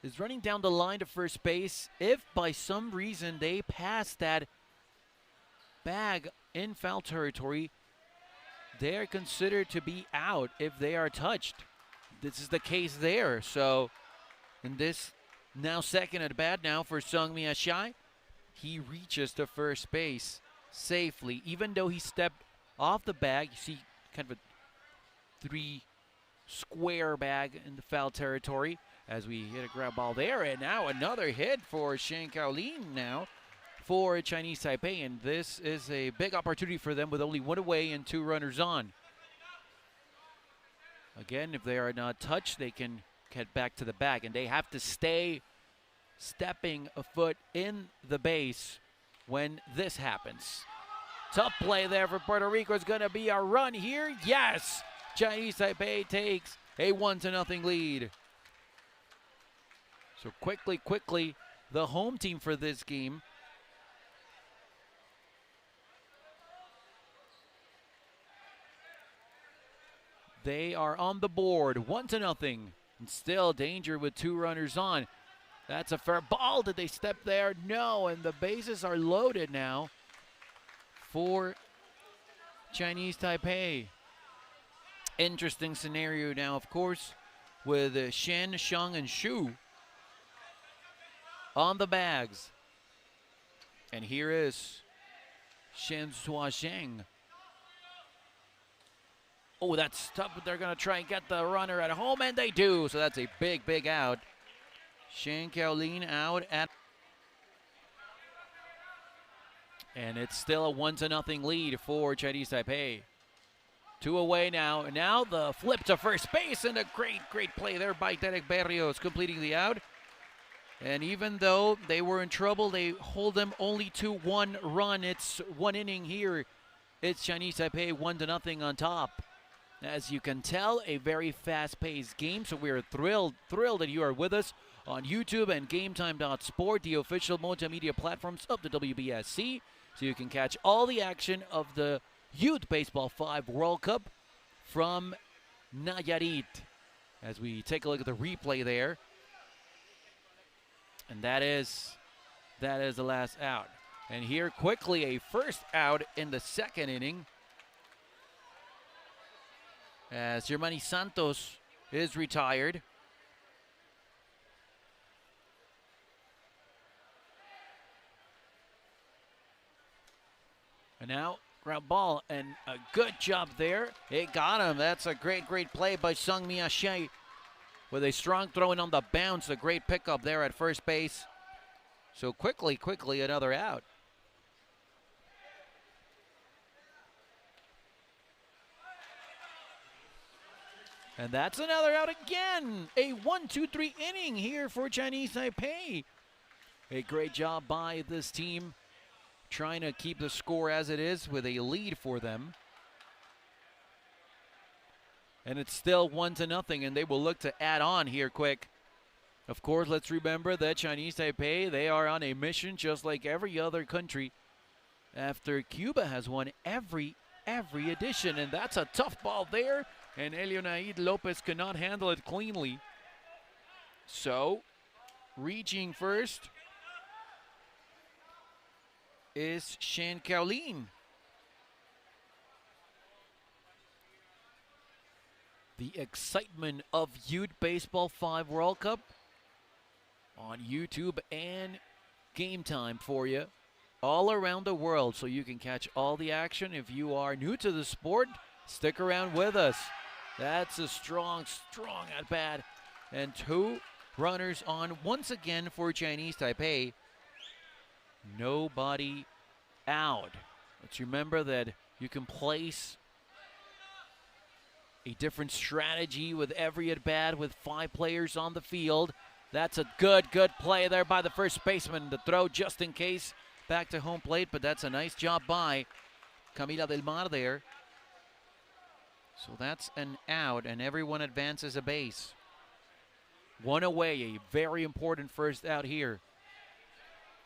is running down the line to first base. If by some reason they pass that bag in foul territory, they are considered to be out if they are touched. This is the case there. So in this now second at bat now for Seungmi Ashai, he reaches to first base safely. Even though he stepped off the bag, you see kind of a 3 square bag in the foul territory as we hit a ground ball there. And now another hit for Shen Kaolin now for Chinese Taipei. And this is a big opportunity for them with only 1 away and 2 runners on. Again, if they are not touched, they can get back to the bag. And they have to stay stepping a foot in the base when this happens. Tough play there for Puerto Rico. It's going to be a run here. Yes! Chinese Taipei takes a 1-0 lead. So quickly, the home team for this game. They are on the board, 1-0. And still danger with 2 runners on. That's a fair ball. Did they step there? No, and the bases are loaded now for Chinese Taipei. Interesting scenario now, of course, with Shen, Sheng, and Shu on the bags. And here is Shen Suasheng. Oh, that's tough, but they're going to try and get the runner at home, and they do. So that's a big out. Shen Kaolin out at... And it's still a 1-0 lead for Chinese Taipei. 2 away now. And now the flip to first base, and a great play there by Derek Berrios, completing the out. And even though they were in trouble, they hold them only to 1 run. It's 1 inning here. It's Chinese Taipei 1-0 on top. As you can tell, a very fast-paced game, so we are thrilled that you are with us on YouTube and GameTime.sport, the official multimedia platforms of the WBSC, so you can catch all the action of the Youth Baseball 5 World Cup from Nayarit. As we take a look at the replay there, and that is the last out. And here quickly a first out in the 2nd inning, as Germani Santos is retired. And now ground ball, and a good job there. It got him. That's a great play by Seungmi Ashai with a strong throw in on the bounce. A great pickup there at first base. So quickly another out. And that's another out again. A 1-2-3 inning here for Chinese Taipei. A great job by this team, trying to keep the score as it is with a lead for them. And it's still 1-0, and they will look to add on here quick. Of course, let's remember that Chinese Taipei, they are on a mission just like every other country, after Cuba has won every edition. And that's a tough ball there. And Elionaid Lopez cannot handle it cleanly. So, reaching first is Shen Kaolin. The excitement of Youth Baseball 5 World Cup on YouTube and Game Time for you all around the world, so you can catch all the action. If you are new to the sport, stick around with us. That's a strong at bat. And 2 runners on once again for Chinese Taipei. Nobody out. Let's remember that you can place a different strategy with every at bat with 5 players on the field. That's a good play there by the first baseman. The throw just in case back to home plate, but that's a nice job by Camila Del Mar there. So that's an out, and everyone advances a base. 1 away, a very important first out here.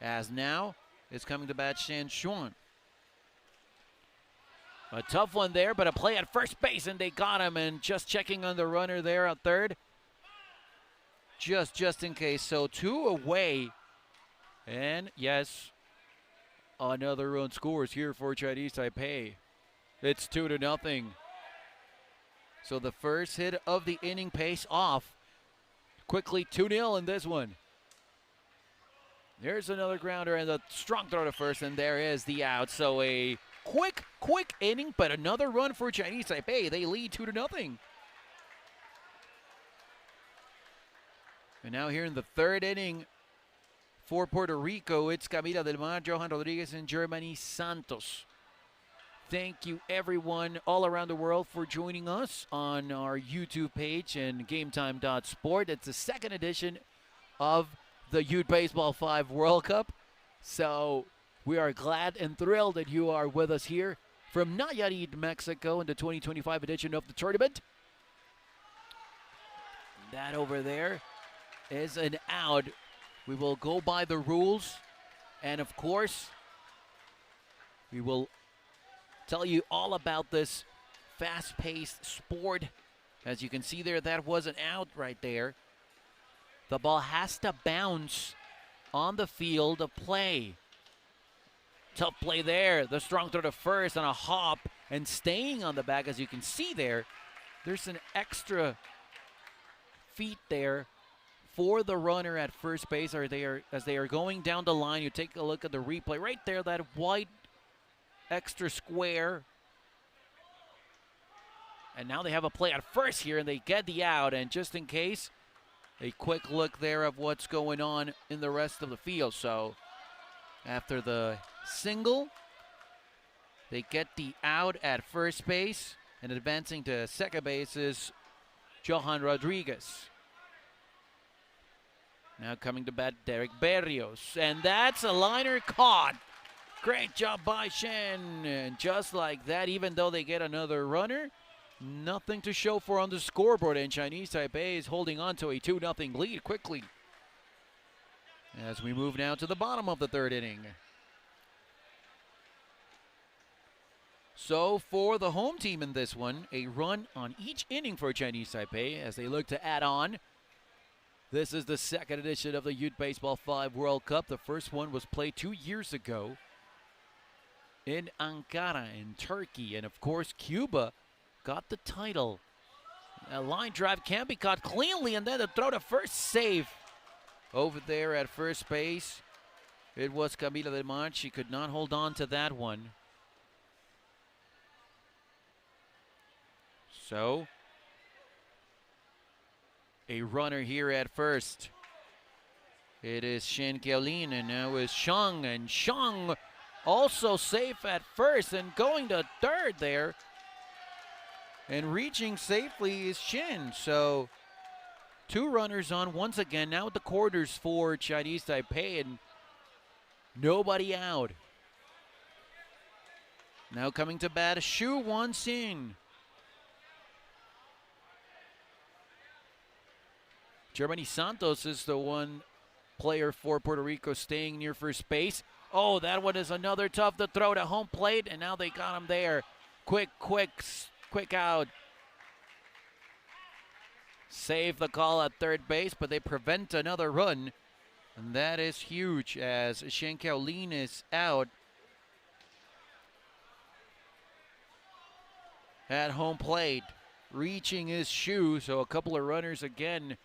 As now is coming to bat Shan Xuan. A tough one there, but a play at first base, and they got him. And just checking on the runner there at third. just in case. So 2 away. And yes, another run scores here for Chinese Taipei. It's 2-0. So the first hit of the inning pays off. Quickly 2-0 in this one. There's another grounder and a strong throw to first, and there is the out. So a quick inning, but another run for Chinese Taipei. They lead 2-0. And now here in the third inning for Puerto Rico, it's Camila Del Mar, Johan Rodriguez, and Germany Santos. Thank you, everyone all around the world, for joining us on our YouTube page and GameTime.sport. It's the second edition of the Youth Baseball 5 World Cup. So we are glad and thrilled that you are with us here from Nayarit, Mexico, in the 2025 edition of the tournament. That over there is an out. We will go by the rules, and of course, we will tell you all about this fast-paced sport. As you can see there, that was an out right there. The ball has to bounce on the field of play. Tough play there. The strong throw to first on a hop and staying on the back. As you can see there, there's an extra feet there for the runner at first base. As they are going down the line, you take a look at the replay right there, that white extra square. And now they have a play at first here, and they get the out. And just in case, a quick look there of what's going on in the rest of the field. So after the single, they get the out at first base, and advancing to second base is Johan Rodriguez. Now coming to bat, Derek Berrios, and that's a liner caught. Great job by Shen, and just like that, even though they get another runner, nothing to show for on the scoreboard, and Chinese Taipei is holding on to a 2-0 lead quickly. As we move now to the bottom of the third inning. So for the home team in this one, a run on each inning for Chinese Taipei as they look to add on. This is the second edition of the Youth Baseball 5 World Cup. The first one was played 2 years ago in Ankara in Turkey. And of course, Cuba got the title. A line drive can't be caught cleanly, and then the throw to first, save. Over there at first base, it was Camila Del Mar. She could not hold on to that one. So, a runner here at first. It is Shen Kiaolin, and now is Shang, and Shang also safe at first and going to third there. And reaching safely is Shen. So 2 runners on once again, now at the quarters for Chinese Taipei, and nobody out. Now coming to bat, Shu Wan-sin. Germany Santos is the one player for Puerto Rico staying near first base. Oh, that one is another tough to throw to home plate, and now they got him there. Quick out. Save the call at third base, but they prevent another run. And that is huge as Shen Kiaolin is out at home plate. Reaching his shoe, so a couple of runners again.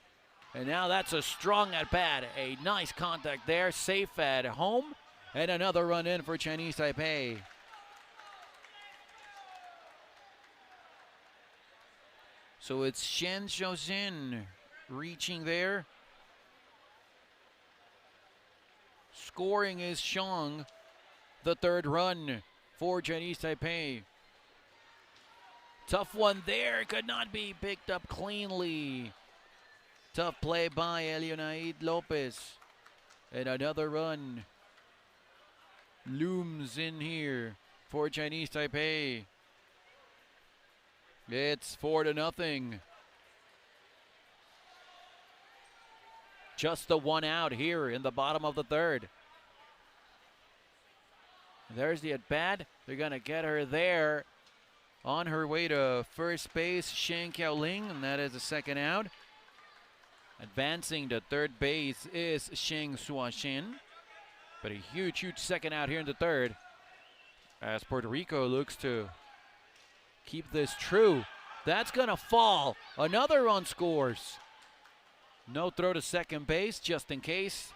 And now that's a strong at bat. A nice contact there, safe at home. And another run in for Chinese Taipei. So it's Shen Zhozhen reaching there. Scoring is Shang, the third run for Chinese Taipei. Tough one there, could not be picked up cleanly. Tough play by Leonid Lopez. And another run looms in here for Chinese Taipei. It's 4-0. Just the one out here in the bottom of the third. There's the at-bat. They're going to get her there. On her way to first base, Shen Kiaolin, and that is the second out. Advancing to third base is Sheng Suashin. But a huge second out here in the third as Puerto Rico looks to keep this true. That's going to fall. Another run scores. No throw to second base just in case.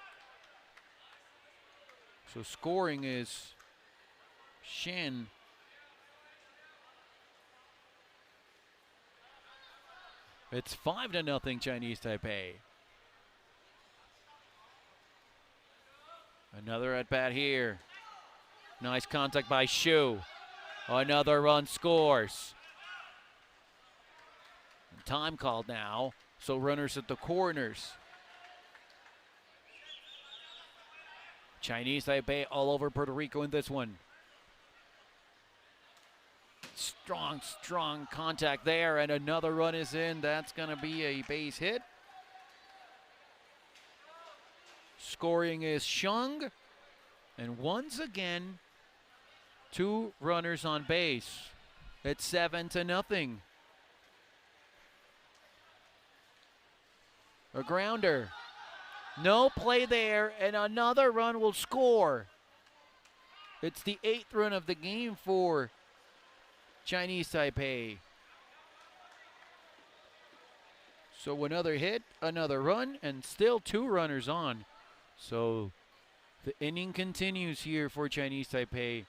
So scoring is Shin. It's 5-0 Chinese Taipei. Another at bat here. Nice contact by Shu. Another run scores. Time called now, so runners at the corners. Chinese Taipei all over Puerto Rico in this one. Strong contact there, and another run is in. That's going to be a base hit. Scoring is Shung, and once again, 2 runners on base. It's 7-0. A grounder. No play there, and another run will score. It's the 8th run of the game for Chinese Taipei. So another hit, another run, and still 2 runners on. So the inning continues here for Chinese Taipei.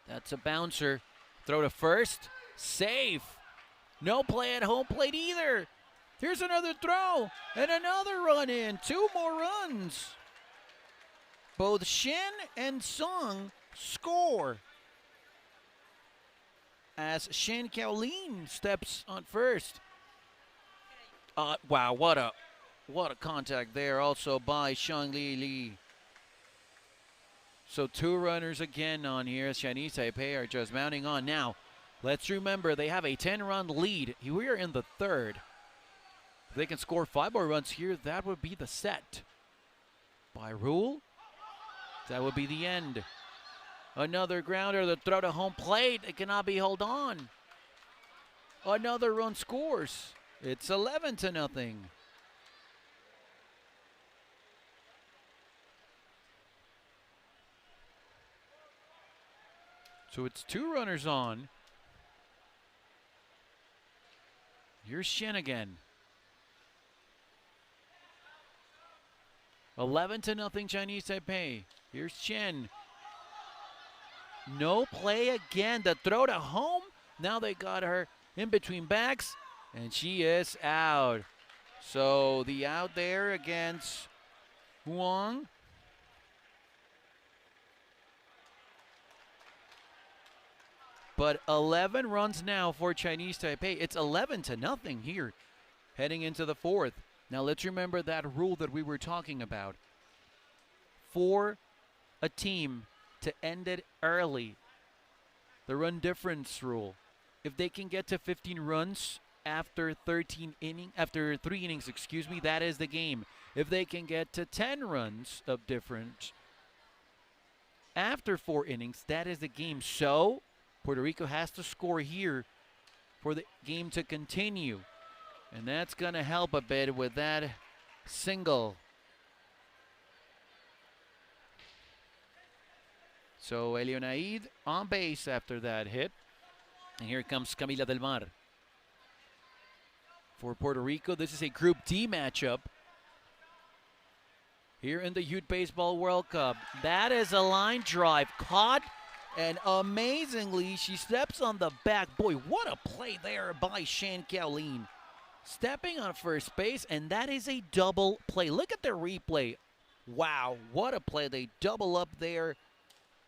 That's a bouncer. Throw to first. Safe. No play at home plate either. Here's another throw and another run in. 2 more runs. Both Shin and Sung score as Shen Kaolin steps on first. Wow, what a contact there also by Shang Li. So 2 runners again on here. Chinese Taipei are just mounting on. Now, let's remember they have a 10-run lead. We are in the 3rd. If they can score 5 more runs here, that would be the set. By rule, that would be the end. Another grounder, the throw to home plate. It cannot be held on. Another run scores. It's 11-0. So it's 2 runners on. Here's Shin again. 11-0 Chinese Taipei. Here's Chen. No play again. The throw to home. Now they got her in between backs, and she is out. So the out there against Huang. But 11 runs now for Chinese Taipei. It's 11-0 here heading into the 4th. Now let's remember that rule that we were talking about. For a team to end it early, the run difference rule. If they can get to 15 runs after 3 innings, that is the game. If they can get to 10 runs of difference after 4 innings, that is the game. So Puerto Rico has to score here for the game to continue. And that's going to help a bit with that single. So Elionaid on base after that hit. And here comes Camila Del Mar. For Puerto Rico, this is a Group D matchup here in the Youth Baseball World Cup. That is a line drive caught, and amazingly, she steps on the back. Boy, what a play there by Shan Kaolin. Stepping on first base, and that is a double play. Look at the replay. Wow, what a play. They double up there,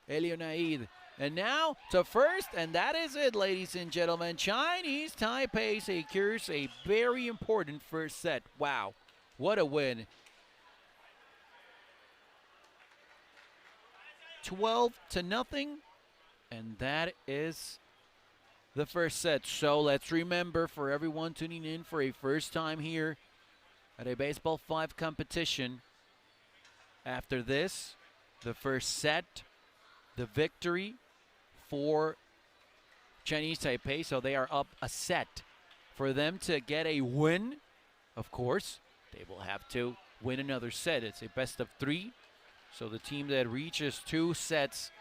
Elionaid. And now to first, and that is it, ladies and gentlemen. Chinese Taipei secures a very important first set. Wow, what a win. 12-0, and that is the first set. So let's remember, for everyone tuning in for a first time here at a Baseball5 competition, after this, the first set, the victory for Chinese Taipei, so they are up a set. For them to get a win, of course, they will have to win another set. It's a best of 3. So the team that reaches 2 sets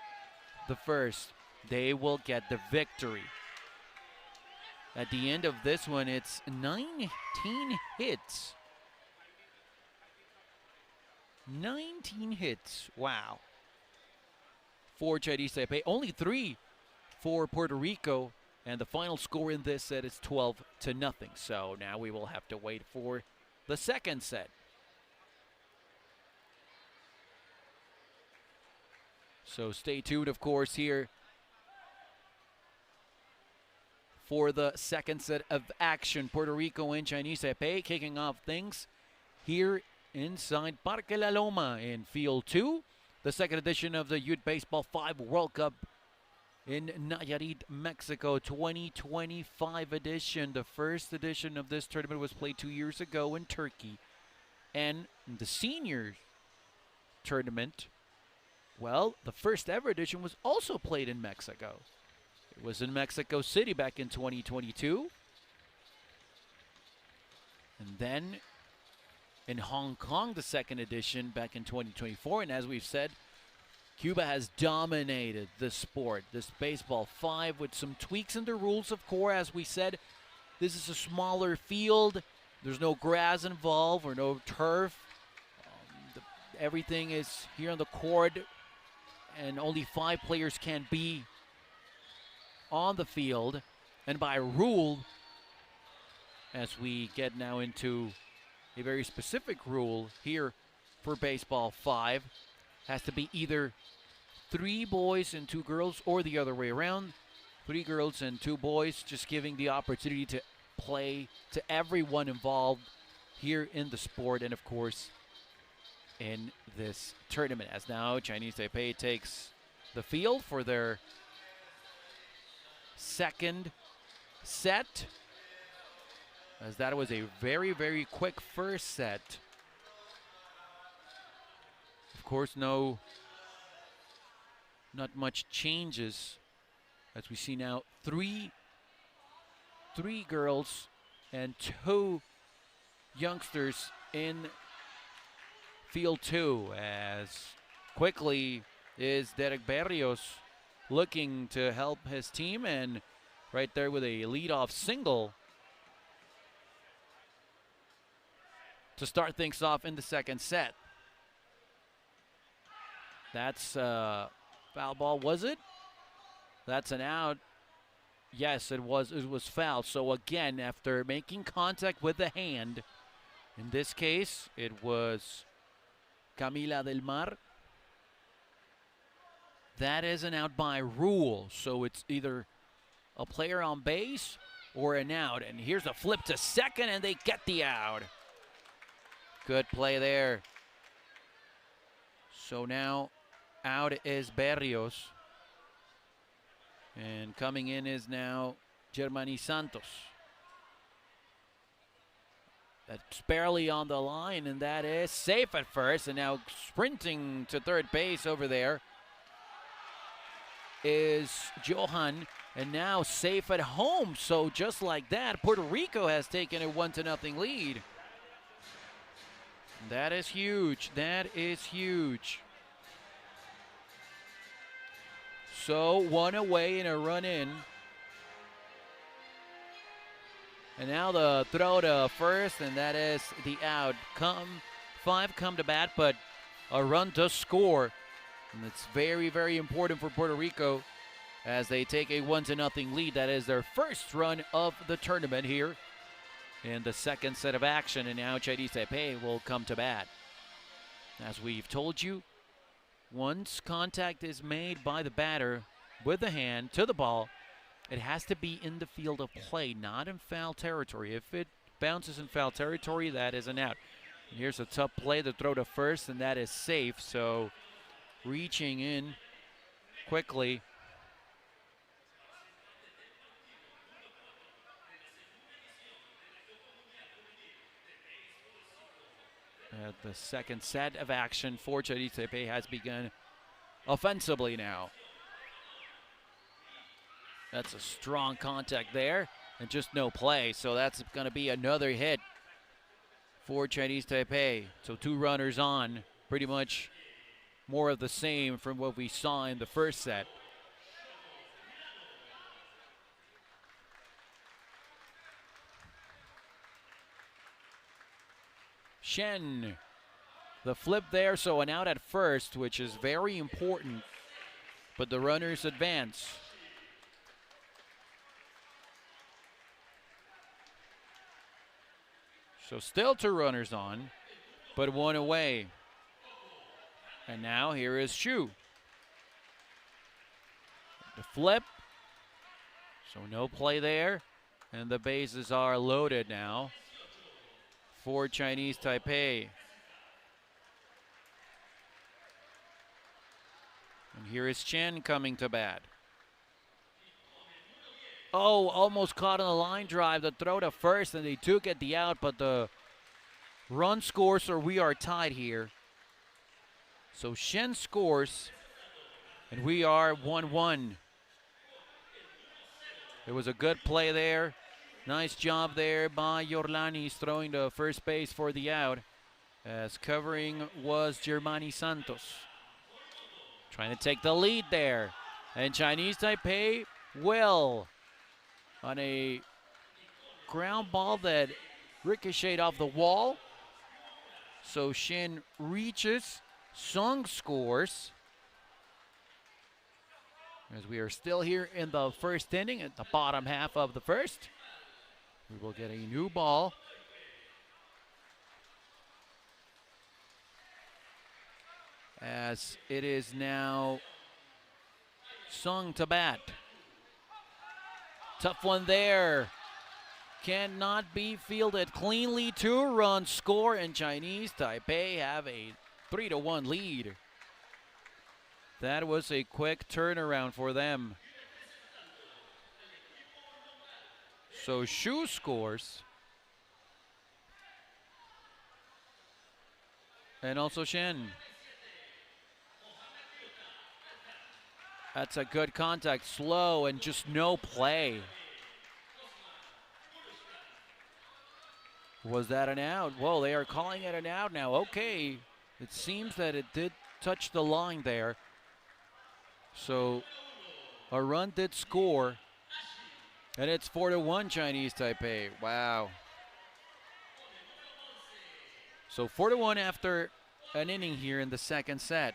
the first, they will get the victory. At the end of this one, it's 19 hits. 19 hits. Wow. For Chinese Taipei. Only 3 for Puerto Rico. And the final score in this set is 12-0. So now we will have to wait for the second set. So stay tuned, of course, here for the second set of action. Puerto Rico and Chinese Taipei kicking off things here inside Parque La Loma in Field 2. The second edition of the Youth Baseball 5 World Cup in Nayarit, Mexico, 2025 edition. The first edition of this tournament was played 2 years ago in Turkey. And the senior tournament, well, the first ever edition was also played in Mexico. It was in Mexico City back in 2022. And then in Hong Kong, the second edition back in 2024. And as we've said, Cuba has dominated this sport, this Baseball 5, with some tweaks in the rules, of course. As we said, this is a smaller field. There's no grass involved or no turf. Everything is here on the court, and only 5 players can be on the field. And by rule, as we get now into a very specific rule here for Baseball 5, has to be either 3 boys and 2 girls or the other way around. 3 girls and 2 boys, just giving the opportunity to play to everyone involved here in the sport and, of course, in this tournament. As now Chinese Taipei takes the field for their second set, as that was a very, very quick first set. Of course, not much changes, as we see now three girls and 2 youngsters in Field 2, as quickly is Derek Berrios looking to help his team, and right there with a leadoff single to start things off in the second set. That's foul ball, was it? That's an out. Yes, it was foul. So again, after making contact with the hand, in this case, it was Camila Del Mar. That is an out by rule. So it's either a player on base or an out. And here's a flip to second, and they get the out. Good play there. So now out is Berrios. And coming in is now Germany Santos. That's barely on the line, and that is safe at first. And now sprinting to third base over there is Johan, and now safe at home. So just like that, Puerto Rico has taken a 1-0 lead. That is huge. That is huge. So 1 away and a run in. And now the throw to first, and that is the out. 5 come to bat, but a run to score. And it's very, very important for Puerto Rico as they take a 1-0 lead. That is their first run of the tournament here in the second set of action. And now Chinese Taipei will come to bat. As we've told you, once contact is made by the batter with the hand to the ball, it has to be in the field of play, not in foul territory. If it bounces in foul territory, that is an out. And here's a tough play, the throw to first, and that is safe. So reaching in quickly. The second set of action for Chinese Taipei has begun offensively now. That's a strong contact there and just no play, so that's going to be another hit for Chinese Taipei. So 2 runners on, pretty much more of the same from what we saw in the first set. Shen, the flip there, so an out at first, which is very important, but the runners advance. So still 2 runners on, but 1 away. And now here is Shu. The flip, so no play there, and the bases are loaded now for Chinese Taipei. And here is Chen coming to bat. Oh, almost caught on the line drive, the throw to first, and they took it the out, but the run scores, or we are tied here. So Shen scores, and we are 1-1. It was a good play there. Nice job there by Yorlanis throwing to first base for the out, as covering was Germani Santos. Trying to take the lead there. And Chinese Taipei will, on a ground ball that ricocheted off the wall. So Shin reaches, Sung scores. As we are still here in the first inning, at the bottom half of the first. We will get a new ball. As it is now Sung to bat. Tough one there. Cannot be fielded cleanly. 2-run score, and Chinese Taipei have a 3-1 lead. That was a quick turnaround for them. So Shu scores. And also Shen. That's a good contact, slow, and just no play. Was that an out? Whoa, they are calling it an out now. Okay, it seems that it did touch the line there. So a run did score, and it's 4-1 Chinese Taipei. Wow. So 4-1 after an inning here in the second set.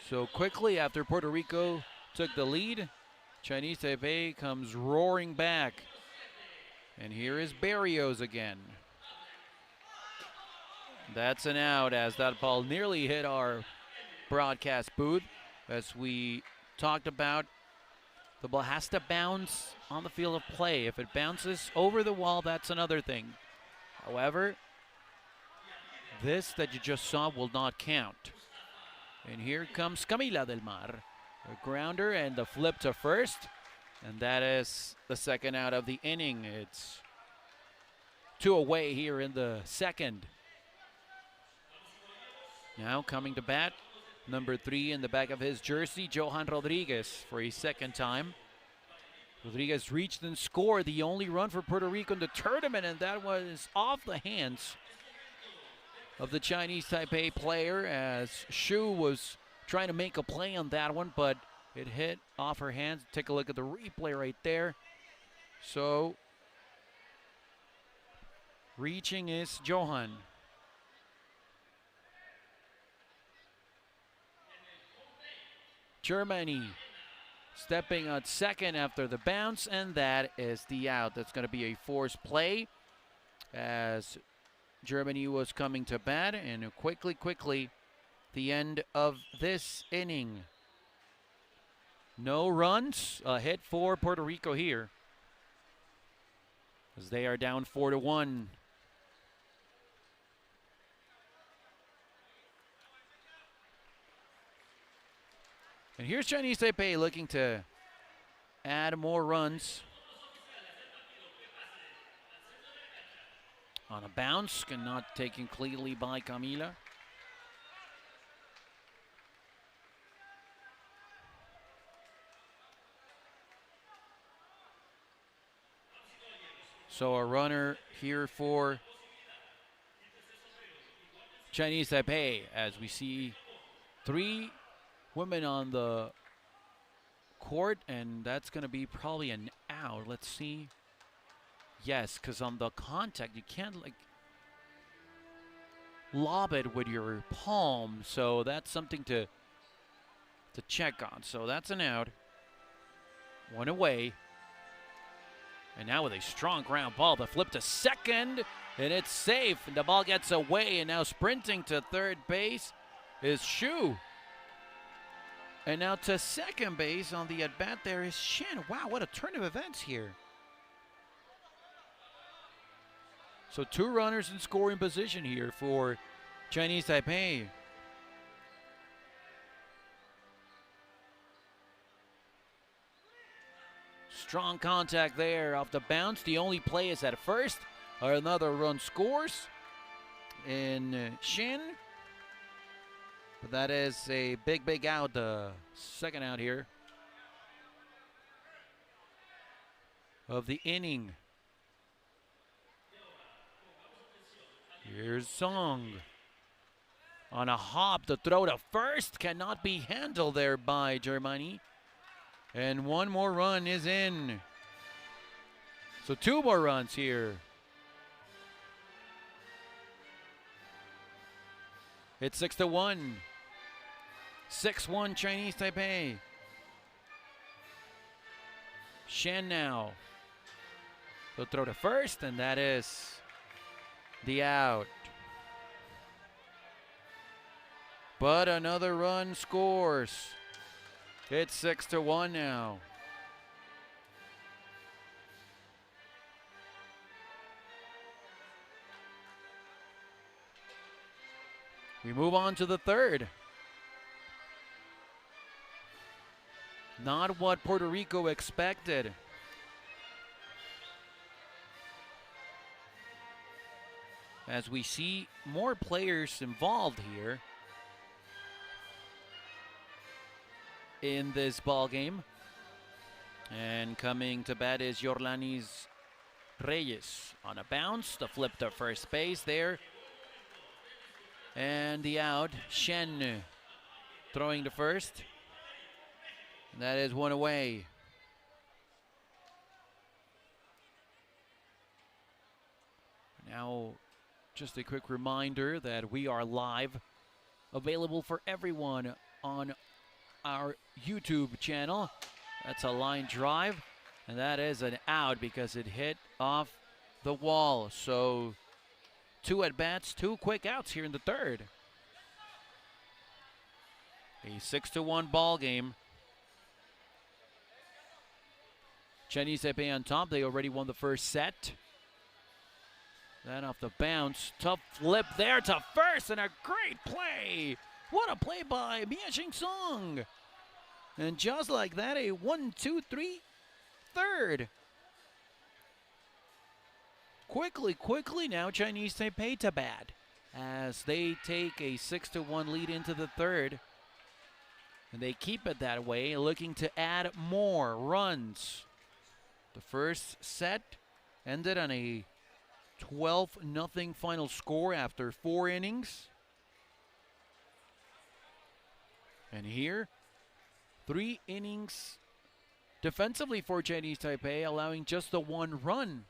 So quickly after Puerto Rico took the lead, Chinese Taipei comes roaring back. And here is Barrios again. That's an out, as that ball nearly hit our broadcast booth. As we talked about, the ball has to bounce on the field of play. If it bounces over the wall, that's another thing. However, this that you just saw will not count. And here comes Camila Del Mar. A grounder and the flip to first. And that is the second out of the inning. It's 2 away here in the second. Now coming to bat, number 3 in the back of his jersey, Johan Rodriguez, for a second time. Rodriguez reached and scored the only run for Puerto Rico in the tournament, and that was off the hands of the Chinese Taipei player, as Shu was trying to make a play on that one, but it hit off her hands. Take a look at the replay right there. So, reaching is Johan. Germany stepping at second after the bounce, and that is the out. That's going to be a forced play, as Germany was coming to bat, and quickly, the end of this inning. No runs, a hit for Puerto Rico here, as they are down 4-1. And here's Chinese Taipei looking to add more runs. On a bounce, and not taken cleanly by Camila. So a runner here for Chinese Taipei, as we see 3 women on the court, and that's going to be probably an out. Let's see. Yes, because on the contact, you can't like lob it with your palm, so that's something to check on. So that's an out. 1 away. And now with a strong ground ball, the flip to second, and it's safe. And the ball gets away, and now sprinting to third base is Shu. And now to second base on the at-bat there is Shen. Wow, what a turn of events here. So 2 runners in scoring position here for Chinese Taipei. Strong contact there off the bounce. The only play is at first. Another run scores in Shin. But that is a big out, the second out here of the inning. Here's Song. On a hop, the throw to first cannot be handled there by Germany. And 1 more run is in. So 2 more runs here. It's 6-1. 6-1 Chinese Taipei. Shen now. The throw to first, and that is the out. But another run scores. It's 6-1 now. We move on to the third. Not what Puerto Rico expected. As we see more players involved here in this ball game. And coming to bat is Yorlanis Reyes on a bounce. The flip to first base there. And the out, Shen throwing to first. And that is 1 away. Now, just a quick reminder that we are live, available for everyone on our YouTube channel. That's a line drive, and that is an out because it hit off the wall. So 2 at-bats, 2 quick outs here in the third. A 6-1 ball game. Chinese Taipei on top. They already won the first set. Then off the bounce, tough flip there to first, and a great play. What a play by Mia Song. And just like that, a 1-2-3 third. Quickly now Chinese Taipei to bat as they take a 6-1 lead into the third. And they keep it that way, looking to add more runs. The first set ended on a 12-0 final score after 4 innings. And here, 3 innings defensively for Chinese Taipei, allowing just the 1 run.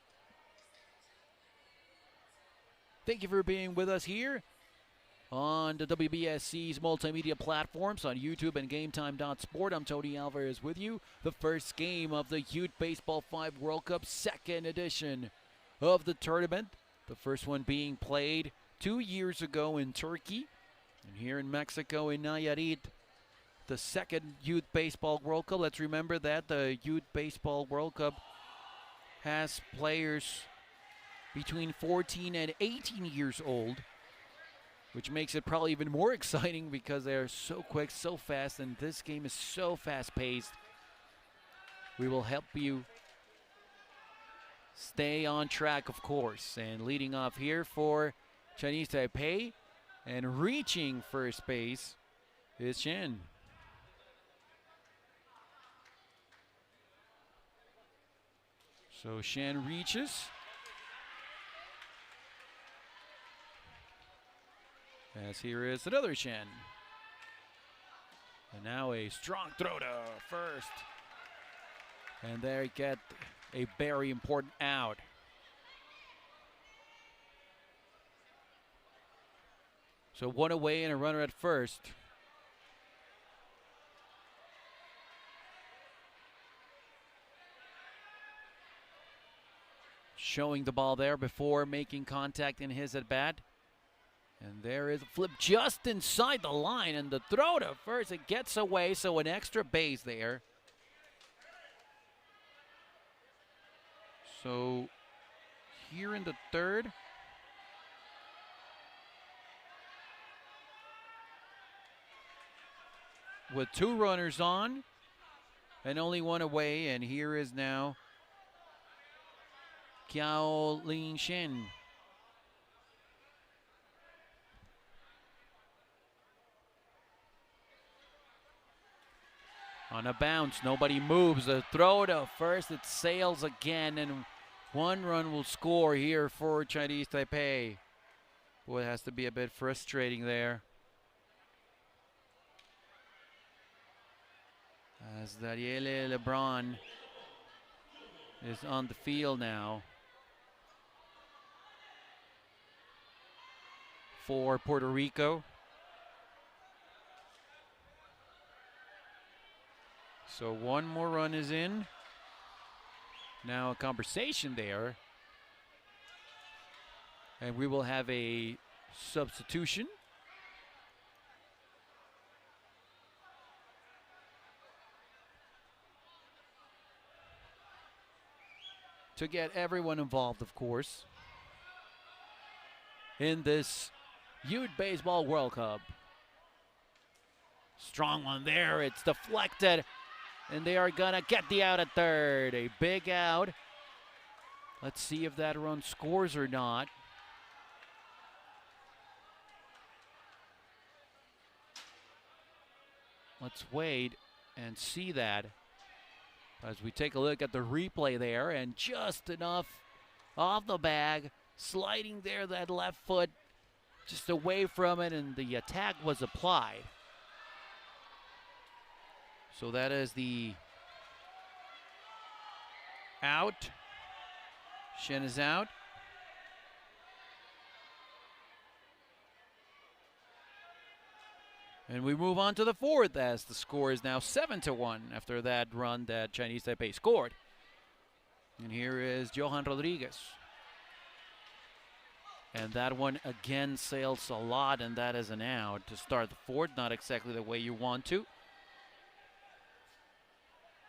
Thank you for being with us here on the WBSC's multimedia platforms on YouTube and GameTime.sport. I'm Tony Alvarez with you. The first game of the Youth Baseball 5 World Cup, second edition of the tournament. The first one being played 2 years ago in Turkey, and here in Mexico in Nayarit, the second Youth Baseball World Cup. Let's remember that the Youth Baseball World Cup has players between 14 and 18 years old, which makes it probably even more exciting because they're so quick, so fast, and this game is so fast-paced. We will help you stay on track, of course. And leading off here for Chinese Taipei and reaching first base is Shen. So Shen reaches, As here is another Shen. And now a strong throw to first. And there you get a very important out. So one away and a runner at first. Showing the ball there before making contact in his at bat. And there is a flip just inside the line, and the throw to first, it gets away, so an extra base there. So here in the third, with 2 runners on and only 1 away, and here is now Kiao Lin Shen. On a bounce, nobody moves. The throw to first, it sails again, and 1 run will score here for Chinese Taipei. Boy, it has to be a bit frustrating there. As Daniele Lebron is on the field now for Puerto Rico. So 1 more run is in. Now a conversation there. And we will have a substitution. To get everyone involved, of course, in this Youth Baseball World Cup. Strong one there. It's deflected. And they are going to get the out at third. A big out. Let's see if that run scores or not. Let's wait and see that as we take a look at the replay there. And just enough off the bag. Sliding there, that left foot just away from it, and the attack was applied. So that is the out. Shen is out. And we move on to the fourth as the score is now 7-1 after that run that Chinese Taipei scored. And here is Johan Rodriguez. And that one again sails a lot, and that is an out to start the fourth. Not exactly the way you want to.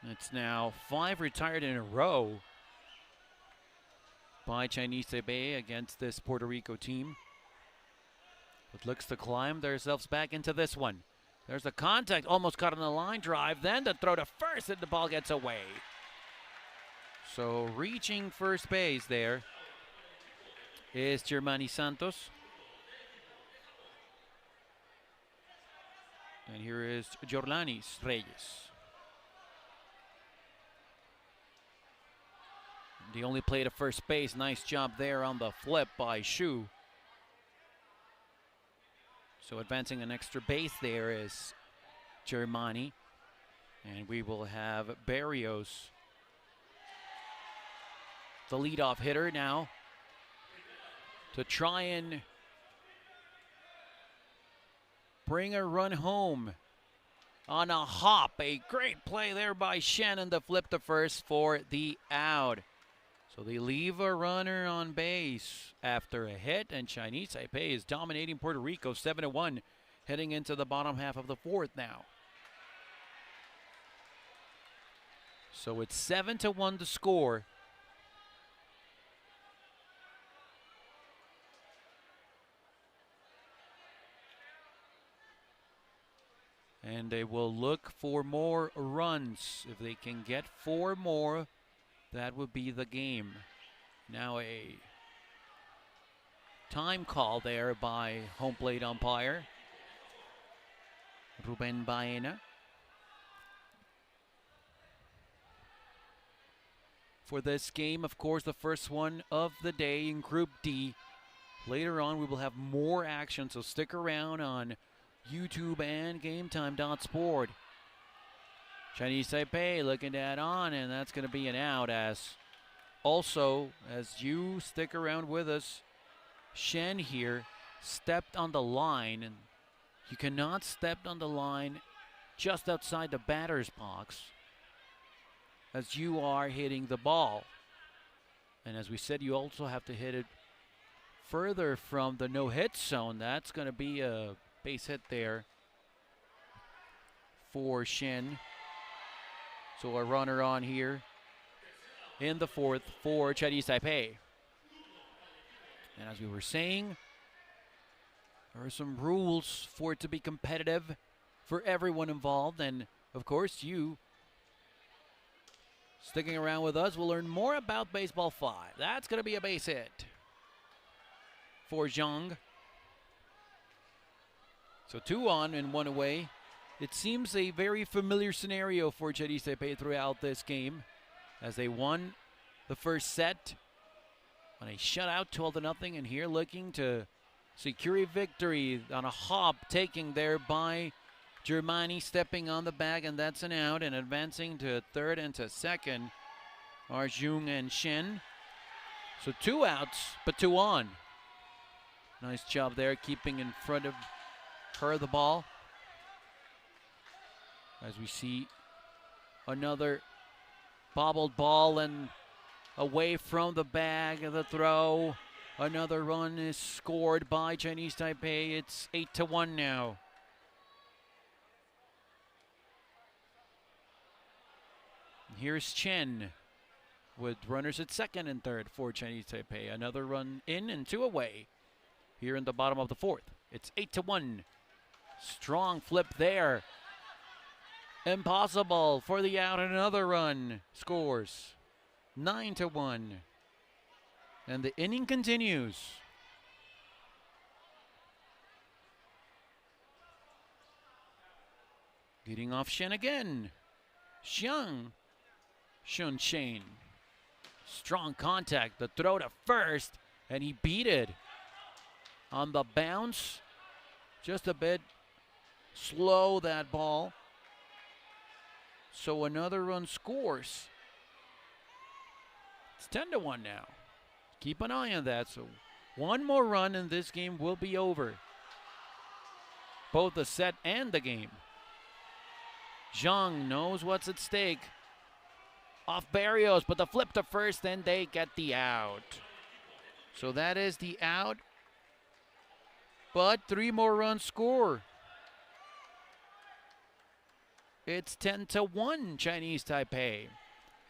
It's now 5 retired in a row by Chinese Taipei against this Puerto Rico team. It looks to climb themselves back into this one. There's a contact, almost caught on the line drive. Then the throw to first, and the ball gets away. So reaching first base there is Germani Santos. And here is Jorlanis Reyes. He only played at first base. Nice job there on the flip by Shu. So advancing an extra base there is Germani. And we will have Barrios, the leadoff hitter now, to try and bring a run home on a hop. A great play there by Shannon to flip to first for the out. So they leave a runner on base after a hit, and Chinese Taipei is dominating Puerto Rico 7-1, heading into the bottom half of the fourth now. So it's 7-1 to score. And they will look for more runs. If they can get 4 more, that would be the game. Now a time call there by home plate umpire Ruben Baena. For this game, of course, the first one of the day in Group D. Later on, we will have more action, so stick around on YouTube and GameTime.sport. Chinese Taipei looking to add on, and that's going to be an out. As you stick around with us, Shen here stepped on the line, and you cannot step on the line just outside the batter's box as you are hitting the ball. And as we said, you also have to hit it further from the no-hit zone. That's going to be a base hit there for Shen. So a runner on here in the fourth for Chinese Taipei. And as we were saying, there are some rules for it to be competitive for everyone involved. And of course, you sticking around with us will learn more about Baseball 5. That's going to be a base hit for Zhang. So 2 on and 1 away. It seems a very familiar scenario for Chinese Taipei throughout this game, as they won the first set on a shutout 12-0, and here looking to secure a victory on a hop taking there by Germany, stepping on the bag, and that's an out, and advancing to third and to second are Jung and Shen. So 2 outs, but 2 on. Nice job there, keeping in front of her the ball. As we see another bobbled ball and away from the bag of the throw. Another run is scored by Chinese Taipei. It's 8-1 now. Here's Chen with runners at second and third for Chinese Taipei. Another run in and 2 away here in the bottom of the fourth. It's 8-1. Strong flip there. Impossible for the out, and another run scores. 9-1. And the inning continues. Getting off Shen again. Xiang. Shun Shane. Strong contact. The throw to first, and he beat it. On the bounce. Just a bit slow, that ball. So another run scores. It's 10-1 now. Keep an eye on that. So 1 more run and this game will be over. Both the set and the game. Zhang knows what's at stake. Off Barrios, but the flip to first, and they get the out. So that is the out. But 3 more runs score. It's 10-1 Chinese Taipei.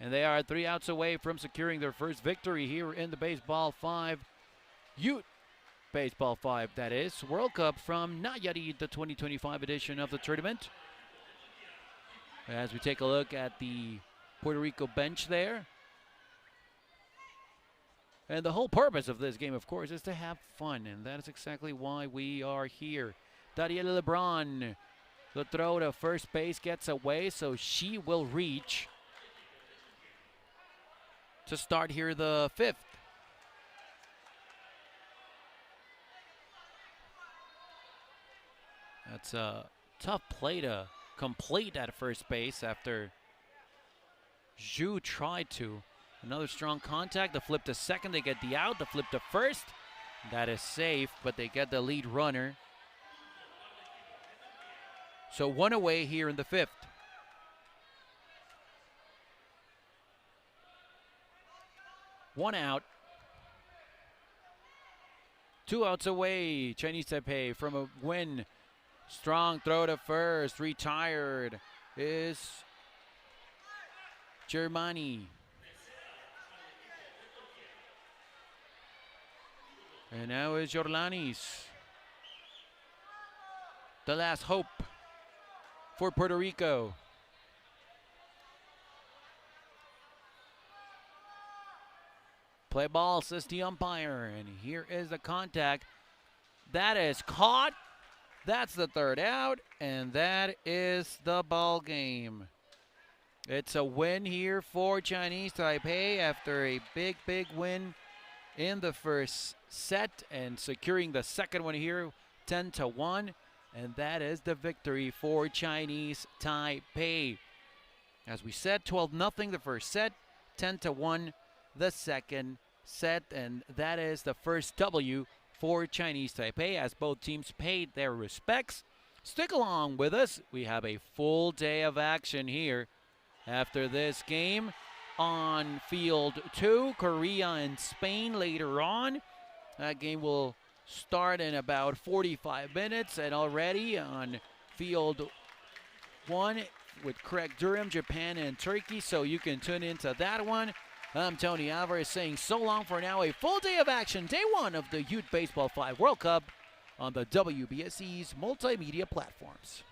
And they are 3 outs away from securing their first victory here in the Baseball 5 Youth Baseball 5, that is, World Cup from Nayarit, the 2025 edition of the tournament. As we take a look at the Puerto Rico bench there. And the whole purpose of this game, of course, is to have fun. And that is exactly why we are here. Dariela Lebron. The throw to first base gets away, so she will reach to start here the 5th. That's a tough play to complete at first base after Zhu tried to. Another strong contact. The flip to second, they get the out. The flip to first, that is safe, but they get the lead runner. So 1 away here in the 5th. One out. 2 outs away. Chinese Taipei from a win. Strong throw to first. Retired is Germany. And now is Jorlanis. The last hope for Puerto Rico. Play ball, says the umpire. And here is the contact. That is caught. That's the 3rd out. And that is the ball game. It's a win here for Chinese Taipei after a big, big win in the first set and securing the second one here, 10-1. And that is the victory for Chinese Taipei. As we said, 12-0 the first set, 10-1 the second set. And that is the first W for Chinese Taipei as both teams paid their respects. Stick along with us. We have a full day of action here after this game. On field 2, Korea and Spain later on. That game will start in about 45 minutes, and already on field 1 with Craig Durham, Japan and Turkey, so you can tune into that one. I'm Tony Alvarez saying so long for now. A full day of action, day 1 of the Youth Baseball 5 World Cup on the WBSC's multimedia platforms.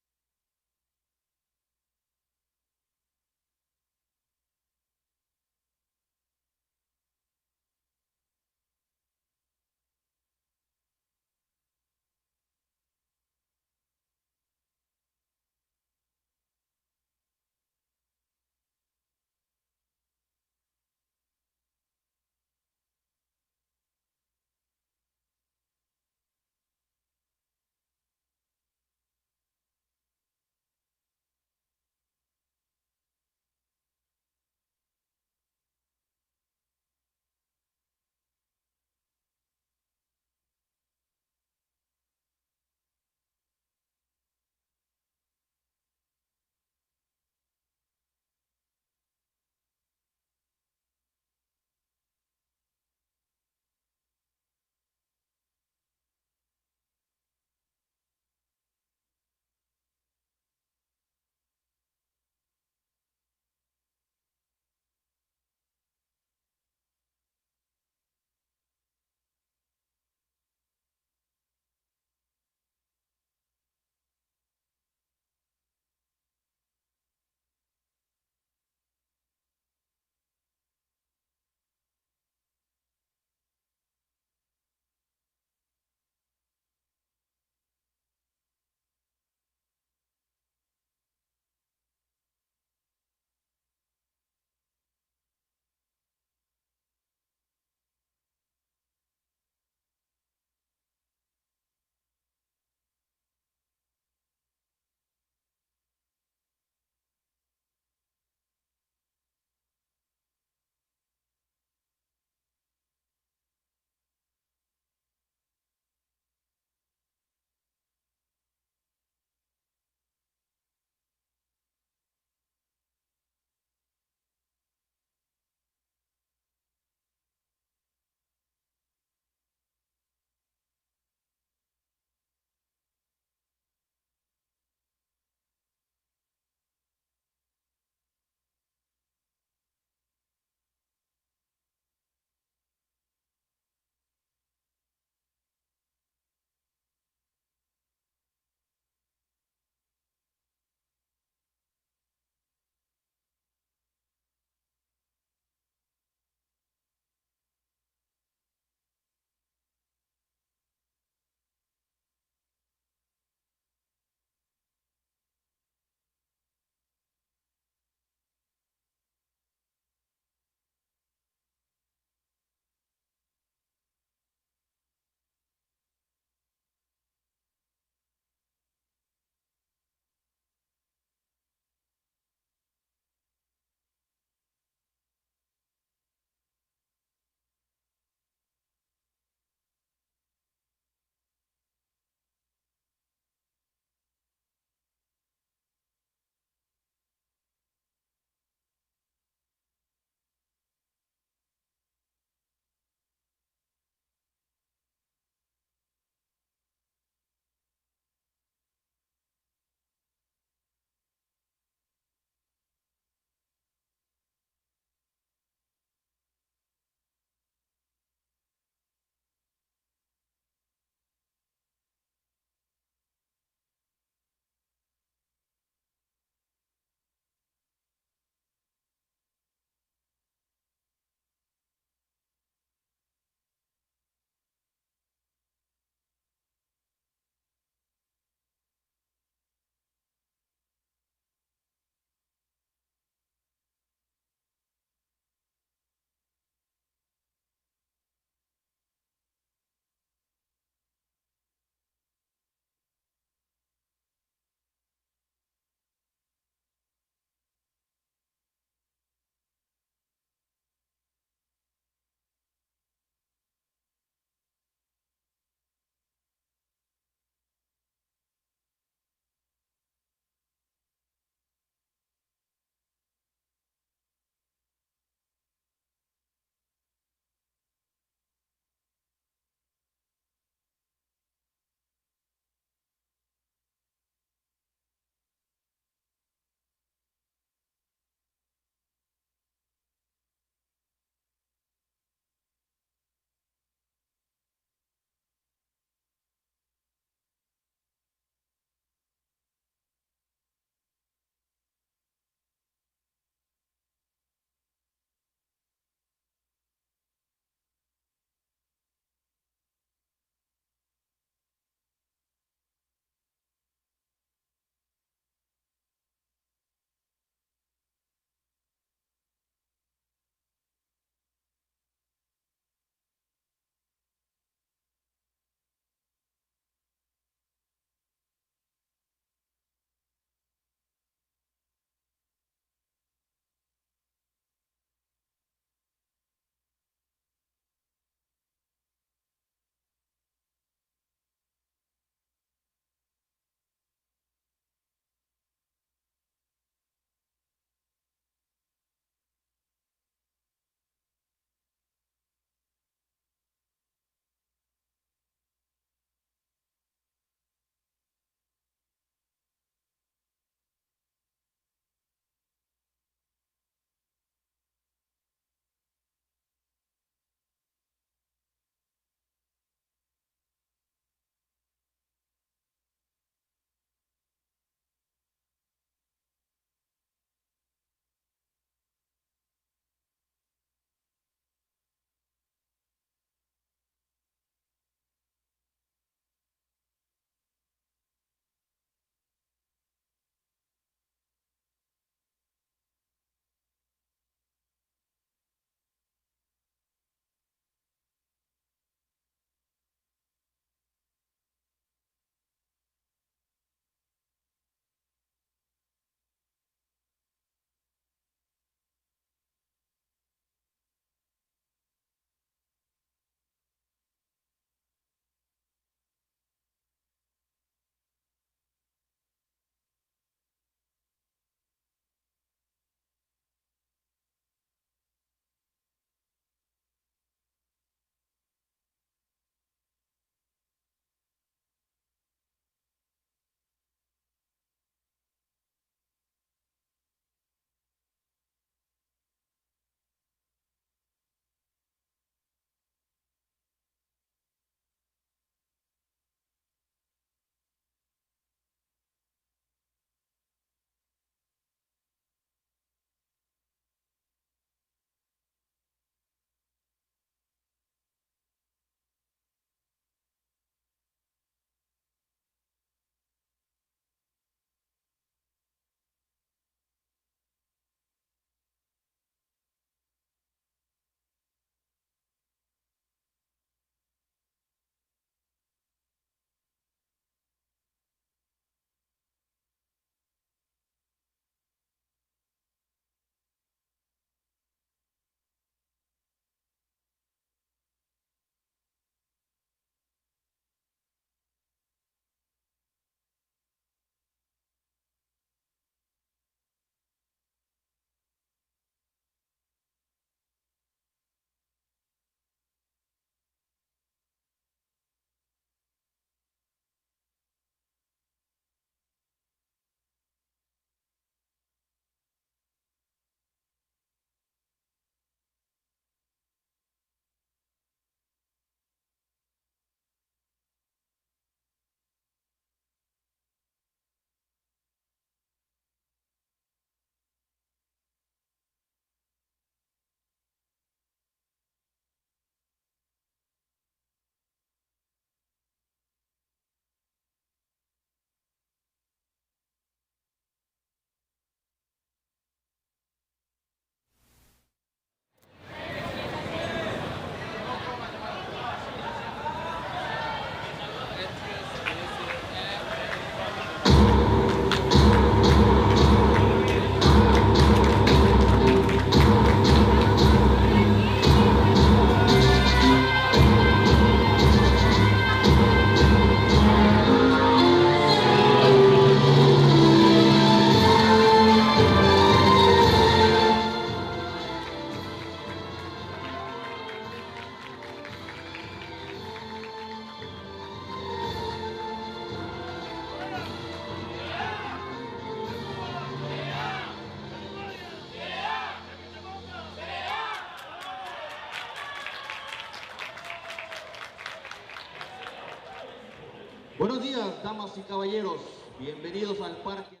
Buenos días, damas y caballeros. Bienvenidos al parque.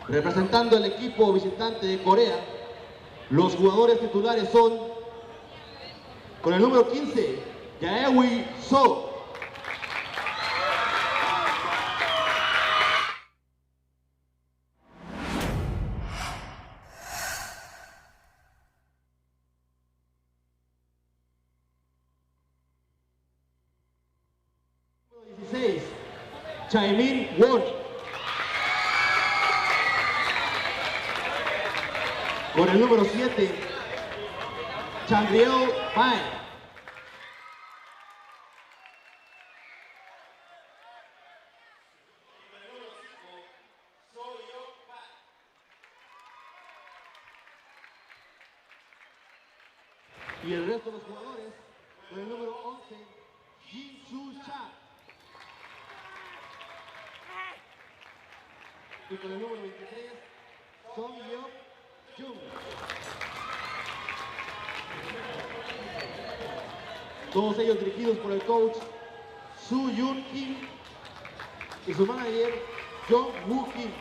Representando el equipo visitante de Corea, los jugadores titulares son, con el número 15, Jaewi So. Número 16, Chaemin Won. Con el número 7, Chandriel Pai. Y el resto de los jugadores, con el número 11, Jin Su Cha. Y con el número 23, Song Yeok Jung. Todos ellos dirigidos por el coach Su Yun Kim y su manager Jong Woo Kim.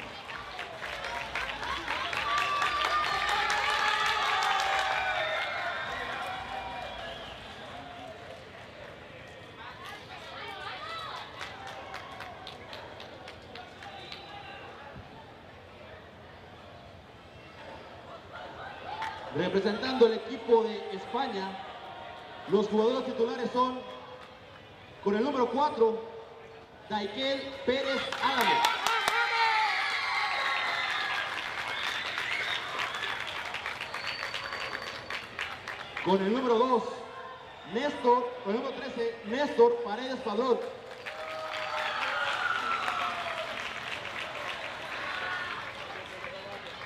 Representando el equipo de España, los jugadores titulares son, con el número 4, Daikel Pérez Álamo. Con el número 2, con el número 13, Néstor Paredes Padrón.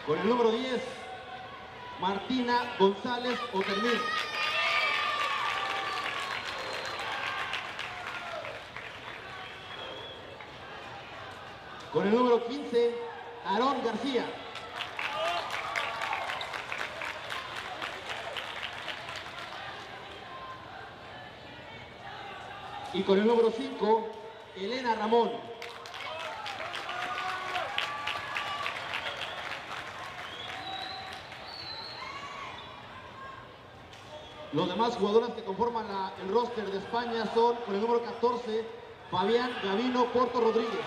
Con el número 10, Martina González Otermín. Con el número 15, Aarón García. Y con el número 5, Elena Ramón. Los demás jugadores que conforman el roster de España son, con el número 14, Fabián Gavino Porto Rodríguez.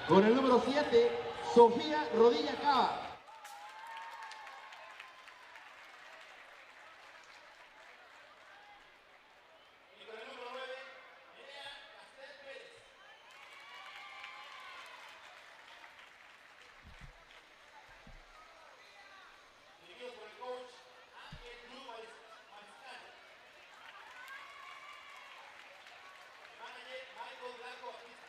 Con el número 7, Sofía Rodilla Cava. Y con el número 9, Nerea Castel Pérez. Dirigidos por el coach Ángel Blue Mariscal. Manager Michael Blanco Batista.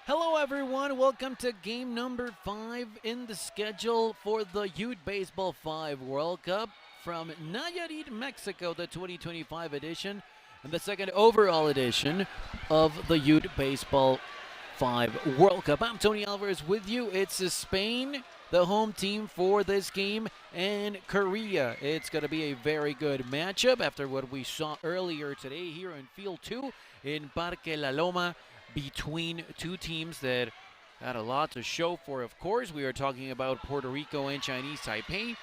Hello everyone, welcome to game number 5 in the schedule for the Youth Baseball 5 World Cup from Nayarit, Mexico, the 2025 edition, and the second overall edition of the Youth Baseball 5 World Cup. I'm Tony Alvarez with you. It's Spain, the home team for this game, and Korea. It's going to be a very good matchup after what we saw earlier today here in Field 2 in Parque La Loma, between two teams that had a lot to show for. Of course, we are talking about Puerto Rico and Chinese Taipei,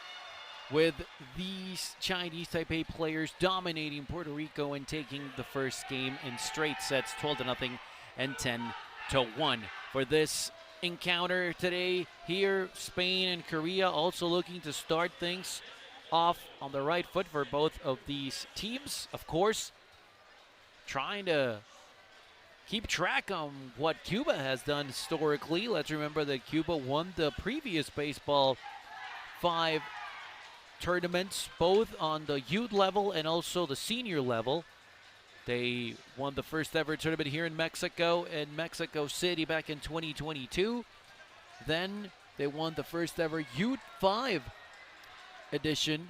with these Chinese Taipei players dominating Puerto Rico and taking the first game in straight sets, 12-0 and 10-1. For this encounter today here, Spain and Korea also looking to start things off on the right foot for both of these teams. Of course, trying to keep track on what Cuba has done historically. Let's remember that Cuba won the previous Baseball 5 tournaments, both on the youth level and also the senior level. They won the first ever tournament here in Mexico City back in 2022. Then they won the first ever Youth 5 edition.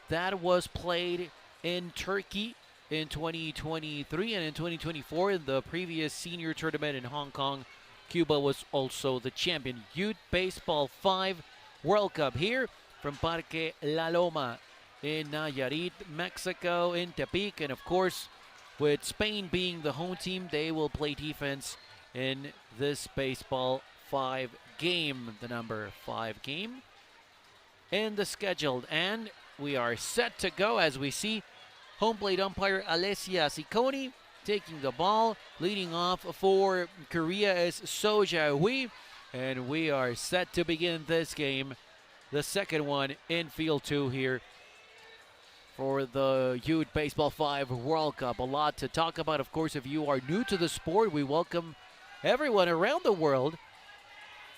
That was played in Turkey in 2023, and in 2024, in the previous senior tournament in Hong Kong, Cuba was also the champion. Youth Baseball 5 World Cup here from Parque La Loma in Nayarit, Mexico, in Tepic, and of course, with Spain being the home team, they will play defense in this Baseball 5 game, the number 5 game in the scheduled, and we are set to go as we see home plate umpire Alessia Ciccone taking the ball. Leading off for Korea is So Jae-hui, and we are set to begin this game, the second one in Field 2 here for the Youth Baseball 5 World Cup. A lot to talk about. Of course, if you are new to the sport, we welcome everyone around the world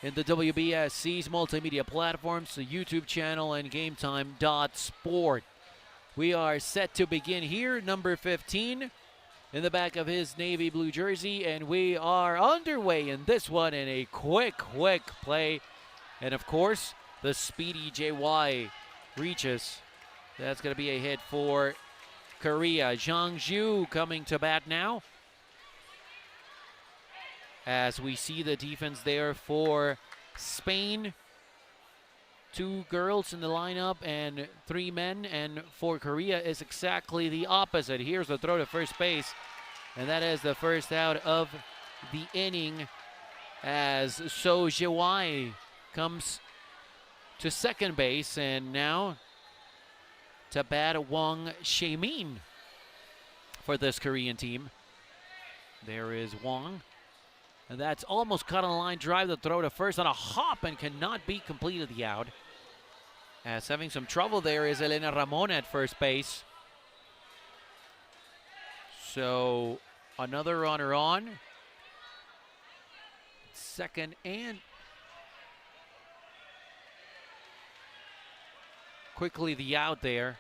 in the WBSC's multimedia platforms, the YouTube channel, and GameTime.sport. We are set to begin here. Number 15 in the back of his navy blue jersey, and we are underway in this one in a quick play. And of course, the speedy JY reaches. That's going to be a hit for Korea. Zhang Zhu coming to bat now, as we see the defense there for Spain. 2 girls in the lineup and 3 men, and for Korea is exactly the opposite. Here's the throw to first base, and that is the first out of the inning as So Jae-hui comes to second base, and now to bat Wang Shae-min for this Korean team. There is Wang, and that's almost cut on a line drive. The throw to first on a hop and cannot be completed the out. As having some trouble there is Elena Ramon at first base. So another runner on. Second and quickly the out there.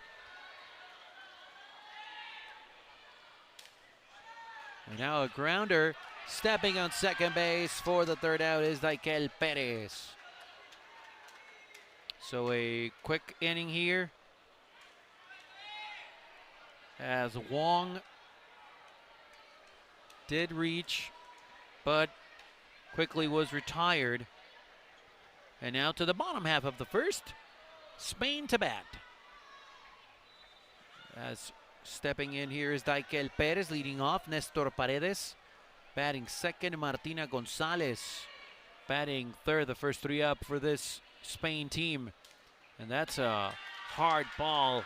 And now a grounder. Stepping on second base for the third out is Daikel Perez. So a quick inning here as Wong did reach, but quickly was retired. And now to the bottom half of the first, Spain to bat. As stepping in here is Daikel Perez, leading off Nestor Paredes. Batting second, Martina Gonzalez. Batting third, the first 3 up for this Spain team. And that's a hard ball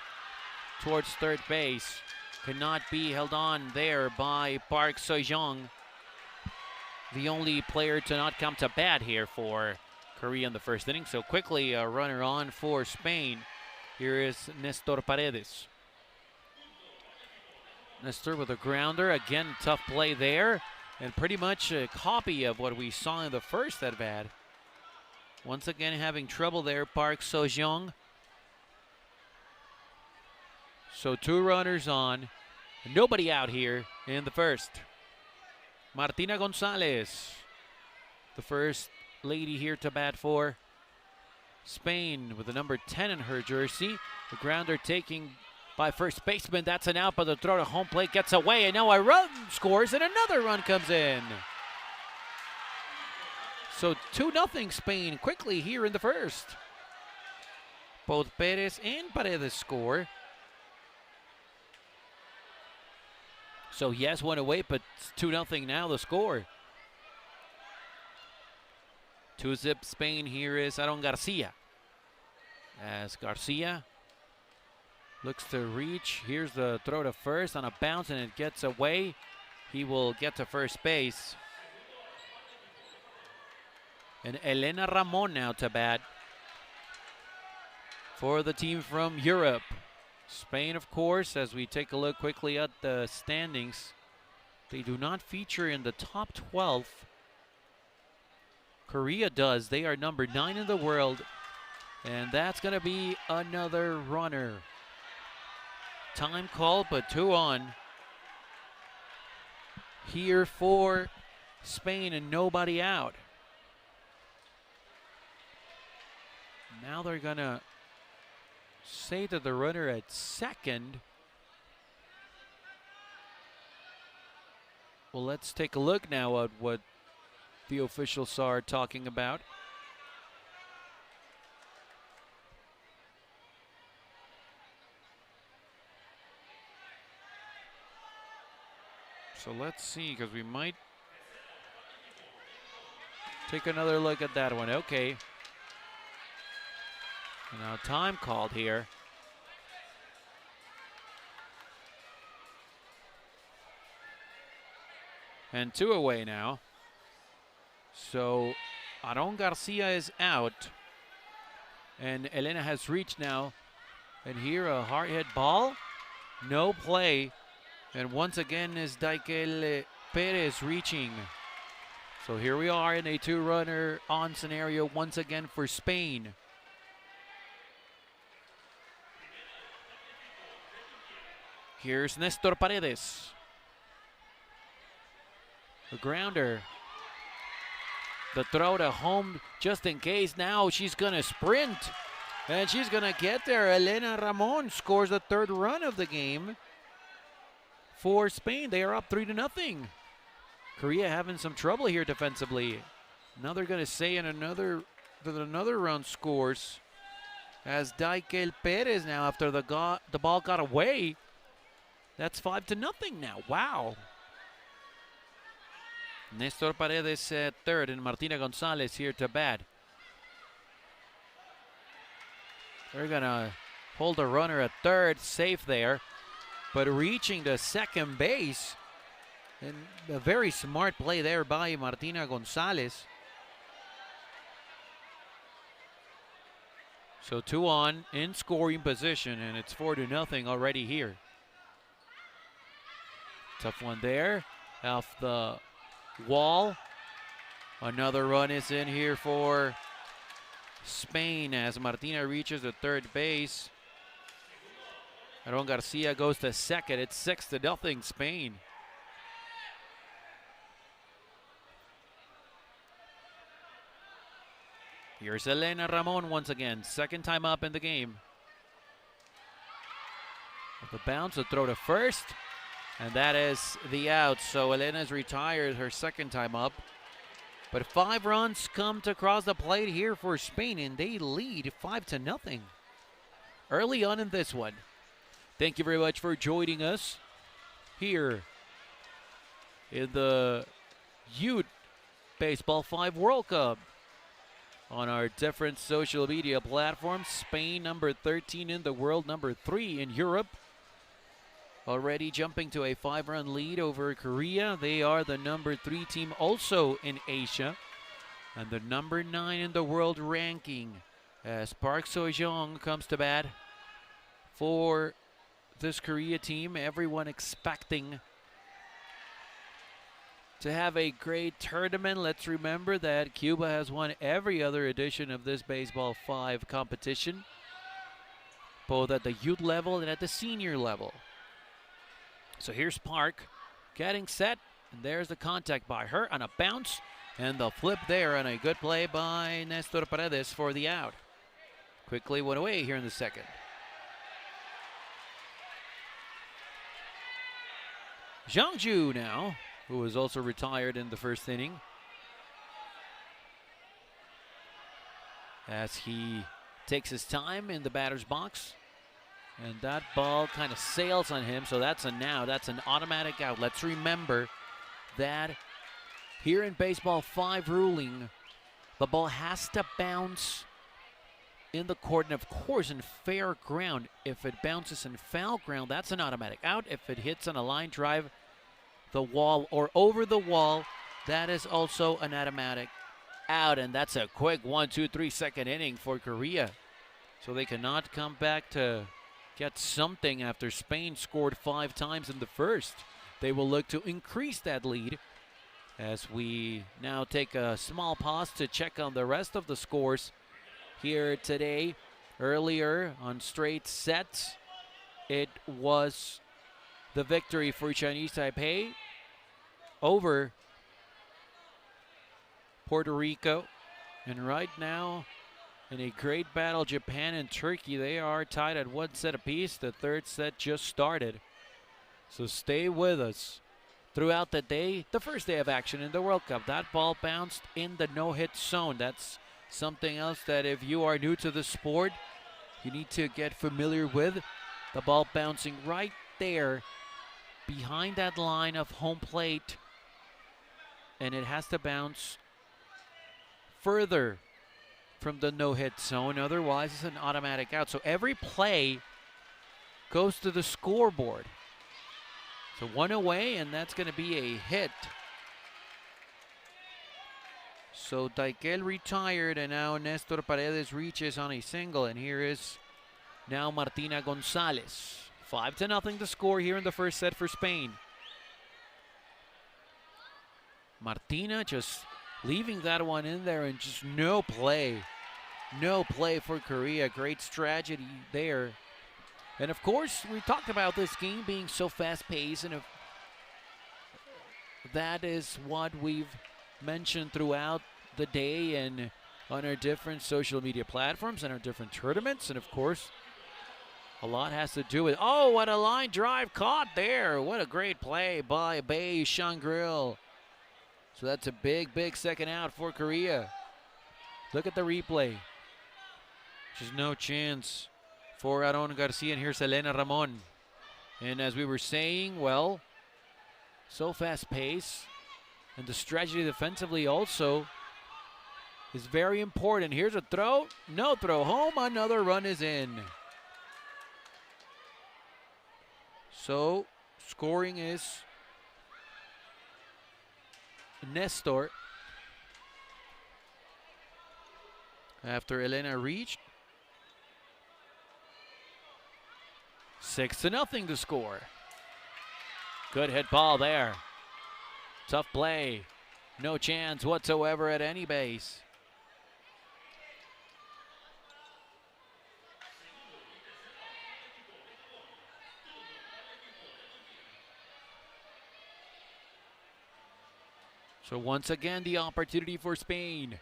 towards third base. Cannot be held on there by Park Seo-jong, the only player to not come to bat here for Korea in the first inning. So quickly a runner on for Spain. Here is Nestor Paredes. Nestor with a grounder. Again, tough play there. And pretty much a copy of what we saw in the first at bat. Once again having trouble there, Park Seo-jong. So 2 runners on. Nobody out here in the first. Martina Gonzalez the first lady here to bat for Spain with the number 10 in her jersey. The grounder taking by first baseman. That's an out, but the throw to home plate gets away, and now a run scores, and another run comes in. So 2-0 Spain quickly here in the first. Both Perez and Paredes score. So yes, one away, but it's 2-0 now the score. 2-zip Spain. Here is Aaron Garcia. As Garcia looks to reach. Here's the throw to first on a bounce, and it gets away. He will get to first base. And Elena Ramon now to bat for the team from Europe. Spain, of course, as we take a look quickly at the standings, they do not feature in the top 12. Korea does. They are number 9 in the world, and that's going to be another runner. Time called, but 2 on here for Spain and nobody out. Now they're going to say to the runner at second. Well, let's take a look now at what the officials are talking about. So let's see, because we might take another look at that one. Okay. Now time called here. And 2 away now. So Aaron Garcia is out. And Elena has reached now. And here a hard hit ball. No play. And once again is Daikel Perez reaching. So here we are in a 2-runner on scenario once again for Spain. Here's Nestor Paredes. The grounder. The throw to home just in case. Now she's going to sprint. And she's going to get there. Elena Ramon scores the 3rd run of the game for Spain. They are up 3-0. Korea having some trouble here defensively. Now they're going to say in another run scores as Daikel Perez now after the ball got away. That's 5-0 now. Wow. Nestor Paredes at third and Martina Gonzalez here to bat. They're going to hold the runner at third, safe there. But reaching to second base. And a very smart play there by Martina Gonzalez. So 2 on in scoring position, and it's 4-0 already here. Tough one there, off the wall. Another run is in here for Spain as Martina reaches the third base. Aaron Garcia goes to second. It's 6-0 Spain. Here's Elena Ramon once again, second time up in the game. With the bounce, a throw to first. And that is the out. So Elena's retired her second time up. But 5 runs come to cross the plate here for Spain, and they lead 5-0 early on in this one. Thank you very much for joining us here in the Youth Baseball 5 World Cup on our different social media platforms. Spain, number 13 in the world, number 3 in Europe. Already jumping to a 5-run lead over Korea. They are the number 3 team also in Asia. And the number 9 in the world ranking as Park Seo-jong comes to bat for this Korea team. Everyone expecting to have a great tournament. Let's remember that Cuba has won every other edition of this Baseball 5 competition, both at the youth level and at the senior level. So here's Park getting set, and there's the contact by her on a bounce, And the flip there, and a good play by Nestor Paredes for the out. Quickly went away here in the second. Zhang Ju now, who was also retired in the first inning, as he takes his time in the batter's box. And that ball kind of sails on him, so that's a now. That's an automatic out. Let's remember that here in Baseball 5 ruling, the ball has to bounce in the court, and of course in fair ground. If it bounces in foul ground, that's an automatic out. If it hits on a line drive, the wall, or over the wall, that is also an automatic out. And that's a quick 1, 2, 3 second inning for Korea. So they cannot come back to get something after Spain scored 5 times in the first. They will look to increase that lead as we now take a small pause to check on the rest of the scores here today. Earlier on straight sets, it was the victory for Chinese Taipei over Puerto Rico. And right now, in a great battle, Japan and Turkey, they are tied at 1 set apiece. The third set just started. So stay with us throughout the day, the first day of action in the World Cup. That ball bounced in the no-hit zone. That's something else that if you are new to the sport, you need to get familiar with. The ball bouncing right there behind that line of home plate. And it has to bounce further from the no-hit zone, otherwise it's an automatic out. So every play goes to the scoreboard. So 1 away, and that's going to be a hit. So Daikel retired, and now Nestor Paredes reaches on a single, and here is now Martina Gonzalez. 5-0 the score here in the first set for Spain. Martina just leaving that one in there, and just no play. No play for Korea. Great strategy there. And of course, we talked about this game being so fast-paced, and that is what we've mentioned throughout the day and on our different social media platforms and our different tournaments. And of course, a lot has to do with, oh, what a line drive caught there. What a great play by Bei Shangril. So that's a big, big second out for Korea. Look at the replay. Just no chance for Aaron Garcia, and here's Elena Ramon. And as we were saying, well, so fast-paced, and the strategy defensively also is very important. Here's a throw, no throw home, another run is in. So scoring is Nestor after Elena reached. 6-0 to score. Good hit ball there. Tough play. No chance whatsoever at any base. So once again, the opportunity for Spain.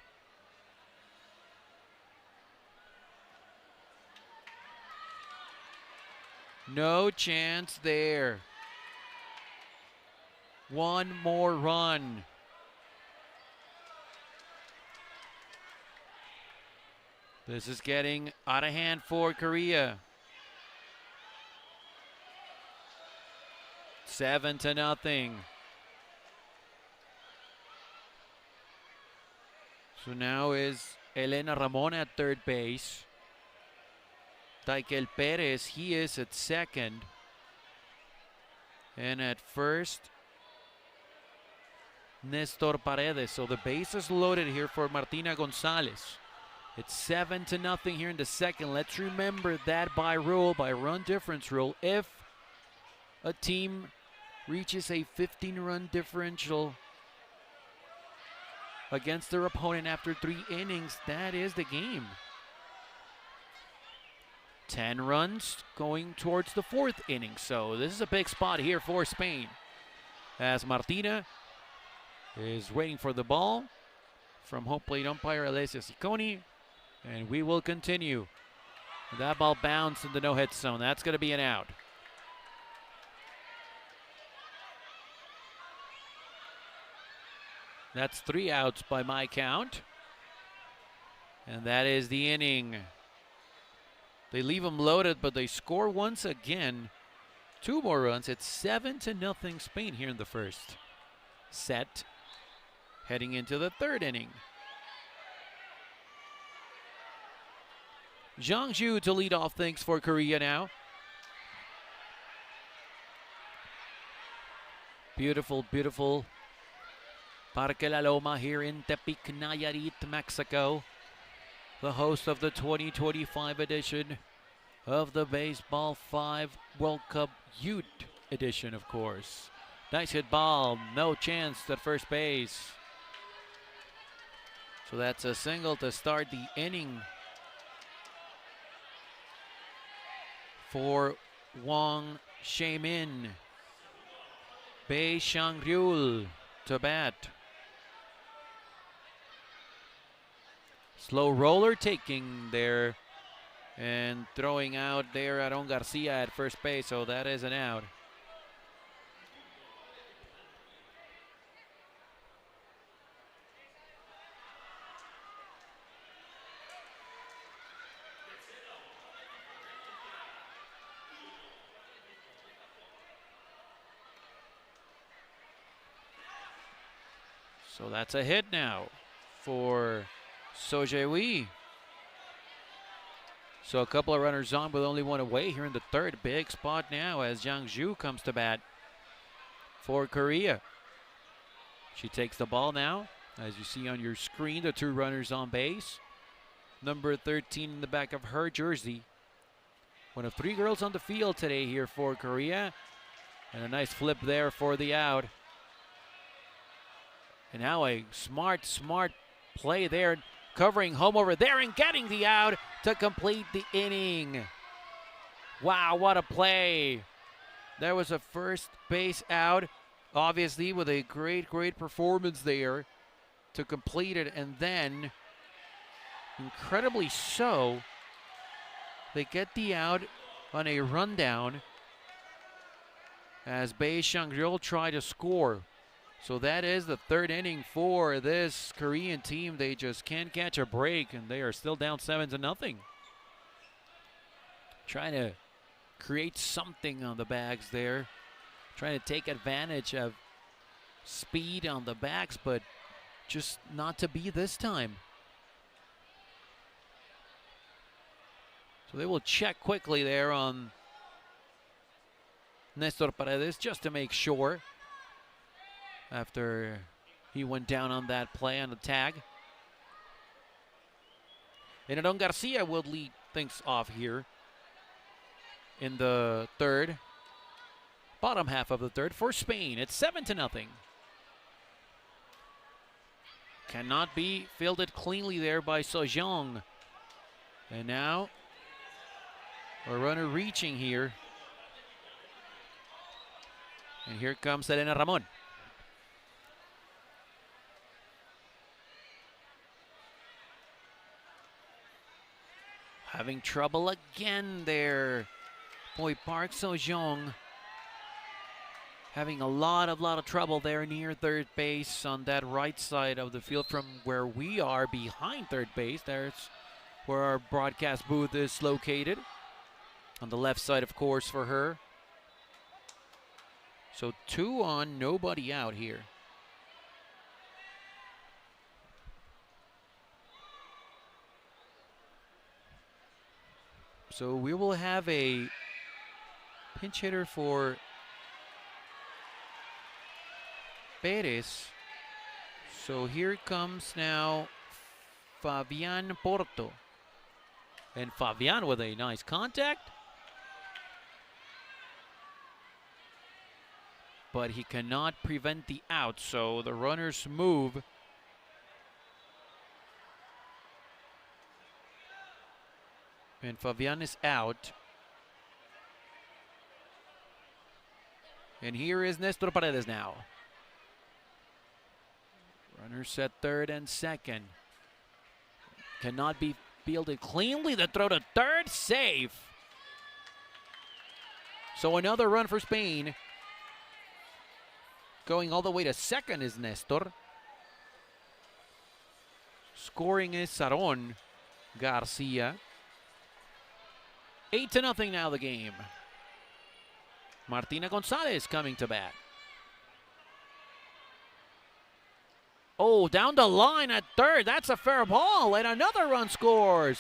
No chance there. One more run. This is getting out of hand for Korea. 7-0. So now is Elena Ramon at third base. Daikel Perez, he is at second. And at first, Nestor Paredes. So the base is loaded here for Martina Gonzalez. It's 7-0 here in the second. Let's remember that by run difference rule, if a team reaches a 15-run differential against their opponent after 3 innings, that is the game. 10 runs going towards the 4th inning. So this is a big spot here for Spain, as Martina is waiting for the ball. from home plate umpire Alessia Ciccone. And we will continue. That ball bounced in the no-hit zone. That's going to be an out. That's 3 outs by my count. And that is the inning. They leave them loaded, but they score once again. 2 more runs. It's 7-0 Spain here in the first. Set. Heading into the 3rd inning. Zhang Zhu to lead off things for Korea now. Beautiful, beautiful Parque La Loma here in Tepic, Nayarit, Mexico. The host of the 2025 edition of the Baseball 5 World Cup Youth edition, of course. Nice hit ball, no chance at first base. So that's a single to start the inning for Wang Shaimin. Bei Shangryul to bat. Slow roller taking there and throwing out there Aaron Garcia at first base, so that is an out. So that's a hit now for Sojewi. So a couple of runners on with only 1 away here in the 3rd. Big spot now as Zhang Zhu comes to bat for Korea. She takes the ball now. As you see on your screen, the 2 runners on base. Number 13 in the back of her jersey. One of 3 girls on the field today here for Korea. And a nice flip there for the out. And now a smart play there, covering home over there and getting the out to complete the inning. Wow, what a play. There was a first base out, obviously with a great performance there to complete it. And then, incredibly so, they get the out on a rundown as Bei Shangryul try to score. So that is the 3rd inning for this Korean team. They just can't catch a break, and they are still down 7-0. Trying to create something on the bags there. Trying to take advantage of speed on the backs, but just not to be this time. So they will check quickly there on Nestor Paredes just to make sure, after he went down on that play on the tag. And Aaron Garcia will lead things off here in the 3rd. Bottom half of the 3rd for Spain. It's 7-0. Cannot be fielded cleanly there by Sojong. And now a runner reaching here. And here comes Elena Ramon. Having trouble again there. Boy, Park Seo-jong having a lot of trouble there near 3rd base on that right side of the field from where we are behind 3rd base. There's where our broadcast booth is located. On the left side, of course, for her. So 2 on, nobody out here. So we will have a pinch hitter for Perez. So here comes now Fabian Porto. And Fabian with a nice contact. But he cannot prevent the out, so the runners move. And Fabian is out. And here is Nestor Paredes now. Runners at third and second. Cannot be fielded cleanly. The throw to third, safe. So another run for Spain. Going all the way to second is Nestor. Scoring is Saron Garcia. 8-0 now the game. Martina Gonzalez coming to bat. Oh, down the line at third. That's a fair ball, and another run scores.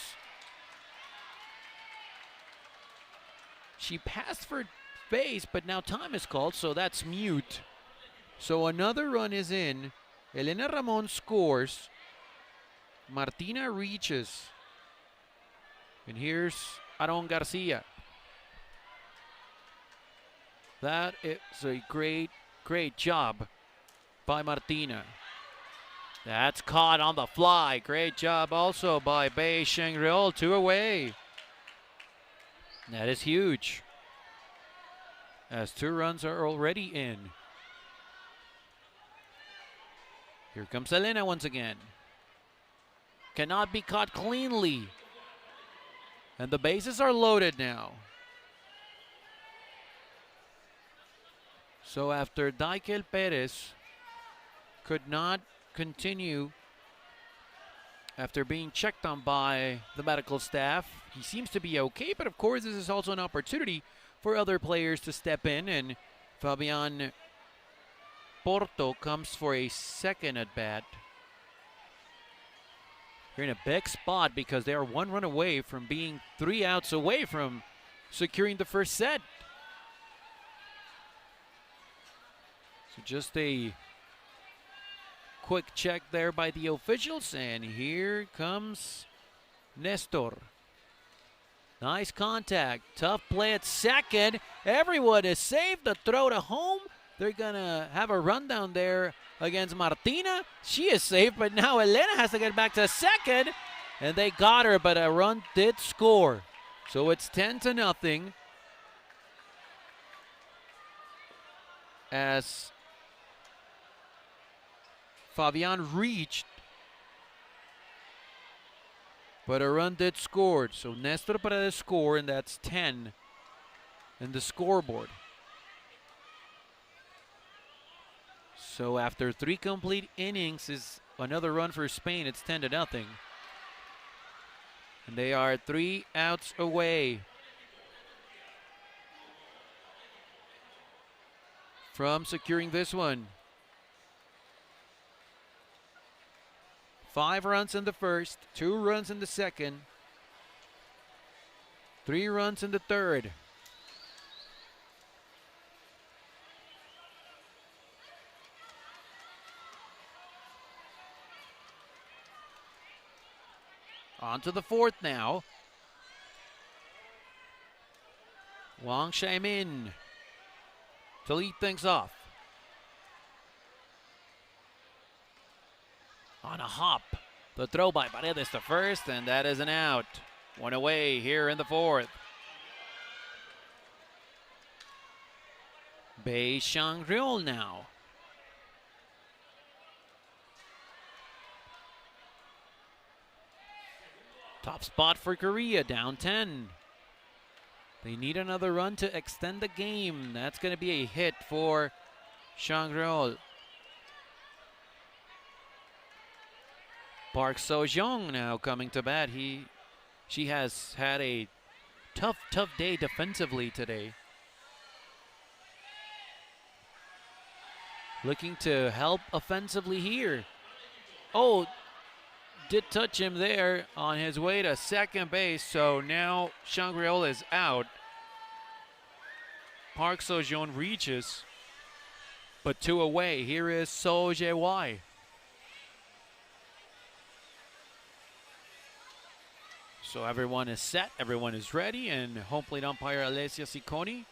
She passed for base, but now time is called, so that's mute. So another run is in. Elena Ramon scores. Martina reaches. And here's Aron Garcia. That is a great, great job by Martina. That's caught on the fly. Great job also by Bei Shengriol. 2 away. That is huge, as 2 runs are already in. Here comes Elena once again. Cannot be caught cleanly. And the bases are loaded now. So after Daikel Perez could not continue after being checked on by the medical staff, he seems to be okay, but of course this is also an opportunity for other players to step in, and Fabian Porto comes for a second at bat. They're in a big spot because they are 1 run away from being 3 outs away from securing the first set. So just a quick check there by the officials, and here comes Nestor. Nice contact, tough play at second. Everyone is safe. The throw to home. They're gonna have a rundown there against Martina. She is safe, but now Elena has to get back to second, and they got her, but a run did score. So it's 10-0 as Fabian reached, but a run did scored. So Nestor Paredes scored, and that's 10 in the scoreboard. So after 3 complete innings is another run for Spain. It's 10-0. And they are 3 outs away from securing this one. 5 runs in the first, 2 runs in the second, 3 runs in the third. On to the fourth now. Wang Shaimin to lead things off. On a hop, the throw by Paredes to first, and that is an out. 1 away here in the fourth. Bei Shangriol now. Top spot for Korea, down 10. They need another run to extend the game. That's going to be a hit for Shangriol. Park So-jong now coming to bat. She has had a tough day defensively today. Looking to help offensively here. Oh, did touch him there on his way to second base. So now Shangri-La is out. Park So-jong reaches, but 2 away. Here is So Jae-wai. So everyone is set, everyone is ready, and home plate umpire Alessia Ciccone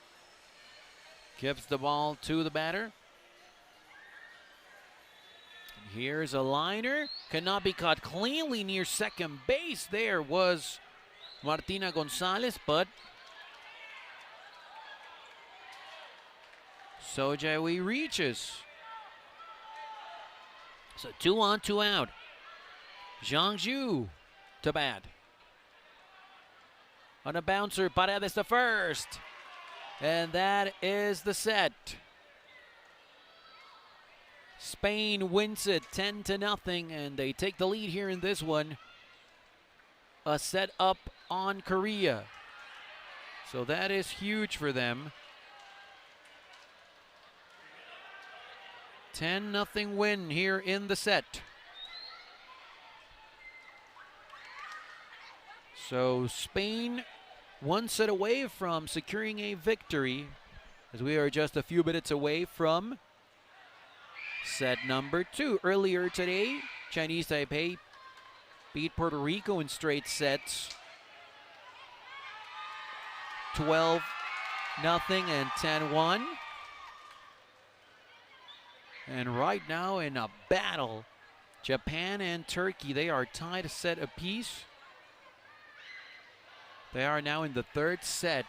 gives the ball to the batter. And here's a liner, cannot be caught cleanly near second base. There was Martina Gonzalez, but So Jae-wai reaches. So 2 on, 2 out. Jiangsu to bat. On a bouncer, Paredes to first. And that is the set. Spain wins it 10-0, and they take the lead here in this one. A set up on Korea. So that is huge for them. 10-0 win here in the set. So Spain one set away from securing a victory, as we are just a few minutes away from set number 2. Earlier today, Chinese Taipei beat Puerto Rico in straight sets. 12-0 and 10-1. And right now in a battle, Japan and Turkey, they are tied a set apiece. They are now in the third set,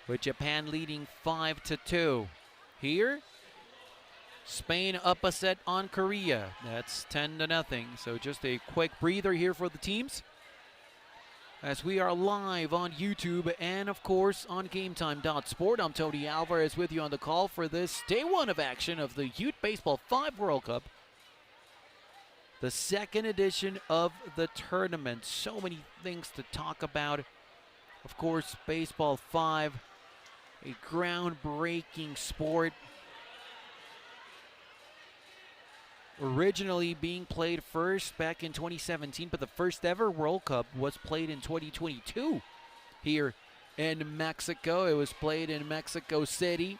with Japan leading 5-2. Here, Spain up a set on Korea. That's 10-0. So just a quick breather here for the teams, as we are live on YouTube and, of course, on GameTime.Sport. I'm Tony Alvarez with you on the call for this day 1 of action of the Youth Baseball 5 World Cup, the second edition of the tournament. So many things to talk about. Of course, Baseball 5, a groundbreaking sport. Originally being played first back in 2017, but the first ever World Cup was played in 2022 here in Mexico. It was played in Mexico City,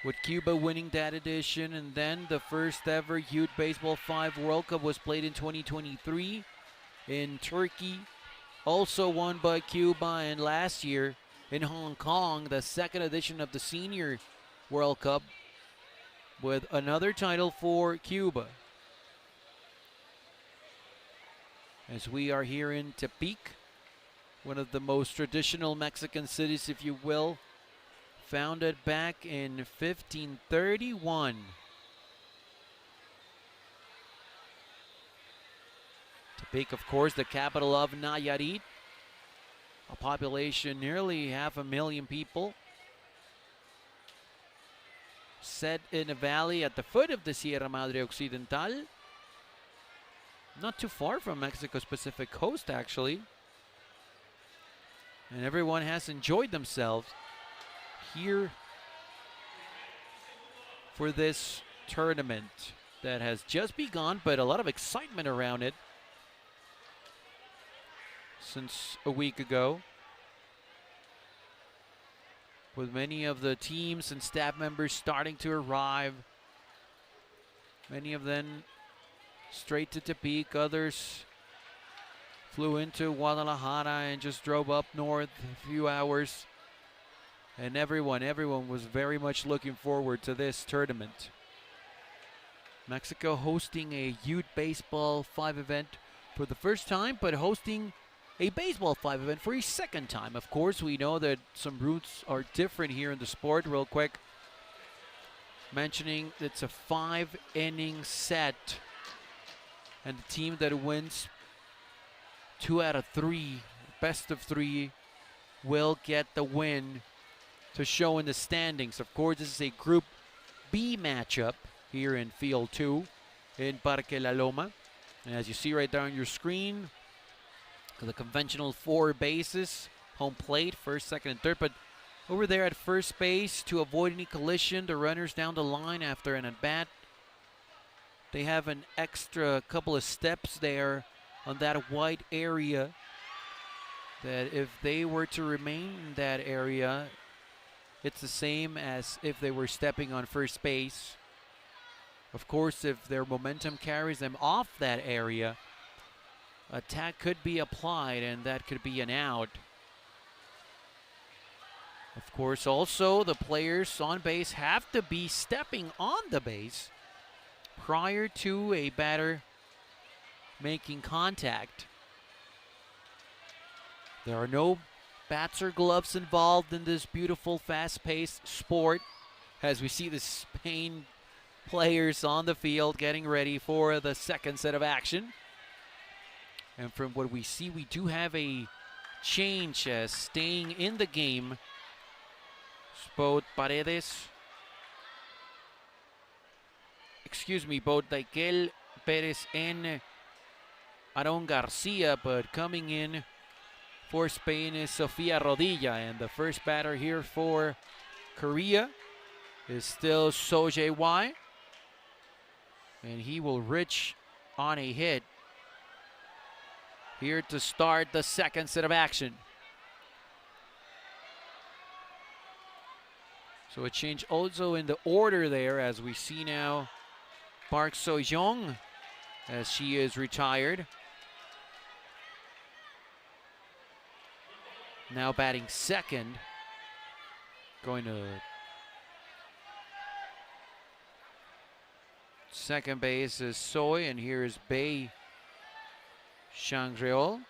with Cuba winning that edition. And then the first ever Youth Baseball 5 World Cup was played in 2023 in Turkey, also won by Cuba. And last year in Hong Kong, the second edition of the Senior World Cup, with another title for Cuba. As we are here in Tepic, one of the most traditional Mexican cities, if you will, founded back in 1531. Tepic, of course, the capital of Nayarit, a population nearly 500,000 people, set in a valley at the foot of the Sierra Madre Occidental, not too far from Mexico's Pacific coast, actually. And everyone has enjoyed themselves here for this tournament that has just begun, but a lot of excitement around it since a week ago, with many of the teams and staff members starting to arrive. Many of them straight to Tepic, others flew into Guadalajara and just drove up north a few hours. And everyone was very much looking forward to this tournament. Mexico hosting a Youth Baseball 5 event for the first time, but hosting a Baseball 5 event for a second time. Of course, we know that some roots are different here in the sport. Real quick, mentioning it's a 5-inning set, and the team that wins 2 out of 3, best of 3, will get the win to show in the standings. Of course, this is a Group B matchup here in Field 2 in Parque La Loma. And as you see right there on your screen, the conventional 4 bases, home plate, first, second, and third. But over there at first base, to avoid any collision, the runners down the line after an at-bat, they have an extra couple of steps there on that white area, that if they were to remain in that area, it's the same as if they were stepping on first base. Of course, if their momentum carries them off that area, a tag could be applied, and that could be an out. Of course, also, the players on base have to be stepping on the base prior to a batter making contact. There are no bats or gloves involved in this beautiful, fast-paced sport, as we see the Spain players on the field getting ready for the second set of action. And from what we see, we do have a change staying in the game. Both Paredes, both Daikel Perez and Aaron Garcia, but coming in for Spain is Sofia Rodilla. And the first batter here for Korea is still So Jae-won. And he will reach on a hit here to start the second set of action. So a change also in the order there, as we see now Park So-young as she is retired. Now batting second, going to second base is Soy, and here is Bei Shangreol,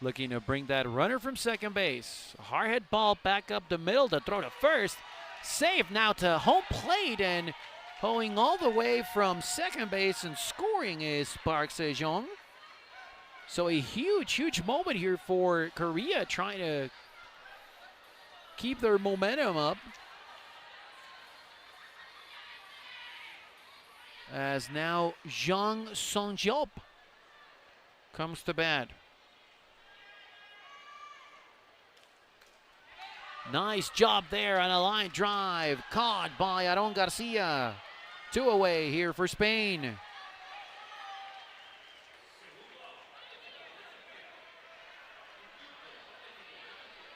looking to bring that runner from second base. A hard hit ball back up the middle to throw to first. Save now to home plate, and pulling all the way from second base and scoring is Park Se-jong. So a huge moment here for Korea, trying to keep their momentum up. As now Jang Song-jeop comes to bat. Nice job there on a line drive, caught by Aaron Garcia. 2 away here for Spain.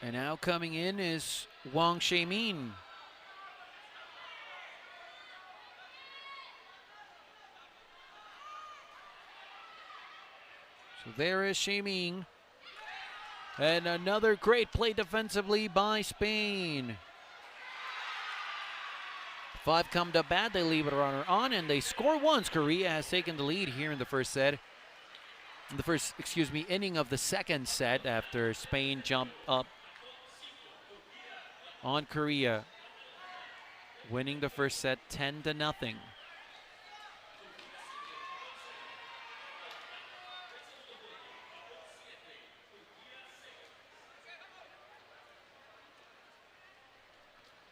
And now coming in is Wang Shae-min. So there is Shae-min. And another great play defensively by Spain. 5 come to bat, they leave a runner on, and they score once. Korea has taken the lead here in the first set. In the first, inning of the second set, after Spain jumped up on Korea, winning the first set 10-0.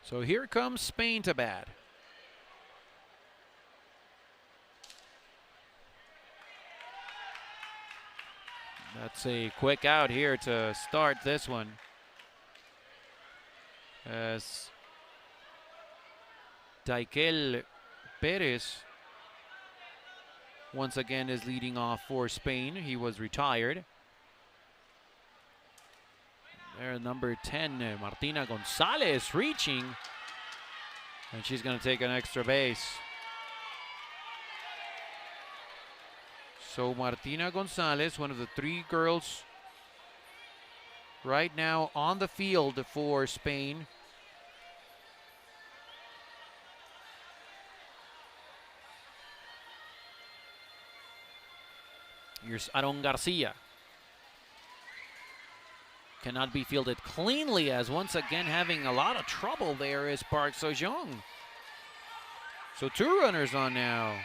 So here comes Spain to bat. That's a quick out here to start this one, as Daikel Perez once again is leading off for Spain. He was retired. There, number 10, Martina Gonzalez reaching, and she's going to take an extra base. So Martina Gonzalez, one of the 3 girls right now on the field for Spain. Here's Aaron Garcia. Cannot be fielded cleanly, as once again having a lot of trouble there is Park So-jong. So 2 runners on now.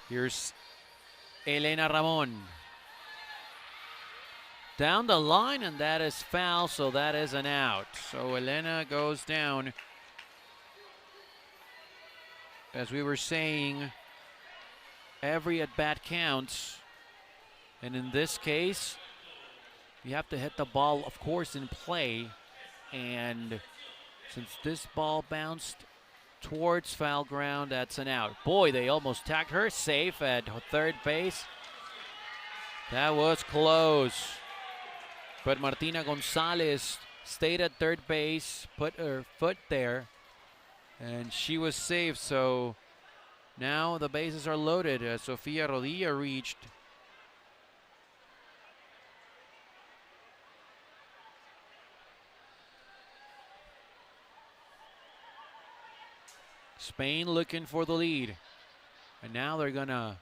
Here's Elena Ramon. Down the line, and that is foul, so that is an out. So Elena goes down. As we were saying, every at-bat counts. And in this case, you have to hit the ball, of course, in play. And since this ball bounced towards foul ground, that's an out. Boy, they almost tagged her. Safe at third base. That was close. But Martina Gonzalez stayed at third base, put her foot there, and she was safe. So now the bases are loaded as Sofia Rodilla reached. Spain looking for the lead. And now they're going to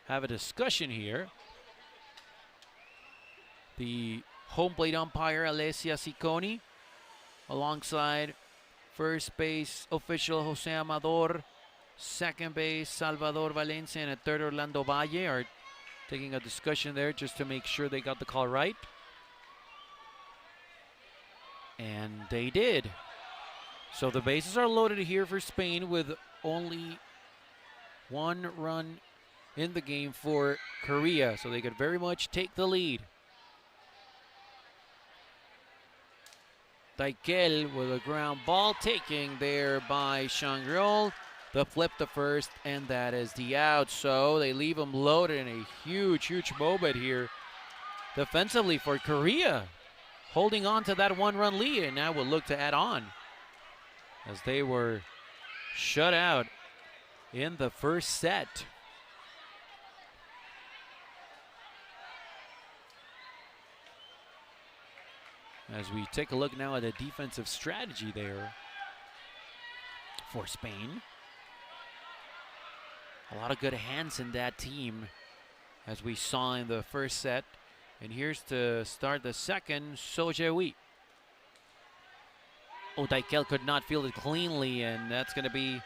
have a discussion here. The home plate umpire, Alessia Cicconi, alongside first base official Jose Amador, second base Salvador Valencia, and third Orlando Valle are taking a discussion there just to make sure they got the call right. And they did. So the bases are loaded here for Spain with only 1 run in the game for Korea. So they could very much take the lead. Taipei with a ground ball taken there by Shangriol. The flip to first, and that is the out. So they leave them loaded in a huge, huge moment here defensively for Korea, holding on to that 1-run lead, and now will look to add on as they were shut out in the first set. As we take a look now at the defensive strategy there for Spain. A lot of good hands in that team, as we saw in the first set. And here's to start the second, Sojewi. Oh, Taipei could not field it cleanly, and that's going to be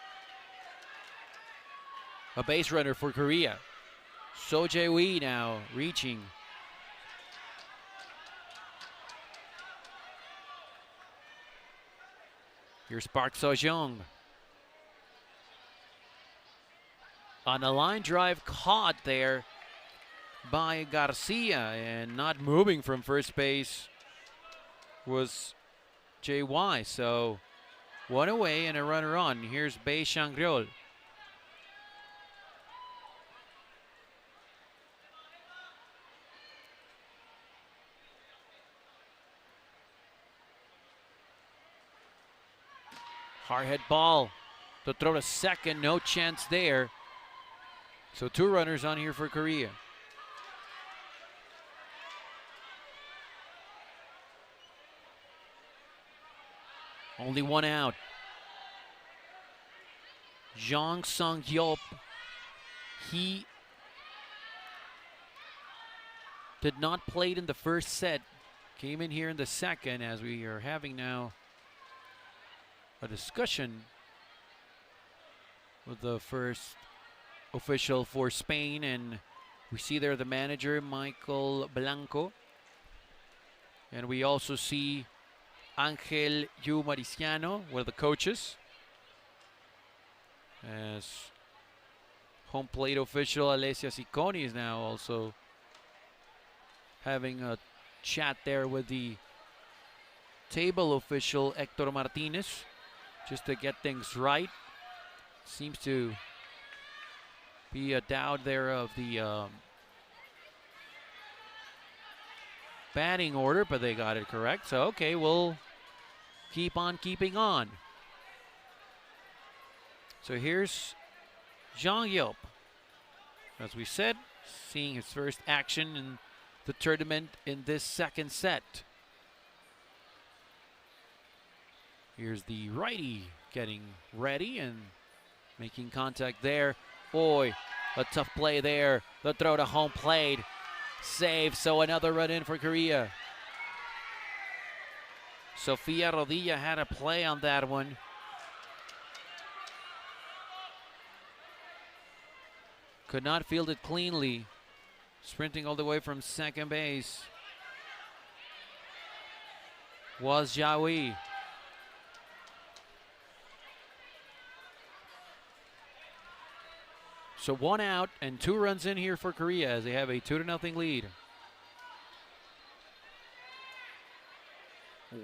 a base runner for Korea. Sojewi now reaching. Here's Park Seo-jung. On a line drive caught there by Garcia, and not moving from first base was JY. So 1 away and a runner on. Here's Bei Shangriol. Hard hit ball to throw to second, no chance there. So 2 runners on here for Korea. Only 1 out. Jong Sung-hyop, he did not play in the first set. Came in here in the second, as we are having now a discussion with the first official for Spain, and we see there the manager, Michael Blanco, and we also see Angel Yu Mariciano, one of the coaches, as home plate official Alessia Cicconi is now also having a chat there with the table official Hector Martinez, just to get things right. Seems to be a doubt there of the batting order, but they got it correct. So, okay, we'll keep on keeping on. So here's Jong Hyop. As we said, seeing his first action in the tournament in this second set. Here's the righty getting ready and making contact there. Boy, a tough play there. The throw to home plate. Save, so another run in for Korea. Sofia Rodilla had a play on that one. Could not field it cleanly. Sprinting all the way from second base was Jawi. So 1 out and 2 runs in here for Korea as they have a 2-0 lead.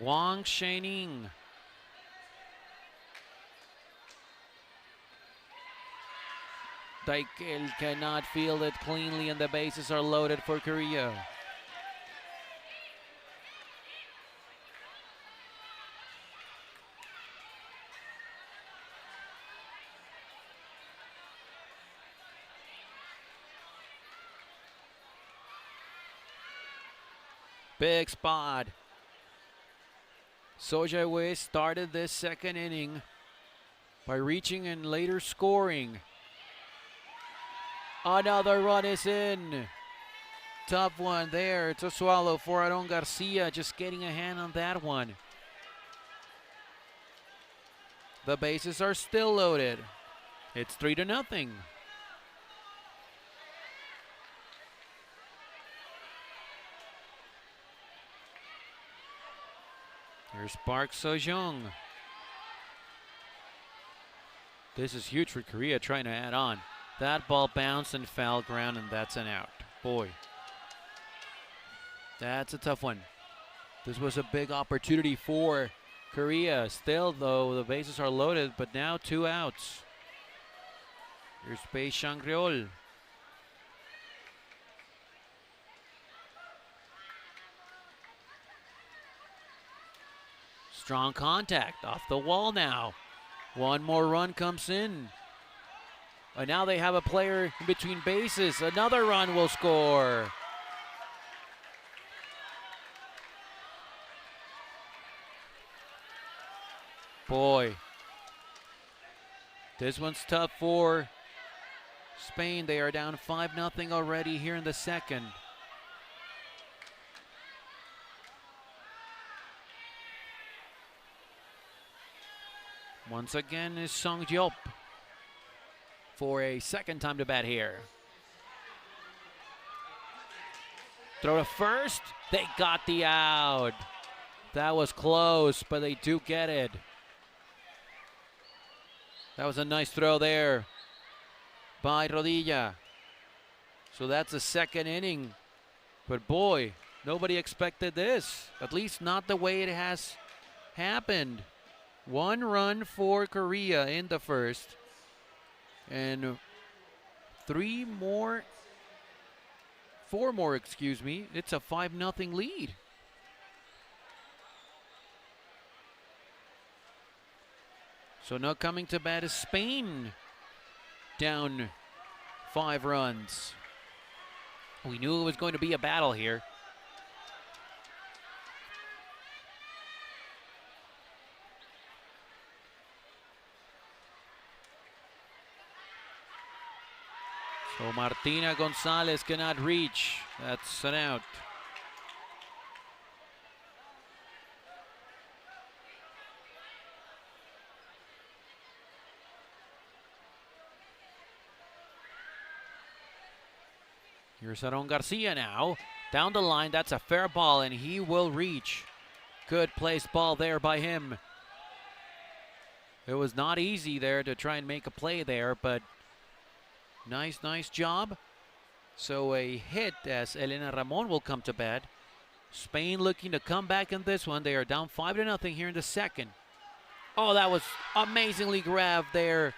Wang Shening. Taipei cannot field it cleanly, and the bases are loaded for Korea. Big spot. Sojae started this second inning by reaching and later scoring. Another run is in. Tough one there to swallow for Aaron Garcia, just getting a hand on that one. The bases are still loaded. It's 3-0. Here's Park Seo-jung. This is huge for Korea, trying to add on. That ball bounced and foul ground, and that's an out. Boy, that's a tough one. This was a big opportunity for Korea. Still, though, the bases are loaded, but now 2 outs. Here's Pei Shangreol. Strong contact off the wall now. One more run comes in. And now they have a player in between bases. Another run will score. Boy, this one's tough for Spain. They are down 5-0 already here in the second. Once again is Song Diop for a second time to bat here. Throw to first. They got the out. That was close, but they do get it. That was a nice throw there by Rodilla. So that's the second inning. But boy, nobody expected this. At least not the way it has happened. 1 run for Korea in the first. And 4 more, excuse me. It's a 5-0 lead. So now coming to bat is Spain, down 5 runs. We knew it was going to be a battle here. So Martina Gonzalez cannot reach. That's an out. Here's Aaron Garcia now. Down the line, that's a fair ball, and he will reach. Good placed ball there by him. It was not easy there to try and make a play there, but nice job. So a hit as Elena Ramon will come to bat. Spain looking to come back in this one. They are down 5-0 here in the second. Oh, that was amazingly grabbed there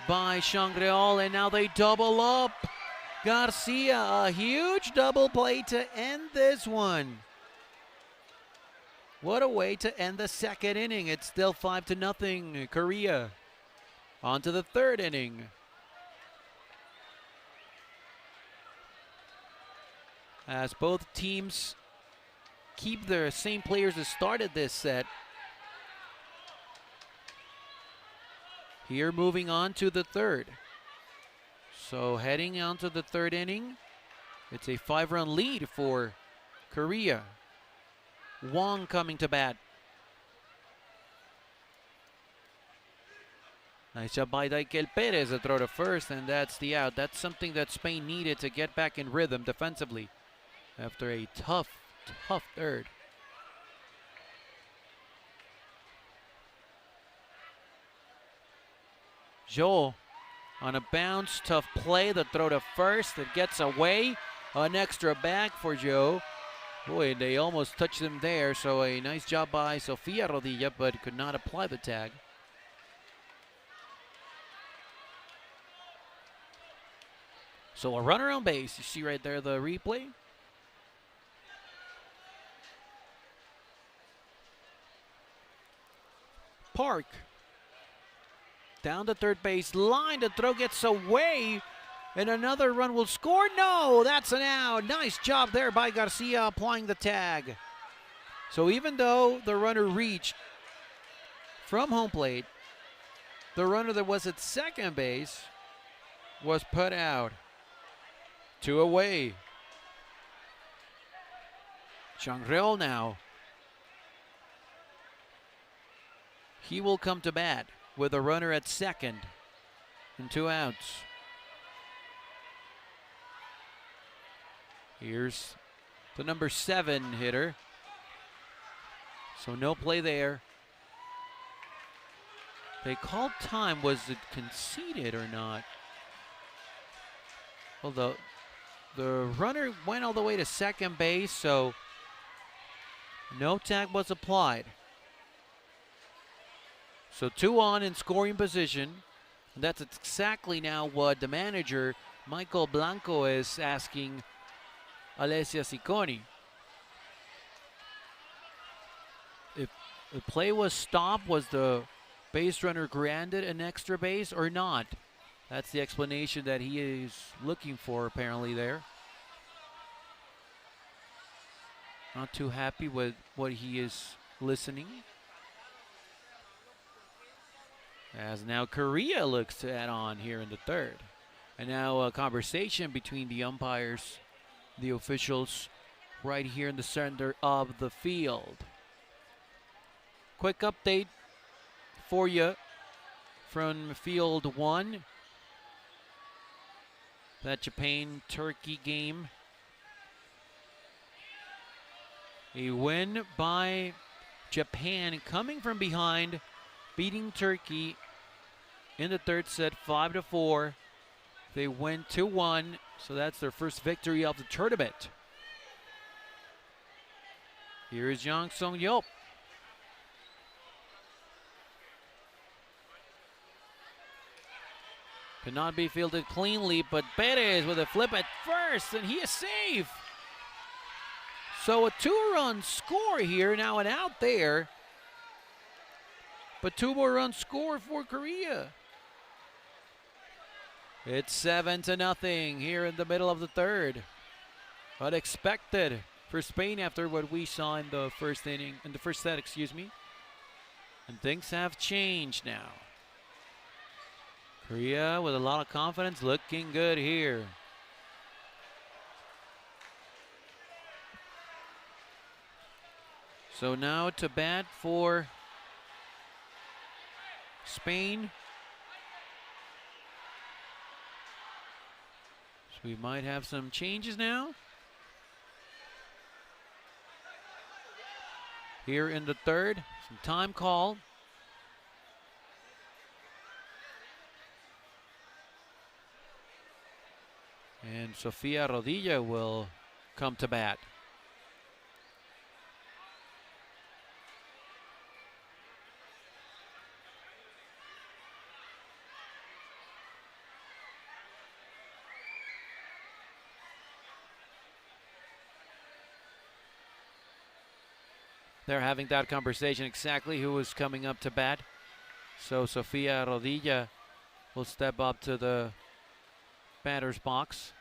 by Shangreol, and now they double up. Garcia, a huge double play to end this one. What a way to end the second inning. It's still 5-0 Korea. On to the third inning. As both teams keep the same players that started this set. Here moving on to the third. So heading on to the third inning, it's a 5-run lead for Korea. Wong coming to bat. Nice job by Daikel Perez to throw to first, and that's the out. That's something that Spain needed to get back in rhythm defensively after a tough third. Joel on a bounce, tough play, the throw to first, it gets away. An extra back for Joe. Boy, they almost touched him there, so a nice job by Sofia Rodilla, but could not apply the tag. So a runner on base, you see right there the replay. Park down the third base line. The throw gets away, and another run will score. No, that's an out. Nice job there by Garcia applying the tag. So even though the runner reached from home plate, the runner that was at second base was put out. 2 away. Changrel now. He will come to bat with a runner at second and 2 outs. Here's the number 7 hitter. So no play there. They called time. Was it conceded or not? Well, the runner went all the way to second base, so no tag was applied. So 2 on in scoring position. And that's exactly now what the manager, Michael Blanco, is asking Alessia Cicconi. If the play was stopped, was the base runner granted an extra base or not? That's the explanation that he is looking for apparently there. Not too happy with what he is listening. As now Korea looks to add on here in the third. And now a conversation between the umpires, the officials, right here in the center of the field. Quick update for you from field 1. That Japan-Turkey game. A win by Japan coming from behind, beating Turkey in the third set 5-4. They win 2-1, so that's their first victory of the tournament. Here is Yang Song-yeop. Cannot be fielded cleanly, but Perez with a flip at first, and he is safe. So a 2-run score here, now an out there. But 2 more runs score for Korea. It's 7-0 here in the middle of the third. Unexpected for Spain after what we saw in the first inning, in the first set, excuse me. And things have changed now. Korea with a lot of confidence, looking good here. So now to bat for Spain. So we might have some changes now. Here in the third, some time call. And Sofia Rodilla will come to bat. They're having that conversation exactly who is coming up to bat. So Sofia Rodilla will step up to the batter's box.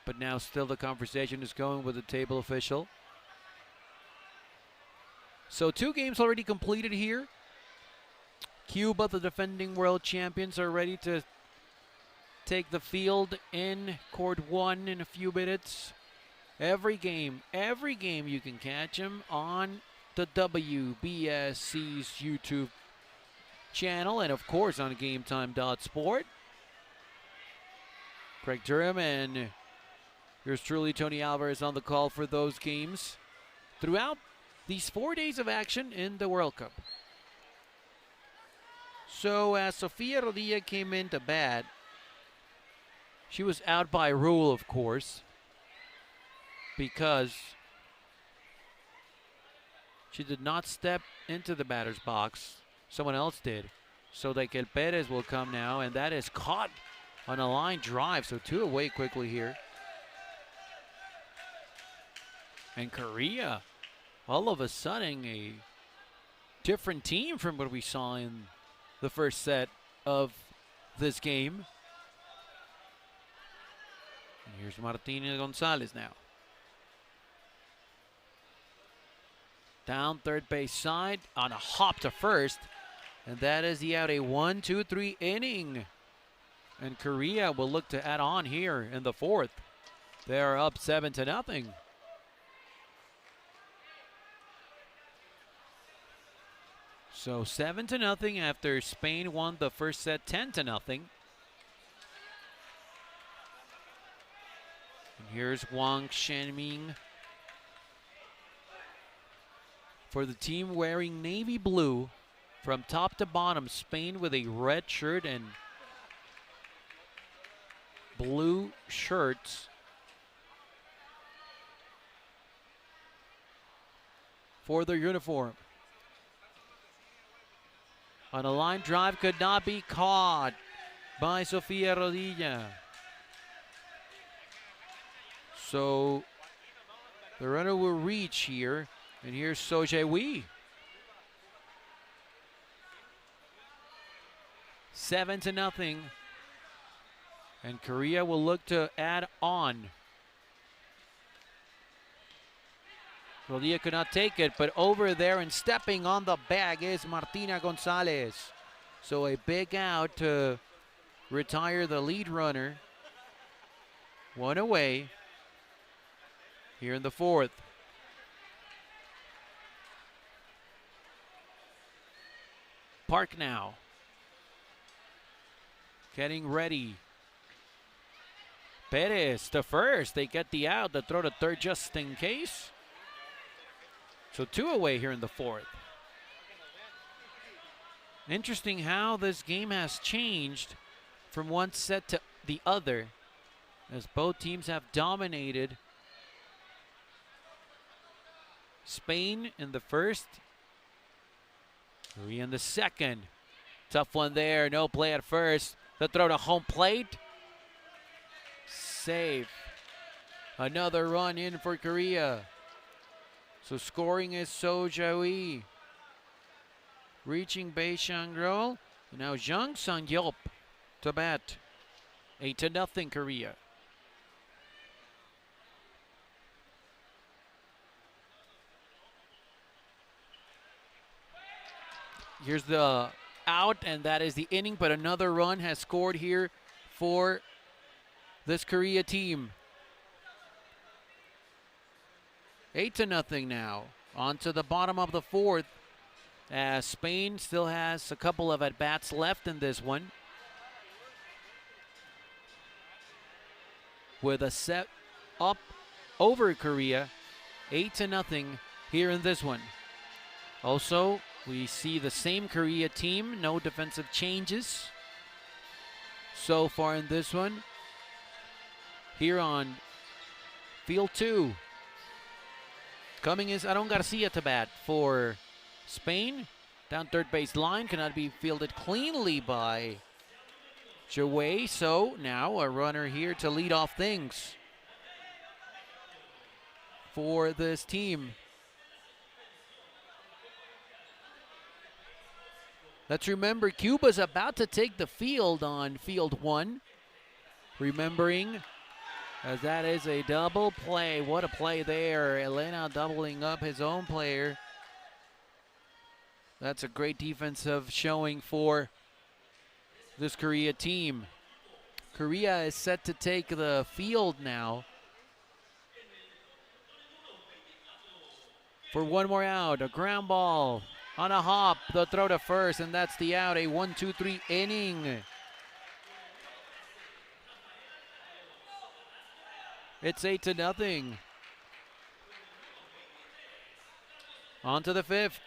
But now still the conversation is going with the table official. So 2 games already completed here. Cuba, the defending world champions, are ready to take the field in Court 1 in a few minutes. Every game you can catch them on the WBSC's YouTube channel and of course on GameTime.sport. Craig Durham and yours truly, Tony Alvarez, on the call for those games throughout these 4 days of action in the World Cup. So as Sofia Rodilla came in to bat, she was out by rule, of course, because she did not step into the batter's box. Someone else did. So Daikel Perez will come now, and that is caught on a line drive. So 2 away quickly here. And Korea, all of a sudden, a different team from what we saw in the first set of this game. And here's Martinez Gonzalez now. Down third base side on a hop to first. And that is the out. A 1-2-3 inning. And Korea will look to add on here in the fourth. They are up 7-0. So 7-0 after Spain won the first set 10-0. And here's Wang Shenming for the team wearing navy blue from top to bottom. Spain with a red shirt and blue shirts. For their uniform. On a line drive, could not be caught by Sofia Rodilla. So the runner will reach here, and here's So Jae-wi. 7-0, and Korea will look to add on. Rodilla could not take it, but over there and stepping on the bag is Martina Gonzalez. So a big out to retire the lead runner. One away here in the fourth. Park now. Getting ready. Perez to first. They get the out. The throw to third just in case. So 2 away here in the fourth. Interesting how this game has changed from one set to the other, as both teams have dominated. Spain in the first, Korea in the second. Tough one there, no play at first. The throw to home plate. Save. Another run in for Korea. So scoring is So Jae-wi. Reaching Bae Shang-rol. Now Jung Sang-yeop to bat. 8-0 Korea. Here's the out, and that is the inning, but another run has scored here for this Korea team. 8-0 now. On to the bottom of the fourth, as Spain still has a couple of at-bats left in this one. With a set up over Korea, 8-0 here in this one. Also, we see the same Korea team, no defensive changes so far in this one. Here on field 2. Coming is Aaron Garcia to bat for Spain. Down third base line, cannot be fielded cleanly by Jae-wi. So now a runner here to lead off things for this team. Let's remember Cuba's about to take the field on field 1. Remembering, as that is a double play. What a play there. Elena doubling up his own player. That's a great defensive showing for this Korea team. Korea is set to take the field now for one more out. A ground ball on a hop. The throw to first, and that's the out. A 1-2-3 inning. It's 8-0. On to the fifth.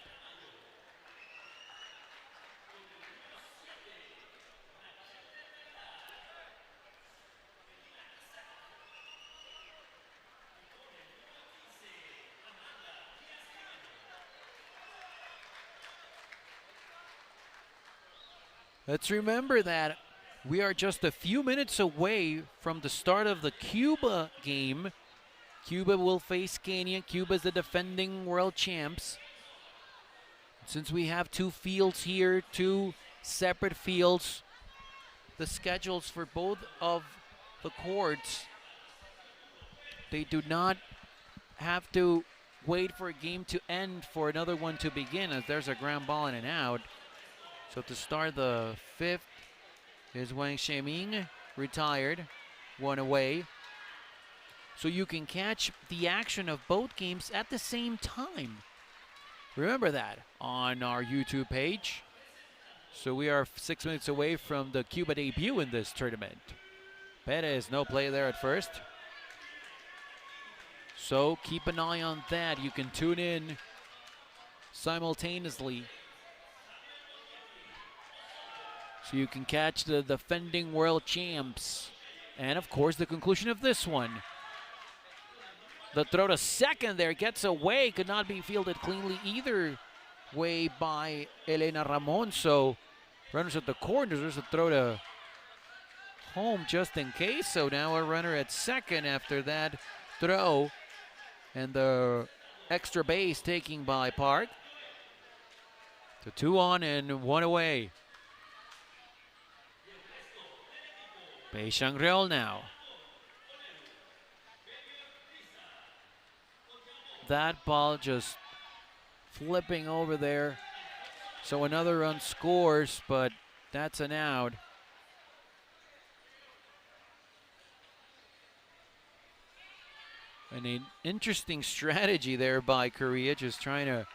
Let's remember that we are just a few minutes away from the start of the Cuba game. Cuba will face Kenya. Cuba is the defending world champs. Since we have 2 fields here, 2 separate fields, the schedules for both of the courts, they do not have to wait for a game to end for another one to begin, as there's a ground ball in and out. So to start the fifth is Wang Shenming, retired, 1 away. So you can catch the action of both games at the same time. Remember that on our YouTube page. So we are 6 minutes away from the Cuba debut in this tournament. Perez, no play there at first. So keep an eye on that. You can tune in simultaneously, so you can catch the defending world champs. And of course, the conclusion of this one. The throw to second there gets away, could not be fielded cleanly either way by Elena Ramon. So runners at the corners, there's a throw to home just in case. So now a runner at second after that throw. And the extra base taking by Park. So 2 on and 1 away. Bei Shangreol now. That ball just flipping over there. So another run scores, but that's an out. And an interesting strategy there by Korea, just trying to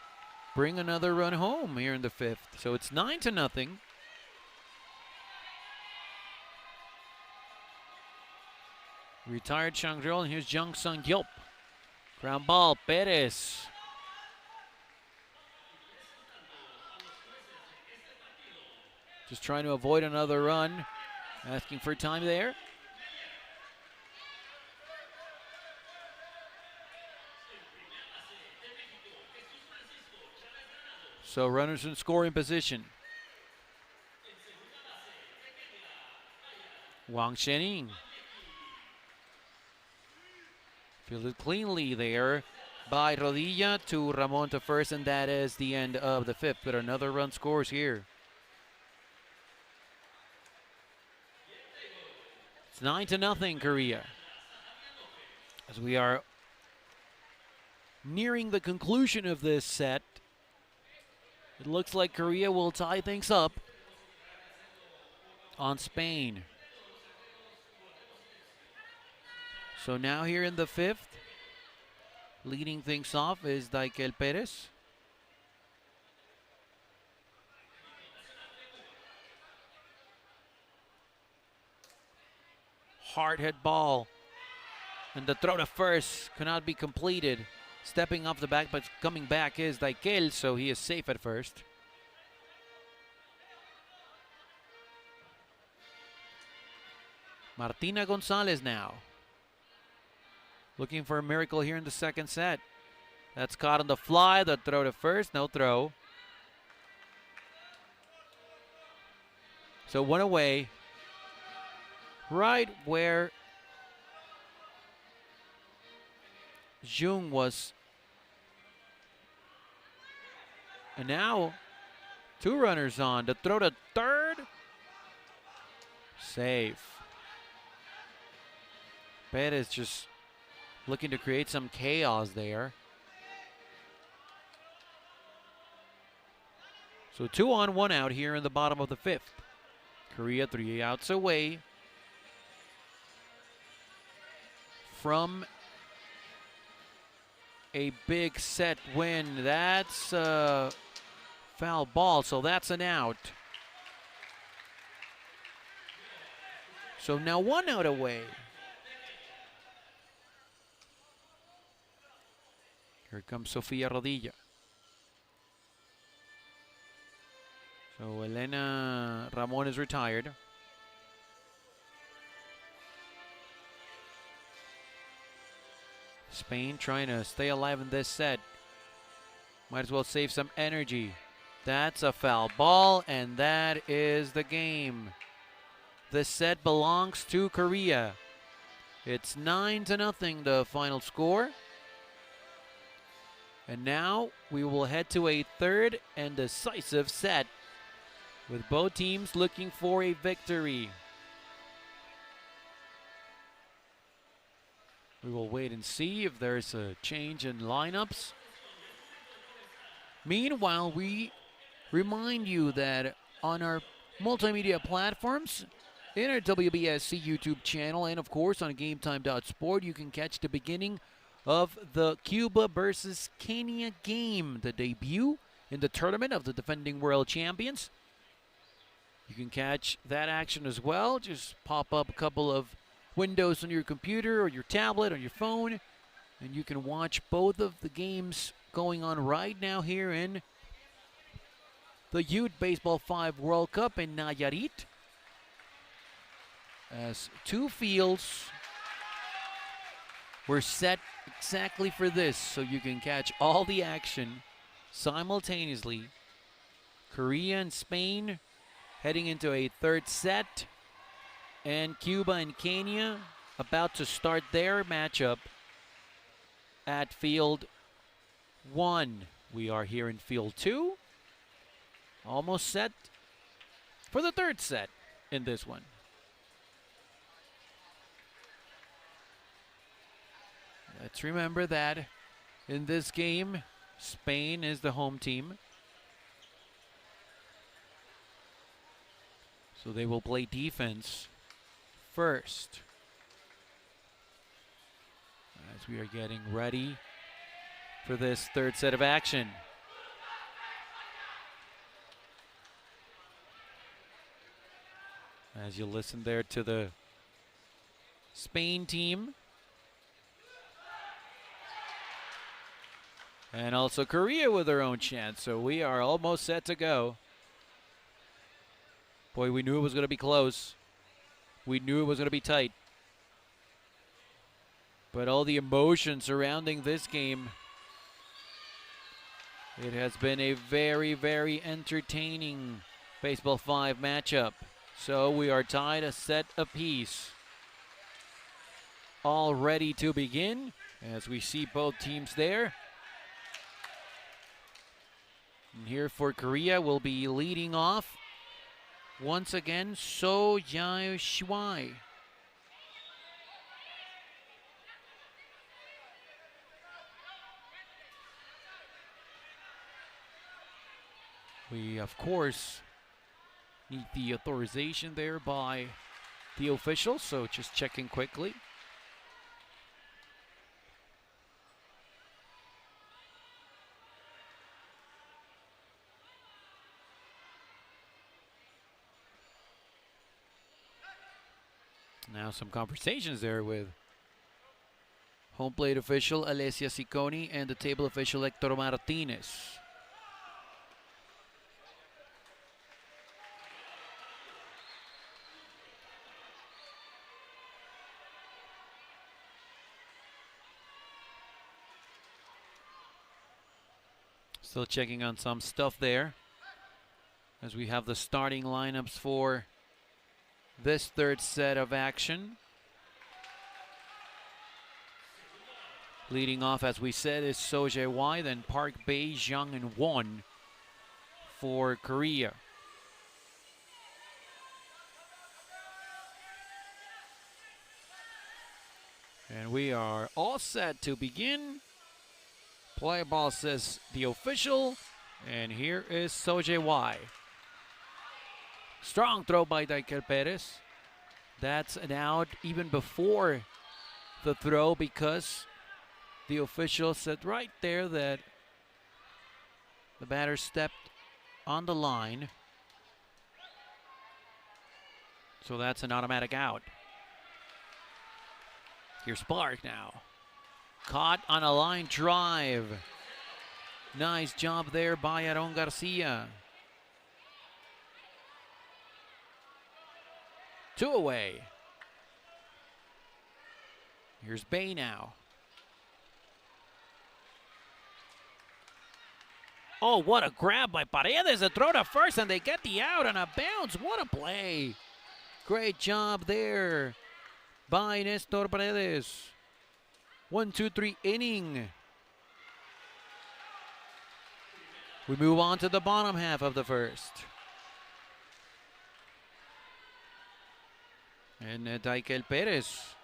bring another run home here in the 5th. So it's 9-0. Retired Shangreol, and here's Jung Sung Hyop. Ground ball, Perez. Just trying to avoid another run. Asking for time there. So runners in scoring position. Wang Shening. Fielded cleanly there by Rodilla to Ramon to first, and that is the end of the 5th. But another run scores here. It's 9-0 Korea. As we are nearing the conclusion of this set, it looks like Korea will tie things up on Spain. So now here in the 5th, leading things off is Daikel Perez. Hard hit ball. And the throw to first cannot be completed. Stepping off the back, but coming back is Daikel, so he is safe at first. Martina Gonzalez now. Looking for a miracle here in the 2nd set. That's caught on the fly. The throw to first, no throw. So 1 away. Right where Jung was. And now 2 runners on. The throw to third. Safe. Perez just looking to create some chaos there. So 2 on, 1 out here in the bottom of the 5th. Korea 3 outs away from a big set win. That's a foul ball, so that's an out. So now 1 out away. Here comes Sofia Rodilla. So Elena Ramon is retired. Spain trying to stay alive in this set. Might as well save some energy. That's a foul ball, and that is the game. The set belongs to Korea. It's 9-0, the final score. And now we will head to a 3rd and decisive set, with both teams looking for a victory. We will wait and see if there's a change in lineups. Meanwhile, we remind you that on our multimedia platforms, in our WBSC YouTube channel, and of course on GameTime.sport, you can catch the beginning of the Cuba versus Kenya game, the debut in the tournament of the defending world champions. You can catch that action as well. Just pop up a couple of windows on your computer or your tablet or your phone, and you can watch both of the games going on right now here in the Youth Baseball 5 World Cup in Nayarit, as two fields were set exactly for this, so you can catch all the action simultaneously. Korea and Spain heading into a third set, and Cuba and Kenya about to start their matchup at field 1. We are here in field 2, almost set for the third set in this one. Let's remember that in this game, Spain is the home team. So they will play defense first, as we are getting ready for this third set of action. As you listen there to the Spain team. And also Korea with their own chance. So we are almost set to go. Boy, we knew it was going to be close. We knew it was going to be tight. But all the emotion surrounding this game, it has been a very, very entertaining Baseball 5 matchup. So we are tied a set apiece. All ready to begin as we see both teams there. And here for Korea will be leading off once again So Jae Shwai. We of course need the authorization there by the officials, so just checking quickly. Now some conversations there with home plate official Alessia Ciccone and the table official Hector Martinez. Still checking on some stuff there as we have the starting lineups for this third set of action. Leading off, as we said, is So Jae-won, then Park Bae, Jung, and Won for Korea. And we are all set to begin. Play ball, says the official, and here is So Jae-won. Strong throw by Daikel Perez. That's an out even before the throw, because the official said right there that the batter stepped on the line. So that's an automatic out. Here's Park now. Caught on a line drive. Nice job there by Aaron Garcia. 2 away. Here's Bae now. Oh, what a grab by Paredes. A throw to first, and they get the out on a bounce. What a play. Great job there by Nestor Paredes. 1-2-3 inning. We move on to the bottom half of the first. And Daikel Perez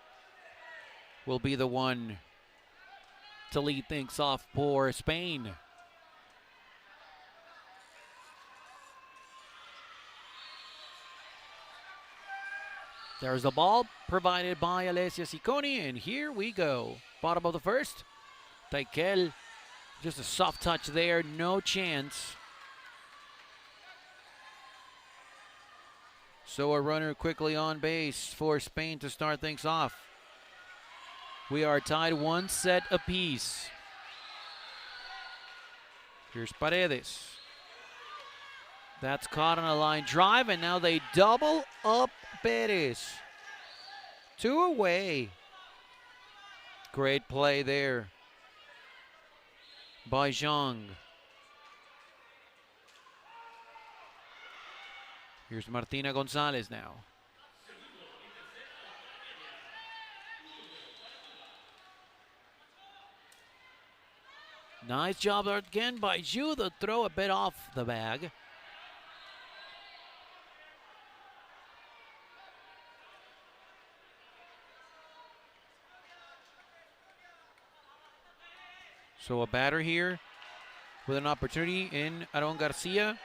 will be the one to lead things off for Spain. There's the ball provided by Alessia Ciccone, and here we go. Bottom of the first. Taikel, just a soft touch there, no chance. So a runner quickly on base for Spain to start things off. We are tied 1 set apiece. Here's Paredes. That's caught on a line drive, and now they double up Perez. 2 away. Great play there by Zhang. Here's Martina Gonzalez now. Nice job again by Zhu to throw a bit off the bag. So a batter here with an opportunity in Aaron Garcia.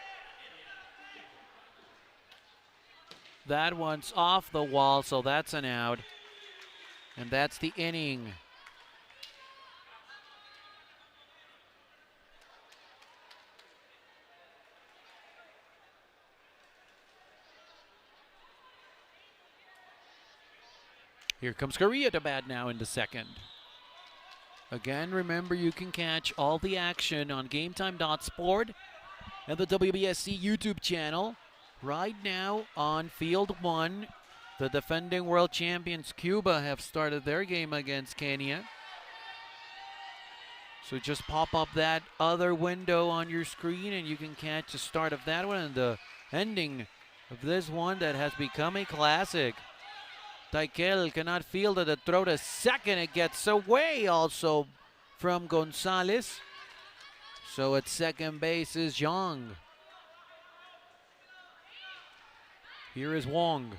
That one's off the wall, so that's an out. And that's the inning. Here comes Correa to bat now in the second. Again, remember you can catch all the action on GameTime.sport and the WBSC YouTube channel. Right now on Field 1, the defending world champions Cuba have started their game against Kenya. So just pop up that other window on your screen and you can catch the start of that one and the ending of this one that has become a classic. Taikel cannot field it, the throw to second. It gets away also from Gonzalez. So at second base is Zhang. Here is Wong.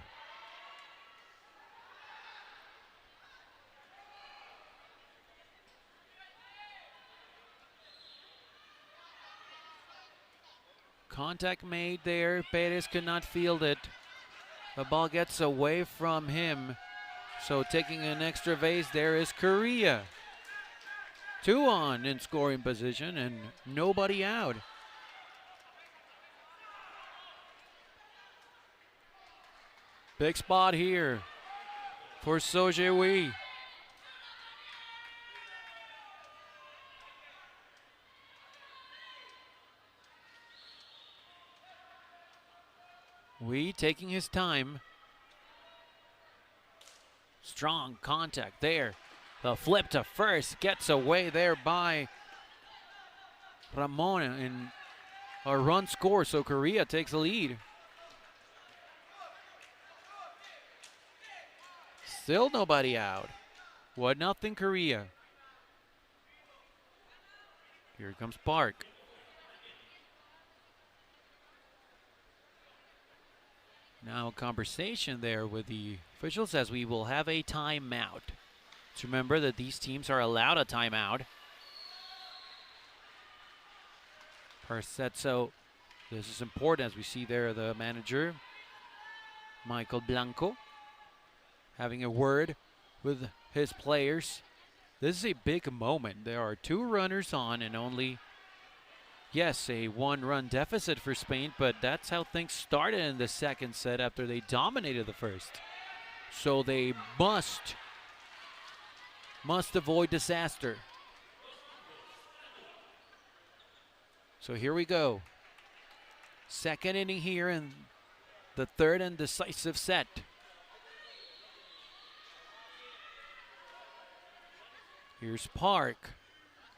Contact made there. Perez could not field it. The ball gets away from him. So taking an extra base there is Correa. 2 on in scoring position and nobody out. Big spot here for Soje Wee. Wee taking his time. Strong contact there. The flip to first gets away there by Ramon, and a run score, so Correa takes the lead. Still nobody out. 1-0 Correa. Here comes Park. Now a conversation there with the officials as we will have a timeout. Let's remember that these teams are allowed a timeout per set, so this is important as we see there the manager, Michael Blanco, having a word with his players. This is a big moment. There are 2 runners on and only, yes, a 1-run deficit for Spain, but that's how things started in the second set after they dominated the first. So they must avoid disaster. So here we go. Second inning here in the third and decisive set. Here's Park.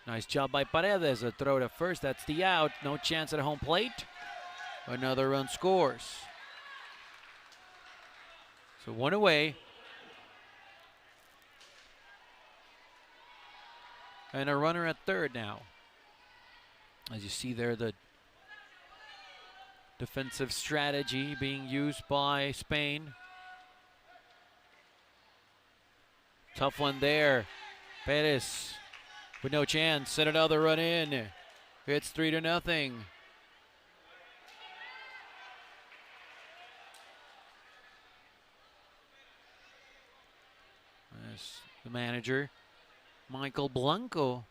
Nice job by Paredes. A throw to first. That's the out. No chance at home plate. Another run scores. So 1 away. And a runner at third now. As you see there, the defensive strategy being used by Spain. Tough one there. Perez with no chance. Set another run in. It's 3-0. The manager, Michael Blanco,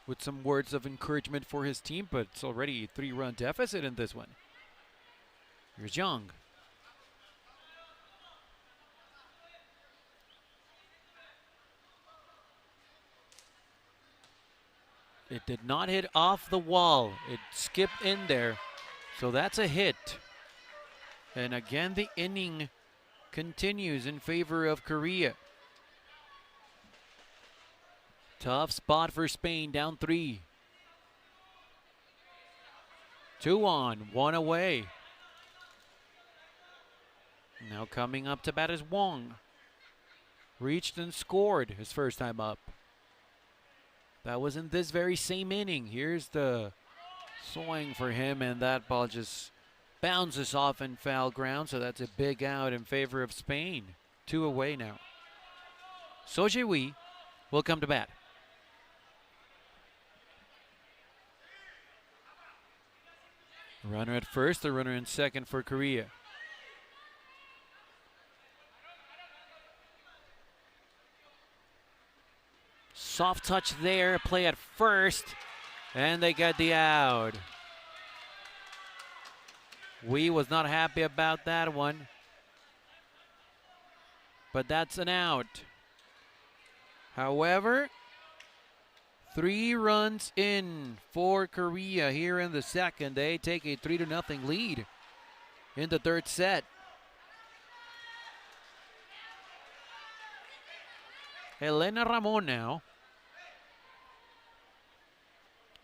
with some words of encouragement for his team, but it's already a 3-run deficit in this one. Here's Young. It did not hit off the wall. It skipped in there. So that's a hit. And again, the inning continues in favor of Korea. Tough spot for Spain, down 3. 2 on, 1 away. Now coming up to bat is Wong. Reached and scored his first time up. That was in this very same inning. Here's the swing for him, and that ball just bounces off in foul ground, so that's a big out in favor of Spain. 2 away now. Sojewi will come to bat. Runner at first, the runner in second for Korea. Soft touch there, play at first, and they get the out. Wee was not happy about that one, but that's an out. However, 3 runs in for Korea here in the second. They take a 3-0 lead in the third set. Elena Ramon now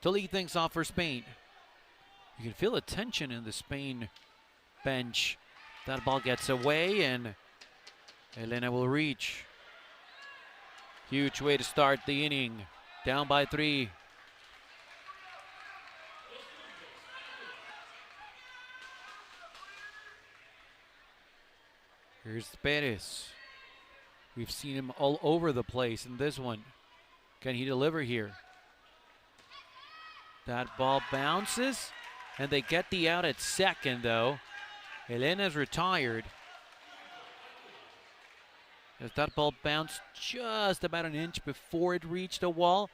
to lead things off for Spain. You can feel the tension in the Spain bench. That ball gets away and Elena will reach. Huge way to start the inning. Down by 3. Here's Perez. We've seen him all over the place in this one. Can he deliver here? That ball bounces, and they get the out at second, though. Elena's retired. As that ball bounced just about an inch before it reached the wall,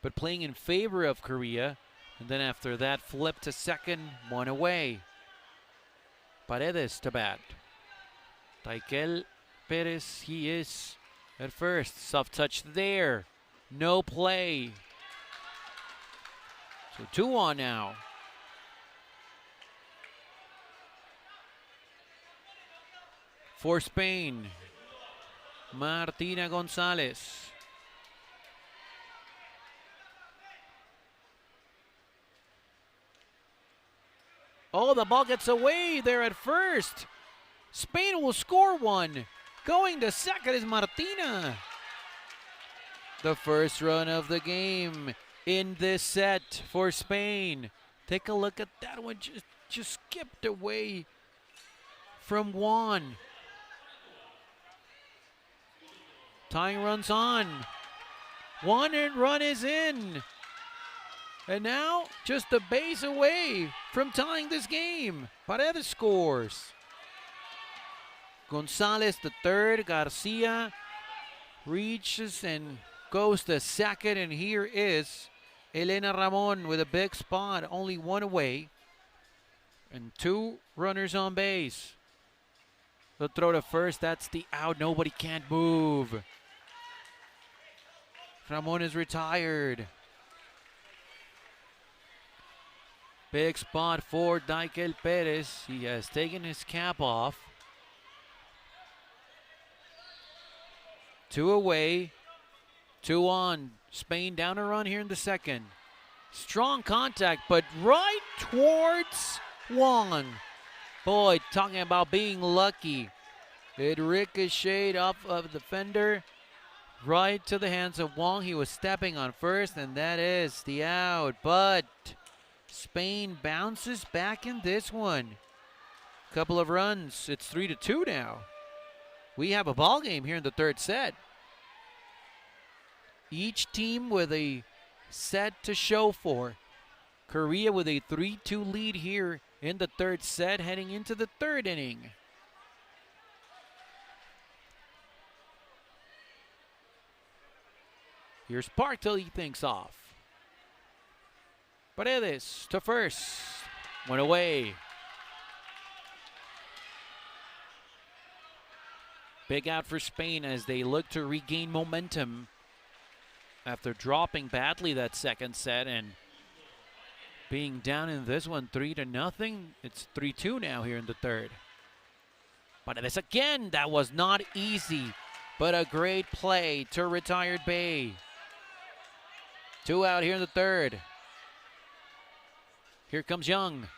but playing in favor of Korea. And then after that, flip to second, 1 away. Paredes to bat. Taikel Perez, he is at first. Soft touch there. No play. So 2 on now. For Spain, Martina Gonzalez. Oh, the ball gets away there at first. Spain will score 1. Going to second is Martina. The first run of the game in this set for Spain. Take a look at that one. Just skipped away from Juan. Tying runs on. 1 and run is in. And now just a base away from tying this game. Paredes scores. Gonzalez the third. Garcia reaches and goes to second. And here is Elena Ramon with a big spot. Only 1 away. And 2 runners on base. The throw to first. That's the out. Nobody can't move. Ramon is retired. Big spot for Taikel Perez. He has taken his cap off. 2 away, 2 on. Spain down a run here in the second. Strong contact, but right towards Wong. Boy, talking about being lucky. It ricocheted off of the fender. Right to the hands of Wong. He was stepping on first, and that is the out. But Spain bounces back in this one. Couple of runs. It's 3-2 now. We have a ball game here in the third set. Each team with a set to show for. Korea with a 3-2 lead here in the third set, heading into the third inning. Here's Park to lead things off. Paredes to first. Went away. Big out for Spain as they look to regain momentum after dropping badly that second set and being down in this one 3-0. It's 3-2 now here in the third. Paredes again. That was not easy, but a great play to retired Bay. 2 out here in the third. Here comes Young.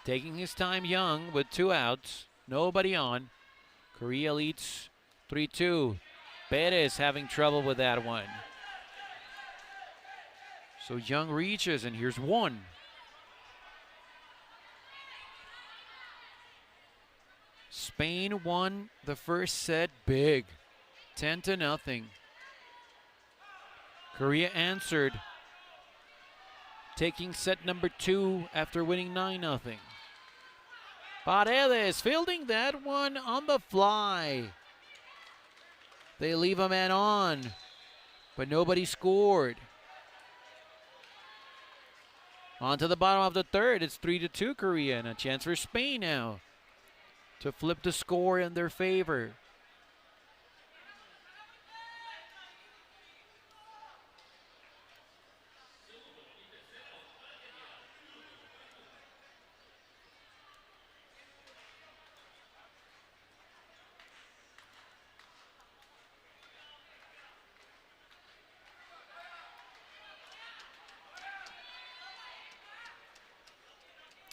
Taking his time, Young, with 2 outs. Nobody on. Korea leads 3-2. Perez having trouble with that one. So Young reaches, and here's 1. Spain won the first set big, 10-0. Korea answered, taking set number 2 after winning 9-0. Paredes fielding that one on the fly. They leave a man on, but nobody scored. On to the bottom of the third. It's 3-2 Korea, and a chance for Spain now to flip the score in their favor.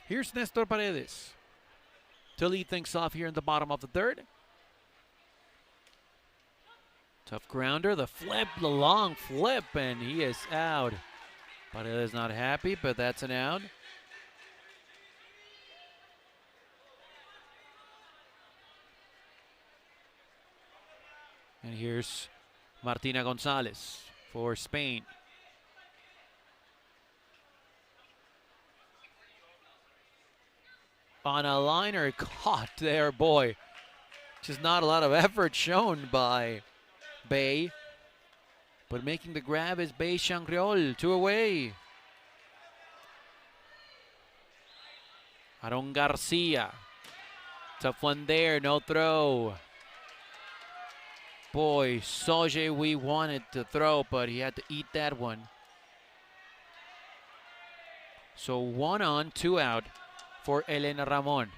Here's Nestor Paredes to lead things off here in the bottom of the third. Tough grounder, the flip, the long flip, and he is out. Paredes not happy, but that's an out. And here's Martina Gonzalez for Spain. On a liner caught there, boy. Just not a lot of effort shown by Bay. But making the grab is Bay Shangriol. 2 away. Aaron Garcia. Tough one there, no throw. Boy, Soje, we wanted to throw, but he had to eat that one. So 1 on, 2 out for Elena Ramon.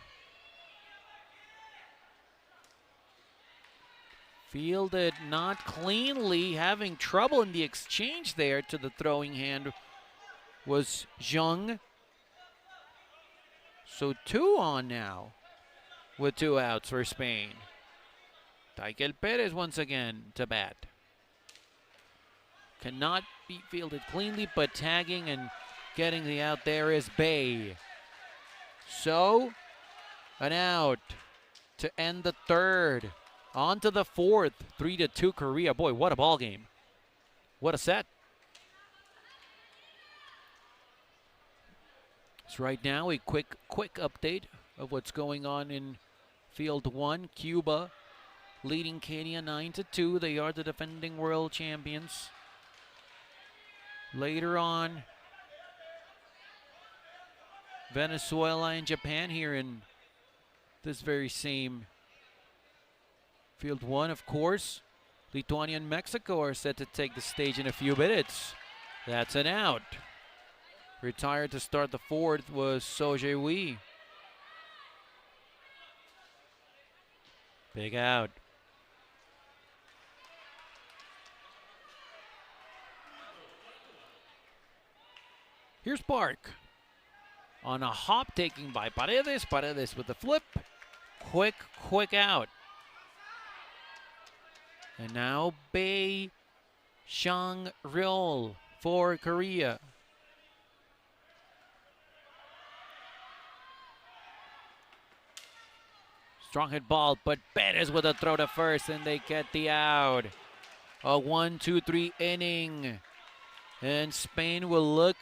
Fielded not cleanly, having trouble in the exchange there to the throwing hand was Zhang. So 2 on now with 2 outs for Spain. Taipei Perez once again to bat. Cannot be fielded cleanly, but tagging and getting the out there is Bay. So, an out to end the third. On to the fourth, 3-2 Korea. Boy, what a ball game. What a set. So right now, a quick update of what's going on in Field 1. Cuba leading Kenya 9-2. They are the defending world champions. Later on, Venezuela and Japan here in this very same Field 1, of course. Lithuania and Mexico are set to take the stage in a few minutes. That's an out. Retired to start the fourth was Soje Wee. Big out. Here's Park. On a hop taking by Paredes. Paredes with the flip. Quick out. And now Bay Shang-ryol for Korea. Strong hit ball, but Perez with a throw to first, and they get the out. A 1-2-3 inning. And Spain will look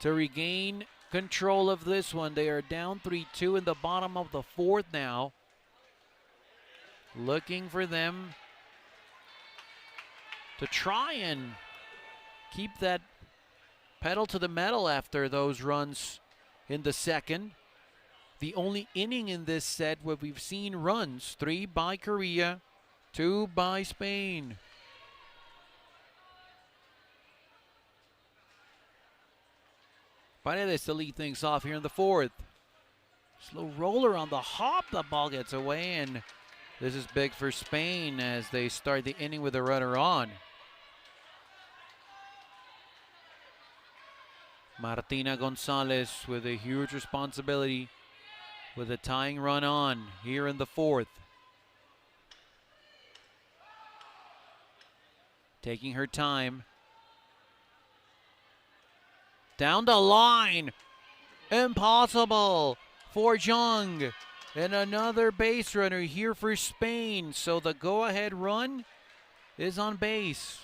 to regain control of this one. They are down 3-2 in the bottom of the fourth now. Looking for them to try and keep that pedal to the metal after those runs in the second. The only inning in this set where we've seen runs, 3 by Korea, 2 by Spain. Paredes to lead things off here in the fourth. Slow roller on the hop, the ball gets away, and this is big for Spain as they start the inning with a runner on. Martina Gonzalez with a huge responsibility with a tying run on here in the fourth. Taking her time. Down the line. Impossible for Jung. And another base runner here for Spain. So the go-ahead run is on base.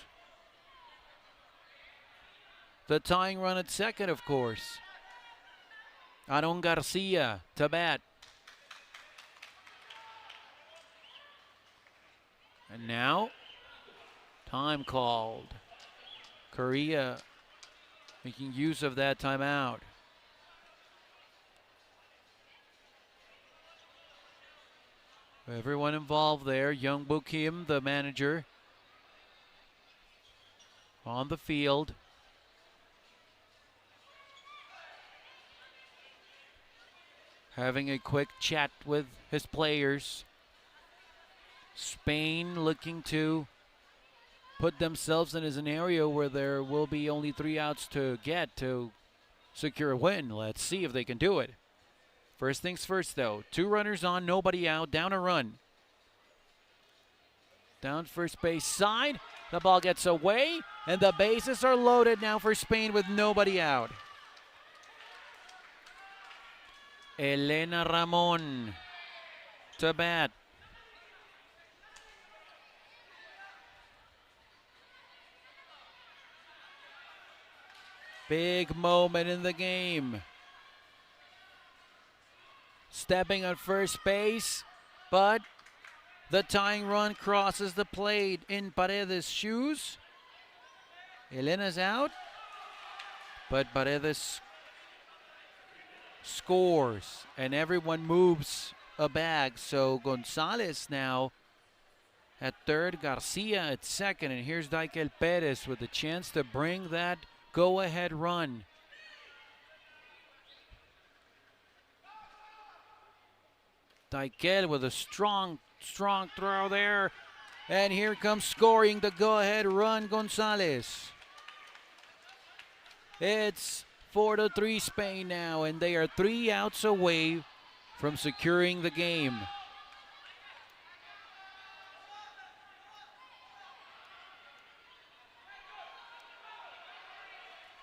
The tying run at second, of course. Aaron Garcia to bat. And now, time called. Korea making use of that timeout. Everyone involved there. Young Boo Kim, the manager, on the field. Having a quick chat with his players. Spain looking to put themselves in a scenario where there will be only 3 outs to get to secure a win. Let's see if they can do it. First things first, though. 2 runners on, nobody out, down a run. Down first base side. The ball gets away, and the bases are loaded now for Spain with nobody out. Elena Ramon to bat. Big moment in the game. Stepping on first base, but the tying run crosses the plate in Paredes' shoes. Elena's out, but Paredes scores, and everyone moves a bag. So Gonzalez now at third, Garcia at second, and here's Daikel Perez with a chance to bring that go-ahead run. Daikel with a strong throw there, and here comes scoring the go-ahead run, Gonzalez. It's 4-3 Spain now, and they are 3 outs away from securing the game.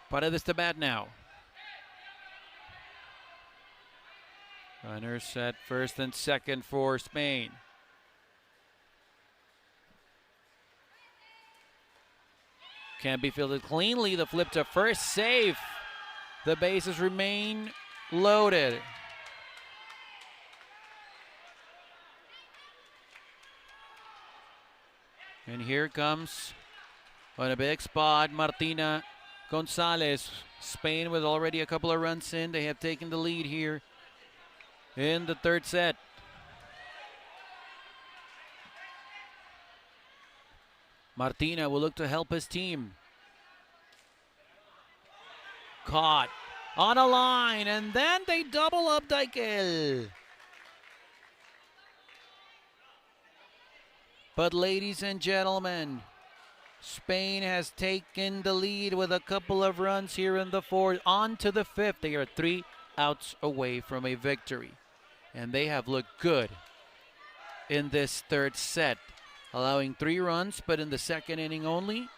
Paredes to bat now. Runners set first and second for Spain. Can be fielded cleanly. The flip to first, safe. The bases remain loaded. And here comes, on a big spot, Martina Gonzalez. Spain with already a couple of runs in. They have taken the lead here in the third set. Martina will look to help his team. Caught on a line, and then they double up Daikel. But ladies and gentlemen, Spain has taken the lead with a couple of runs here in the fourth. On to the fifth. They are 3 outs away from a victory. And they have looked good in this third set, allowing 3 runs, but in the second inning only.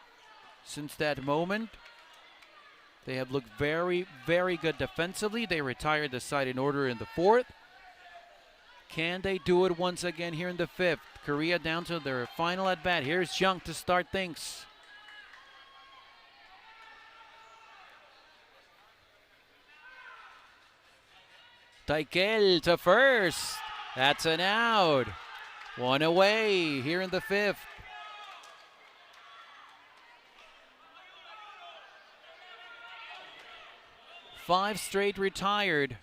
Since that moment, they have looked very, very good defensively. They retired the side in order in the fourth. Can they do it once again here in the fifth? Korea down to their final at bat. Here's Jung to start things. Taipei to first. That's an out. One away here in the fifth. Five straight retired.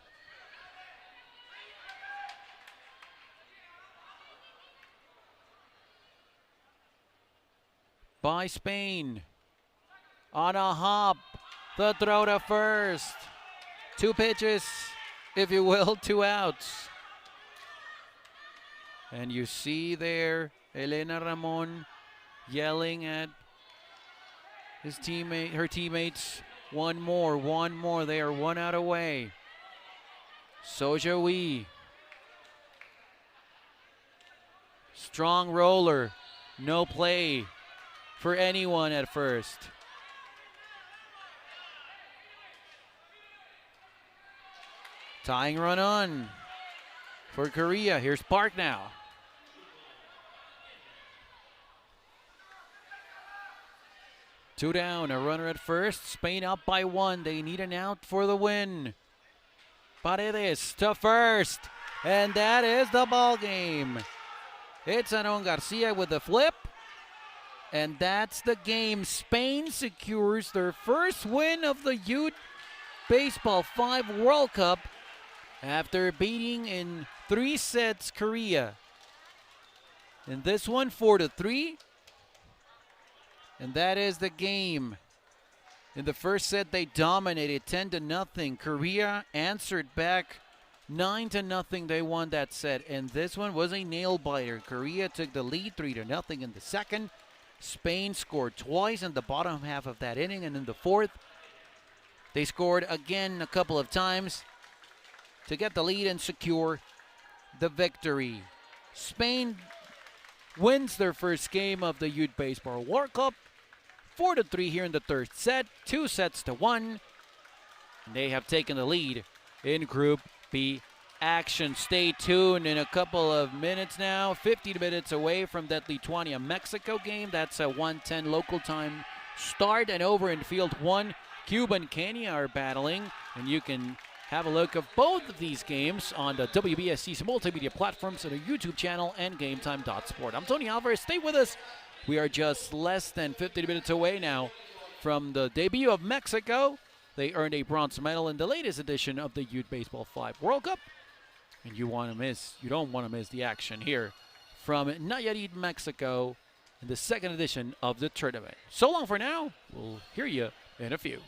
By Spain. On a hop. The throw to first. Two pitches, if you will, two outs. And you see there Elena Ramon yelling at her teammates. One more. They are one out away. Soja Wee. Strong roller. No play for anyone at first. Tying run on for Korea. Here's Park now. Two down, a runner at first. Spain up by one. They need an out for the win. Paredes to first. And that is the ball game. It's Anon Garcia with the flip. And that's the game. Spain secures their first win of the Youth Baseball 5 World Cup after beating in 3 sets Korea. In this one, 4-3. And that is the game. In the first set, they dominated 10-0. Korea answered back 9-0. They won that set. And this one was a nail-biter. Korea took the lead 3-0 in the second. Spain scored twice in the bottom half of that inning. And in the fourth, they scored again a couple of times to get the lead and secure the victory. Spain wins their first game of the Youth Baseball World Cup. 4-3 here in the third set, 2-1. They have taken the lead in Group B action. Stay tuned in a couple of minutes now. 50 minutes away from that Lithuania-Mexico game. That's a 1:10 local time start. And over in Field 1, Cuba and Kenya are battling. And you can have a look of both of these games on the WBSC's multimedia platforms and our YouTube channel and GameTime.sport. I'm Tony Alvarez. Stay with us. We are just less than 50 minutes away now from the debut of Mexico. They earned a bronze medal in the latest edition of the Youth Baseball 5 World Cup. And you don't want to miss the action here from Nayarit, Mexico in the second edition of the tournament. So long for now. We'll hear you in a few.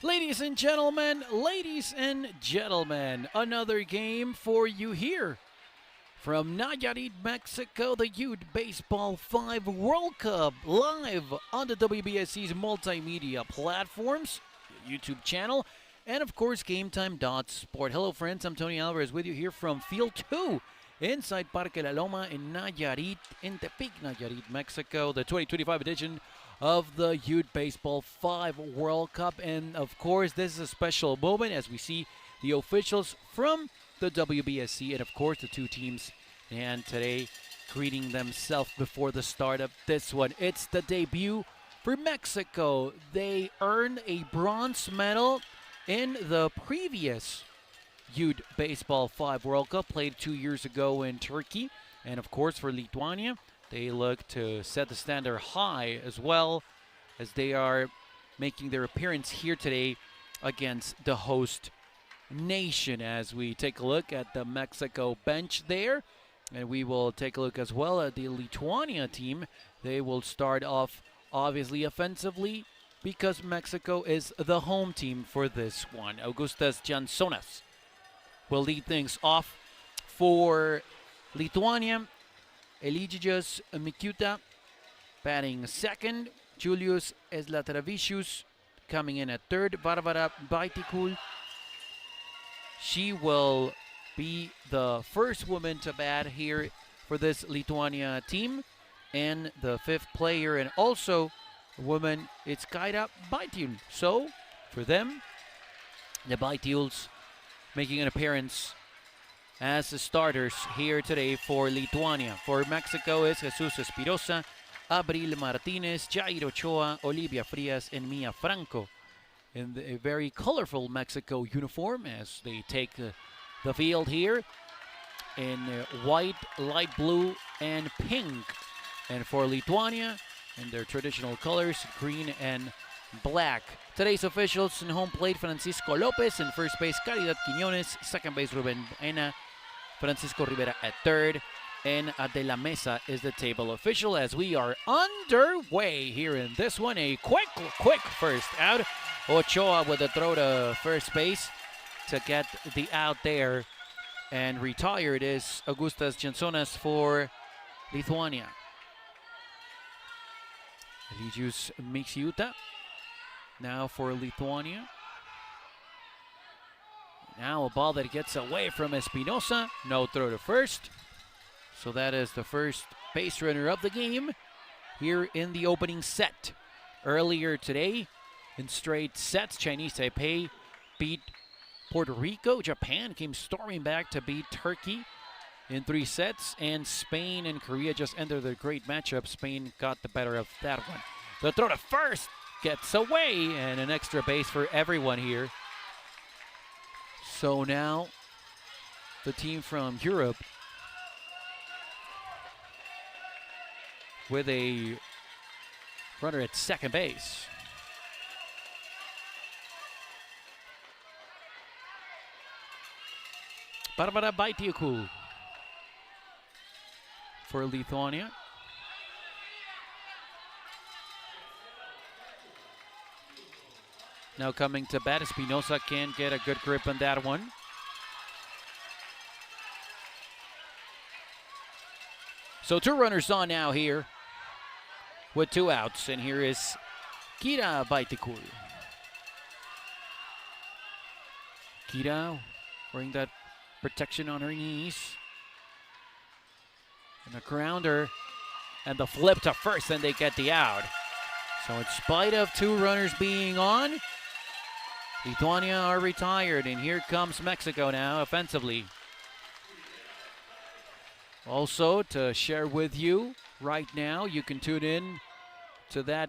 Ladies and gentlemen, another game for you here from Nayarit, Mexico, the Youth Baseball5 World Cup, live on the WBSC's multimedia platforms, YouTube channel, and of course, GameTime.sport. Hello, friends. I'm Tony Alvarez with you here from Field 2 inside Parque La Loma in Nayarit, in Tepic, Nayarit, Mexico, the 2025 edition of the Youth Baseball5 World Cup. And of course, this is a special moment as we see the officials from the WBSC and of course the two teams and today greeting themselves before the start of this one. It's the debut for Mexico. They earned a bronze medal in the previous Youth Baseball5 World Cup played 2 years ago in Turkey. And of course for Lithuania, they look to set the standard high as well as they are making their appearance here today against the host nation. As we take a look at the Mexico bench there, and we will take a look as well at the Lithuania team. They will start off obviously offensively because Mexico is the home team for this one. Augustas Jansonas will lead things off for Lithuania. Eligius Mikuta batting second. Julius Eslatravicius coming in at third. Barbara Baitikul, she will be the first woman to bat here for this Lithuania team. And the fifth player and also a woman, it's Kaira Baitul. So for them, the Baituls making an appearance as the starters here today for Lithuania. For Mexico is Jesus Espirosa, Abril Martinez, Jair Ochoa, Olivia Frias, and Mia Franco in a very colorful Mexico uniform as they take the field here in white, light blue, and pink. And for Lithuania, in their traditional colors, green and black. Today's officials: in home plate, Francisco Lopez; in first base, Caridad Quiñones; second base, Ruben Baena; Francisco Rivera at third, and De La Mesa is the table official as we are underway here in this one. A quick first out. Ochoa with a throw to first base to get the out there, and retired is Augustas Jansonas for Lithuania. Eligius Mixiuta now for Lithuania. Now a ball that gets away from Espinosa. No throw to first. So that is the first base runner of the game here in the opening set. Earlier today, in straight sets, Chinese Taipei beat Puerto Rico. Japan came storming back to beat Turkey in 3 sets. And Spain and Korea just entered the great matchup. Spain got the better of that one. The throw to first gets away, and an extra base for everyone here. So now the team from Europe with a runner at second base. Barbara Baitiukul for Lithuania. Now coming to bat, Espinosa can't get a good grip on that one. So 2 runners on now here with 2 outs, and here is Kira Baitikul. Kira wearing that protection on her knees. And a grounder and the flip to first, and they get the out. So in spite of 2 runners being on, Lithuania are retired, and here comes Mexico now offensively. Also, to share with you right now, you can tune in to that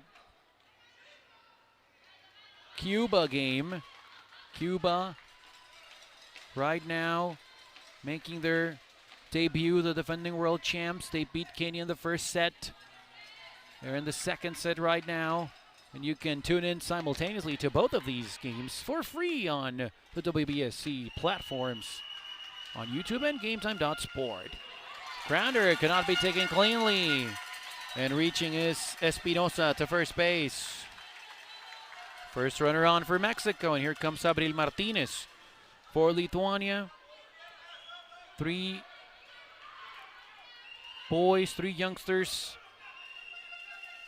Cuba game. Cuba right now making their debut, the defending world champs. They beat Kenya in the first set. They're in the second set right now. And you can tune in simultaneously to both of these games for free on the WBSC platforms on YouTube and GameTime.sport. Grounder cannot be taken cleanly. And reaching is Espinosa to first base First runner on for Mexico, and here comes Abril Martinez for Lithuania. 3 boys, 3 youngsters,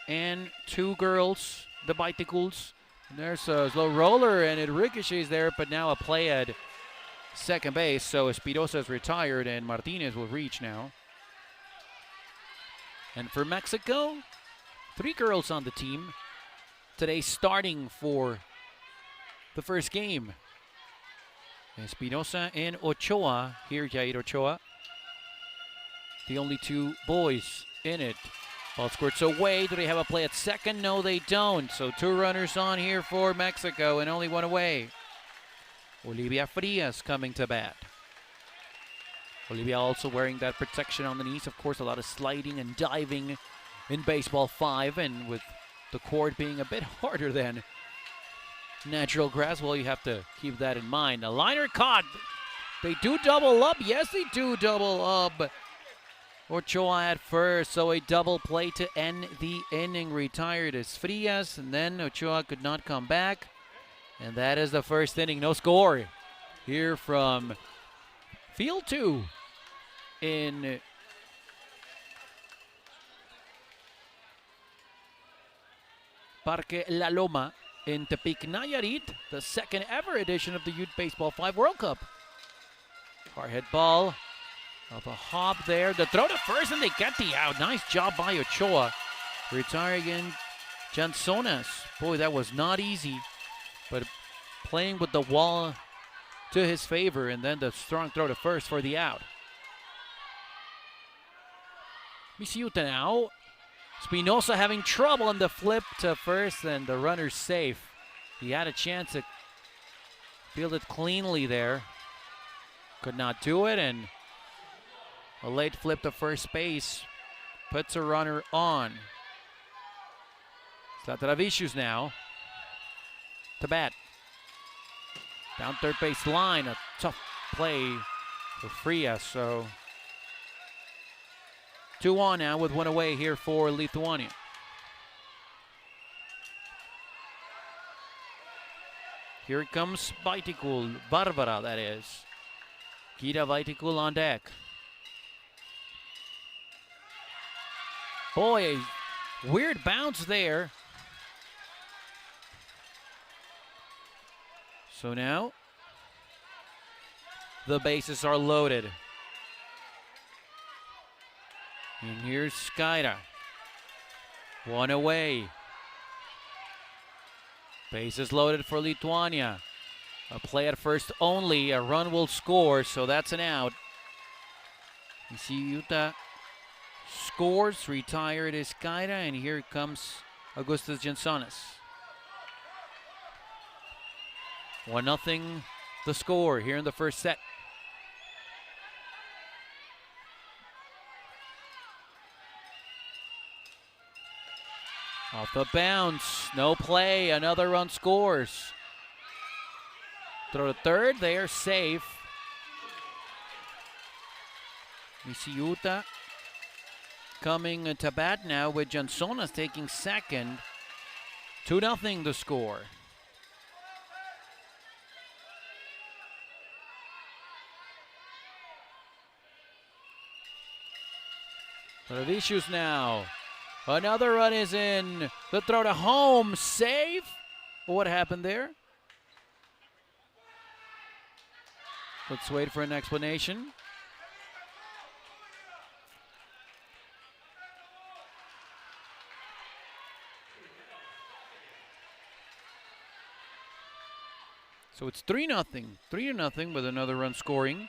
and 2 girls, the bicycles. And there's a slow roller, and it ricochets there, but now a play at second base. So Espinosa is retired, and Martinez will reach now. And for Mexico, 3 girls on the team today starting for the first game. Espinosa and Ochoa, here Jair Ochoa. The only 2 boys in it. Ball squirts away. Do they have a play at second? No, they don't. So 2 runners on here for Mexico and only 1 away. Olivia Frias coming to bat. Olivia also wearing that protection on the knees. Of course, a lot of sliding and diving in Baseball 5, and with the court being a bit harder than natural grass, well, you have to keep that in mind. A liner caught. They do double up. Yes, they do double up. Ochoa at first, so a double play to end the inning. Retired is Frias, and then Ochoa could not come back. And that is the first inning. No score here from Field 2 in Parque La Loma in Tepic, Nayarit, the second ever edition of the Youth Baseball 5 World Cup. Hard hit ball. Of a hop there. The throw to first, and they get the out. Nice job by Ochoa. Retiring in Jansonas. Boy, that was not easy. But playing with the wall to his favor, and then the strong throw to first for the out. Misiuta now. Espinosa having trouble in the flip to first, and the runner's safe. He had a chance to field it cleanly there. Could not do it, and a late flip to first base puts a runner on. Zlatravicius now to bat. Down third base line, a tough play for Frias. So 2 on now with 1 away here for Lithuania. Here comes Vaitikul, Barbara that is. Kita Vaitikul on deck. Boy, a weird bounce there. So now the bases are loaded. And here's Skyda. 1 away. Bases loaded for Lithuania. A play at first only. A run will score, so that's an out. Misiuta scores. Retired is Skyda, and here comes Augustus Jansonas. 1-0 the score here in the first set. Off the bounce, no play, another run scores. Throw to third, they are safe. Misiuta coming to bat now with Jansonas taking second. 2-0 the score. Travicius now. Another run is in. The throw to home, safe. What happened there? Let's wait for an explanation. So it's 3-0. 3-0 with another run scoring.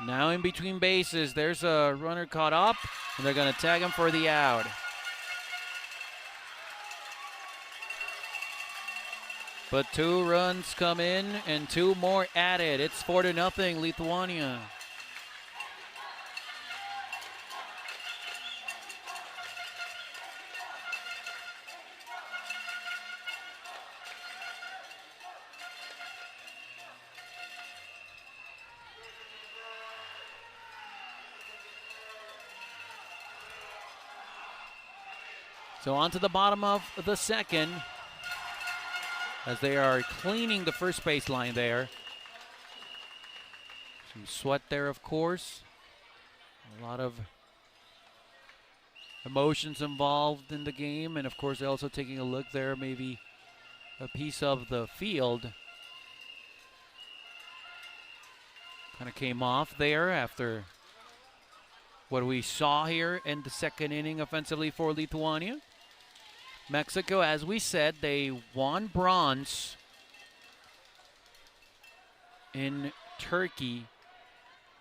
Now in between bases, there's a runner caught up, and they're going to tag him for the out. But 2 runs come in and 2 more added. It's 4-0 Lithuania. So on to the bottom of the second as they are cleaning the first baseline there. Some sweat there, of course. A lot of emotions involved in the game, and of course they're also taking a look there, maybe a piece of the field kind of came off there after what we saw here in the second inning offensively for Lithuania. Mexico, as we said, they won bronze in Turkey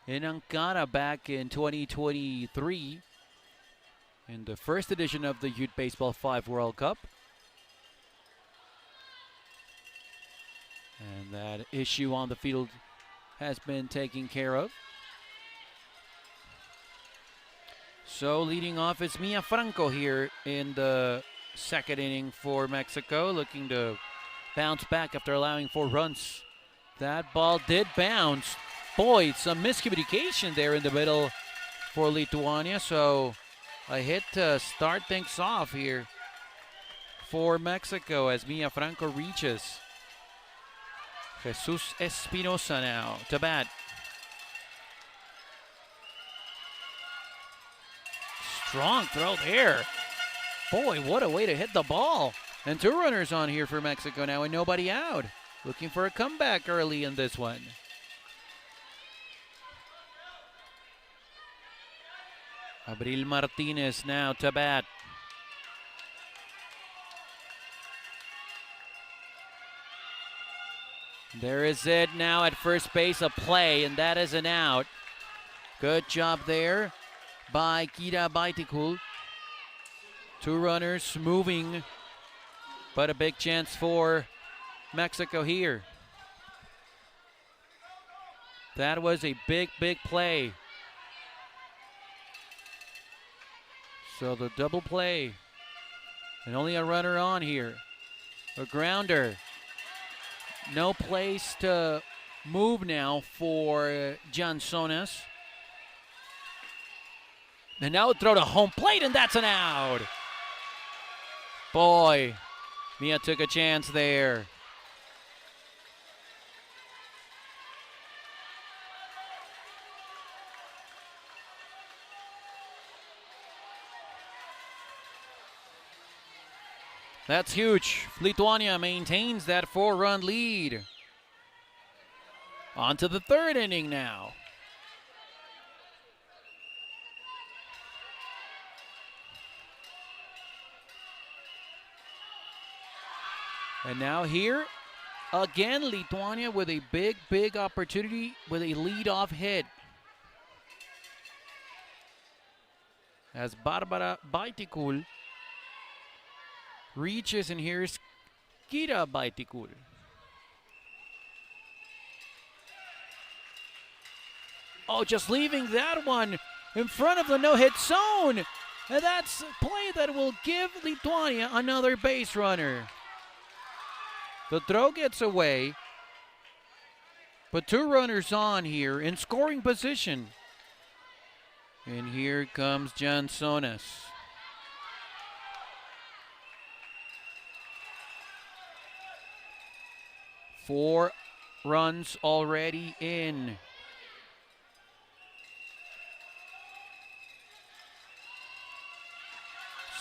in Ankara back in 2023 in the first edition of the Youth Baseball 5 World Cup. And that issue on the field has been taken care of. So leading off is Mia Franco here in the second inning for Mexico, looking to bounce back after allowing 4 runs. That ball did bounce. Boy, some miscommunication there in the middle for Lithuania. So a hit to start things off here for Mexico as Mia Franco reaches. Jesus Espinosa now to bat. Strong throw there. Boy, what a way to hit the ball. And 2 runners on here for Mexico now and nobody out. Looking for a comeback early in this one. Abril Martinez now to bat. There is it now at first base, a play, and that is an out. Good job there by Kira Baitikul. 2 runners moving, but a big chance for Mexico here. That was a big, big play. So the double play, and only a runner on here. A grounder. No place to move now for Jansones. And now throw to home plate, and that's an out. Boy, Mia took a chance there. That's huge. Lithuania maintains that 4-run lead. On to the third inning now. And now here, again, Lithuania with a big, big opportunity with a leadoff hit. As Barbara Baitikul reaches, and here's Kira Baitikul. Oh, just leaving that one in front of the no-hit zone. And that's a play that will give Lithuania another base runner. The throw gets away, but 2 runners on here in scoring position. And here comes Jansones. Four runs already in.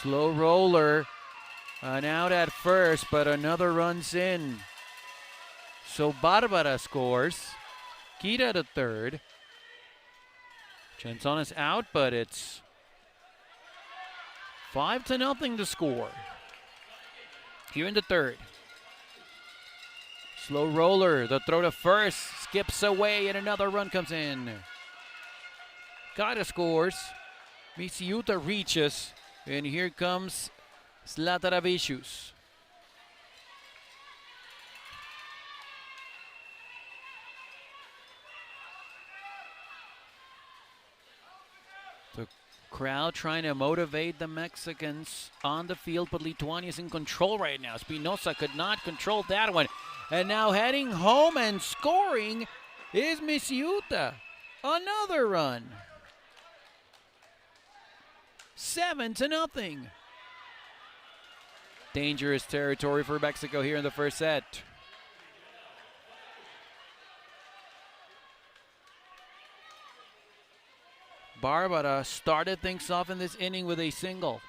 Slow roller. An out at first, but another run's in. So Barbara scores. Kira to third. Jansones out, but it's 5-0 to score. Here in the third. Slow roller, the throw to first, skips away, and another run comes in. Kira scores. Misiuta reaches, and here comes Zlataravicius. The crowd trying to motivate the Mexicans on the field, but Lithuania is in control right now. Espinosa could not control that one. And now heading home and scoring is Misiuta. Another run. 7-0. Dangerous territory for Mexico here in the first set. Barbara started things off in this inning with a single.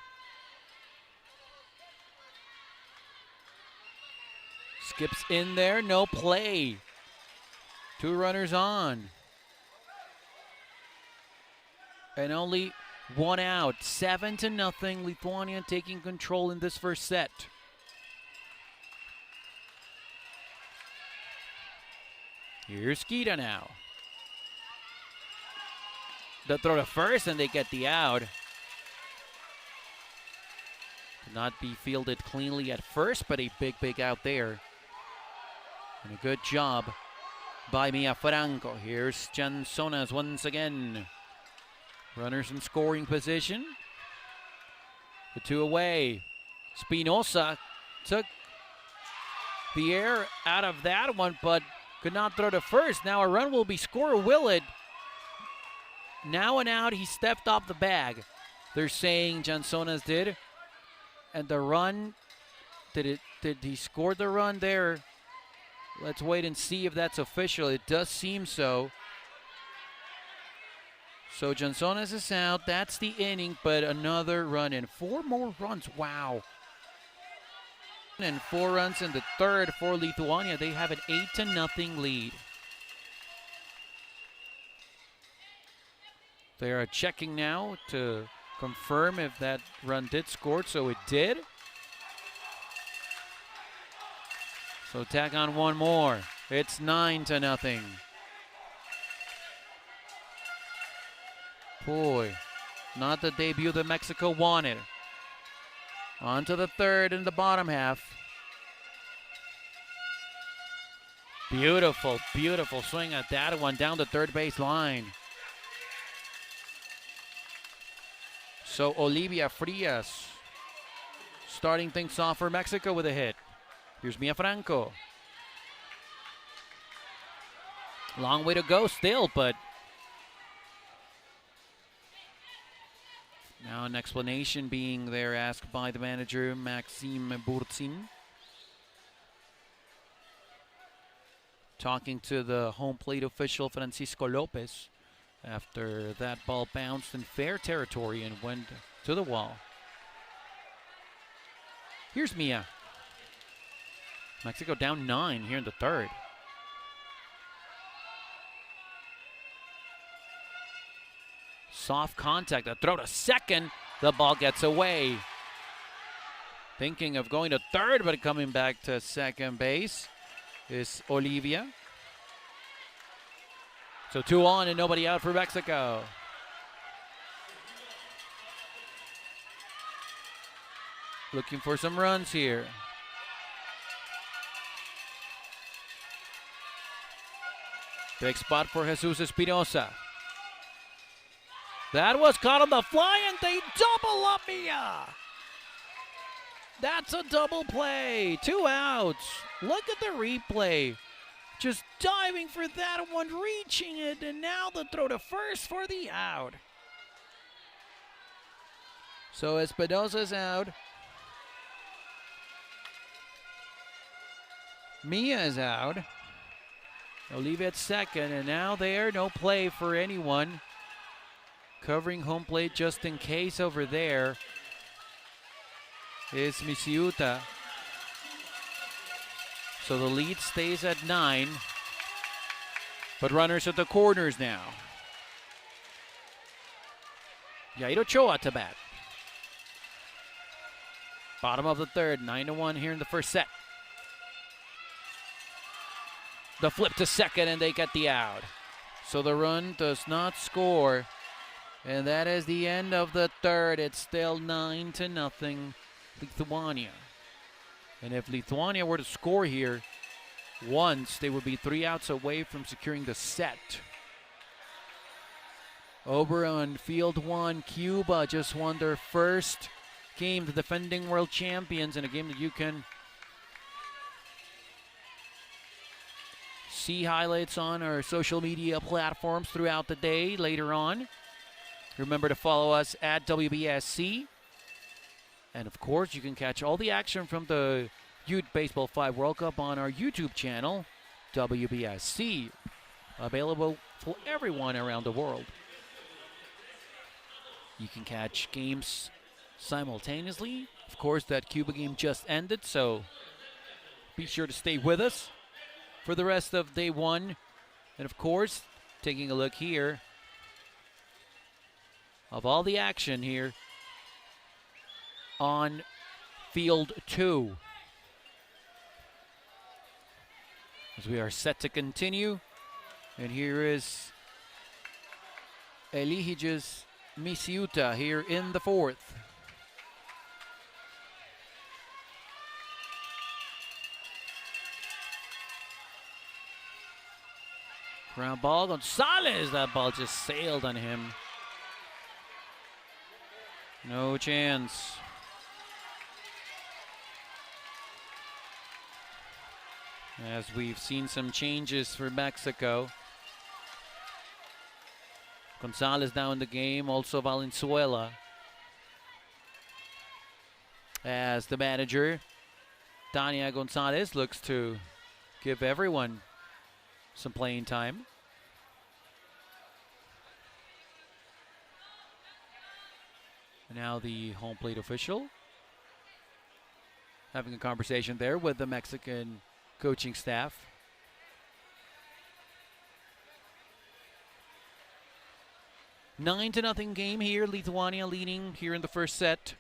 Skips in there, no play. 2 runners on. And only 1 out. 7-0. Lithuania taking control in this first set. Here's Kita now. The throw to first, and they get the out. Could not be fielded cleanly at first, but a big out there. And a good job by Mia Franco. Here's Jansonas once again. Runners in scoring position. The 2 away. Spinoza took the air out of that one, but could not throw to first. Now a run will be scored, will it? Now an out, he stepped off the bag. They're saying Jansonas did. And the run, did he score the run there? Let's wait and see if that's official. It does seem so. So Jansonas is out. That's the inning, but another run and 4 more runs. Wow. And 4 runs in the third for Lithuania. They have an 8-0 lead. They are checking now to confirm if that run did score, so it did. So tack on 1 more. It's 9-0. Boy, not the debut that Mexico wanted. On to the third in the bottom half. Beautiful swing at that one down the third base line. So Olivia Frias starting things off for Mexico with a hit. Here's Mia Franco. Long way to go still, but now an explanation being there asked by the manager, Maxime Burzin. Talking to the home plate official, Francisco Lopez, after that ball bounced in fair territory and went to the wall. Here's Mia. Mexico down 9 here in the third. Soft contact, a throw to second. The ball gets away. Thinking of going to third, but coming back to second base is Olivia. So 2 on and nobody out for Mexico. Looking for some runs here. Big spot for Jesus Espinosa. That was caught on the fly, and they double up Mia. That's a double play. 2 outs. Look at the replay. Just diving for that one, reaching it, and now the throw to first for the out. So Espinosa's out. Mia is out. Olivia at second, and now there, no play for anyone. Covering home plate just in case over there is Misiuta. So the lead stays at 9. But runners at the corners now. Yair Ochoa to bat. Bottom of the third, 9-1 here in the first set. The flip to second, and they get the out. So the run does not score. And that is the end of the third. It's still 9-0 Lithuania. And if Lithuania were to score here once, they would be 3 outs away from securing the set. Over on field 1, Cuba just won their first game, the defending world champions, in a game that you can see highlights on our social media platforms throughout the day later on. Remember to follow us at WBSC And of course, you can catch all the action from the Youth Baseball 5 World Cup on our YouTube channel, WBSC, available for everyone around the world. You can catch games simultaneously. Of course, that Cuba game just ended, so be sure to stay with us for the rest of day one. And of course, taking a look here of all the action here on field 2. As we are set to continue. And here is Eligius Misiuta here in the 4th. Ground ball, Gonzalez, that ball just sailed on him. No chance. As we've seen some changes for Mexico. Gonzalez now in the game, also Valenzuela. As the manager, Tania Gonzalez, looks to give everyone some playing time. And now the home plate official having a conversation there with the Mexican coaching staff. 9-0 game here. Lithuania leading here in the first set.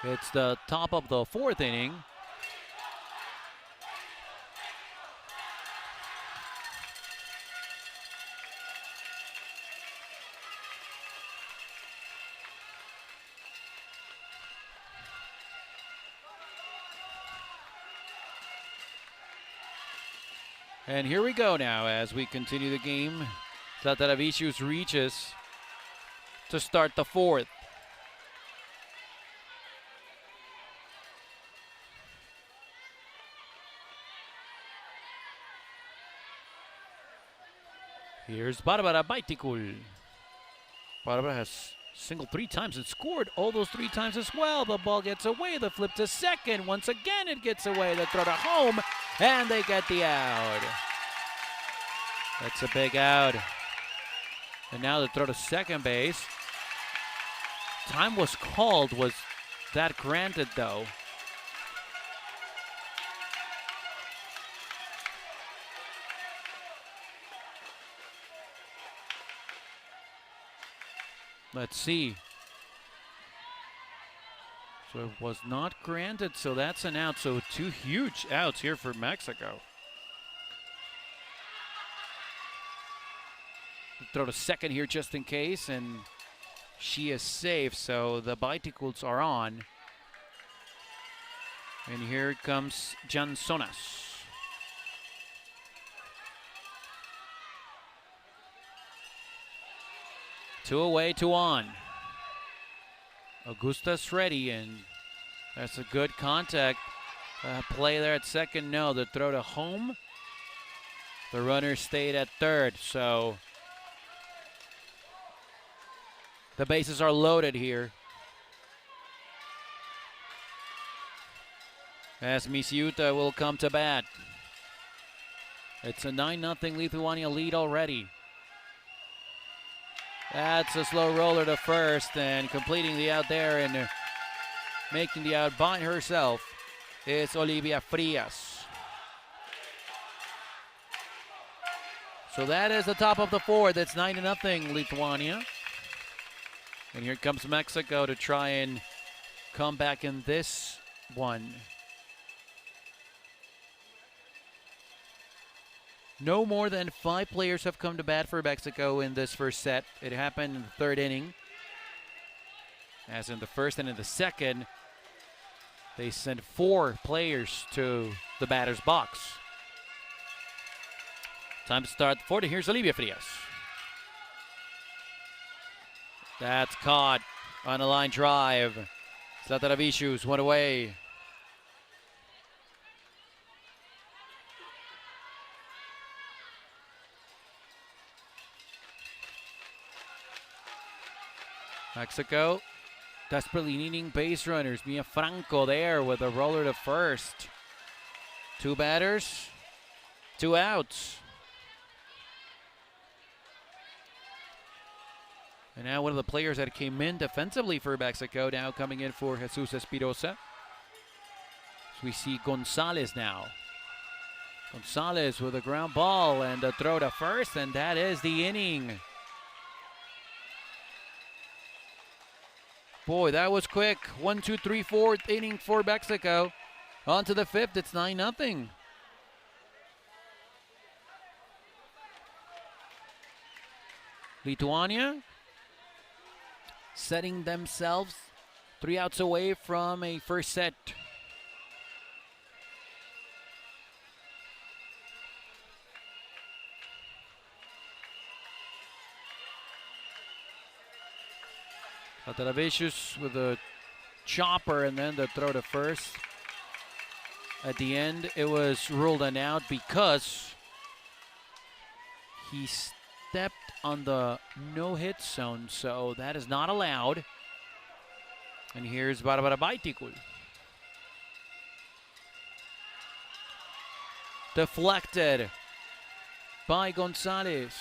It's the top of the 4th inning. And here we go now as we continue the game. Zlataravicius reaches to start the 4th. Here's Barbara Baiticul. Barbara has singled 3 times and scored all those 3 times as well. The ball gets away, the flip to second. Once again it gets away, the throw to home, and they get the out. That's a big out. And now the throw to second base. Time was called. Was that granted, though? Let's see. So it was not granted, so that's an out. So 2 huge outs here for Mexico. Throw to second here just in case, and she is safe, so the bicycles are on. And here comes Jansonas. Two away, 2 on. Augusta's ready, and that's a good contact play there at second. No, the throw to home. The runner stayed at third, so the bases are loaded here. As Misiuta will come to bat. It's a 9-0 Lithuania lead already. That's a slow roller to first, and completing the out there and making the out by herself is Olivia Frias. So that is the top of the 4th. It's 9-0 Lithuania. And here comes Mexico to try and come back in this one. No more than 5 players have come to bat for Mexico in this first set. It happened in the 3rd inning. As in the 1st and in the 2nd, they sent 4 players to the batter's box. Time to start the 4th. Here's Olivia Frias. That's caught on a line drive. Zlataravicius went away. Mexico desperately needing base runners. Mia Franco there with a roller to first. 2 batters, 2 outs. And now one of the players that came in defensively for Mexico now coming in for Jesus Espirosa. So we see Gonzalez now. Gonzalez with a ground ball and a throw to first, and that is the inning. Boy, that was quick. 1, 2, 3, 4th inning for Mexico. On to the 5th, it's 9-0. Lithuania setting themselves 3 outs away from a first set. Ataravicius with a chopper and then the throw to first. At the end, it was ruled an out because he stepped on the no-hit zone, so that is not allowed. And here's Barbara Baiticul. Deflected by Gonzalez.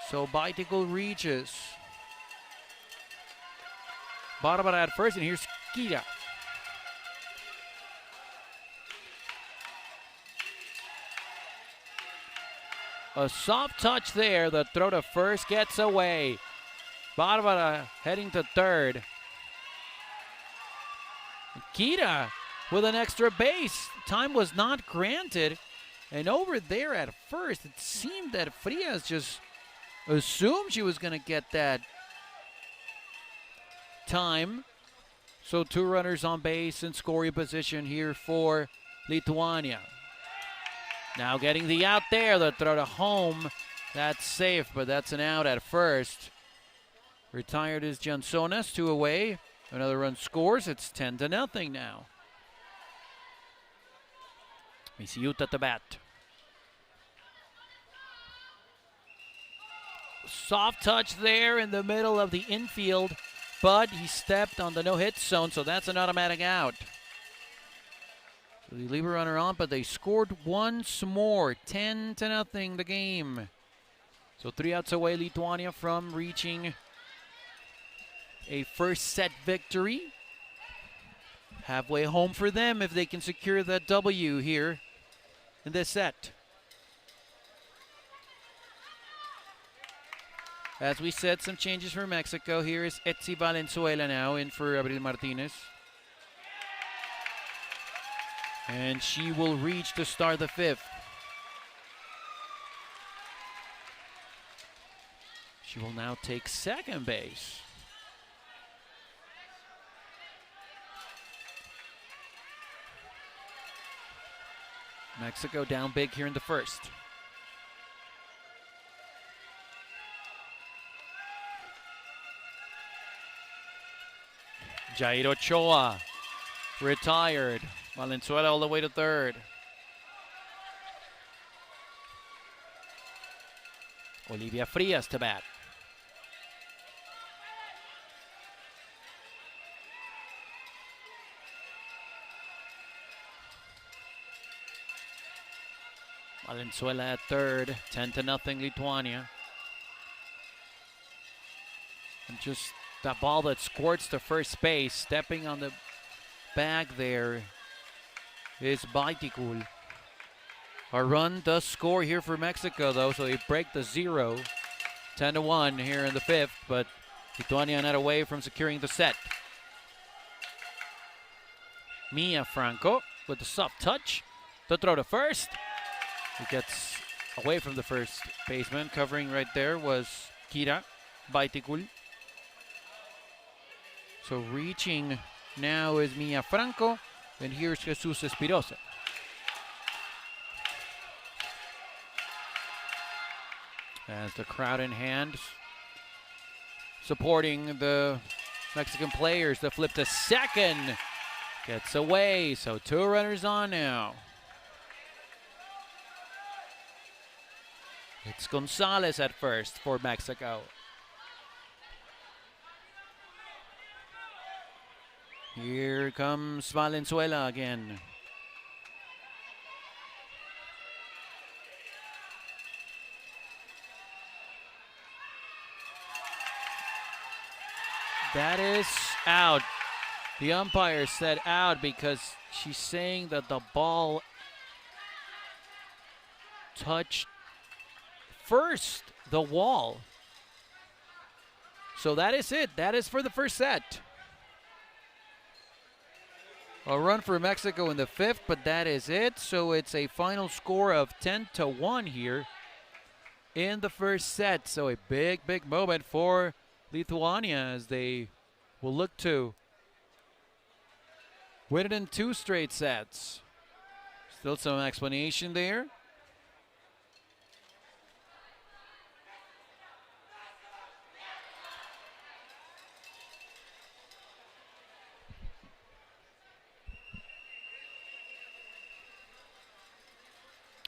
So Baiticul reaches. Barbara at first, and here's Kira. A soft touch there. The throw to first gets away. Barbara heading to third. Kira with an extra base. Time was not granted. And over there at first, it seemed that Frias just assumed she was going to get that time. So 2 runners on base in scoring position here for Lithuania. Now getting the out there, the throw to home. That's safe, but that's an out at first. Retired is Jansonas, 2 away. Another run scores. It's 10-0 now. Misiut at the bat. Soft touch there in the middle of the infield, but he stepped on the no-hit zone, so that's an automatic out. So they leave a runner on, but they scored once more. 10-0 the game. So 3 outs away, Lithuania from reaching a first set victory. Halfway home for them if they can secure the W here in this set. As we said, some changes for Mexico. Here is Etzi Valenzuela now in for Abril Martinez. And she will reach to start the 5th. She will now take second base. Mexico down big here in the first. Jair Ochoa retired. Valenzuela all the way to third. Olivia Frias to bat. Valenzuela at third, 10-0 Lithuania. And just that ball that squirts to first base, stepping on the bag there is Baiticul. A run does score here for Mexico though, so they break the 0. 10-1 here in the 5th, but Lithuania not away from securing the set. Mia Franco with the soft touch. The throw to first. It gets away from the first baseman. Covering right there was Kira Baiticul. So reaching now is Mia Franco, and here's Jesus Espirosa. As the crowd in hand supporting the Mexican players. The flip to second gets away, so 2 runners on now. It's Gonzalez at first for Mexico. Here comes Venezuela again. That is out. The umpire said out because she's saying that the ball touched first the wall. So that is it. That is for the first set. A run for Mexico in the fifth, but that is it. So it's a final score of 10-1 here in the first set. So a big, big moment for Lithuania as they will look to win it in 2 straight sets. Still some explanation there.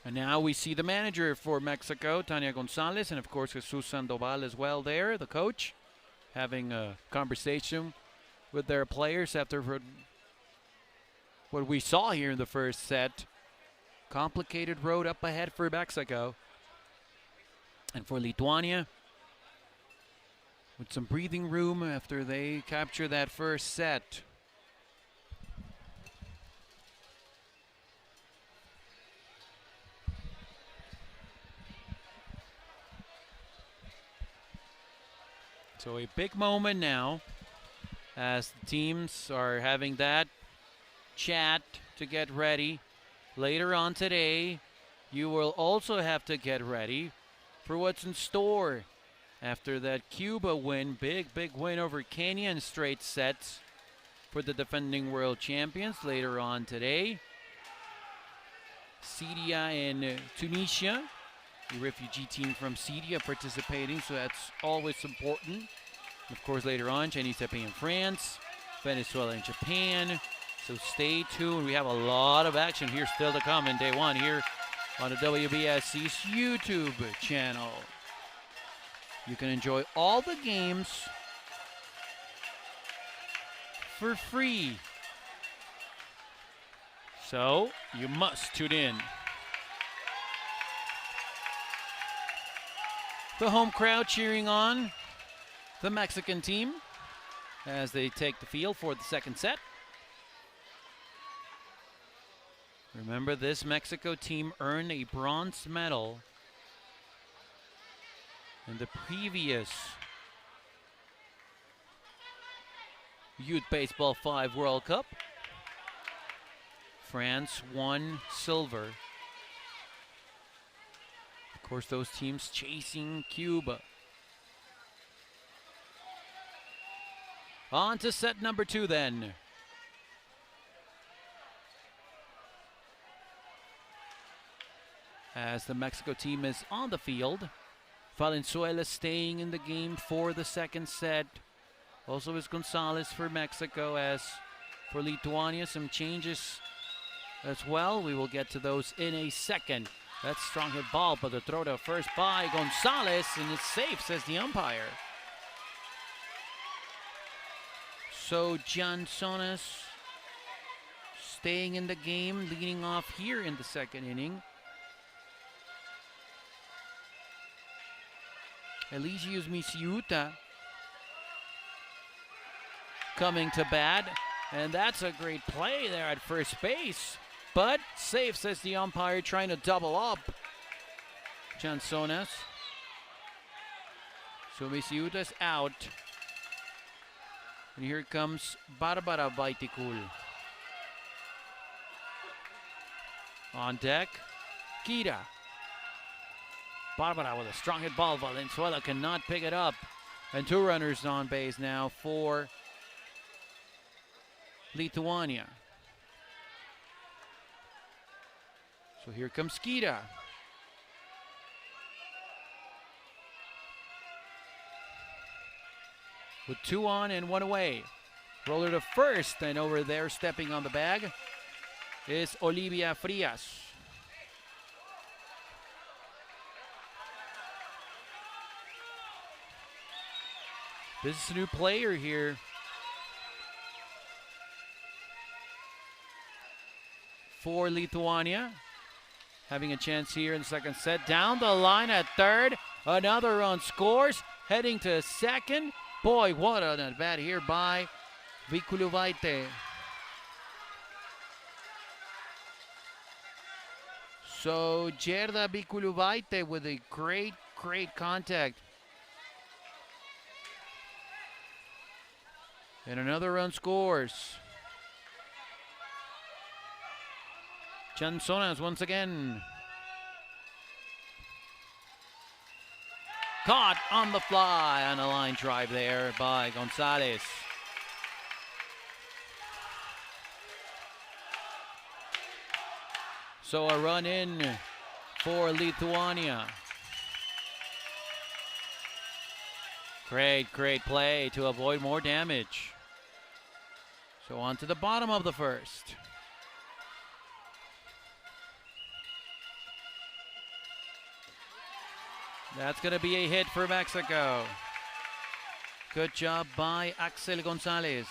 And now we see the manager for Mexico, Tania Gonzalez, and of course Jesus Sandoval as well there, the coach, having a conversation with their players after what we saw here in the first set. Complicated road up ahead for Mexico. And for Lithuania, with some breathing room after they capture that first set. So a big moment now as the teams are having that chat to get ready. Later on today, you will also have to get ready for what's in store after that Cuba win. Big, big win over Kenya in straight sets for the defending world champions later on today. Syria and Tunisia. The refugee team from Syria participating, so that's always important. Of course, later on, Chinese Taipei in France, Venezuela and Japan. So stay tuned. We have a lot of action here still to come in day one here on the WBSC's YouTube channel. You can enjoy all the games for free. So you must tune in. The home crowd cheering on the Mexican team as they take the field for the second set. Remember, this Mexico team earned a bronze medal in the previous Youth Baseball 5 World Cup. France won silver. Of course, those teams chasing Cuba. On to set number 2 then. As the Mexico team is on the field. Venezuela staying in the game for the second set. Also is Gonzalez for Mexico. As for Lithuania, some changes as well. We will get to those in a second. That's strong hit ball, but the throw to first by Gonzalez, and it's safe, says the umpire. So Jansones staying in the game, leading off here in the second inning. Eligius Misiuta coming to bat, and that's a great play there at first base. But safe, says the umpire, trying to double up Jansones. So Misiuta's out. And here comes Barbara Vaiticul. On deck, Kira. Barbara with a strong hit ball. Venezuela cannot pick it up. And 2 runners on base now for Lithuania. So here comes Kira. With 2 on and 1 away. Roller to first, and over there stepping on the bag is Olivia Frias. This is a new player here for Lithuania. Having a chance here in the second set. Down the line at third. Another run scores. Heading to second. Boy, what an at-bat here by Vikuluvaite. So Gerda Vikuluvaite with a great contact. And another run scores. Jansonas once again. Caught on the fly on a line drive there by Gonzalez. So a run in for Lithuania. Great play to avoid more damage. So on to the bottom of the first. That's going to be a hit for Mexico. Good job by Axel Gonzalez.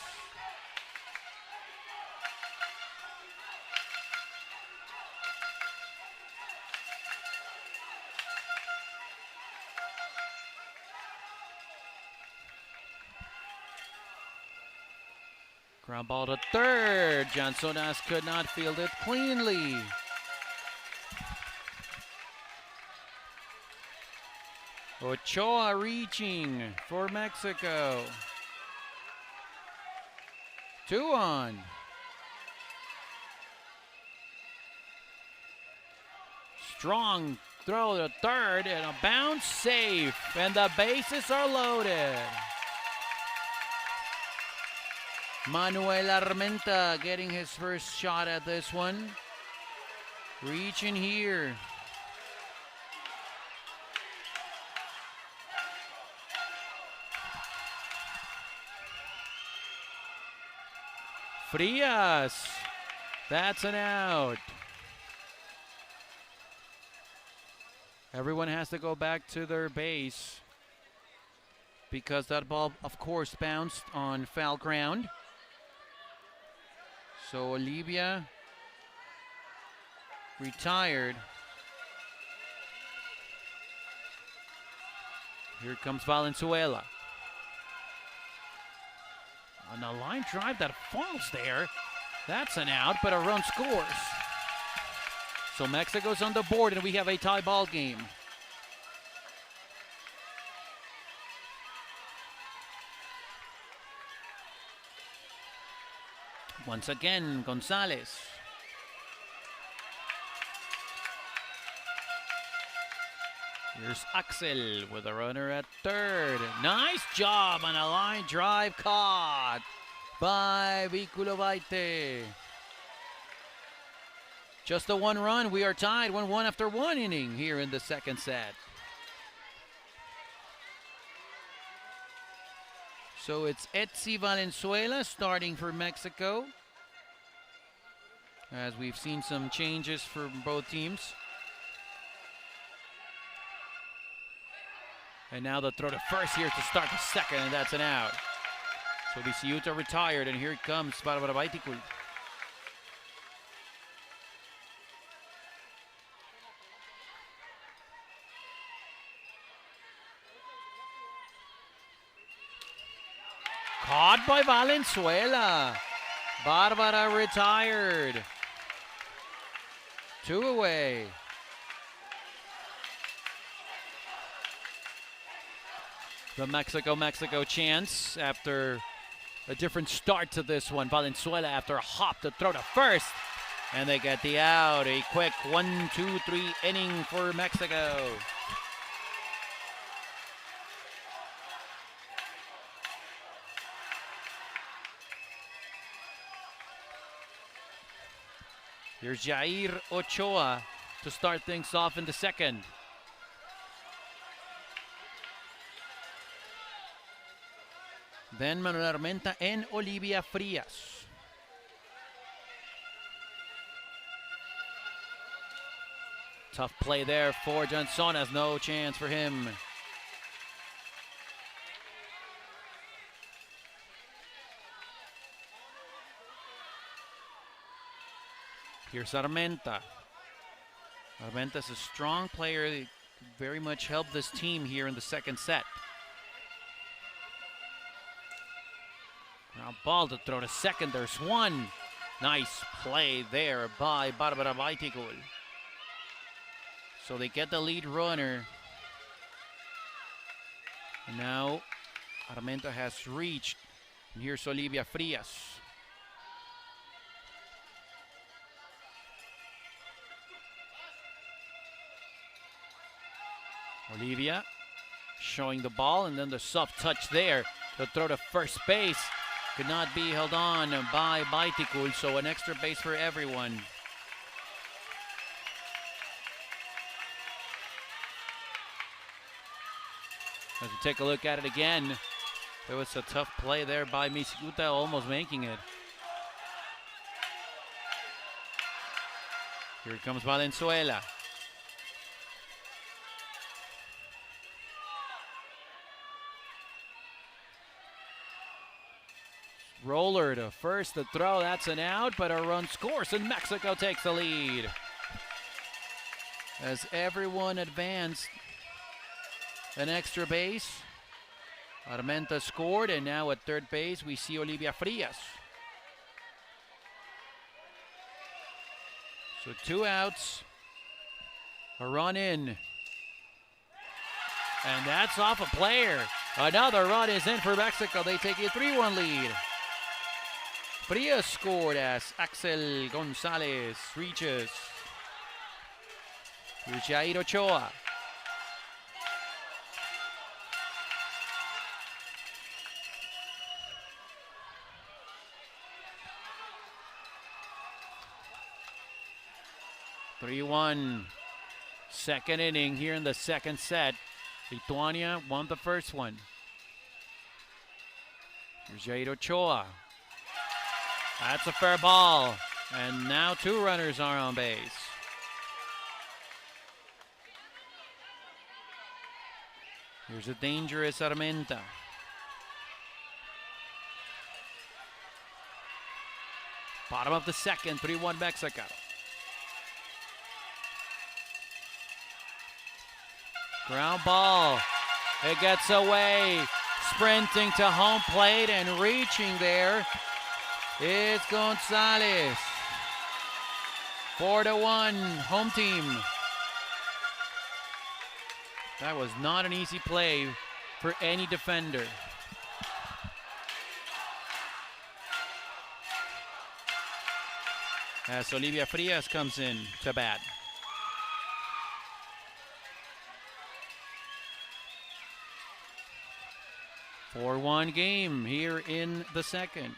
Ground ball to third. Jansonas could not field it cleanly. Ochoa reaching for Mexico. 2-on. Strong throw to third and a bounce safe. And the bases are loaded. Manuel Armenta getting his first shot at this one. Reaching here. Frias. That's an out. Everyone has to go back to their base because that ball, of course, bounced on foul ground. So Olivia retired. Here comes Valenzuela. On a line drive that falls there. That's an out, but a run scores. So Mexico's on the board and we have a tie ball game. Once again, Gonzalez. Here's Axel with a runner at third. Nice job on a line drive caught by Vikuluvaite. Just the one run. We are tied 1-1 after one inning here in the second set. So it's Etzi Valenzuela starting for Mexico. As we've seen some changes for both teams. And now the throw to first here to start the second, and that's an out. So Visiuta retired, and here it comes Barbara Baiticul. Caught by Valenzuela. Barbara retired. 2 away. The Mexico chance after a different start to this one. Valenzuela after a hop to throw to first. And they get the out. A quick 1-2-3 inning for Mexico. Here's Jair Ochoa to start things off in the second. Then Manuel Armenta and Olivia Frias. Tough play there for Jansonas. No chance for him. Here's Armenta. Armenta's a strong player. He very much helped this team here in the second set. Now ball to throw to second. There's one. Nice play there by Barbara Baiticul. So they get the lead runner. And now Armenta has reached. And here's Olivia Frias. Olivia showing the ball, and then the soft touch there to throw to first base. Could not be held on by Baiticul, so an extra base for everyone. As we take a look at it again, there was a tough play there by Misiguta, almost making it. Here comes Valenzuela. Roller to first, the throw, that's an out, but a run scores, and Mexico takes the lead. As everyone advanced an extra base, Armenta scored, and now at third base we see Olivia Frias. So 2 outs, a run in, and that's off a player. Another run is in for Mexico. They take a 3-1 lead. Frias scored as Axel Gonzalez reaches. Here's Jair Ochoa. (3-1). Second inning here in the second set. Lithuania won the first one. Here's Jair Ochoa. That's a fair ball. And now 2 runners are on base. Here's a dangerous Armenta. Bottom of the second, 3-1 Mexico. Ground ball. It gets away. Sprinting to home plate and reaching there. It's Gonzalez. 4-1 home team. That was not an easy play for any defender. As Olivia Frias comes in to bat. A 4-1 game here in the second.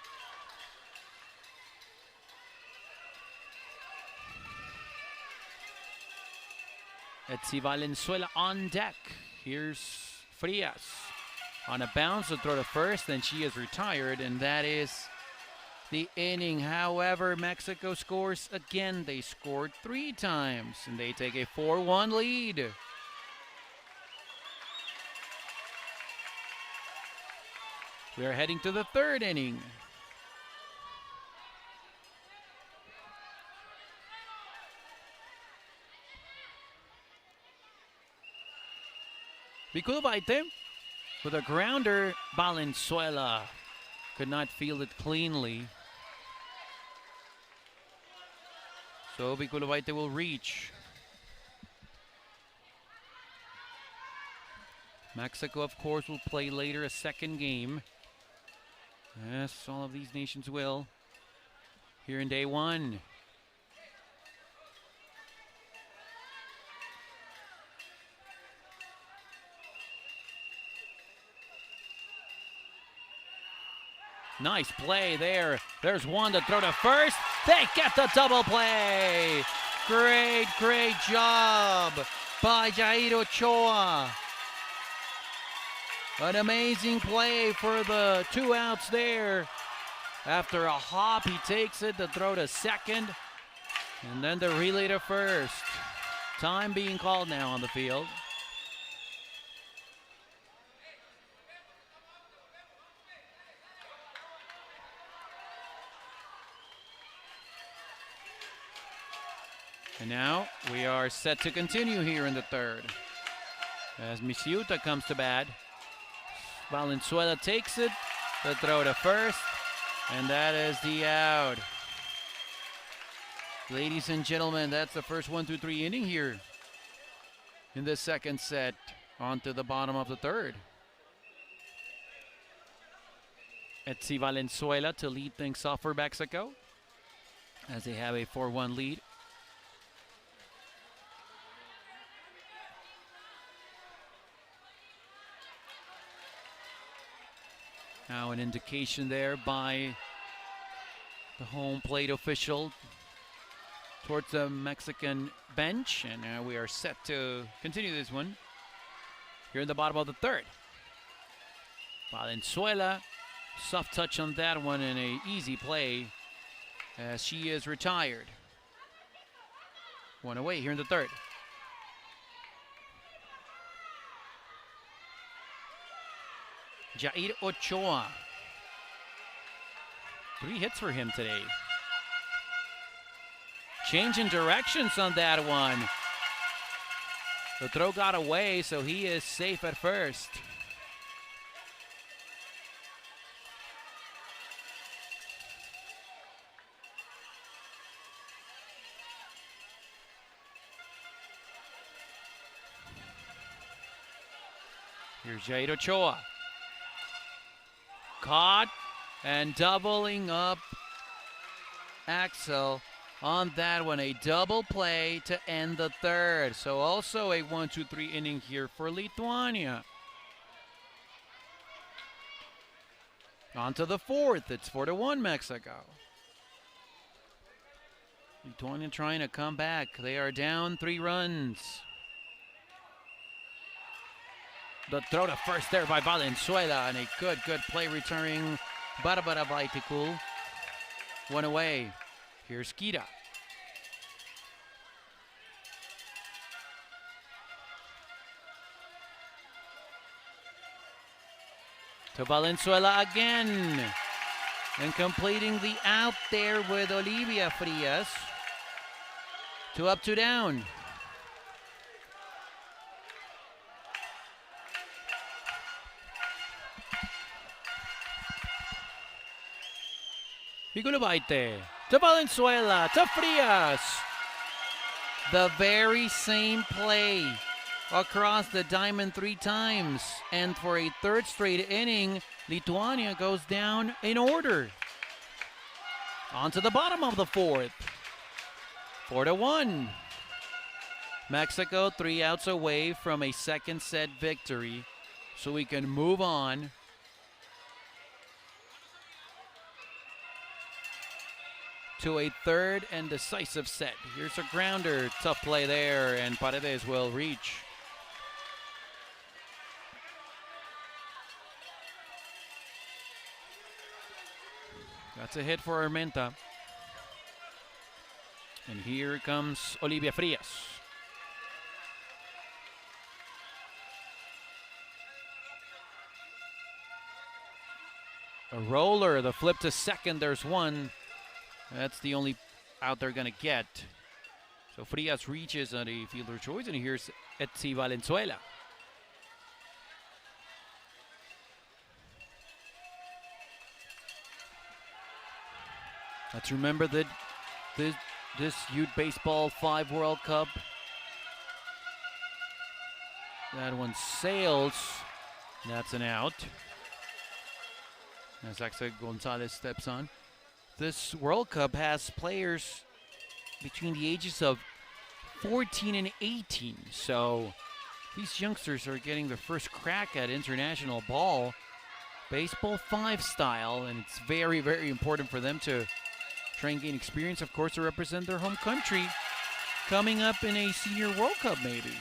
Etzi Valenzuela on deck. Here's Frias on a bounce to throw to first, and she is retired, and that is the inning. However, Mexico scores again. They scored 3 times, and they take a 4-1 lead. We are heading to the third inning. Biculubaite with a grounder. Valenzuela could not field it cleanly. So Biculubaite will reach. Mexico, of course, will play later a second game. Yes, all of these nations will. Here in day 1. Nice play there. There's one to throw to first. They get the double play. Great, great job by Jair Ochoa. An amazing play for the 2 outs there. After a hop, he takes it to throw to second. And then the relay to first. Time being called now on the field. And now we are set to continue here in the third. As Misiuta comes to bat, Valenzuela takes it, the throw to first, and that is the out. Ladies and gentlemen, that's the first 1-2-3 inning here in the second set. On to the bottom of the third. Etsi Valenzuela to lead things off for Mexico as they have a 4-1 lead. Now an indication there by the home plate official towards the Mexican bench, and now we are set to continue this one here in the bottom of the third. Valenzuela, soft touch on that one and an easy play as she is retired. One away here in the third. Jair Ochoa. 3 hits for him today. Change in directions on that one. The throw got away, so he is safe at first. Here's Jair Ochoa. Caught and doubling up Axel on that one. A double play to end the third. So also a 1-2-3 inning here for Lithuania. On to the fourth. It's 4-1 Mexico. Lithuania trying to come back. They are down 3 runs. The throw to first there by Valenzuela, and a good play returning Barbara Vaiticul. 1 away. Here's Kira. To Valenzuela again. And completing the out there with Olivia Frias. 2 up, 2 down. Bigulubaite to Valenzuela to Frias. The very same play across the diamond 3 times. And for a third straight inning, Lithuania goes down in order. On to the bottom of the fourth. 4-1. Mexico 3 outs away from a second set victory. So we can move on to a third and decisive set. Here's a grounder, tough play there, and Paredes will reach. That's a hit for Armenta. And here comes Olivia Frias. A roller, the flip to second, there's one. That's the only out they're going to get. So Frias reaches on a fielder choice, and here's Etsi Valenzuela. Let's remember that this Youth Baseball 5 World Cup, that one sails. That's an out. As Axel Gonzalez steps on. This World Cup has players between the ages of 14 and 18. So these youngsters are getting their first crack at international ball, Baseball 5 style, and it's very, very important for them to try and gain experience, of course, to represent their home country coming up in a Senior World Cup maybe.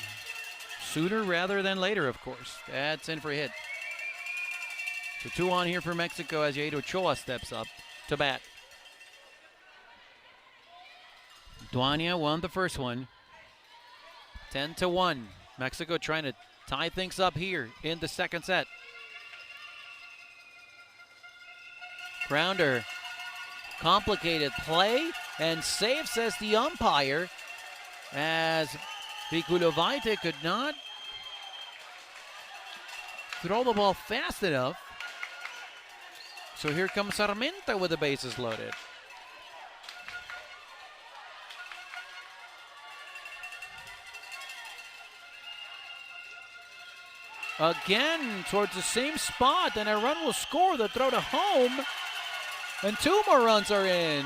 Sooner rather than later, of course. That's in for a hit. So 2 on here for Mexico as Jair Ochoa steps up to bat. Lithuania won the first one. 10-1. Mexico trying to tie things up here in the second set. Grounder. Complicated play and safe, says the umpire. as Vikulovaite could not throw the ball fast enough. So here comes Sarmiento with the bases loaded. Again, towards the same spot, and a run will score. The throw to home, and 2 more runs are in.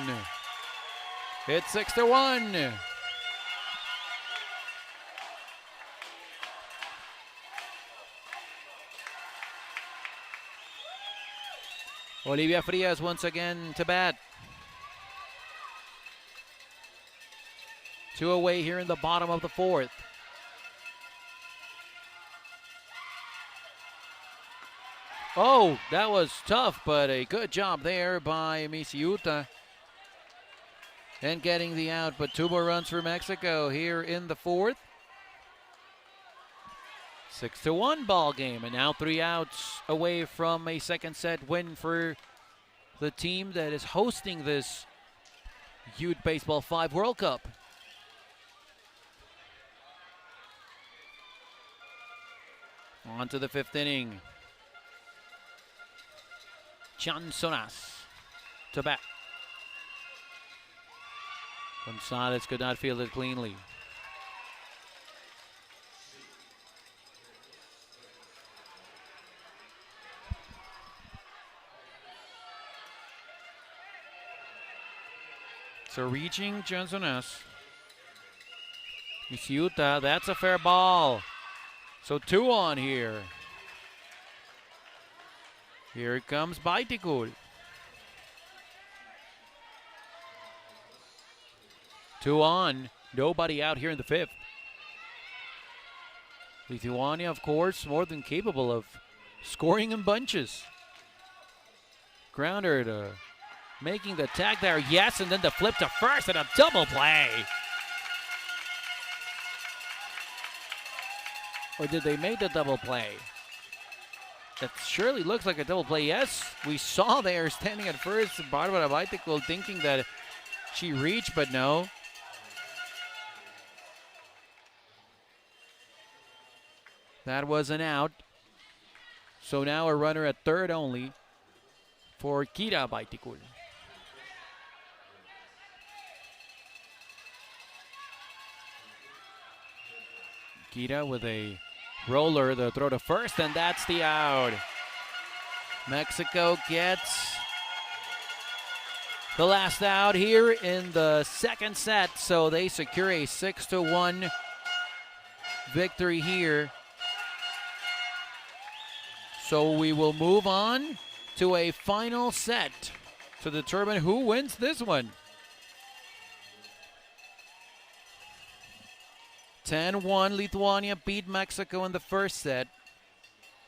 It's 6-1. Olivia Frias once again to bat. 2 away here in the bottom of the 4th. Oh, that was tough, but a good job there by Misiuta. And getting the out, but 2 more runs for Mexico here in the 4th. 6-1 ball game, and now 3 outs away from a second set win for the team that is hosting this Youth Baseball 5 World Cup. On to the 5th inning. Chansonas to bat. Gonzalez could not field it cleanly. So reaching Chansonas. Misiuta, that's a fair ball. So 2 on here. Here it comes Baitikul. 2 on. Nobody out here in the 5th. Lithuania, of course, more than capable of scoring in bunches. Grounder to making the tag there. Yes, and then the flip to first and a double play. Or did they make the double play? That surely looks like a double play. Yes, we saw there standing at first, Barbara Baitikul thinking that she reached, but no. That was an out. So now a runner at 3rd only for Kira Baitikul. Kira with a roller, the throw to first, and that's the out. Mexico gets the last out here in the 2nd set, so they secure a 6-1 victory here. So we will move on to a final set to determine who wins this one. 10-1, Lithuania beat Mexico in the 1st set.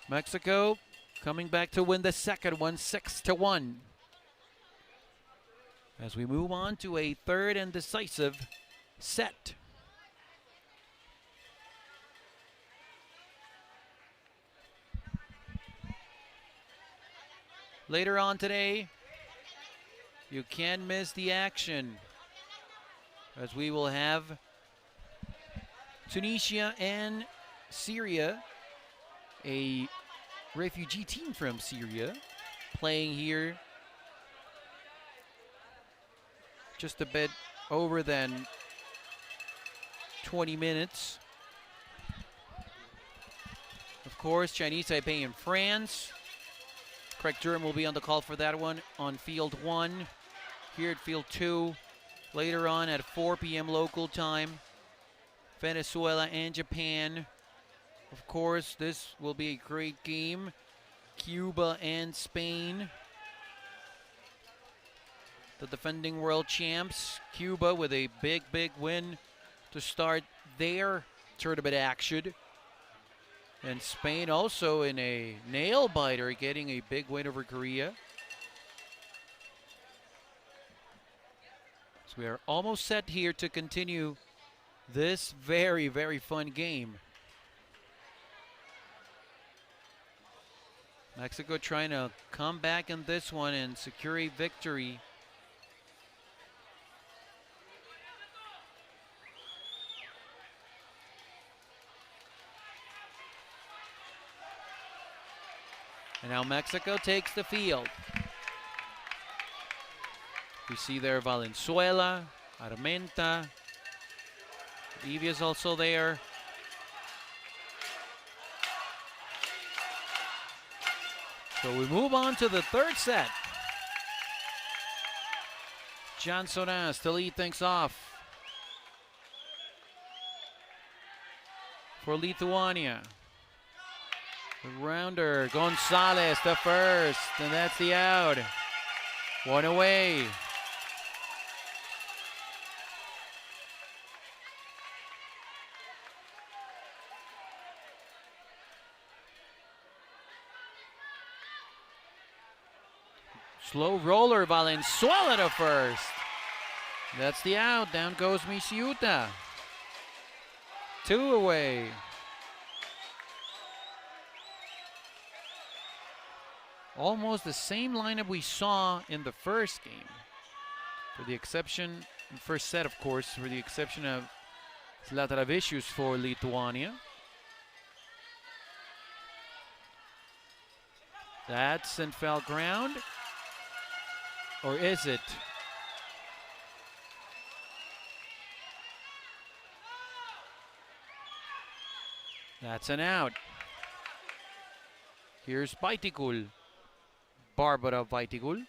Mexico coming back to win the 2nd one, 6-1. As we move on to a 3rd and decisive set. Later on today, you can't miss the action, as we will have Tunisia and Syria, a refugee team from Syria, playing here just a bit over than 20 minutes. Of course, Chinese Taipei and France. Craig Durham will be on the call for that one on field 1. Here at field 2, later on at 4 p.m. local time, Venezuela and Japan. Of course, this will be a great game. Cuba and Spain, the defending world champs. Cuba with a big win to start their tournament action. And Spain also in a nail-biter, getting a big win over Korea. So we are almost set here to continue this very fun game. Mexico trying to come back in this one and secure a victory. And now Mexico takes the field. We see there Valenzuela, Armenta. Evia's also there. So we move on to the third set. Jansonas to lead things off for Lithuania. The rounder, Gonzalez, the first, and that's the out. One away. Slow roller, Valenzuela to first. That's the out. Down goes Misiuta. Two away. Almost the same lineup we saw in the first game. For the exception, first set of course, for the exception of Zlataravicius for Lithuania. That's in foul ground. Or is it? That's an out. Here's Vaitigul. Barbara Vaitigul.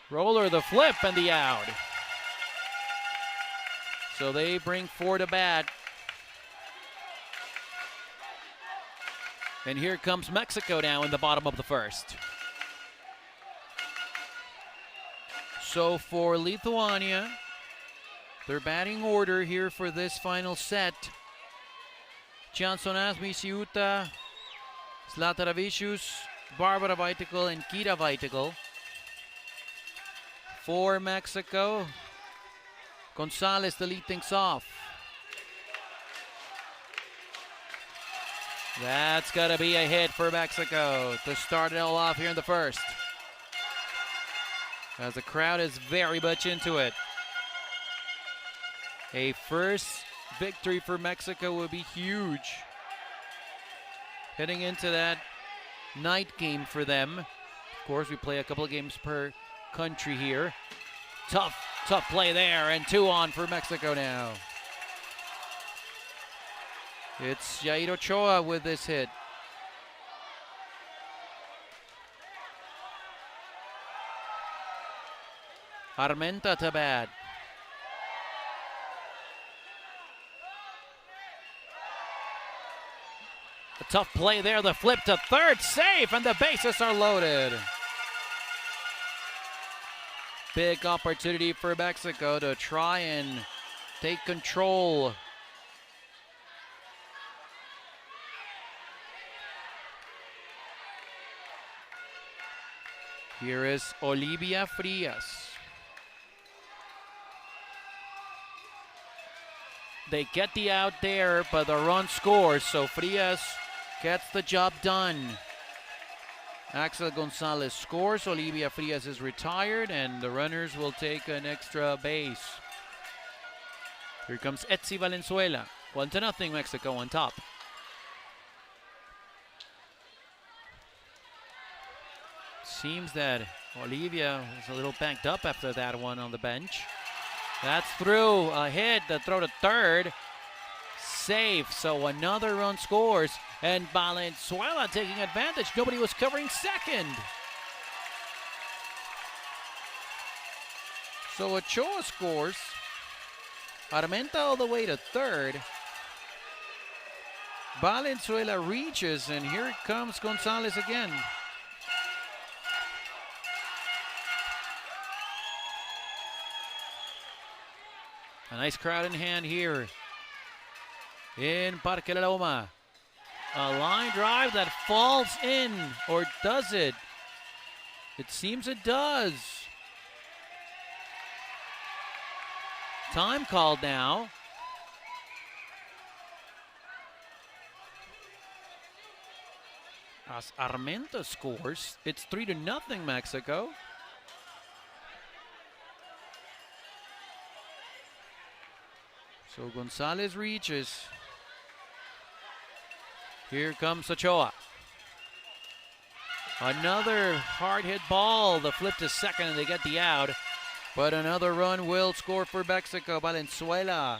Roller, the flip, and the out. So they bring four to bat. And here comes Mexico now in the bottom of the first. So for Lithuania, their batting order here for this final set. Jansonas, Misiuta, Zlataravicius, Barbara Vaitigul, and Kira Vaitigul. For Mexico, Gonzalez to lead things off. That's got to be a hit for Mexico to start it all off here in the first. As the crowd is very much into it. A first victory for Mexico would be huge. Heading into that night game for them. Of course, we play a couple of games per country here. Tough play there, and 2 on for Mexico now. It's Jair Ochoa with this hit. Armenta to bat. A tough play there, the flip to third, safe, and the bases are loaded. Big opportunity for Mexico to try and take control. Here is Olivia Frias. They get the out there, but the run scores, so Frias gets the job done. Axel Gonzalez scores, Olivia Frias is retired, and the runners will take an extra base. Here comes Etzi Valenzuela. 1-0, Mexico on top. Seems that Olivia was a little banged up after that one on the bench. That's through, a hit, the throw to third. Safe, so another run scores. And Valenzuela taking advantage. Nobody was covering second. So Ochoa scores. Armenta all the way to third. Valenzuela reaches, and here comes Gonzalez again. A nice crowd in hand here in Parque La Loma. A line drive that falls in, or does it? It seems it does. Time called now. As Armenta scores, it's 3-0 Mexico. So Gonzalez reaches. Here comes Ochoa. Another hard hit ball. The flip to second and they get the out. But another run will score for Mexico. Venezuela.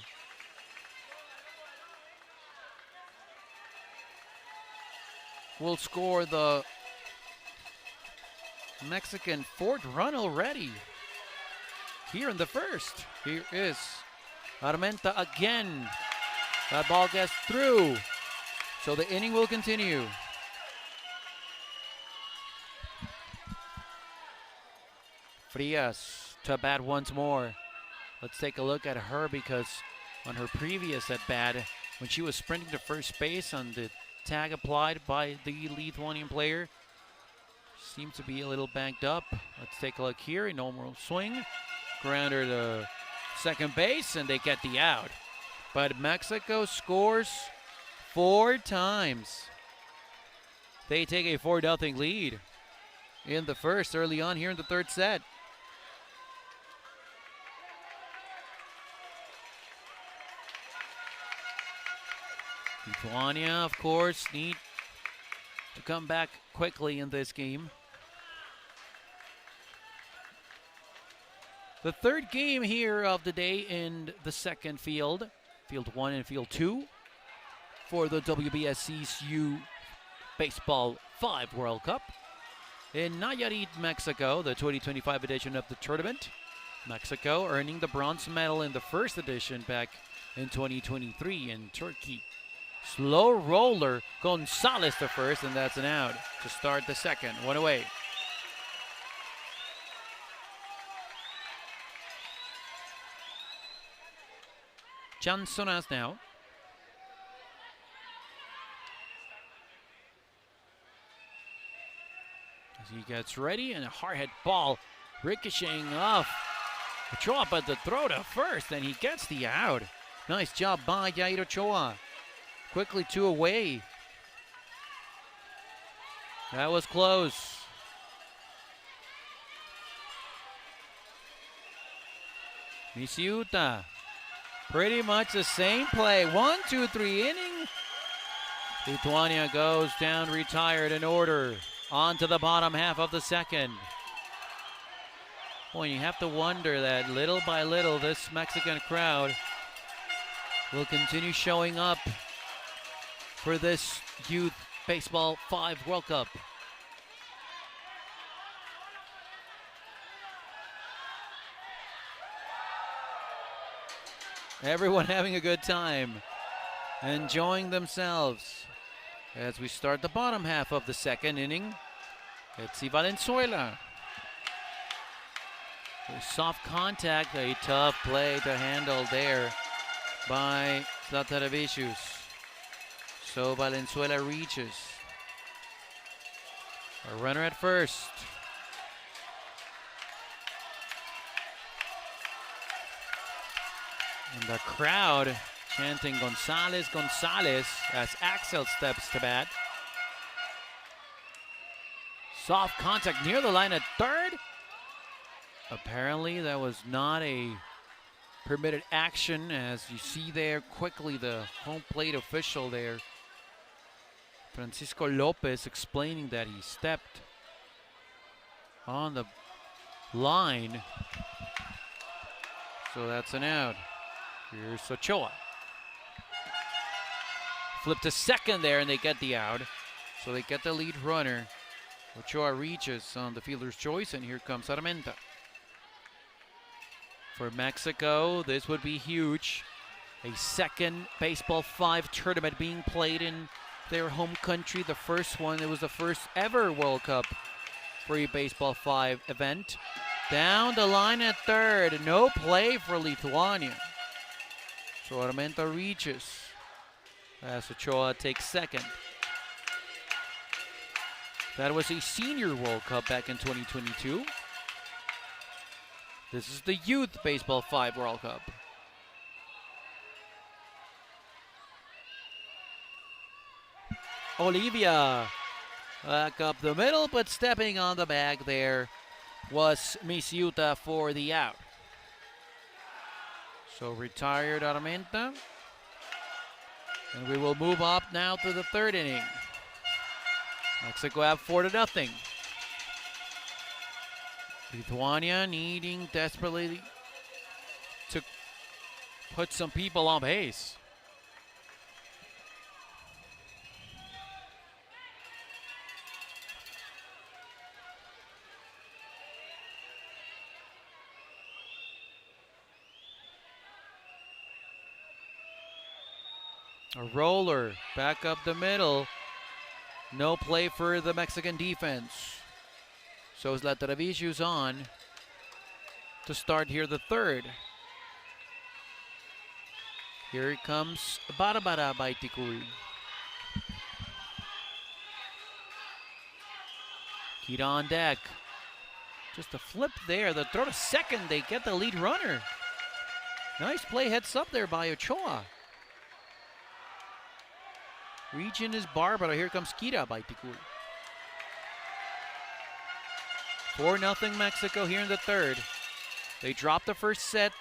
Will score the Mexican fourth run already. Here in the first. Here is Armenta again. That ball gets through. So the inning will continue. Frias to bat once more. Let's take a look at her because on her previous at bat, when she was sprinting to first base on the tag applied by the Lithuanian player, seems to be a little banged up. Let's take a look here. A normal swing. Grounder to second base and they get the out. But Mexico scores 4 times. They take a 4-0 lead in the first early on here in the third set. Lithuania, of course, need to come back quickly in this game. The third game here of the day in the second field, Field 1 and Field 2, for the WBSC's Baseball 5 World Cup. In Nayarit, Mexico, the 2025 edition of the tournament. Mexico earning the bronze medal in the first edition back in 2023 in Turkey. Slow roller, Gonzalez to first, and that's an out to start the second. 1 away. Chansonas now. As he gets ready, and a hard hit ball ricocheting off. Ochoa, but the throw to first, and he gets the out. Nice job by Yair Ochoa. Quickly 2 away. That was close. Misiuta. Pretty much the same play. 1, 2, 3 inning. Lithuania goes down retired in order. On to the bottom half of the second. Boy, you have to wonder that little by little this Mexican crowd will continue showing up for this Youth Baseball 5 World Cup. Everyone having a good time, enjoying themselves. As we start the bottom half of the second inning, it's Venezuela. A soft contact, a tough play to handle there by Zlataravicius. So Venezuela reaches. A runner at first. And the crowd chanting Gonzalez, Gonzalez as Axel steps to bat. Soft contact near the line at third. Apparently that was not a permitted action, as you see there quickly the home plate official there, Francisco Lopez, explaining that he stepped on the line. So that's an out. Here's Ochoa. Flip to second there and they get the out. So they get the lead runner. Ochoa reaches on the fielder's choice, and here comes Armenta. For Mexico, this would be huge. A second Baseball 5 tournament being played in their home country. The first one, it was the first ever World Cup for a Baseball 5 event. Down the line at third. No play for Lithuania. So Armenta reaches as Ochoa takes second. That was a senior World Cup back in 2022. This is the Youth Baseball 5 World Cup. Olivia back up the middle, but stepping on the bag there was Misiuta for the out. So retired Armenta. And we will move up now to the third inning. Mexico up 4-0. Lithuania needing desperately to put some people on base. A roller back up the middle. No play for the Mexican defense. So Zlataravicius on to start here the third. Here it comes Barbara Baiticul. Kita on deck. Just a flip there. The throw to second. They get the lead runner. Nice play heads up there by Ochoa. Reaching is Barbara. Here comes Kita Baiticul. 4-0 Mexico here in the third. They dropped the first set.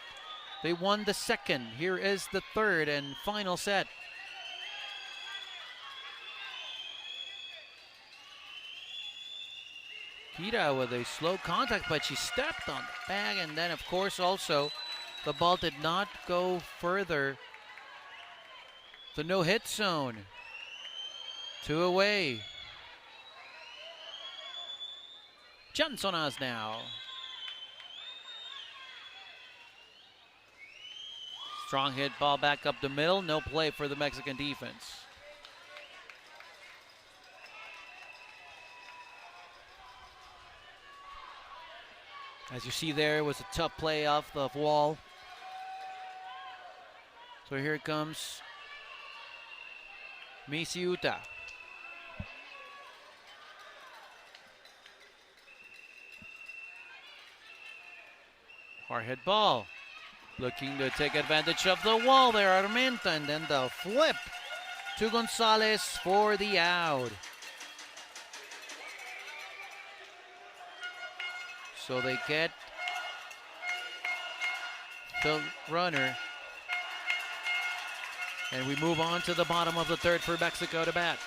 They won the second. Here is the third and final set. Kita with a slow contact, but she stepped on the bag, and then of course also the ball did not go further. The no-hit zone. 2 away. Jansonas now. Strong hit ball back up the middle. No play for the Mexican defense. As you see there, it was a tough play off the wall. So here it comes Misiuta. Hard hit ball. Looking to take advantage of the wall there, Armenta, and then the flip to Gonzalez for the out. So they get the runner. And we move on to the bottom of the third for Mexico to bat.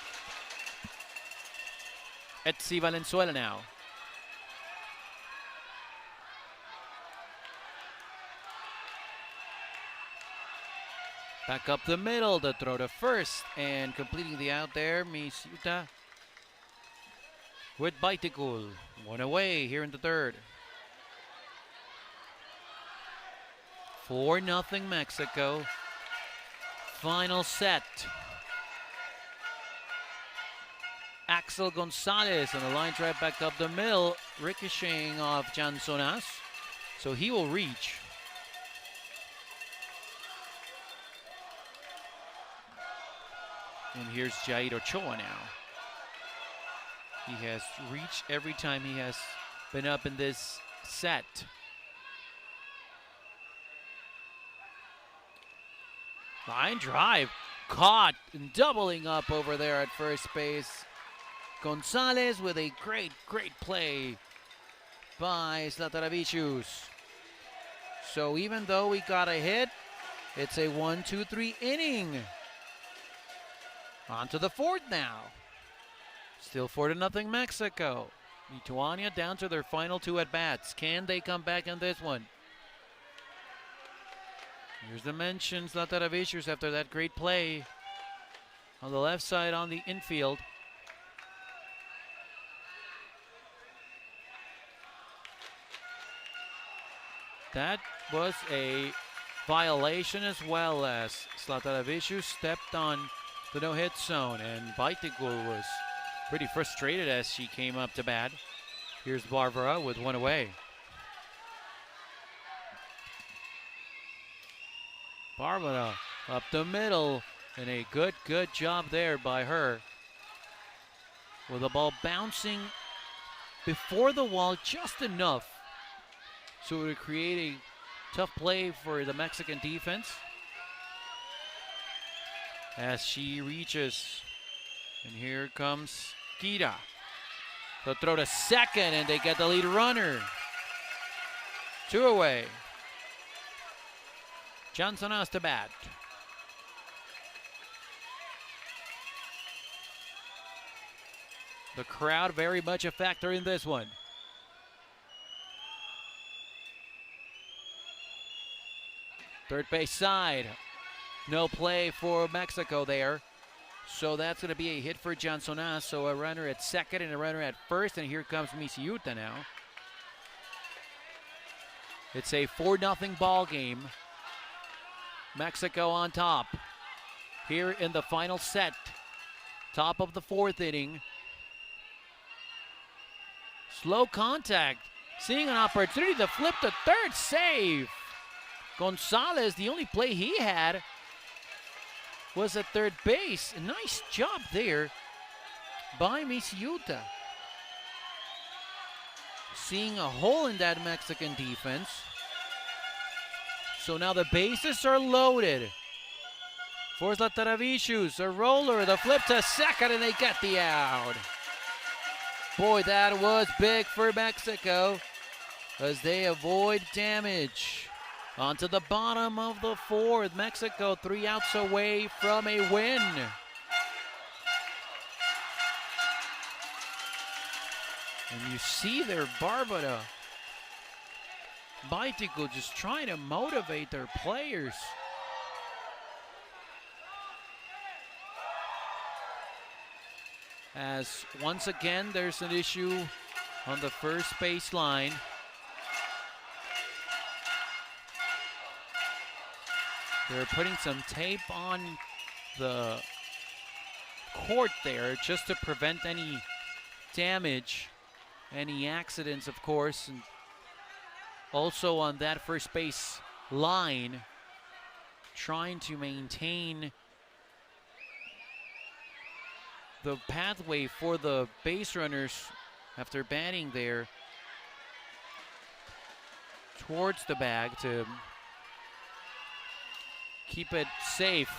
Etsi Valenzuela now. Back up the middle, the throw to first, and completing the out there, Misiuta with Baiticul. 1 away here in the third. 4-0 Mexico. Final set. Axel Gonzalez on the line drive back up the middle, ricocheting off Jansonas. So he will reach. And here's Jair Ochoa now. He has reached every time he has been up in this set. Line drive, caught and doubling up over there at first base. Gonzalez with a great play by Zlataravicius. So even though we got a hit, it's a 1-2-3 inning. On to the fourth now. Still 4-0 Mexico. Lithuania down to their final 2 at-bats. Can they come back in this one? Here's the mention, Zlataravicius after that great play on the left side on the infield. That was a violation, as well as Zlataravicius stepped on the no-hit zone, and Baiticul was pretty frustrated as she came up to bat. Here's Barbara with 1 away. Barbara up the middle, and a good job there by her. With the ball bouncing before the wall just enough so to create a tough play for the Mexican defense. As she reaches, and here comes Kita. The throw to second, and they get the lead runner. 2 away. Jansonas to bat. The crowd very much a factor in this one. Third base side. No play for Mexico there. So that's going to be a hit for Jansonas. So a runner at second and a runner at first. And here comes Misiuta now. It's a 4-0 ball game. Mexico on top. Here in the final set. Top of the fourth inning. Slow contact. Seeing an opportunity to flip the third. Save. Gonzalez, the only play he had was at third base. A nice job there by Misiuta. Seeing a hole in that Mexican defense. So now the bases are loaded. For Zlataravicius, a roller, the flip to second, and they get the out. Boy, that was big for Mexico as they avoid damage. Onto the bottom of the fourth. Mexico 3 outs away from a win. And you see there, Barbara Baitico just trying to motivate their players. As once again, there's an issue on the first base line. They're putting some tape on the court there just to prevent any damage, any accidents, of course. And also on that first base line, trying to maintain the pathway for the base runners after batting there towards the bag to keep it safe.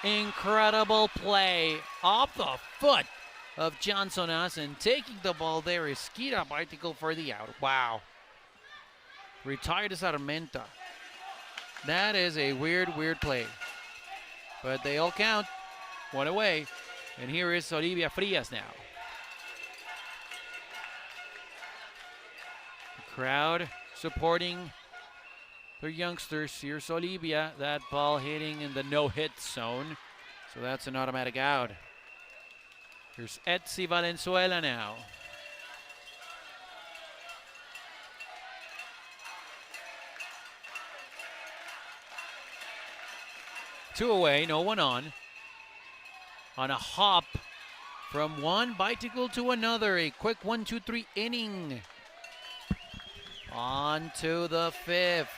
Incredible play off the foot of Jansonas, and taking the ball there is Skira Baitico for the out. Wow. Retired as Armenta. That is a weird play. But they all count. One away. And here is Olivia Frias now. The crowd supporting their youngsters. Here's Olivia. That ball hitting in the no-hit zone. So that's an automatic out. Here's Etsi Valenzuela now. Two away, no one on. On a hop from one bicycle to another. A quick 1-2-3 inning. On to the fifth.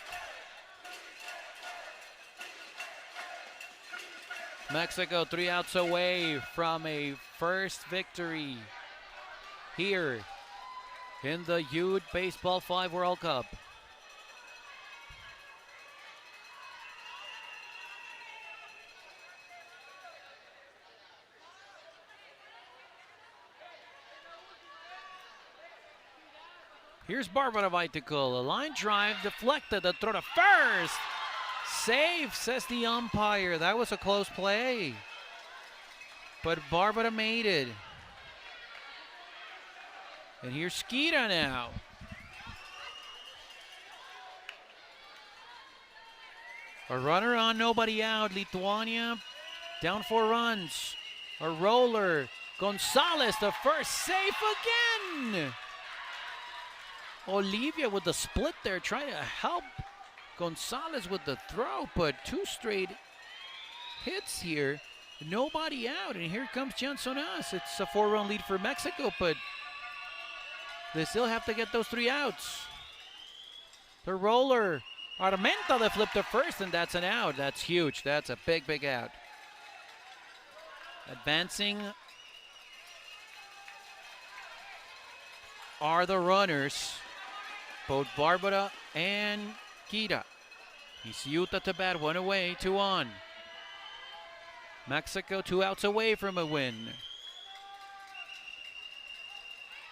Mexico 3 outs away from a first victory here in the Youth Baseball 5 World Cup. Here's Barbara Baitico. A line drive deflected. The throw to first. Save, says the umpire. That was a close play. But Barbara made it. And here's Skira now. A runner on, nobody out. Lithuania down 4 runs. A roller. Gonzalez, the first, safe again. Olivia with the split there, trying to help Gonzalez with the throw, but 2 straight hits here. Nobody out, and here comes Jansonas. It's a 4-run lead for Mexico, but they still have to get those 3 outs. The roller, Armenta, they flip to first, and that's an out. That's huge. That's a big out. Advancing are the runners, both Barbara and Kira. Misiuta to bat, 1 away, 2 on. Mexico 2 outs away from a win.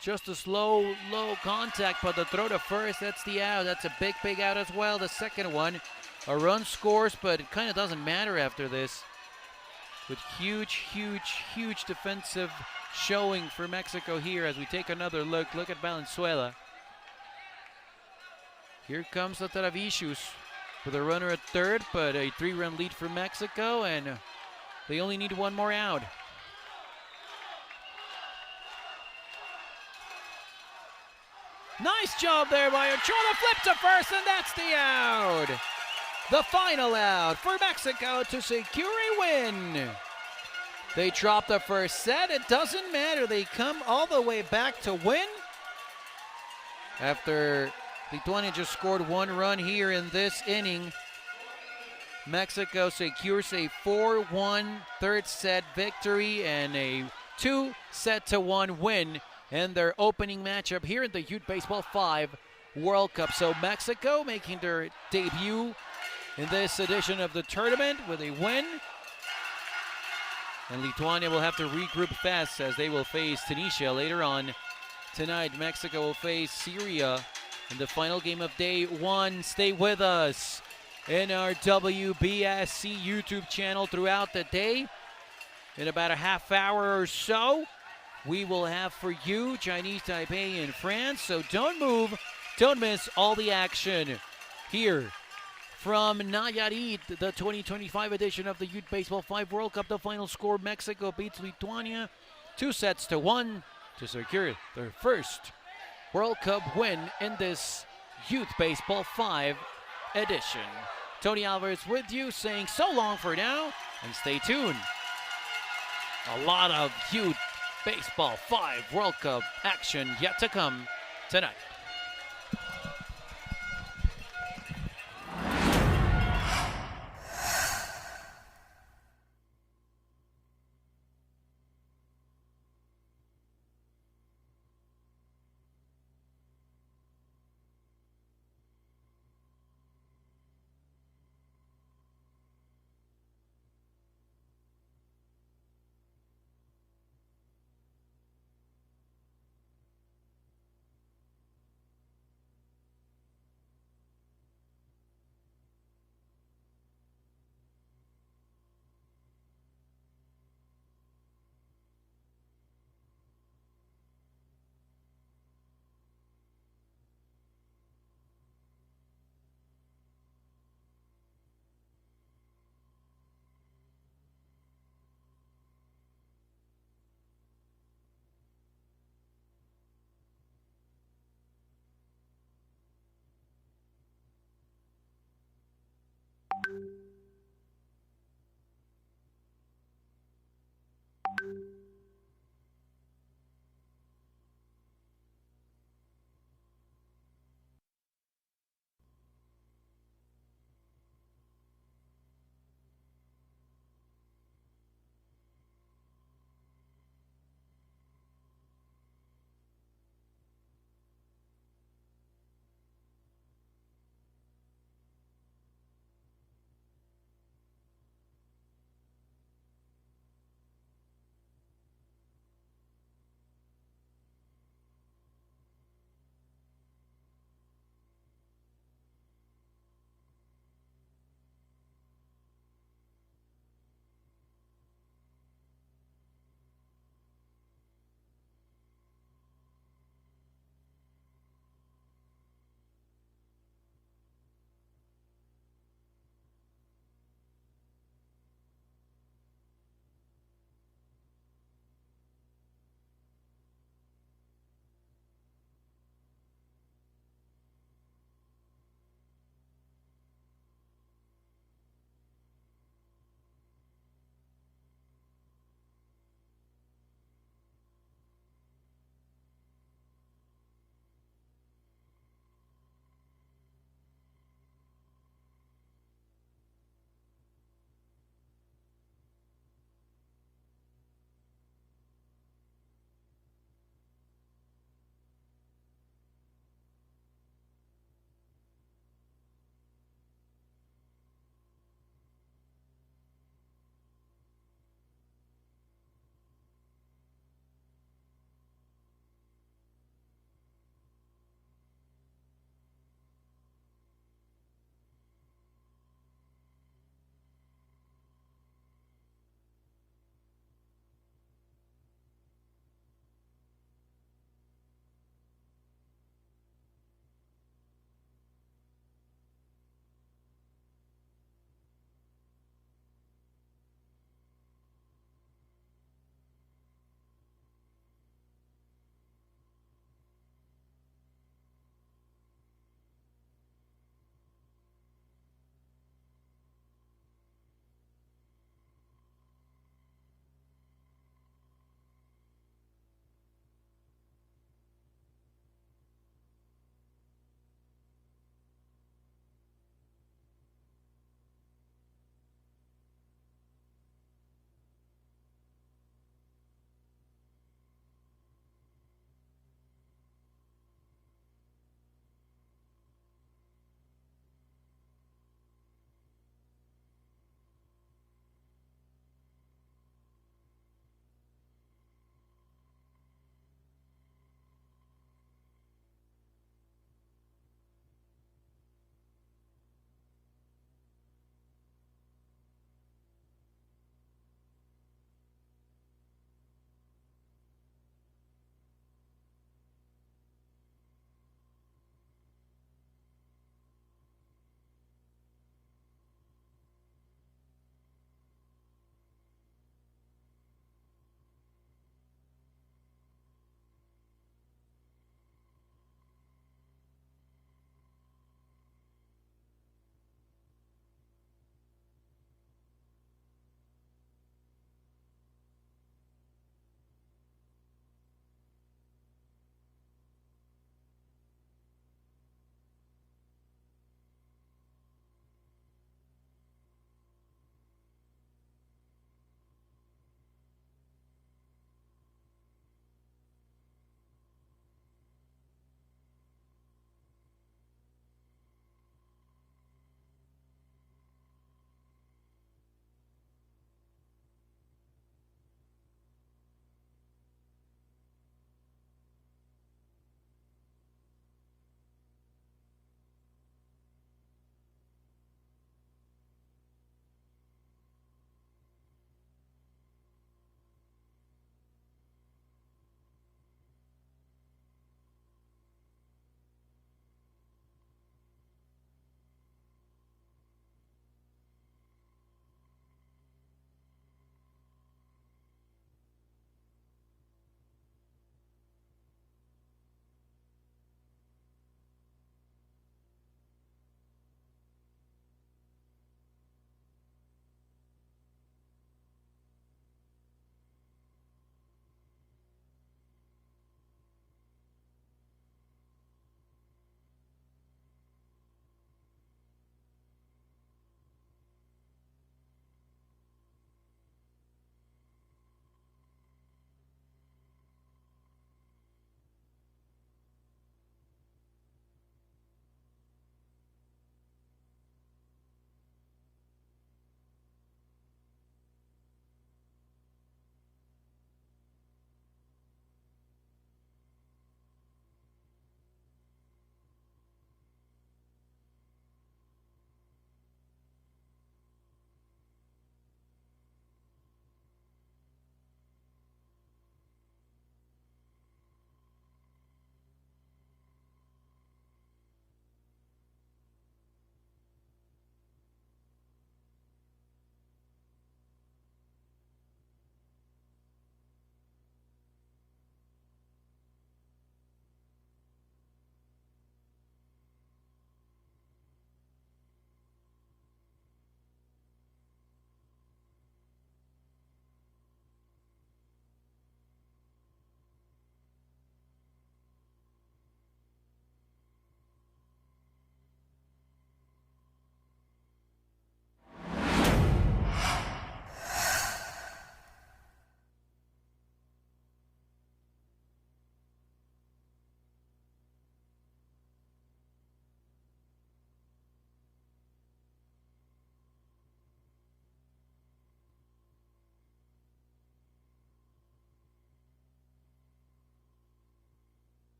Just a slow, low contact, but the throw to first, that's the out. That's a big out as well. The second one, a run scores, but it kind of doesn't matter after this. with huge defensive showing for Mexico here as we take another look. Look at Venezuela. Here comes the Taravicius with a runner at third, but a 3-run lead for Mexico, and they only need one more out. Nice job there by Ochoa. Flip to first, and that's the out. The final out for Mexico to secure a win. They drop the first set. It doesn't matter. They come all the way back to win. After Lithuania just scored 1 run here in this inning, Mexico secures a 4-1 third set victory and a 2-1 win in their opening matchup here in the Youth Baseball 5 World Cup. So Mexico making their debut in this edition of the tournament with a win. And Lithuania will have to regroup fast as they will face Tunisia later on tonight. Mexico will face Syria in the final game of day 1. Stay with us in our WBSC YouTube channel throughout the day. In about a half hour or so, we will have for you Chinese Taipei and France. So don't move, don't miss all the action here from Nayarit, the 2025 edition of the Youth Baseball 5 World Cup. The final score, Mexico beats Lithuania 2-1 to secure their first World Cup win in this Youth Baseball 5 edition. Tony Alvarez with you, saying so long for now, and stay tuned. A lot of Youth Baseball 5 World Cup action yet to come tonight.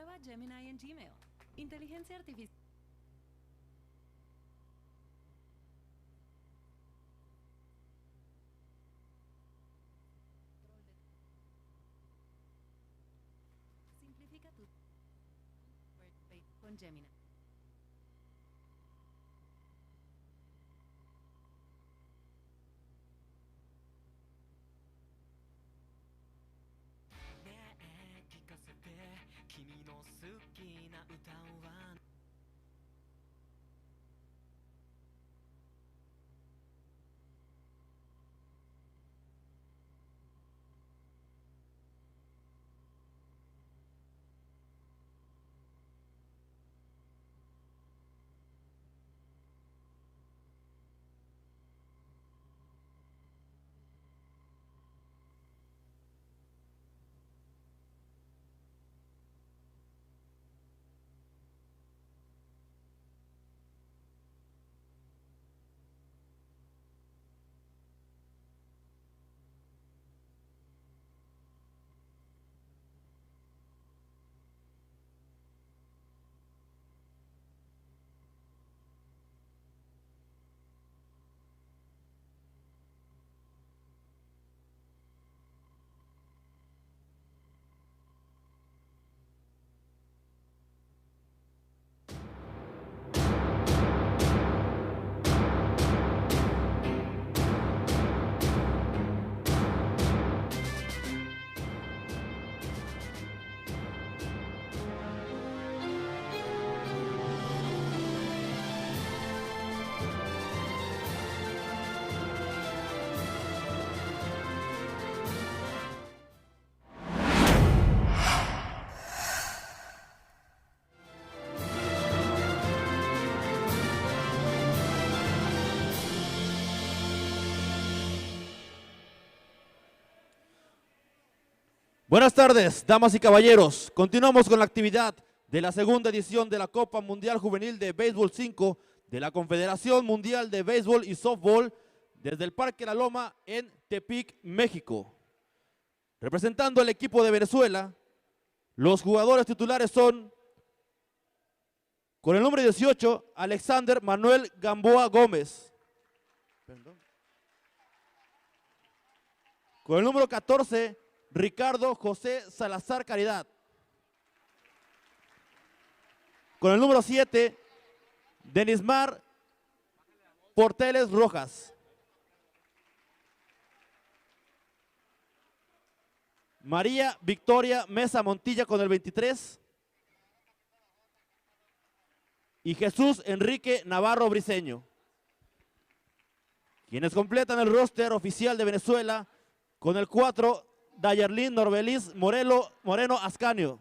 Prueba Gemini en Gmail. Inteligencia artificial. Simplifica tu WordPress con Gemini. Buenas tardes, damas y caballeros. Continuamos con la actividad de la segunda edición de la Copa Mundial Juvenil de Béisbol 5 de la Confederación Mundial de Béisbol y Softball desde el Parque La Loma en Tepic, México. Representando al equipo de Venezuela, los jugadores titulares son, con el número 18, Alexander Manuel Gamboa Gómez. Con el número 14, Ricardo José Salazar Caridad. Con el número 7, Denismar Porteles Rojas. María Victoria Mesa Montilla con el 23. Y Jesús Enrique Navarro Briceño. Quienes completan el roster oficial de Venezuela con el 4, Dayerlin Norbelis Moreno Ascanio.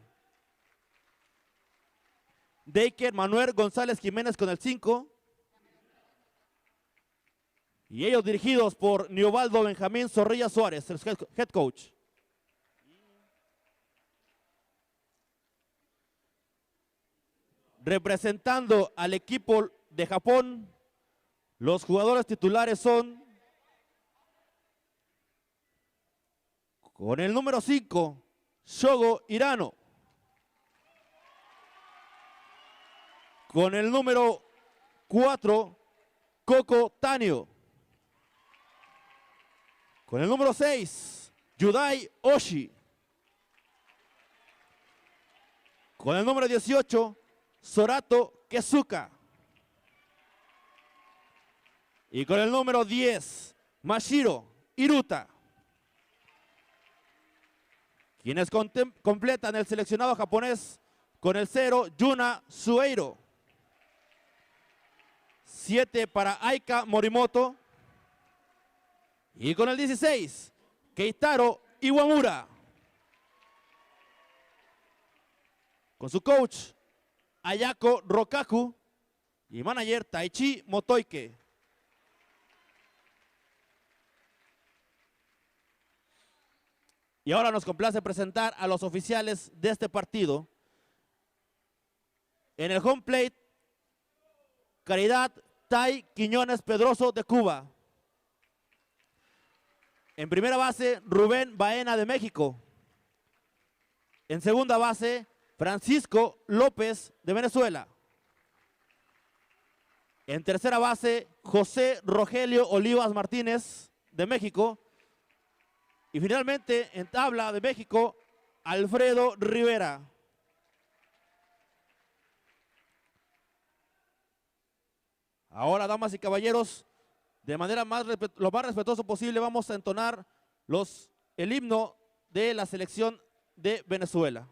Deiker Manuel González Jiménez con el 5. Y ellos dirigidos por Niobaldo Benjamín Zorrilla Suárez, el head coach. Representando al equipo de Japón, los jugadores titulares son, con el número 5, Shogo Hirano. Con el número 4, Koko Tanio. Con el número 6, Yudai Oshi. Con el número 18, Sorato Kesuka. Y con el número 10, Mashiro Iruta. Quienes completan el seleccionado japonés con el 0, Yuna Sueiro. 7 para Aika Morimoto. Y con el 16, Keitaro Iwamura. Con su coach, Ayako Rokaku. Y manager, Taichi Motoike. Y ahora nos complace presentar a los oficiales de este partido. En el home plate, Caridad Tai Quiñones Pedroso de Cuba. En primera base, Rubén Baena de México. En segunda base, Francisco López de Venezuela. En tercera base, José Rogelio Olivas Martínez de México. Y finalmente, en tabla de México, Alfredo Rivera. Ahora, damas y caballeros, de manera lo más respetuosa posible, vamos a entonar el himno de la selección de Venezuela.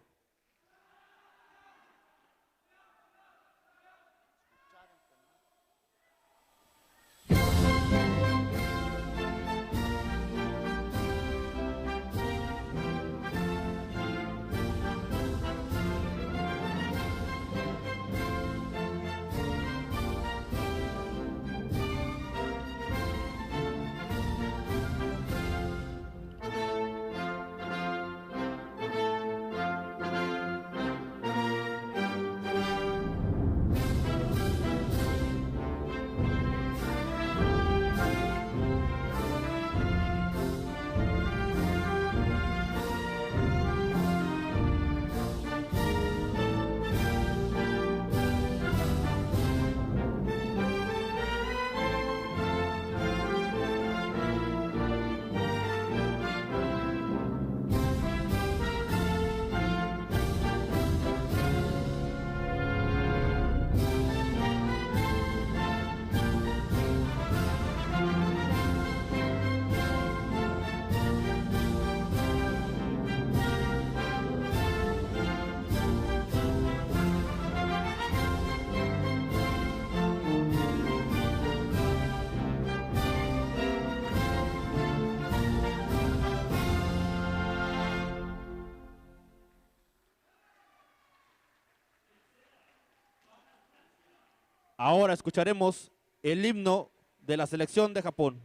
Ahora escucharemos el himno de la selección de Japón.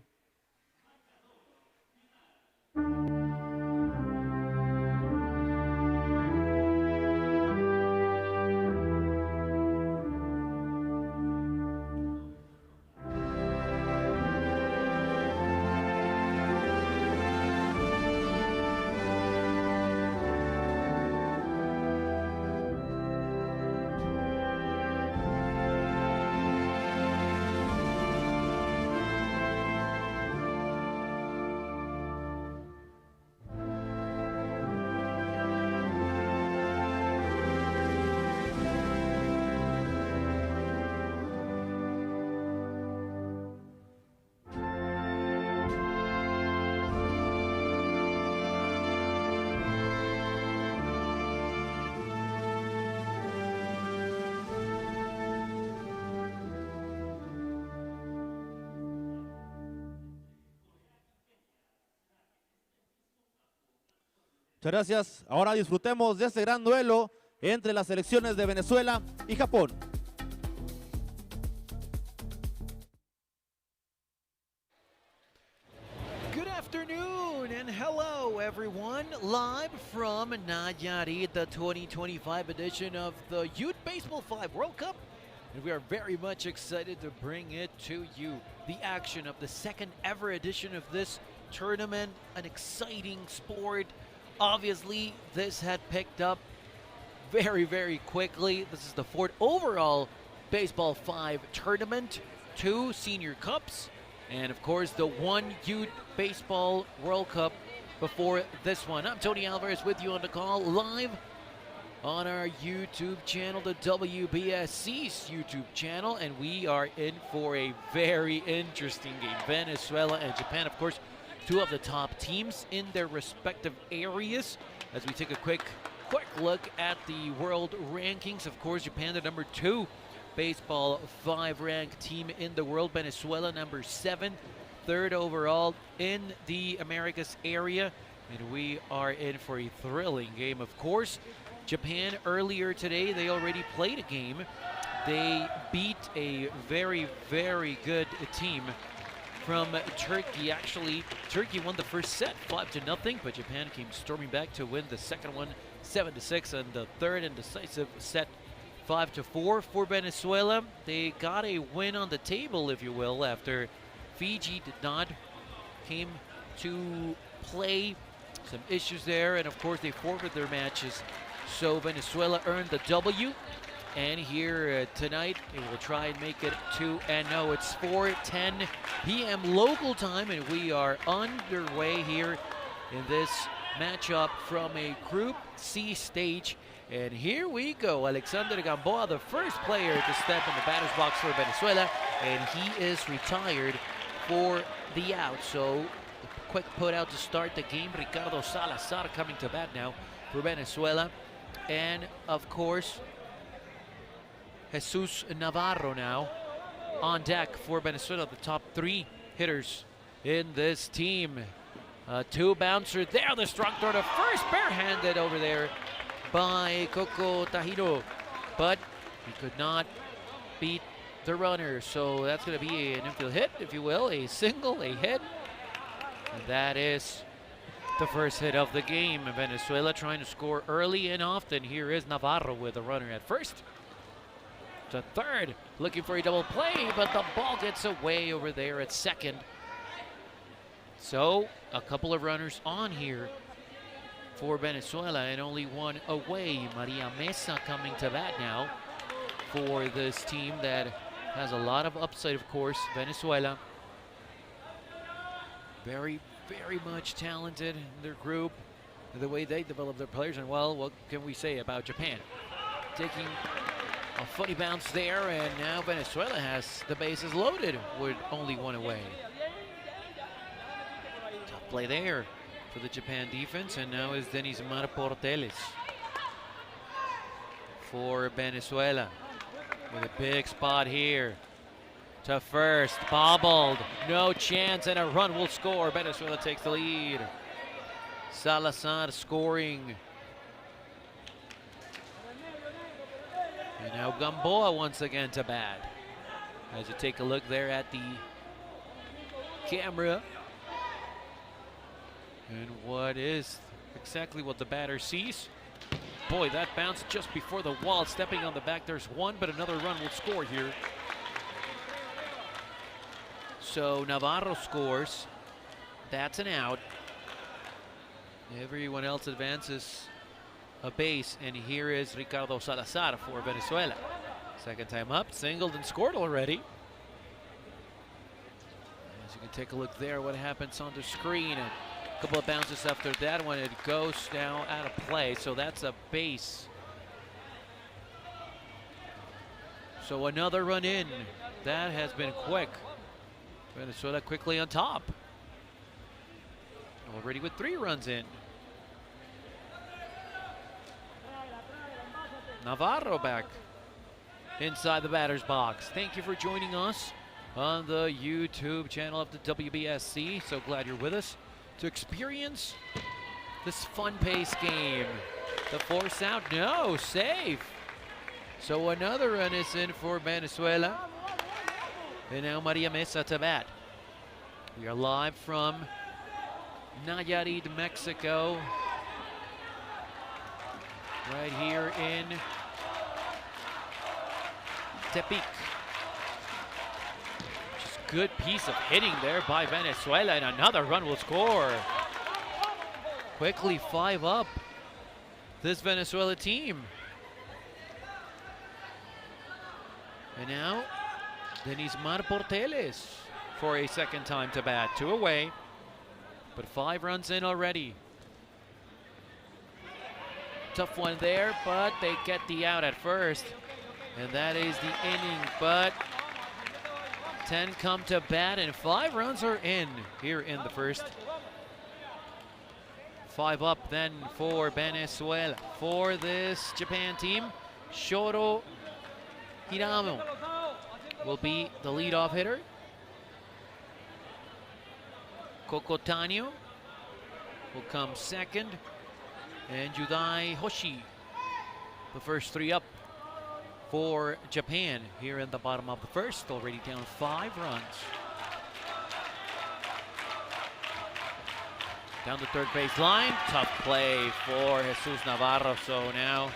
Muchas gracias. Ahora disfrutemos de este gran duelo entre las selecciones de Venezuela y Japón. Good afternoon and hello everyone, live from Nayarit, the 2025 edition of the Youth Baseball 5 World Cup. And we are very much excited to bring it to you. The action of the second ever edition of this tournament, an exciting sport. Obviously, this had picked up very, very quickly. This is the fourth overall Baseball 5 tournament, 2 senior cups, and of course the 1 Youth Baseball World Cup before this one. I'm Tony Alvarez with you on the call, live on our YouTube channel, the WBSC's YouTube channel, and we are in for a very interesting game. Venezuela and Japan, of course, 2 of the top teams in their respective areas. As we take a quick look at the world rankings, of course, Japan, the number 2 Baseball 5 ranked team in the world. Venezuela, number 7, 3rd overall in the Americas area. And we are in for a thrilling game, of course. Japan, earlier today, they already played a game. They beat a very, very good team from Turkey. Actually, Turkey won the first set 5-0, but Japan came storming back to win the second one 7-6, and the third and decisive set 5-4 for Venezuela. They got a win on the table, if you will, after Fiji did not came to play. Some issues there, and of course they forfeited their matches So Venezuela earned the W. And here tonight, it will try and make it 2-0. It's 4:10 p.m. local time, and we are underway here in this matchup from a Group C stage. And here we go. Alexander Gamboa, the first player to step in the batter's box for Venezuela, and he is retired for the out. So, quick put out to start the game. Ricardo Salazar coming to bat now for Venezuela. And, of course, Jesus Navarro now on deck for Venezuela, the top three hitters in this team. Two bouncer there, the strong throw to first, barehanded over there by Coco Tahiro, but he could not beat the runner. So that's going to be an infield hit, if you will, a single, a hit. And that is the first hit of the game. Venezuela trying to score early and often. Here is Navarro with a runner at first. To third, looking for a double play, but the ball gets away over there at second. So a couple of runners on here for Venezuela and only one away. Maria Mesa coming to bat now for this team that has a lot of upside, of course. Venezuela, very, very much talented in their group, the way they develop their players. And well, what can we say about Japan? Taking a funny bounce there, and now Venezuela has the bases loaded with only one away. Tough play there for the Japan defense, and now is Denis Porteles for Venezuela with a big spot here. To first, bobbled, no chance, and a run will score. Venezuela takes the lead. Salazar scoring. And now Gamboa once again to bat. As you take a look there at the camera. And what is exactly what the batter sees. Boy, that bounce just before the wall, stepping on the back. There's one, but another run will score here. So Navarro scores. That's an out. Everyone else advances a base, and here is Ricardo Salazar for Venezuela. Second time up, singled and scored already. As you can take a look there, what happens on the screen. A couple of bounces after that one, it goes now out of play, so that's a base. So another run in. That has been quick. Venezuela quickly on top. Already with 3 runs in. Navarro back inside the batter's box. Thank you for joining us on the YouTube channel of the WBSC. So glad you're with us to experience this fun-paced game. The force out, no, save. So another run is in for Venezuela. And now Maria Mesa to bat. We are live from Nayarit, Mexico. Right here in Tepic. Just good piece of hitting there by Venezuela, and another run will score. Quickly 5 up, this Venezuela team. And now, Denis Porteles for a second time to bat. 2 away, but 5 runs in already. Tough one there, but they get the out at first. And that is the inning, but 10 come to bat, and 5 runs are in here in the first. 5 up then for Venezuela. For this Japan team, Shoro Hiramo will be the leadoff hitter. Kokotanyo will come second. And Yudai Hoshi, the first 3 up for Japan here in the bottom of the first, already down 5 runs. Down the third base line, tough play for Jesus Navarro. So now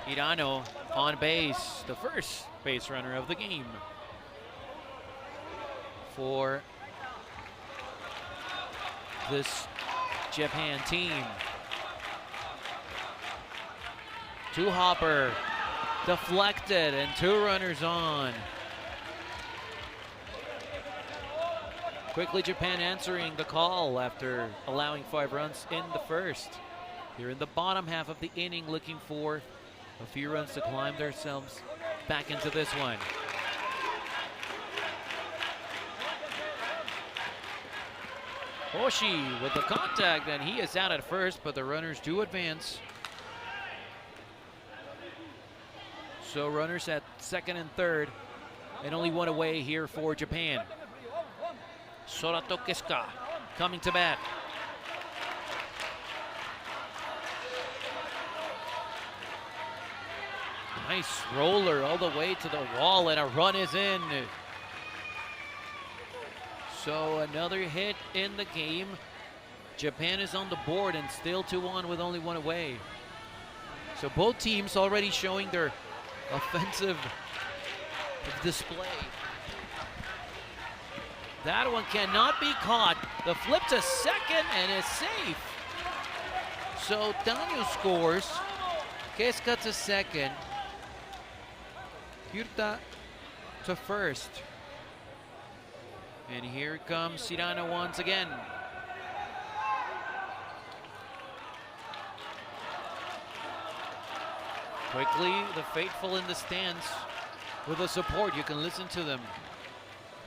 Hirano on base, the first base runner of the game for this Japan team. to Hopper. Deflected and 2 runners on. Quickly Japan answering the call after allowing 5 runs in the first. Here in the bottom half of the inning, looking for a few runs to climb themselves back into this one. Hoshi with the contact, and he is out at first, but the runners do advance. So runners at second and third, and only 1 away here for Japan. Sorato Kiska coming to bat. Nice roller all the way to the wall, and a run is in. So another hit in the game. Japan is on the board and still 2-1 with only 1 away. So both teams already showing their offensive display. That one cannot be caught. The flip to second and is safe. So Daniel scores. Keska to second. Hurta to first. And here comes Sirano once again. Quickly, the faithful in the stands with the support. You can listen to them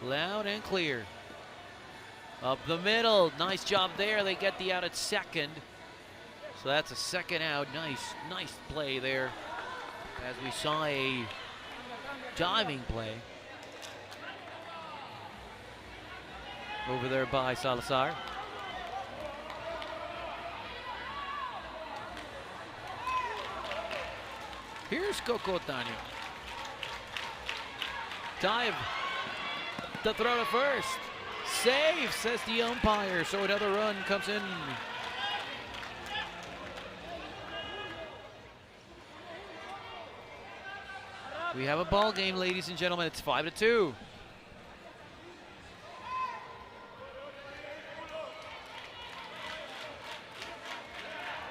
loud and clear. Up the middle, nice job there. They get the out at second. So that's a second out. Nice play there. As we saw a diving play over there by Salazar. Here's Coco Otani. Dive. The throw to first. Save, says the umpire. So another run comes in. We have a ball game, ladies and gentlemen. It's 5-2.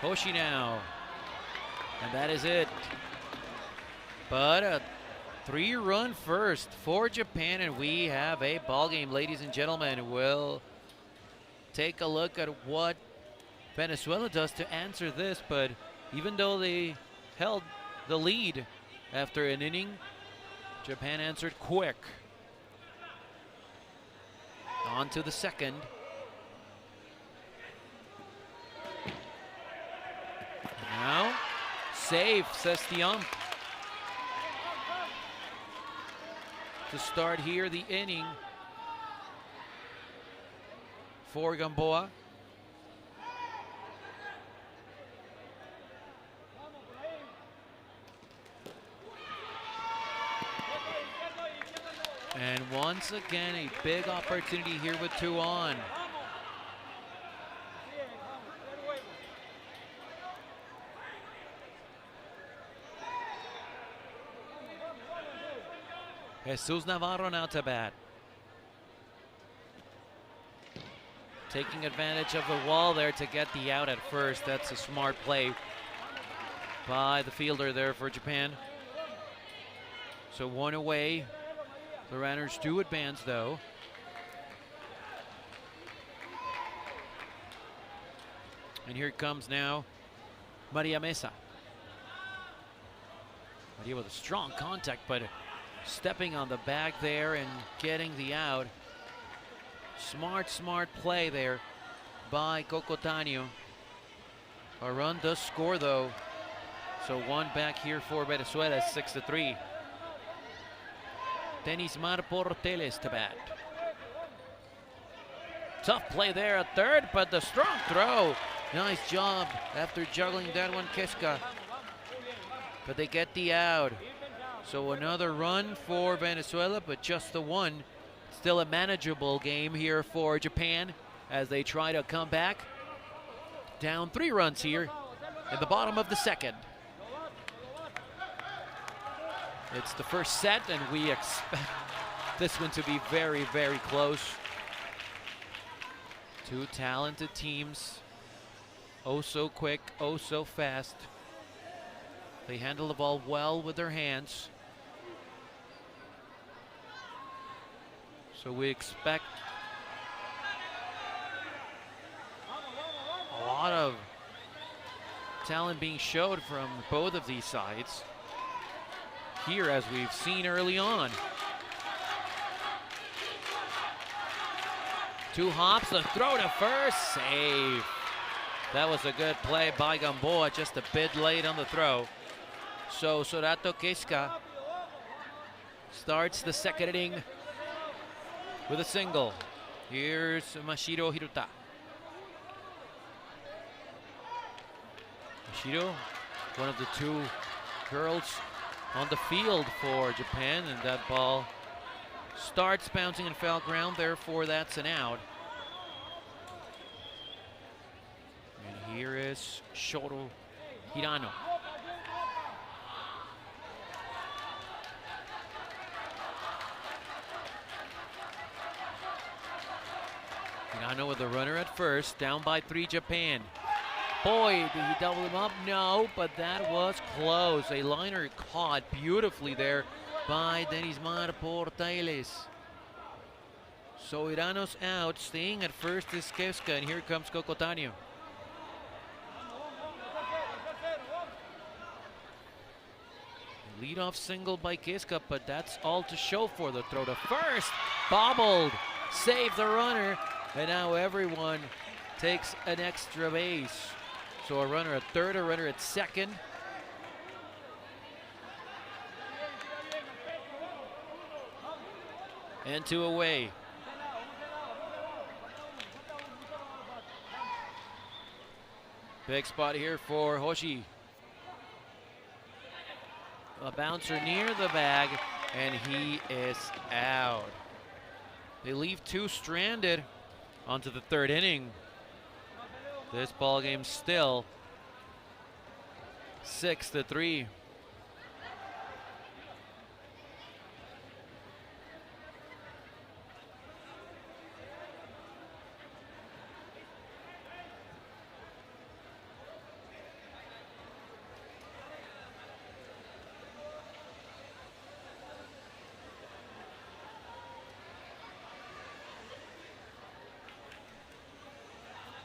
Hoshi now. And that is it. But a 3-run first for Japan, and we have a ball game, ladies and gentlemen. We'll take a look at what Venezuela does to answer this, but even though they held the lead after an inning, Japan answered quick. On to the second. Now, safe, says the ump. To start here the inning for Gamboa. And once again, a big opportunity here with 2 on. Jesus Navarro now to bat. Taking advantage of the wall there to get the out at first. That's a smart play by the fielder there for Japan. So 1 away. The runners do advance though. And here comes now Maria Mesa. Maria with a strong contact, but stepping on the back there and getting the out. Smart play there by Cocotanio. A run does score though. So 1 back here for Venezuela, 6-3. Denismar Porteles to bat. Tough play there at third, but the strong throw. Nice job after juggling that one, Kiska. But they get the out. So another run for Venezuela, but just the 1. Still a manageable game here for Japan as they try to come back. Down 3 runs here in the bottom of the second. It's the first set, and we expect this one to be very, very close. 2 talented teams. Oh so quick, oh so fast. They handle the ball well with their hands. So we expect a lot of talent being showed from both of these sides here, as we've seen early on. 2 hops, the throw to first, save. That was a good play by Gamboa, just a bit late on the throw. So Sorato Keska starts the second inning with a single. Here's Mashiro Hiruta. Mashiro, one of the 2 girls on the field for Japan, and that ball starts bouncing in foul ground, therefore that's an out. And here is Shoro Hirano. Hirano with the runner at first, down by 3 Japan. Boy, did he double him up? No, but that was close. A liner caught beautifully there by Denismar Portales. So Hirano's out, staying at first is Keska, and here comes Cocotanio. Leadoff single by Keska, but that's all to show for the throw to first. Bobbled, saved the runner, and now everyone takes an extra base. So a runner at third, a runner at second. And 2 away. Big spot here for Hoshi. A bouncer near the bag, and he is out. They leave 2 stranded onto the 3rd inning. This ball game still 6-3.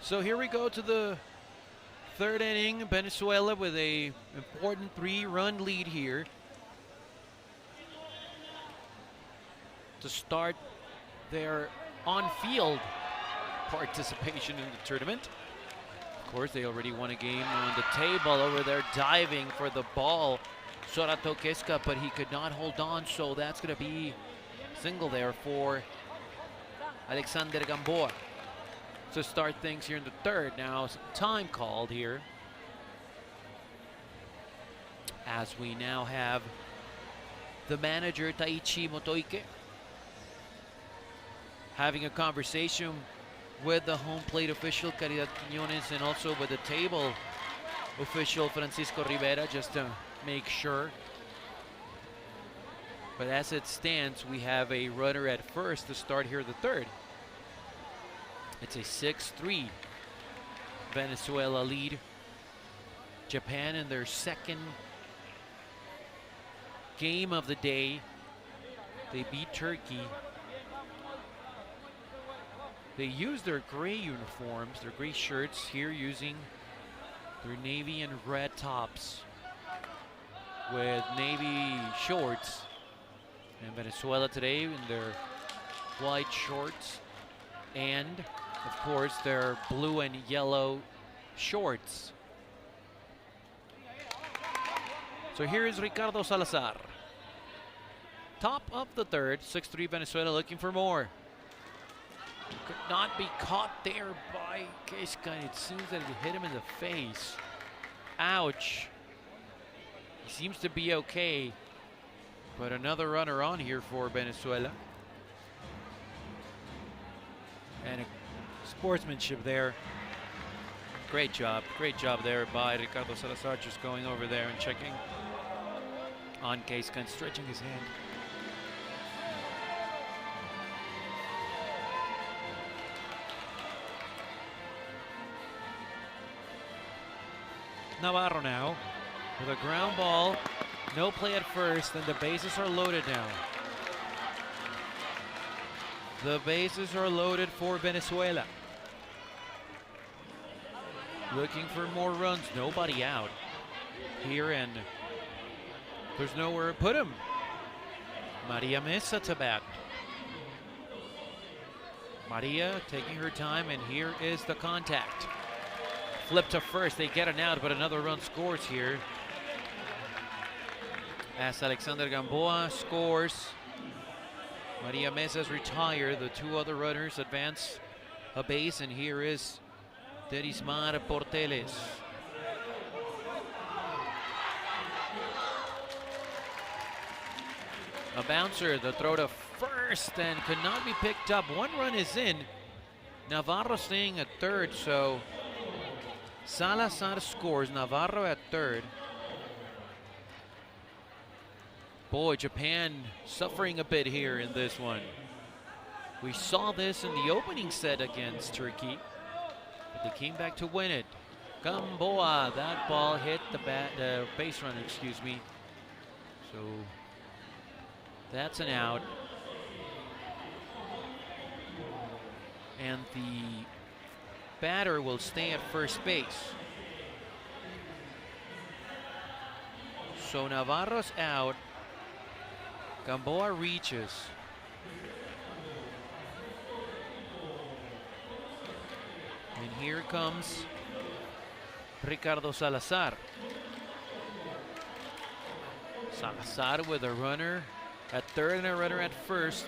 So here we go to the 3rd inning. Venezuela with a important 3-run lead here to start their on-field participation in the tournament. Of course, they already won a game on the table over there, diving for the ball. Sorato Keska, but he could not hold on, so that's going to be single there for Alexander Gamboa to start things here in the 3rd. Now, some time called here, as we now have the manager, Taichi Motoike, having a conversation with the home plate official, Caridad Quiñones, and also with the table official, Francisco Rivera, just to make sure. But as it stands, we have a runner at first to start here the 3rd. It's a 6-3 Venezuela lead. Japan in their 2nd game of the day. They beat Turkey. They used their gray uniforms, their gray shirts, here using their navy and red tops with navy shorts. And Venezuela today in their white shorts and, of course, their blue and yellow shorts. So here is Ricardo Salazar. Top of the 3rd, 6-3 Venezuela looking for more. Could not be caught there by Keska. It seems that it hit him in the face. Ouch. He seems to be okay. But another runner on here for Venezuela. And a sportsmanship there. Great job there by Ricardo Salazar, just going over there and checking on Keska and stretching his hand. Navarro now with a ground ball. No play at first, and the bases are loaded now. The bases are loaded for Venezuela. Looking for more runs. Nobody out here, and there's nowhere to put him. Maria Mesa to bat. Maria taking her time, and here is the contact. Flip to first. They get it out, but another run scores here. As Alexander Gamboa scores. Maria Mesa's retired. The two other runners advance a base, and here is Derismar Porteles. A bouncer, the throw to first, and could not be picked up. One run is in. Navarro staying at third, so Salazar scores. Navarro at third. Boy, Japan suffering a bit here in this one. We saw this in the opening set against Turkey, but they came back to win it. Gamboa, that ball hit the base runner, excuse me. So that's an out. And the batter will stay at first base. So Navarro's out. Gamboa reaches. And here comes Ricardo Salazar. Salazar with a runner at third and a runner at first.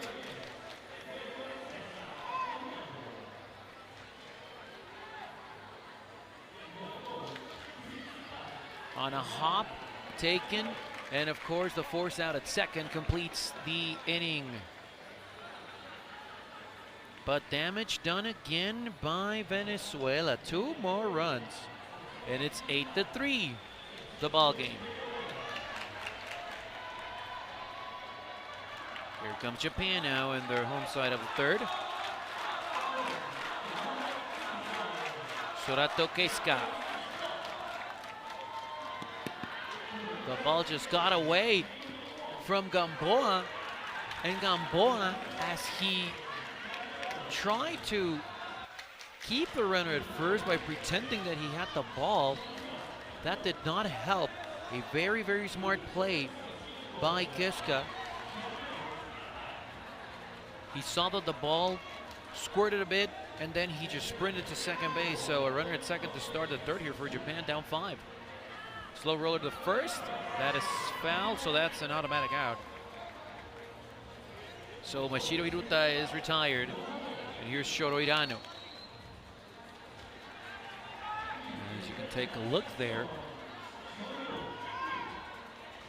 On a hop taken, and of course the force out at second completes the inning. But damage done again by Venezuela. Two more runs, and it's 8-3, the ball game. Here comes Japan now in their home side of the third. Sorato Keisuke. The ball just got away from Gamboa, and Gamboa, as he tried to keep the runner at first by pretending that he had the ball, that did not help. A very, very smart play by Keisuke. He saw that the ball squirted a bit, and then he just sprinted to second base. So a runner at second to start the third here for Japan, down 5. Slow roller to the first. That is foul, so that's an automatic out. So Mashiro Iruta is retired. And here's Shoro Hirano. As you can take a look there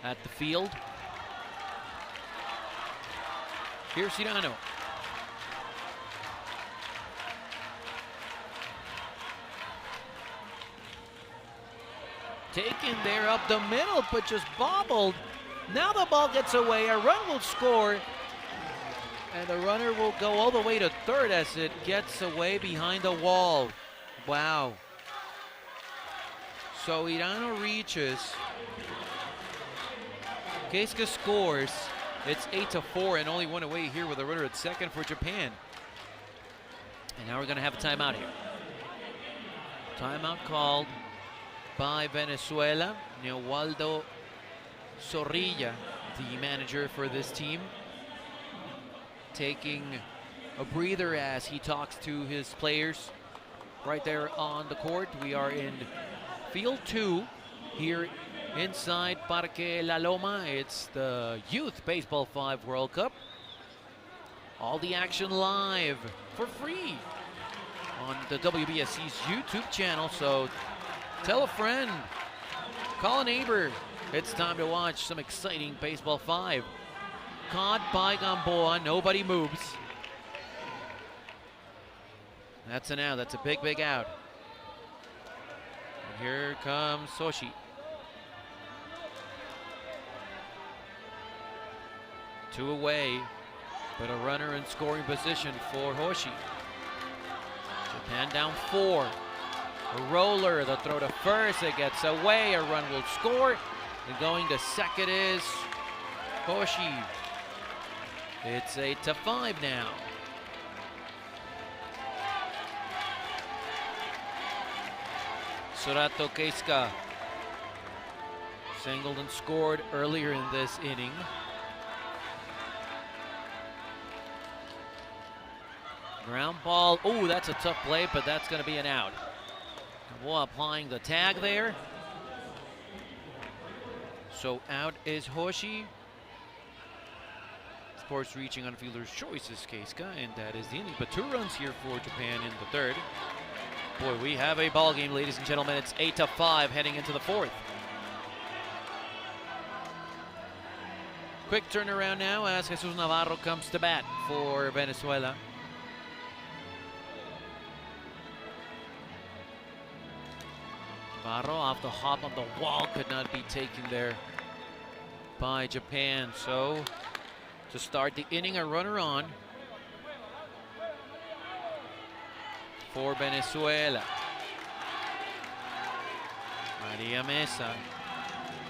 at the field. Here's Hirano. Taken there up the middle, but just bobbled. Now the ball gets away. A run will score. And the runner will go all the way to third as it gets away behind the wall. Wow. So Hirano reaches. Keisuke scores. It's 8-4 and only one away here with a runner at second for Japan. And now we're going to have a timeout here. Timeout called by Venezuela. Neuwaldo Zorrilla, the manager for this team, taking a breather as he talks to his players right there on the court. We are in field 2 here inside Parque La Loma. It's the Youth Baseball 5 World Cup. All the action live for free on the WBSC's YouTube channel. So tell a friend, call a neighbor. It's time to watch some exciting Baseball 5. Caught by Gamboa, nobody moves. That's an out, that's a big, big out. And here comes Soshi. Two away, but a runner in scoring position for Hoshi. Japan down 4. A roller, the throw to first, it gets away, a run will score. And going to second is Hoshi. It's 8-5 now. Surato Keiska singled and scored earlier in this inning. Ground ball, oh, that's a tough play, but that's going to be an out. Well, applying the tag there. So out is Hoshi. Of course, reaching on fielder's choice is Keiska, and that is the inning. But 2 runs here for Japan in the third. Boy, we have a ball game, ladies and gentlemen. It's 8-5 heading into the fourth. Quick turnaround now as Jesus Navarro comes to bat for Venezuela. Navarro off the hop on the wall, could not be taken there by Japan. So to start the inning, a runner on for Venezuela. Maria Mesa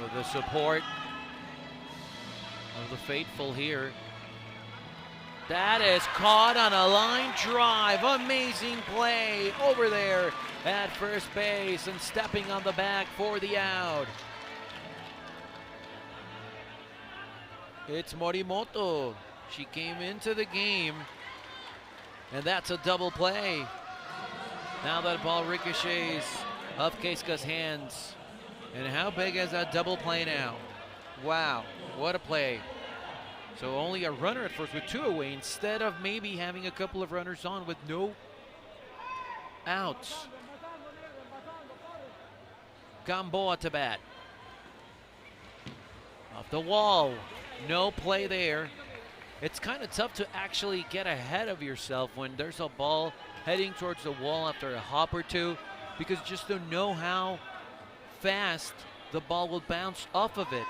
with the support of the faithful here. That is caught on a line drive. Amazing play over there at first base and stepping on the back for the out. It's Morimoto. She came into the game, and that's a double play. Now that ball ricochets off Keiska's hands. And how big is that double play now? Wow, what a play. So only a runner at first with 2 away instead of maybe having a couple of runners on with no outs. Gamboa to bat. Off the wall, no play there. It's kind of tough to actually get ahead of yourself when there's a ball heading towards the wall after a hop or two, because you just don't know how fast the ball will bounce off of it.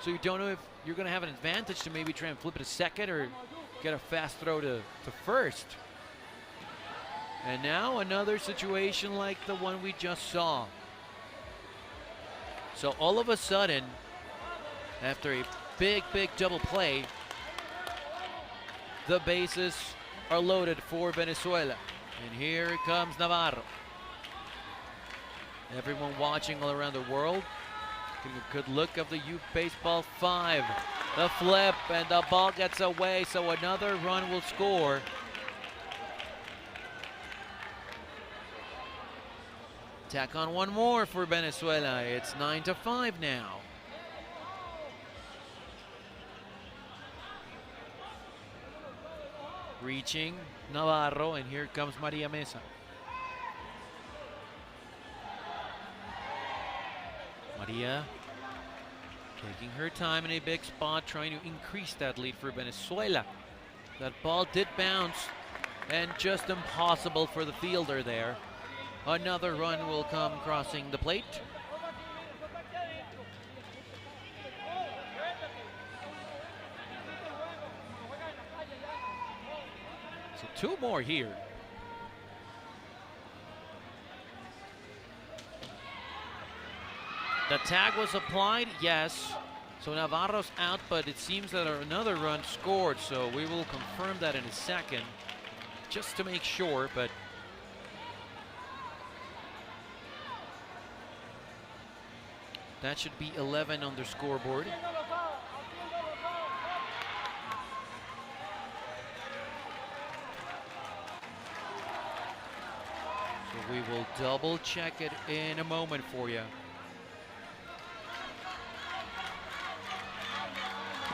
So you don't know if you're going to have an advantage to maybe try and flip it to second or get a fast throw to first. And now another situation like the one we just saw. So all of a sudden, after a big double play, the bases are loaded for Venezuela. And here comes Navarro. Everyone watching all around the world getting a good look of the youth baseball 5. The flip, and the ball gets away, so another run will score. Tack on one more for Venezuela. It's 9-5 now. Reaching Navarro, and here comes Maria Mesa. Maria taking her time in a big spot, trying to increase that lead for Venezuela. That ball did bounce, and just impossible for the fielder there. Another run will come crossing the plate. So 2 more here. The tag was applied, yes. So Navarro's out, but it seems that another run scored. So we will confirm that in a second, just to make sure, but that should be 11 on the scoreboard. So we will double check it in a moment for you.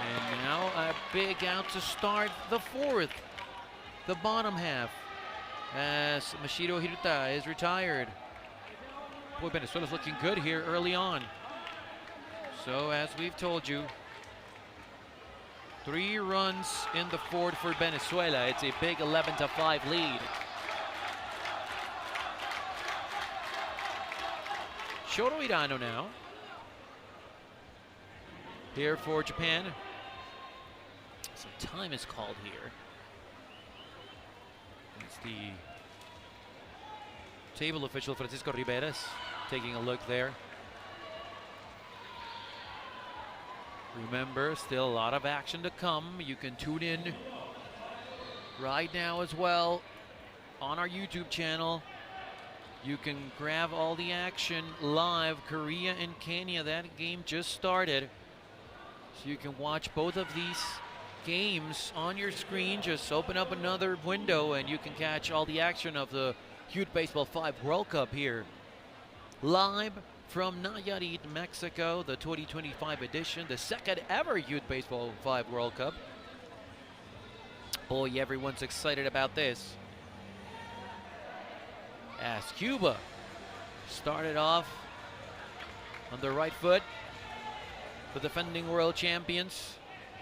And now a big out to start the fourth, the bottom half, as Mashiro Hiruta is retired. Boy, Venezuela's looking good here early on. So as we've told you, 3 runs in the fourth for Venezuela. It's a big 11-5 lead. Shoro Hirano now. Here for Japan. Some time is called here. It's the table official Francisco Riberas taking a look there. Remember, still a lot of action to come. You can tune in right now as well on our YouTube channel. You can grab all the action live. Korea and Kenya, that game just started. So you can watch both of these games on your screen. Just open up another window and you can catch all the action of the Youth Baseball 5 World Cup here. Live from Nayarit, Mexico, the 2025 edition, the second ever Youth Baseball 5 World Cup. Boy, everyone's excited about this. As Cuba started off on the right foot, the defending world champions,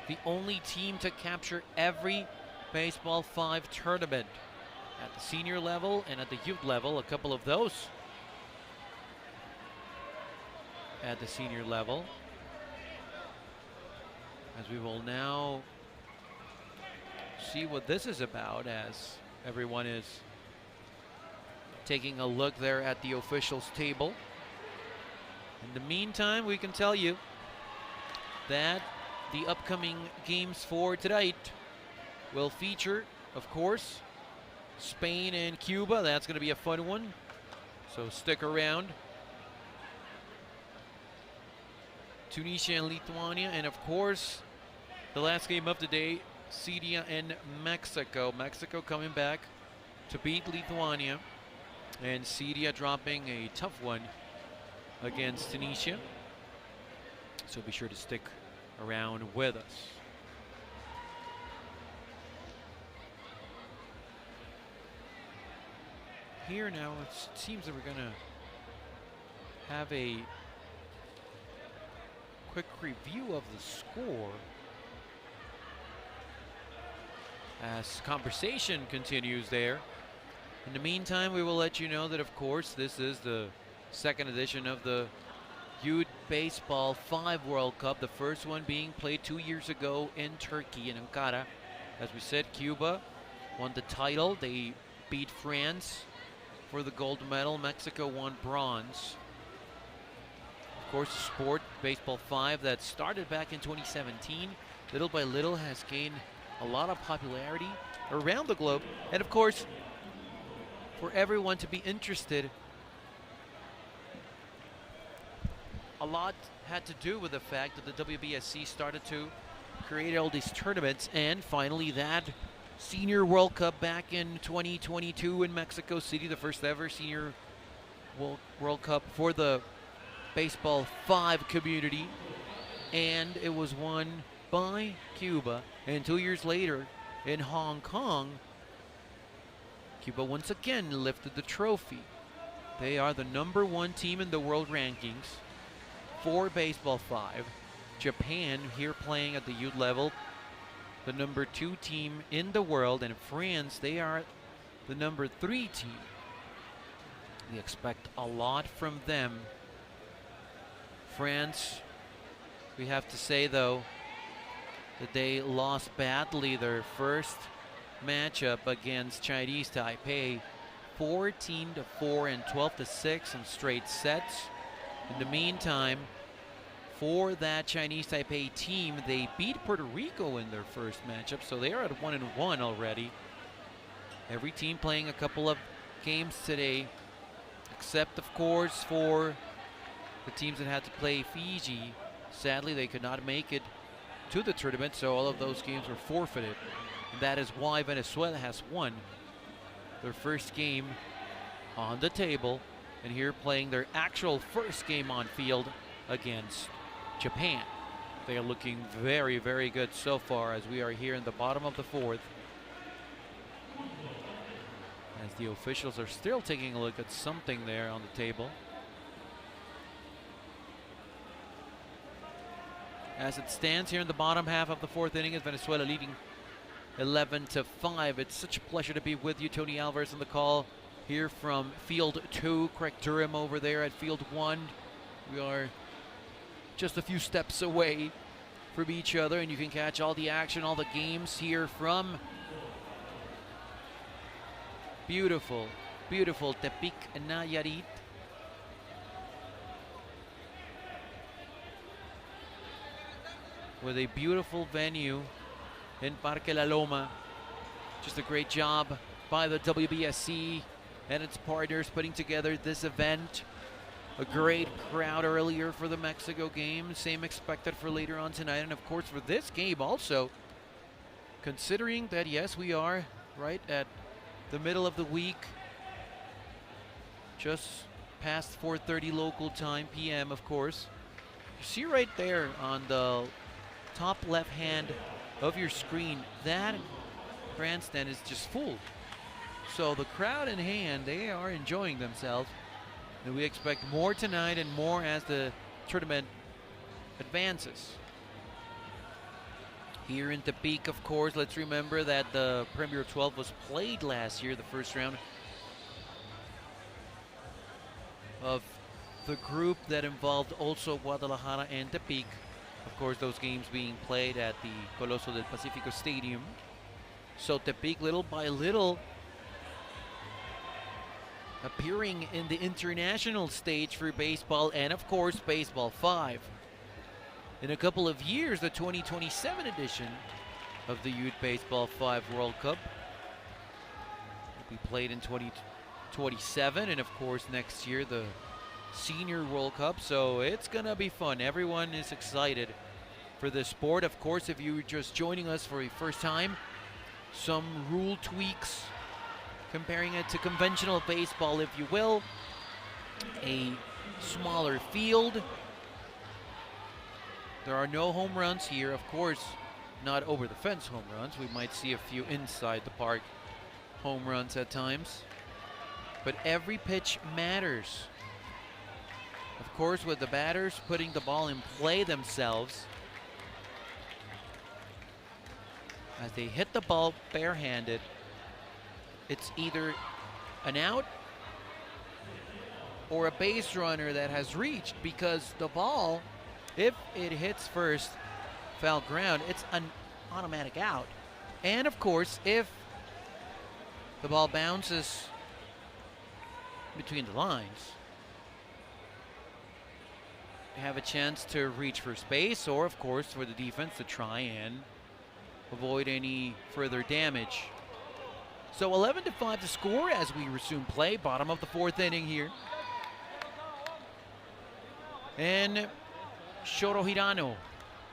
the only team to capture every Baseball 5 tournament at the senior level and at the youth level, a couple of those at the senior level. As we will now see what this is about, as everyone is taking a look there at the officials table. In the meantime, we can tell you that the upcoming games for tonight will feature, of course, Spain and Cuba. That's going to be a fun one, so stick around. Tunisia and Lithuania, and of course, the last game of the day, Syria and Mexico. Mexico coming back to beat Lithuania, and Syria dropping a tough one against Tunisia. So be sure to stick around with us. Here now, it seems that we're going to have a quick review of the score as conversation continues there. In the meantime, we will let you know that, of course, this is the second edition of the Youth Baseball 5 World Cup, the first one being played 2 years ago in Turkey, in Ankara. As we said, Cuba won the title. They beat France for the gold medal. Mexico won bronze. Of course, the sport, Baseball 5, that started back in 2017, little by little has gained a lot of popularity around the globe. And of course, for everyone to be interested, a lot had to do with the fact that the WBSC started to create all these tournaments, and finally that Senior World Cup back in 2022 in Mexico City, the first ever Senior World Cup for the Baseball 5 community, and it was won by Cuba. And 2 years later in Hong Kong, Cuba once again lifted the trophy. They are the #1 team in the world rankings for Baseball 5. Japan here playing at the youth level, the #2 team in the world, and France, they are the #3 team. We expect a lot from them. France, we have to say though that they lost badly their first matchup against Chinese Taipei, 14-4 and 12-6 in straight sets. In the meantime, for that Chinese Taipei team, they beat Puerto Rico in their first matchup, so they are at 1-1 already. Every team playing a couple of games today, except of course for the teams that had to play Fiji. Sadly, they could not make it to the tournament, so all of those games were forfeited. And that is why Venezuela has won their first game on the table, and here playing their actual first game on field against Japan. They are looking very, very good so far as we are here in the bottom of the fourth, as the officials are still taking a look at something there on the table. As it stands here in the bottom half of the fourth inning, is Venezuela leading 11-5. It's such a pleasure to be with you. Tony Alvarez on the call here from Field 2. Craig Durham over there at Field 1. We are just a few steps away from each other, and you can catch all the action, all the games here from beautiful beautiful Tepic, Nayarit. With a beautiful venue in Parque La Loma. Just a great job by the WBSC and its partners putting together this event. A great crowd earlier for the Mexico game. Same expected for later on tonight. And of course for this game also, considering that yes, we are right at the middle of the week, just past 4:30 local time, PM of course. You see right there on the top left hand of your screen, that grandstand is just full. So the crowd in hand, they are enjoying themselves. And we expect more tonight and more as the tournament advances. Here in Tepic, of course, let's remember that the Premier 12 was played last year, the first round of the group that involved also Guadalajara and Tepic. Of course, those games being played at the Coloso del Pacifico Stadium. So Tepic, little by little, appearing in the international stage for baseball and, of course, Baseball5. In a couple of years, the 2027 edition of the Youth Baseball5 World Cup will be played in 2027, and, of course, next year, the Senior World Cup. So it's going to be fun. Everyone is excited for this sport. Of course, if you're just joining us for the first time, some rule tweaks comparing it to conventional baseball, if you will. A smaller field. There are no home runs here. Of course, not over the fence home runs. We might see a few inside the park home runs at times. But every pitch matters. Of course, with the batters putting the ball in play themselves, as they hit the ball barehanded, it's either an out or a base runner that has reached, because the ball, if it hits first foul ground, it's an automatic out. And of course, if the ball bounces between the lines, you have a chance to reach first base, or of course for the defense to try and avoid any further damage. So 11-5 to score as we resume play, bottom of the fourth inning here. And Shoro Hirano,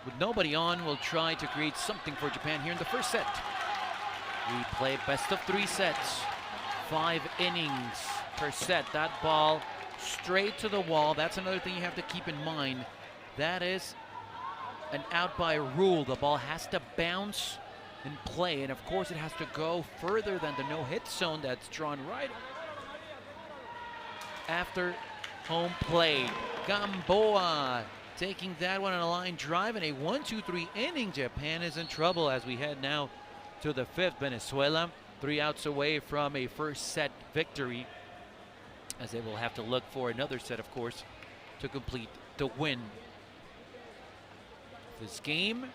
with nobody on, will try to create something for Japan here in the first set. We play best of 3 sets, 5 innings per set. That ball straight to the wall. That's another thing you have to keep in mind. That is an out by rule. The ball has to bounce in play, and of course it has to go further than the no-hit zone that's drawn right after home plate. Gamboa taking that one on a line drive, in a 1-2-3 inning. Japan is in trouble as we head now to the 5th. Venezuela 3 outs away from a first set victory, as they will have to look for another set, of course, to complete the win. This game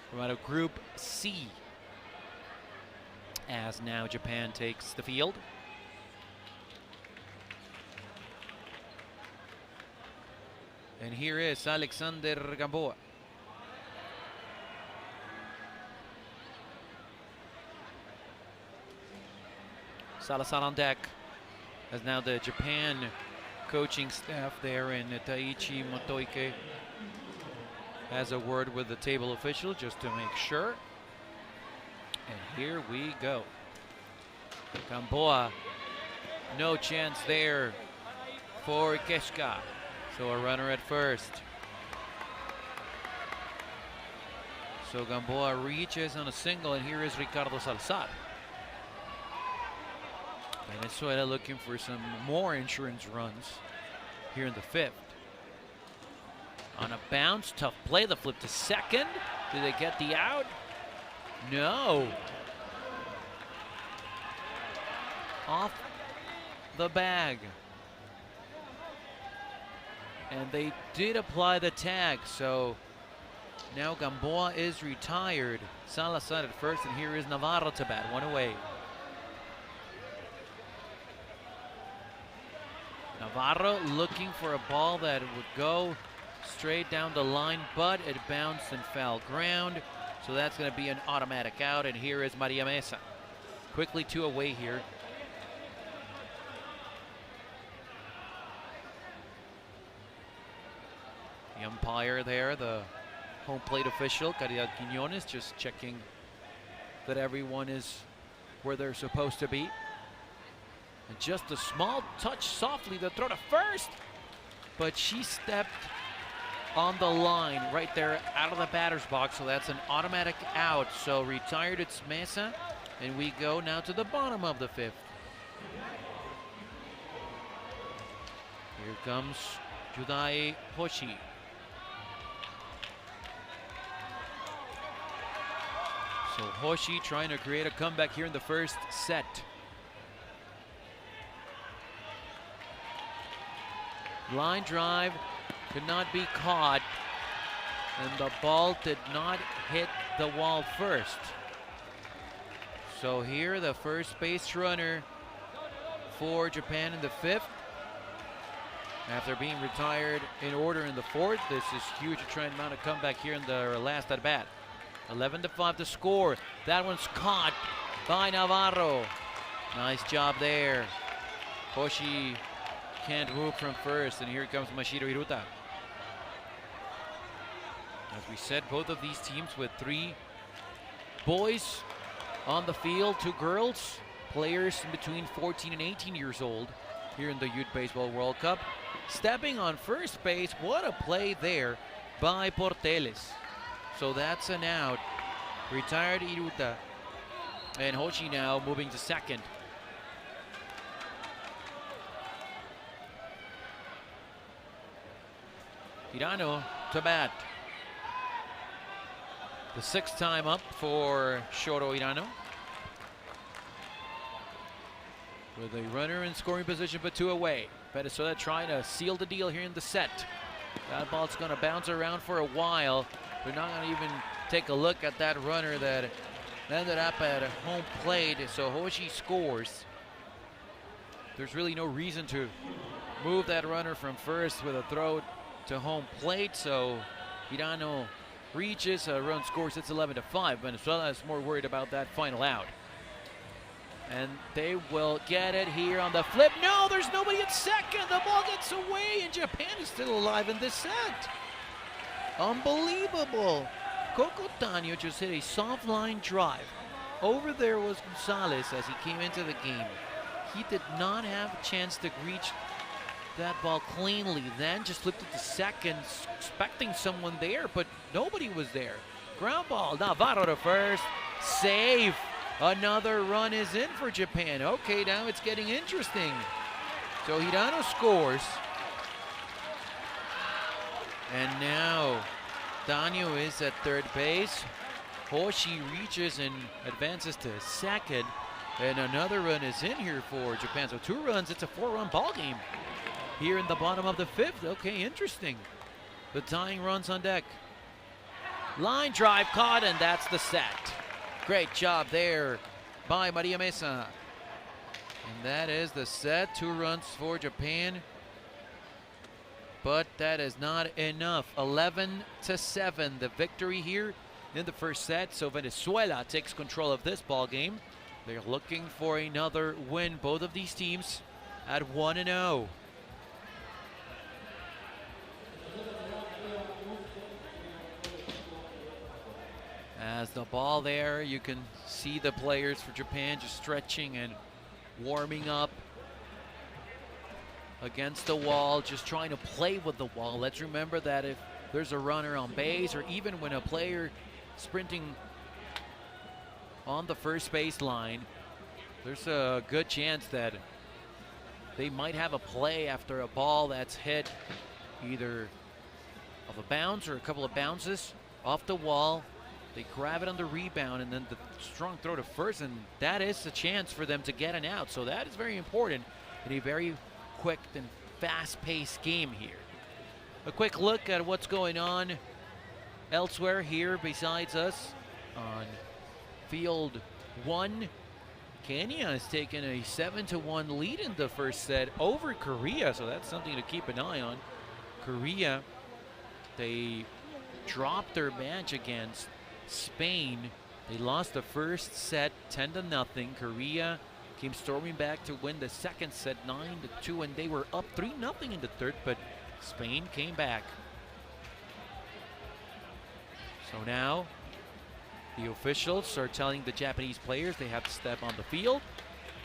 from out of Group C, as now Japan takes the field. And here is Alexander Gamboa. Salazar on deck, as now the Japan coaching staff there in Taichi Motoike has a word with the table official just to make sure. And here we go. Gamboa, no chance there for Keshka. So a runner at first. So Gamboa reaches on a single, and here is Ricardo Salazar. Venezuela looking for some more insurance runs here in the 5th. On a bounce, tough play, the flip to second. Do they get the out? No. Off the bag. And they did apply the tag, so now Gamboa is retired. Salazar at first, and here is Navarro to bat, 1 away. Navarro looking for a ball that would go straight down the line, but it bounced and fell ground. So that's going to be an automatic out, and here is Maria Mesa. Quickly 2 away here. The umpire there, the home plate official, Caridad Quiñones, just checking that everyone is where they're supposed to be. And just a small touch softly to throw to first, but she stepped on the line right there out of the batter's box, so that's an automatic out. So retired, it's Mesa, and we go now to the bottom of the 5th. Here comes Judai Hoshi. So Hoshi trying to create a comeback here in the first set. Line drive could not be caught, and the ball did not hit the wall first. So here the first base runner for Japan in the 5th. After being retired in order in the 4th, this is huge to try and mount a comeback here in the last at bat. 11-5 to score. That one's caught by Navarro. Nice job there. Hoshi can't move from first, and here comes Mashiro Hiruta. As we said, both of these teams with 3 boys on the field, 2 girls, players between 14 and 18 years old here in the Youth Baseball World Cup. Stepping on first base, what a play there by Porteles. So that's an out. Retired Hiruta, and Hoshi now moving to second. Hirano to bat. The 6th time up for Shoro Hirano. With a runner in scoring position but 2 away. Venezuela trying to seal the deal here in the set. That ball's going to bounce around for a while. They're not going to even take a look at that runner that ended up at home plate. So Hoshi scores. There's really no reason to move that runner from first with a throw to home plate. So Hirano reaches, a run scores. It's 11-5. Venezuela is more worried about that final out. And they will get it here on the flip. No, there's nobody at second. The ball gets away, and Japan is still alive in this set. Unbelievable. Coco Tanio just hit a soft line drive. Over there was Gonzalez as he came into the game. He did not have a chance to reach that ball cleanly. Then just flipped it to second, expecting someone there, but nobody was there. Ground ball, Navarro to first. Save. Another run is in for Japan. Okay, now it's getting interesting. So Hirano scores. And now Tanio is at third base. Hoshi reaches and advances to second. And another run is in here for Japan. So 2 runs, it's a 4-run ball game here in the bottom of the 5th. Okay, interesting. The tying runs on deck. Line drive caught, and that's the set. Great job there by Maria Mesa. And that is the set. 2 runs for Japan. But that is not enough. 11-7, the victory here in the first set. So Venezuela takes control of this ball game. They're looking for another win. Both of these teams at 1-0. As the ball there, you can see the players for Japan just stretching and warming up against the wall, just trying to play with the wall. Let's remember that if there's a runner on base, or even when a player sprinting on the first base line, there's a good chance that they might have a play after a ball that's hit either of a bounce or a couple of bounces off the wall. They grab it on the rebound, and then the strong throw to first, and that is a chance for them to get an out. So that is very important in a very quick and fast-paced game here. A quick look at what's going on elsewhere here besides us on field 1. Kenya has taken a 7-1 lead in the first set over Korea, so that's something to keep an eye on. Korea, they dropped their match against Spain. They lost the first set 10-0. Korea came storming back to win the second set 9-2, and they were up 3-0 in the third, but Spain came back. So now the officials are telling the Japanese players they have to step on the field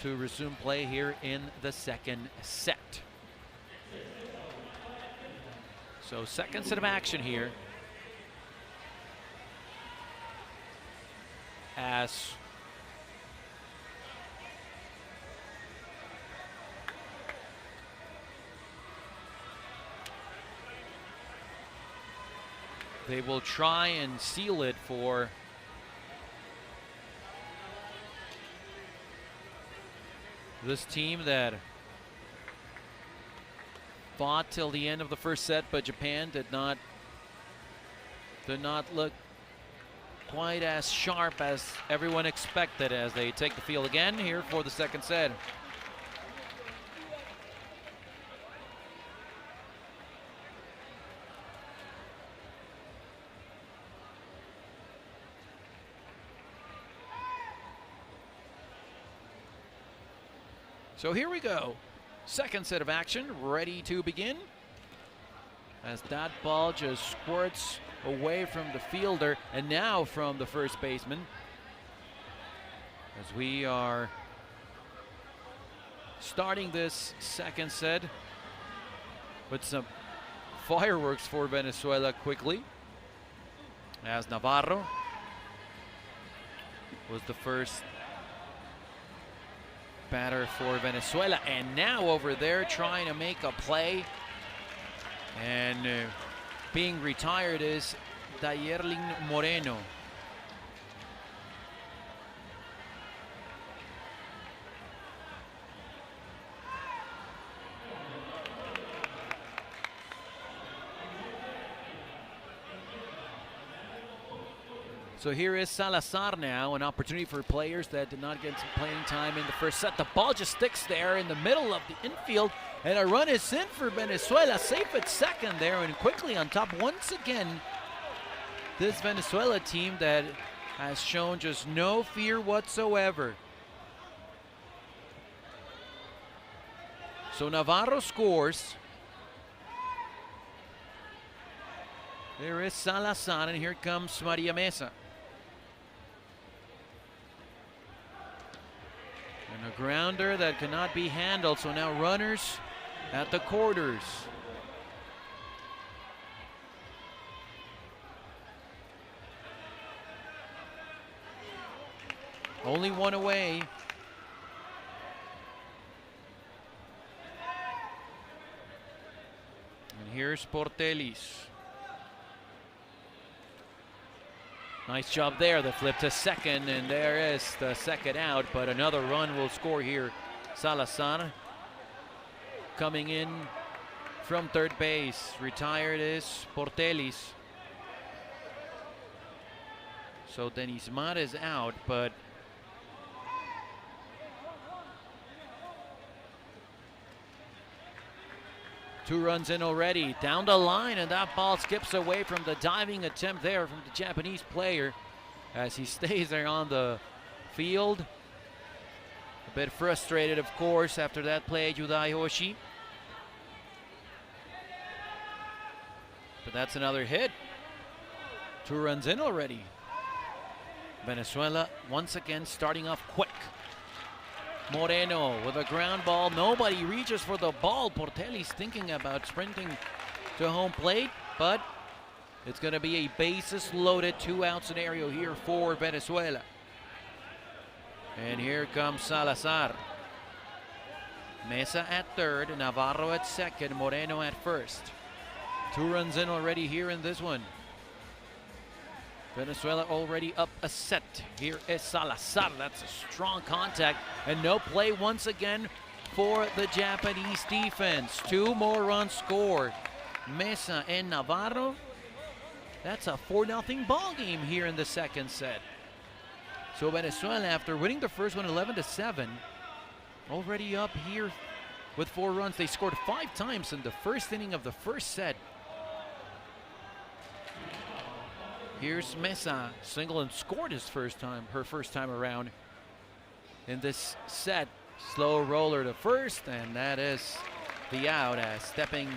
to resume play here in the second set. So second set of action here, as they will try and seal it for this team that fought till the end of the first set, but Japan did not look quite as sharp as everyone expected as they take the field again here for the second set. So here we go. Second set of action ready to begin. As that ball just squirts away from the fielder and now from the first baseman. As we are starting this second set with some fireworks for Venezuela quickly. As Navarro was the first batter for Venezuela, and now over there trying to make a play and being retired is Nayarit Moreno. So here is Salazar now, an opportunity for players that did not get some playing time in the first set. The ball just sticks there in the middle of the infield, and a run is in for Venezuela. Safe at second there, and quickly on top once again. This Venezuela team that has shown just no fear whatsoever. So Navarro scores. There is Salazar, and here comes Maria Mesa. And a grounder that cannot be handled, so now runners at the quarters. Only one away. And here's Portelis. Nice job there, the flip to second, and there is the second out, but another run will score here. Salazar coming in from third base. Retired is Portelis. So Denismar is out, but two runs in already, down the line, and that ball skips away from the diving attempt there from the Japanese player as he stays there on the field. A bit frustrated, of course, after that play, Yudai Hoshi. But that's another hit. Two runs in already. Venezuela once again starting off quick. Moreno with a ground ball. Nobody reaches for the ball. Portelis thinking about sprinting to home plate, but it's going to be a bases loaded 2-out scenario here for Venezuela. And here comes Salazar. Mesa at third, Navarro at second, Moreno at first. Two runs in already here in this one. Venezuela already up a set. Here is Salazar. That's a strong contact. And no play once again for the Japanese defense. Two more runs scored. Mesa and Navarro. That's a 4-0 ball game here in the second set. So Venezuela, after winning the first one 11-7, already up here with 4 runs. They scored 5 times in the first inning of the first set. Here's Mesa, single and scored her first time around in this set. Slow roller to first, and that is the out, as stepping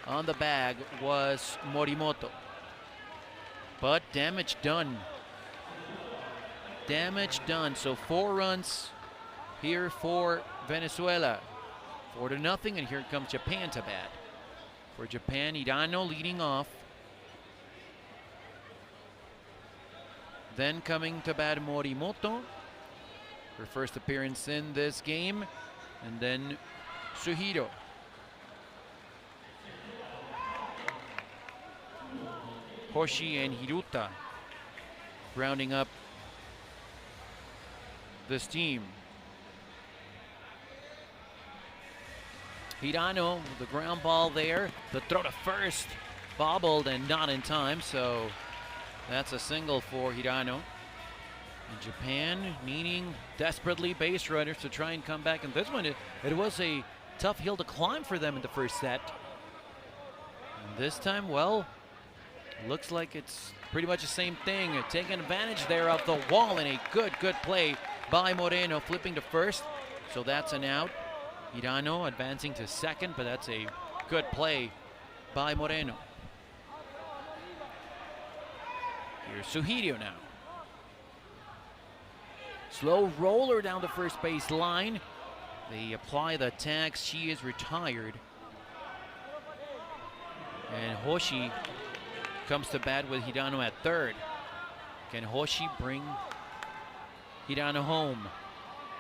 on the bag was Morimoto. But damage done. Damage done. So 4 runs here for Venezuela. 4-0, and here comes Japan to bat. For Japan, Hirano leading off. Then coming to bat Morimoto, her first appearance in this game, and then Suhiro. Hoshi and Hiruta rounding up this team. Hirano with the ground ball there. The throw to first, bobbled and not in time, so that's a single for Hirano. And Japan needing desperately base runners to try and come back. And this one, it was a tough hill to climb for them in the first set. And this time, well, looks like it's pretty much the same thing. Taking advantage there of the wall, and a good play by Moreno, flipping to first. So that's an out. Hirano advancing to second, but that's a good play by Moreno. Here's Suhiro now. Slow roller down the first base line. They apply the tags. She is retired. And Hoshi comes to bat with Hirano at third. Can Hoshi bring Hirano home?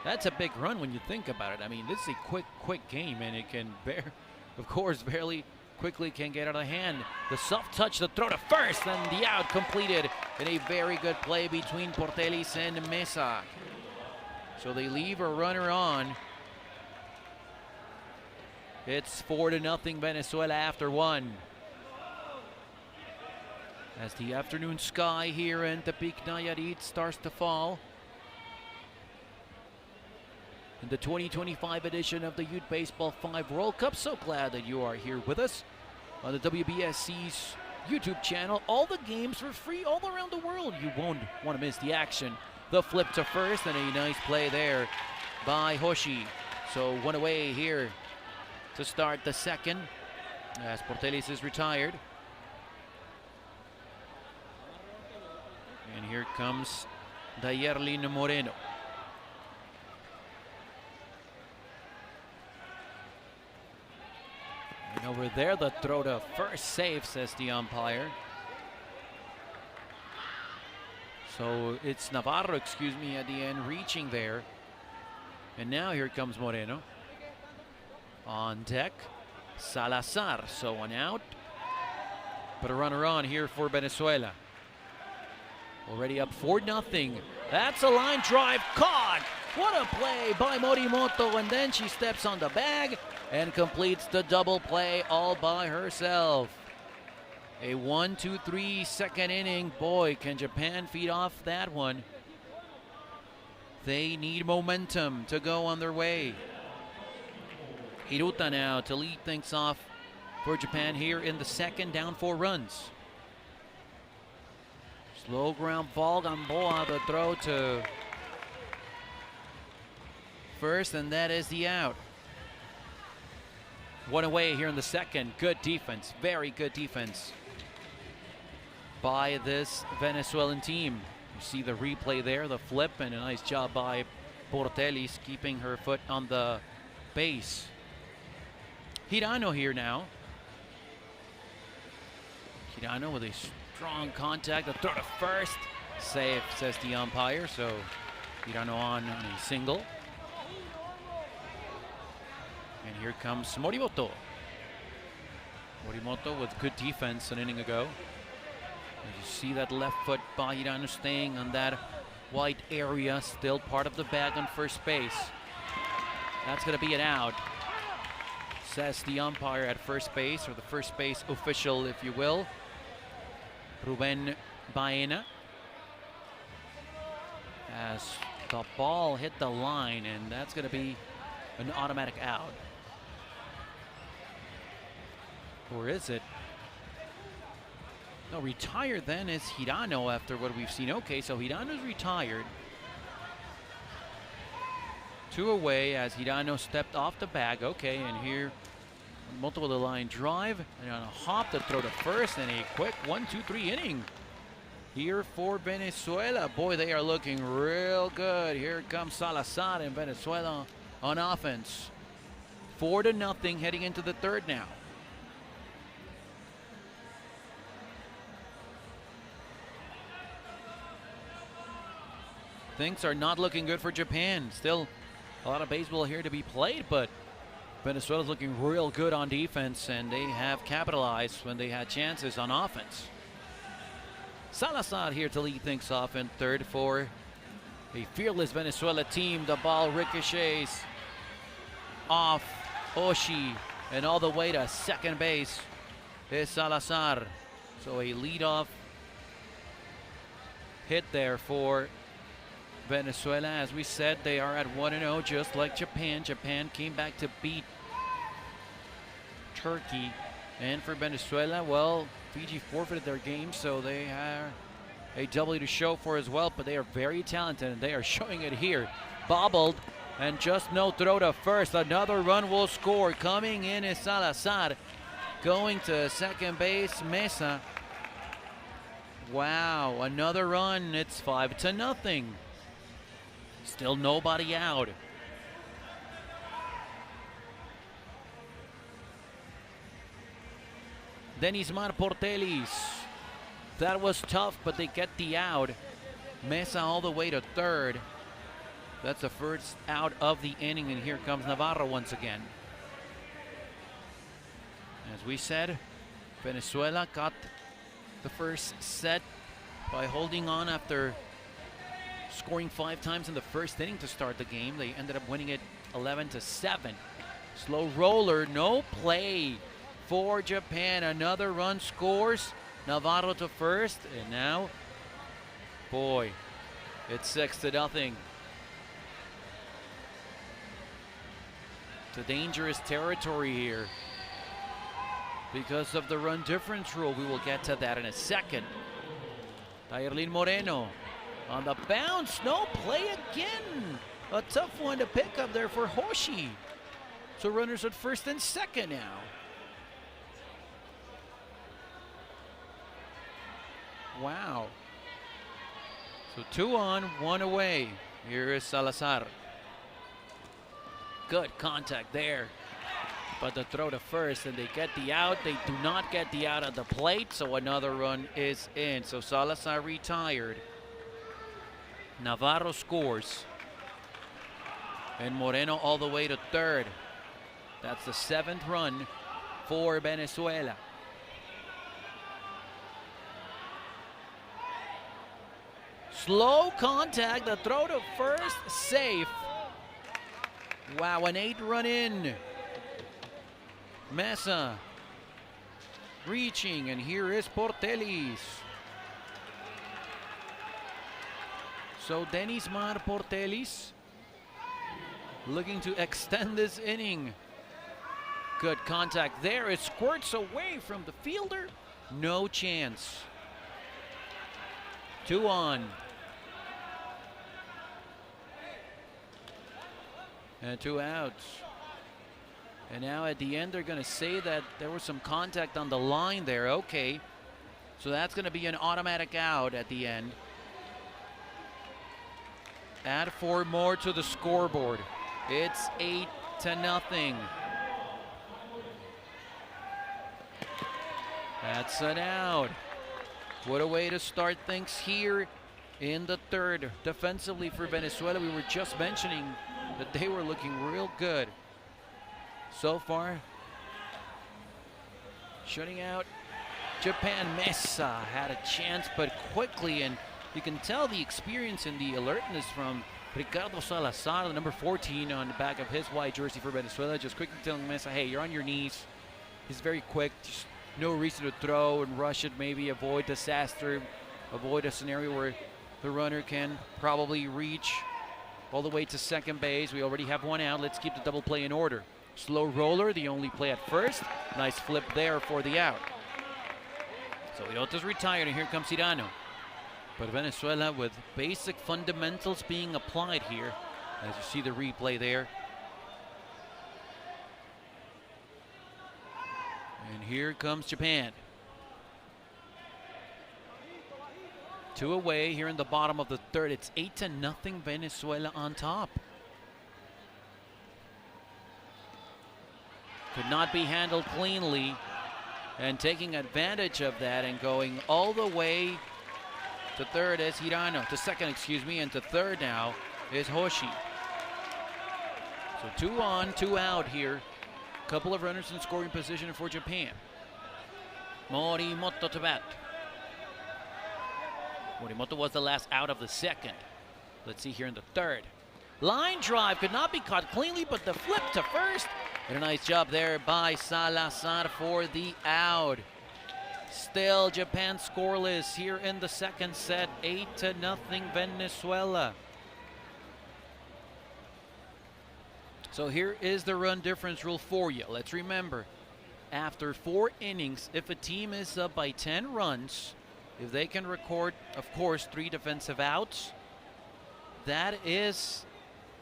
That's a big run when you think about it. I mean, this is a quick game, and it can quickly can get out of hand. The soft touch, the throw to first, and the out completed in a very good play between Portelis and Mesa. So they leave a runner on. It's 4-0 Venezuela after 1. As the afternoon sky here in Tepic, Nayarit starts to fall. In the 2025 edition of the Youth Baseball 5 World Cup. So glad that you are here with us on the WBSC's YouTube channel. All the games for free all around the world. You won't want to miss the action. The flip to first, and a nice play there by Hoshi. So 1 away here to start the second, as Portelis is retired. And here comes Dayerlin Moreno. And over there, the throw to first, safe, says the umpire. So it's Navarro, at the end, reaching there. And now here comes Moreno. On deck, Salazar. So one out. Put a runner on here for Venezuela. Already up 4-0. That's a line drive caught. What a play by Morimoto, and then she steps on the bag and completes the double play all by herself. A 1-2-3 second inning. Boy, can Japan feed off that one. They need momentum to go on their way. Hiruta now to lead things off for Japan here in the second, down 4 runs. Slow ground ball, Gamboa, the throw to first, and that is the out. 1 away here in the second. Good defense, very good defense by this Venezuelan team. You see the replay there, the flip, and a nice job by Portelis keeping her foot on the base. Hirano here now. Hirano with a strong contact, the throw to first. Safe, says the umpire, so Hirano on a single. And here comes Morimoto. Morimoto with good defense an inning ago. And you see that left foot by Hirano staying on that white area, still part of the bag on first base. That's going to be an out, says the umpire at first base, or the first base official, if you will, Ruben Baena. as the ball hit the line, and that's going to be an automatic out. Or is it? No, retired then is Hirano after what we've seen. Okay, so Hirano's retired. 2 away as Hirano stepped off the bag. Okay, and here multiple to line drive and on a hop to throw to first, and a quick 1-2-3 inning here for Venezuela. Boy, they are looking real good. Here comes Salazar in Venezuela on offense. 4-0 heading into the third now. Things are not looking good for Japan. Still a lot of baseball here to be played, but Venezuela's looking real good on defense, and they have capitalized when they had chances on offense. Salazar here to lead things off in third for a fearless Venezuela team. The ball ricochets off Oshii and all the way to second base is Salazar. So a leadoff hit there for Venezuela. As we said, they are at 1-0 just like Japan. Japan came back to beat Turkey. And for Venezuela, well, Fiji forfeited their game, so they have a W to show for as well, but they are very talented, and they are showing it here. Bobbled, and just no throw to first. Another run will score. Coming in is Salazar. Going to second base, Mesa. Wow, another run. It's 5-0. Still nobody out. Denismar Portelis. That was tough, but they get the out. Mesa all the way to third. That's the first out of the inning, and here comes Navarro once again. As we said, Venezuela got the first set by holding on after scoring 5 times in the first inning to start the game. They ended up winning it 11-7. Slow roller, no play for Japan. Another run scores. Navarro to first, and now, boy, it's 6-0. It's a dangerous territory here because of the run difference rule. We will get to that in a second. Tayerlin Moreno on the bounce, no play again. A tough one to pick up there for Hoshi. So runners at first and second now. Wow. So 2 on, 1 away. Here is Salazar. Good contact there. But the throw to first, and they get the out. They do not get the out at the plate, so another run is in. So Salazar retired. Navarro scores. And Moreno all the way to third. That's the 7th run for Venezuela. Slow contact, the throw to first, safe. Wow, an 8-run in. Mesa reaching, and here is Portelis. So Denismar Portelis looking to extend this inning. Good contact there. It squirts away from the fielder. No chance. 2 on. And 2 outs. And now at the end, they're going to say that there was some contact on the line there. Okay. So that's going to be an automatic out at the end. Add 4 more to the scoreboard. It's 8-0. That's an out. What a way to start things here in the third. Defensively for Venezuela, we were just mentioning that they were looking real good so far. Shutting out Japan. Mesa had a chance, but quickly, and you can tell the experience and the alertness from Ricardo Salazar, the number 14 on the back of his white jersey for Venezuela, just quickly telling Mesa, hey, you're on your knees. He's very quick. Just no reason to throw and rush it, maybe avoid disaster, avoid a scenario where the runner can probably reach all the way to second base. We already have one out. Let's keep the double play in order. Slow roller, the only play at first. Nice flip there for the out. So Leota's retired, and here comes Hirano. But Venezuela with basic fundamentals being applied here. As you see the replay there. And here comes Japan. 2 away here in the bottom of the third. It's 8-0 Venezuela on top. Could not be handled cleanly, and taking advantage of that and going all the way to third is Hirano, to second, excuse me, and to third now is Hoshi. So 2 on, 2 out here. Couple of runners in scoring position for Japan. Morimoto to bat. Morimoto was the last out of the second. Let's see here in the third. Line drive could not be caught cleanly, but the flip to first. And a nice job there by Salazar for the out. Still Japan scoreless here in the second set. 8-0 Venezuela. So here is the run difference rule for you. Let's remember, after 4 innings, if a team is up by 10 runs, if they can record, of course, 3 defensive outs, that is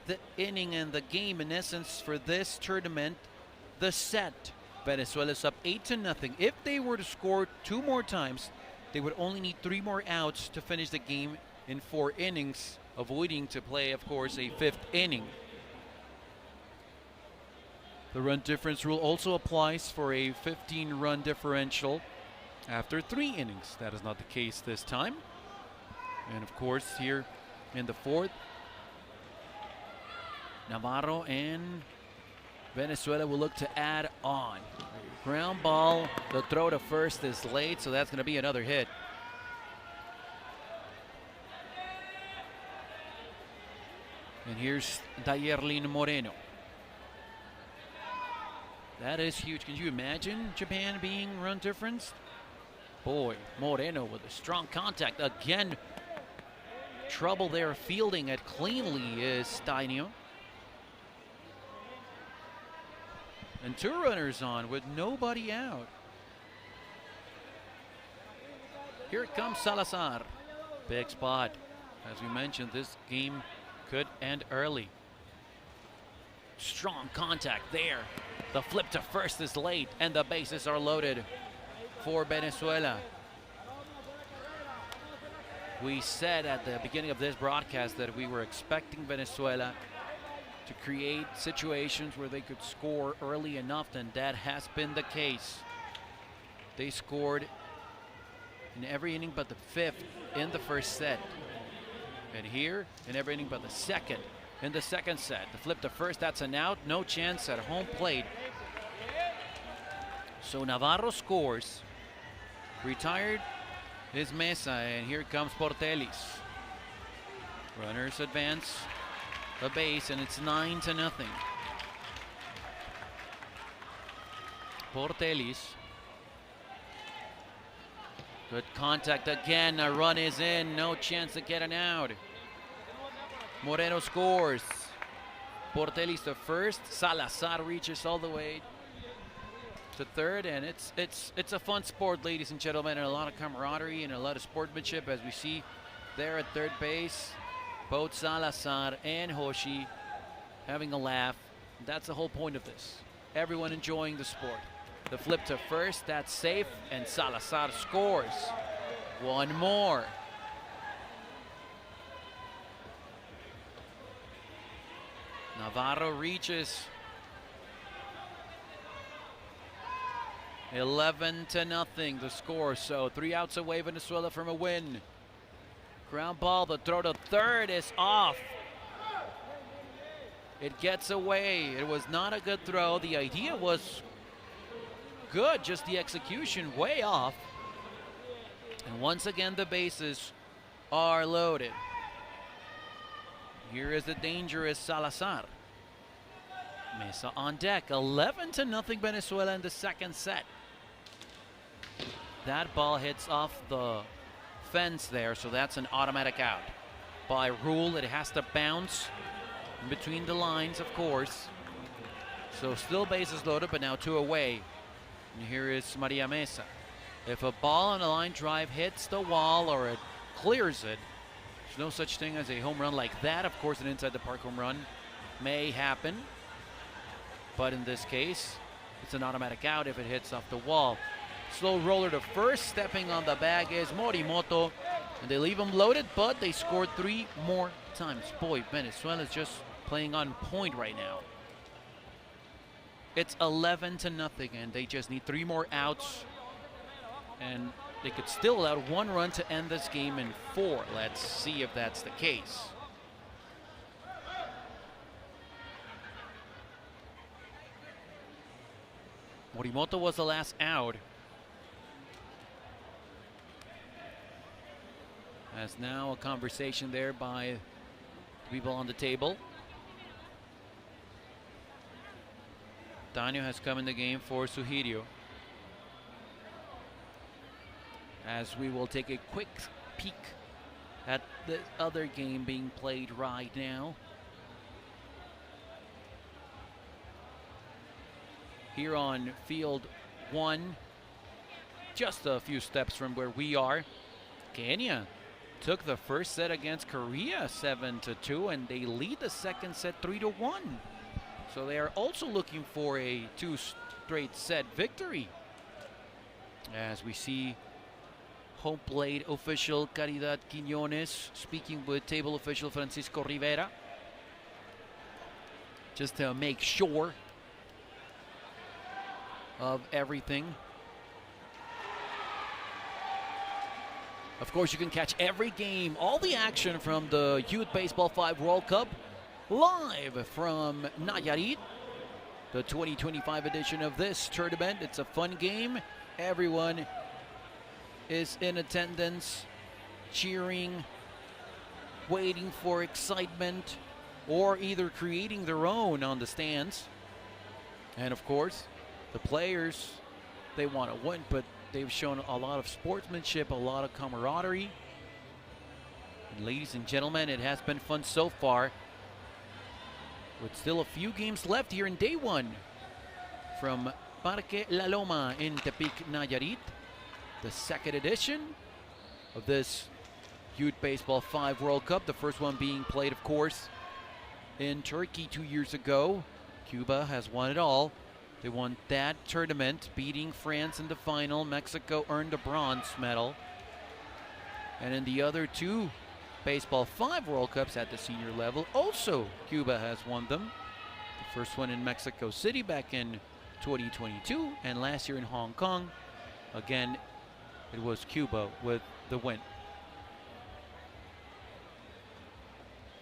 the inning and the game, in essence, for this tournament, the set. Venezuela's up 8-0. If they were to score 2 more times, they would only need 3 more outs to finish the game in 4 innings, avoiding to play, of course, a 5th inning. The run difference rule also applies for a 15-run differential after 3 innings. That is not the case this time. And of course, here in the 4th, Navarro and Venezuela will look to add on. Ground ball, the throw to first is late, so that's going to be another hit. And here's Dayerlin Moreno. That is huge. Can you imagine Japan being run difference? Boy, Moreno with a strong contact. Again, trouble there fielding it cleanly is Steinio. And 2 runners on with nobody out. Here comes Salazar. Big spot. As we mentioned, this game could end early. Strong contact there. The flip to first is late, and the bases are loaded for Venezuela. We said at the beginning of this broadcast that we were expecting Venezuela to create situations where they could score early enough, and that has been the case. They scored in every inning but the 5th in the first set. And here, in every inning but the 2nd in the second set. The flip to first, that's an out. No chance at home plate. So Navarro scores. Retired is Mesa, and here comes Portelis. Runners advance the base, and it's 9-0. Portelis. Good contact again. A run is in. No chance to get an out. Moreno scores. Portelis to first. Salazar reaches all the way to third, and it's a fun sport, ladies and gentlemen, and a lot of camaraderie and a lot of sportsmanship, as we see there at third base. Both Salazar and Hoshi having a laugh. That's the whole point of this. Everyone enjoying the sport. The flip to first, that's safe, and Salazar scores. One more. Navarro reaches. 11-0 the score, so 3 outs away Venezuela from a win. Ground ball, the throw to third is off. It gets away. It was not a good throw. The idea was good, just the execution way off. And once again, the bases are loaded. Here is the dangerous Salazar. Mesa on deck. 11-0 Venezuela in the second set. That ball hits off the fence there, so that's an automatic out. By rule, it has to bounce in between the lines, of course. So still bases loaded, but now 2 away. And here is Maria Mesa. If a ball on a line drive hits the wall or it clears it, there's no such thing as a home run like that. Of course, an inside the park home run may happen, but in this case, it's an automatic out if it hits off the wall. Slow roller to first. Stepping on the bag is Morimoto, and they leave him loaded, but they scored 3 more times. Boy, Venezuela is just playing on point right now. It's 11-0, and they just need 3 more outs, and they could still allow 1 run to end this game in 4. Let's see if that's the case. Morimoto was the last out. As now a conversation there by the people on the table. Daniel has come in the game for Suhirio. As we will take a quick peek at the other game being played right now. Here on field 1, just a few steps from where we are, Kenya took the first set against Korea 7-2, and they lead the second set 3-1. So they are also looking for a 2 straight set victory. As we see home plate official Caridad Quiñones speaking with table official Francisco Rivera, just to make sure of everything. Of course, you can catch every game, all the action from the Youth Baseball 5 World Cup live from Nayarit, the 2025 edition of this tournament. It's a fun game. Everyone is in attendance, cheering, waiting for excitement, or either creating their own on the stands. And of course, the players, they want to win, but they've shown a lot of sportsmanship, a lot of camaraderie. And ladies and gentlemen, it has been fun so far, with still a few games left here in day 1 from Parque La Loma in Tepic, Nayarit, the second edition of this Youth Baseball 5 World Cup. The first one being played, of course, in Turkey 2 years ago. Cuba has won it all. They won that tournament, beating France in the final. Mexico earned a bronze medal. And in the other 2 Baseball 5 World Cups at the senior level, also Cuba has won them. The first one in Mexico City back in 2022, and last year in Hong Kong. Again, it was Cuba with the win.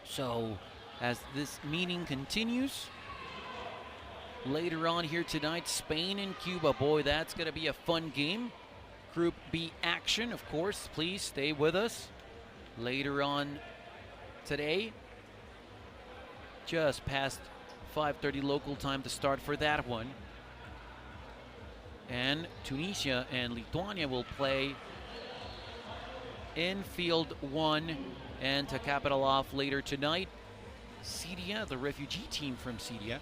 So, as this meeting continues, later on here tonight, Spain and Cuba. Boy, that's going to be a fun game. Group B action, of course. Please stay with us. Later on today, just past 5:30 local time to start for that one. And Tunisia and Lithuania will play in field 1. And to cap it all off later tonight, Syria, the refugee team from Syria,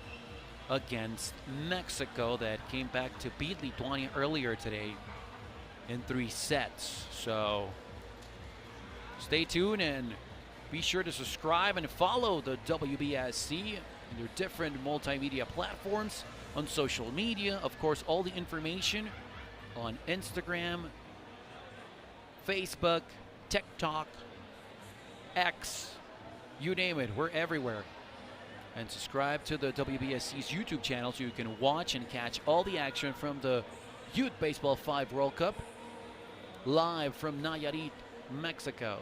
against Mexico, that came back to beat Lithuania earlier today in 3 sets. So stay tuned and be sure to subscribe and follow the WBSC and their different multimedia platforms on social media. Of course, all the information on Instagram, Facebook, TikTok, X, you name it, we're everywhere. And subscribe to the WBSC's YouTube channel so you can watch and catch all the action from the Youth Baseball 5 World Cup live from Nayarit, Mexico.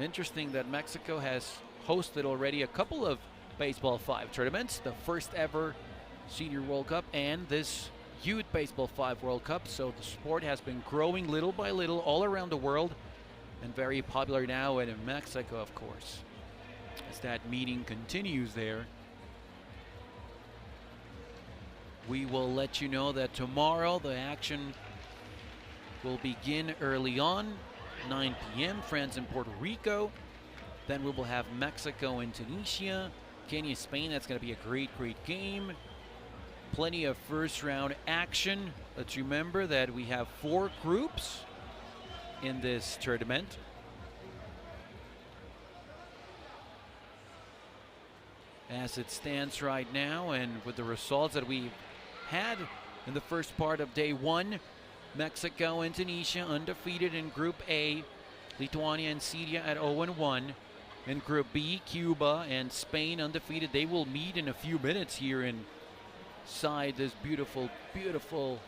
Interesting that Mexico has hosted already a couple of Baseball 5 tournaments, the first ever Senior World Cup and this Youth Baseball 5 World Cup. So the sport has been growing little by little all around the world, and very popular now in Mexico, of course. As that meeting continues there, we will let you know that tomorrow the action will begin early on, 9 p.m., France and Puerto Rico. Then we will have Mexico and Tunisia, Kenya, Spain. That's going to be a great, great game. Plenty of first round action. Let's remember that we have 4 groups in this tournament. As it stands right now, and with the results that we had in the first part of day 1, Mexico and Tunisia undefeated in Group A, Lithuania and Syria at 0-1. In Group B, Cuba and Spain undefeated. They will meet in a few minutes here inside this beautiful, beautiful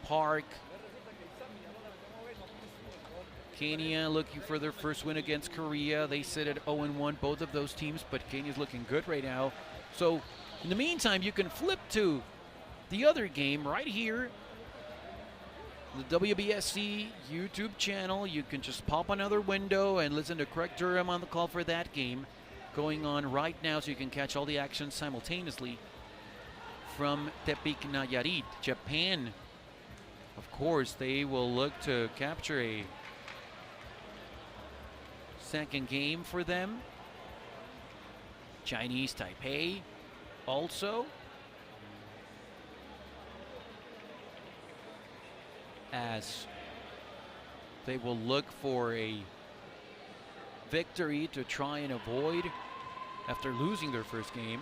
park. Kenya looking for their first win against Korea. They sit at 0-1, both of those teams, but Kenya's looking good right now. So in the meantime, you can flip to the other game right here, the WBSC YouTube channel. You can just pop another window and listen to Craig Durham on the call for that game going on right now, so you can catch all the action simultaneously from Tepic, Nayarit. Japan, of course, they will look to capture a second game for them. Chinese Taipei also, as they will look for a victory to try and avoid after losing their first game.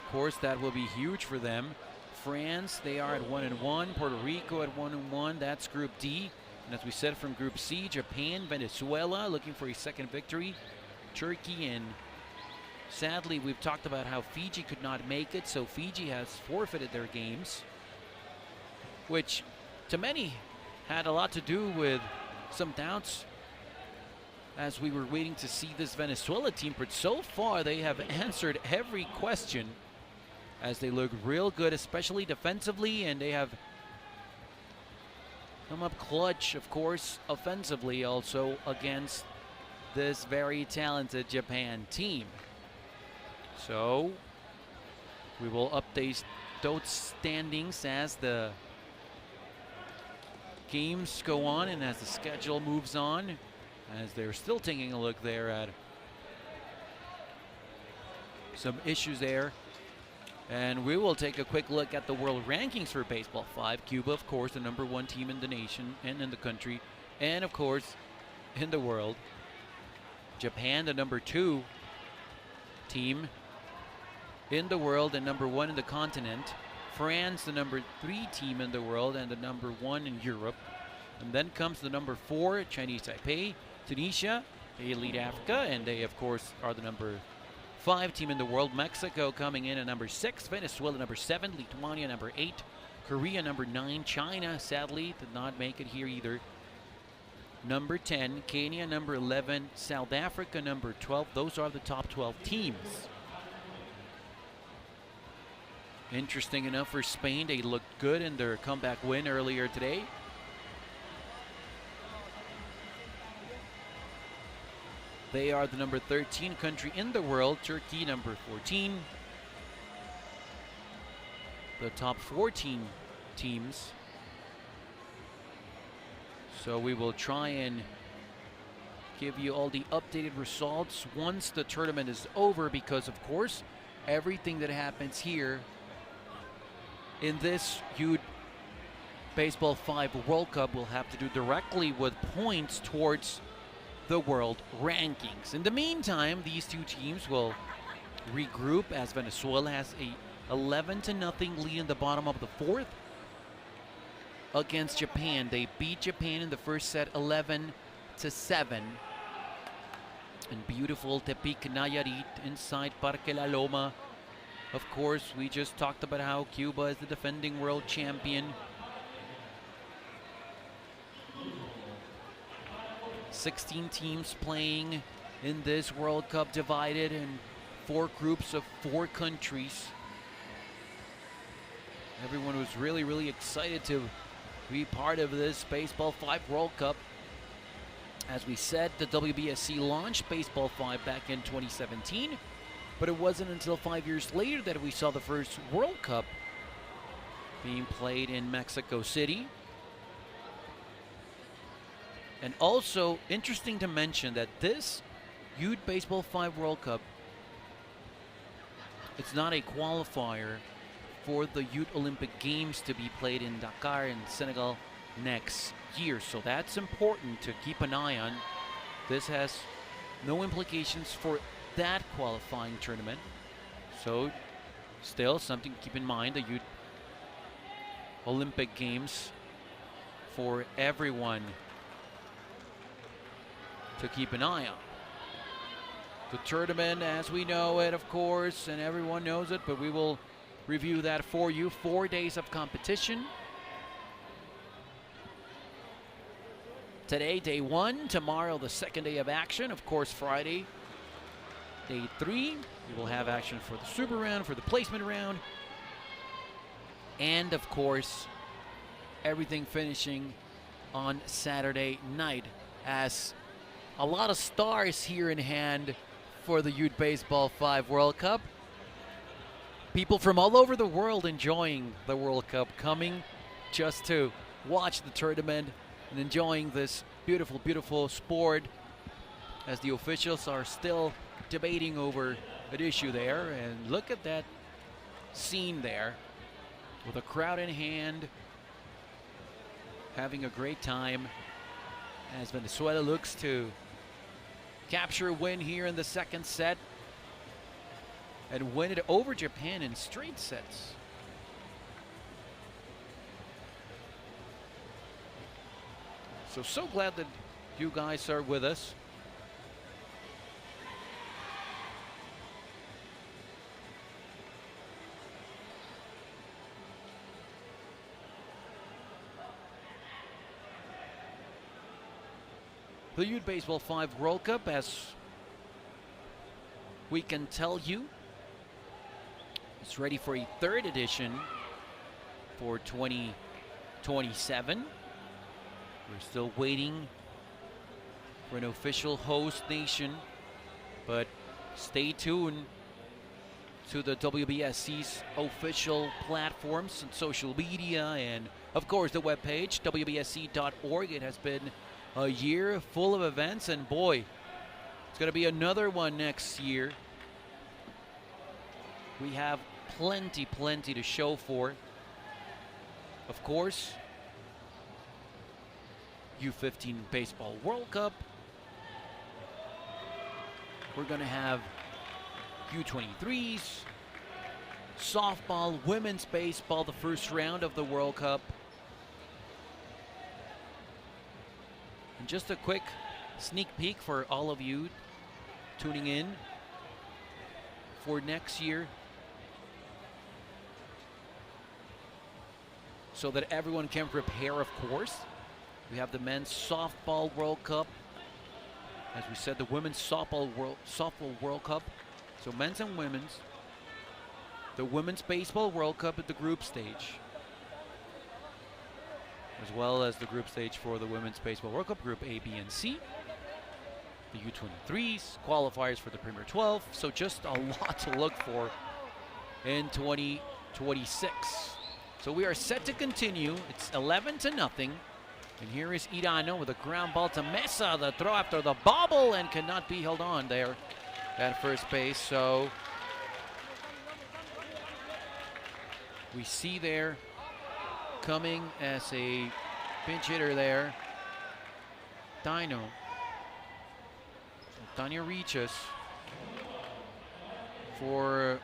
Of course, that will be huge for them. France, they are at 1-1. Puerto Rico at 1-1. That's Group D. And as we said, from Group C, Japan, Venezuela looking for a second victory. Turkey, and sadly, we've talked about how Fiji could not make it, so Fiji has forfeited their games, which to many had a lot to do with some doubts as we were waiting to see this Venezuela team. But so far, they have answered every question as they look real good, especially defensively, and they have come up clutch, of course, offensively also against this very talented Japan team. So we will update those standings as the games go on and as the schedule moves on, as they're still taking a look there at some issues there. And we will take a quick look at the world rankings for Baseball 5. Cuba, of course, the #1 team in the nation and in the country, and of course in the world. Japan, the #2 team in the world and #1 in the continent. France, the #3 team in the world and the #1 in Europe. And then comes the #4, Chinese Taipei. Tunisia, they lead Africa, and they, of course, are the #5 team in the world. Mexico coming in at #6, Venezuela #7, Lithuania #8, Korea #9, China sadly did not make it here either. #10, Kenya #11, South Africa #12. Those are the top 12 teams. Interesting enough for Spain, they looked good in their comeback win earlier today. They are the #13 country in the world. Turkey #14. The top 14 teams. So we will try and give you all the updated results once the tournament is over, because of course everything that happens here in this huge Baseball 5 World Cup will have to do directly with points towards the world rankings. In the meantime, these two teams will regroup as Venezuela has a 11-0 lead in the bottom of the 4th against Japan. They beat Japan in the first set 11-7 in beautiful Tepic, Nayarit, inside Parque La Loma. Of course, we just talked about how Cuba is the defending world champion. 16 teams playing in this World Cup, divided in 4 groups of 4 countries. Everyone was really, really excited to be part of this Baseball 5 World Cup. As we said, the WBSC launched Baseball 5 back in 2017, but it wasn't until 5 years later that we saw the first World Cup being played in Mexico City. And also interesting to mention that this Youth Baseball 5 World Cup, it's not a qualifier for the Youth Olympic Games to be played in Dakar in Senegal next year. So that's important to keep an eye on. This has no implications for that qualifying tournament. So still something to keep in mind, the Youth Olympic Games for everyone to keep an eye on. The tournament as we know it, of course, and everyone knows it, but we will review that for you. 4 days of competition. Today, day 1. Tomorrow, the second day of action. Of course, Friday, day 3. We will have action for the super round, for the placement round. And, of course, everything finishing on Saturday night, as a lot of stars here in hand for the Youth Baseball 5 World Cup. People from all over the world enjoying the World Cup, coming just to watch the tournament and enjoying this beautiful, beautiful sport, as the officials are still debating over an issue there. And look at that scene there, with a crowd in hand, having a great time, as Venezuela looks to capture a win here in the second set and win it over Japan in straight sets. So glad that you guys are with us. The Youth Baseball 5 World Cup, as we can tell you, is ready for a third edition for 2027. We're still waiting for an official host nation, but stay tuned to the WBSC's official platforms and social media, and of course the webpage, WBSC.org. It has been a year full of events, and boy, it's going to be another one next year. We have plenty to show for. Of course, U15 Baseball World Cup. We're going to have U23s, softball, women's baseball, the first round of the World Cup. And just a quick sneak peek for all of you tuning in for next year, so that everyone can prepare, of course. We have the men's softball World Cup. As we said, the women's softball World Cup. So men's and women's. The women's baseball World Cup at the group stage, as well as the group stage for the Women's Baseball World Cup, Group A, B, and C. The U23s, qualifiers for the Premier 12. So just a lot to look for in 2026. So we are set to continue. It's 11-0. And here is Irano with a ground ball to Mesa. The throw after the bobble and cannot be held on there at first base. So we see there coming as a pinch hitter there, Dino. So Tanya reaches for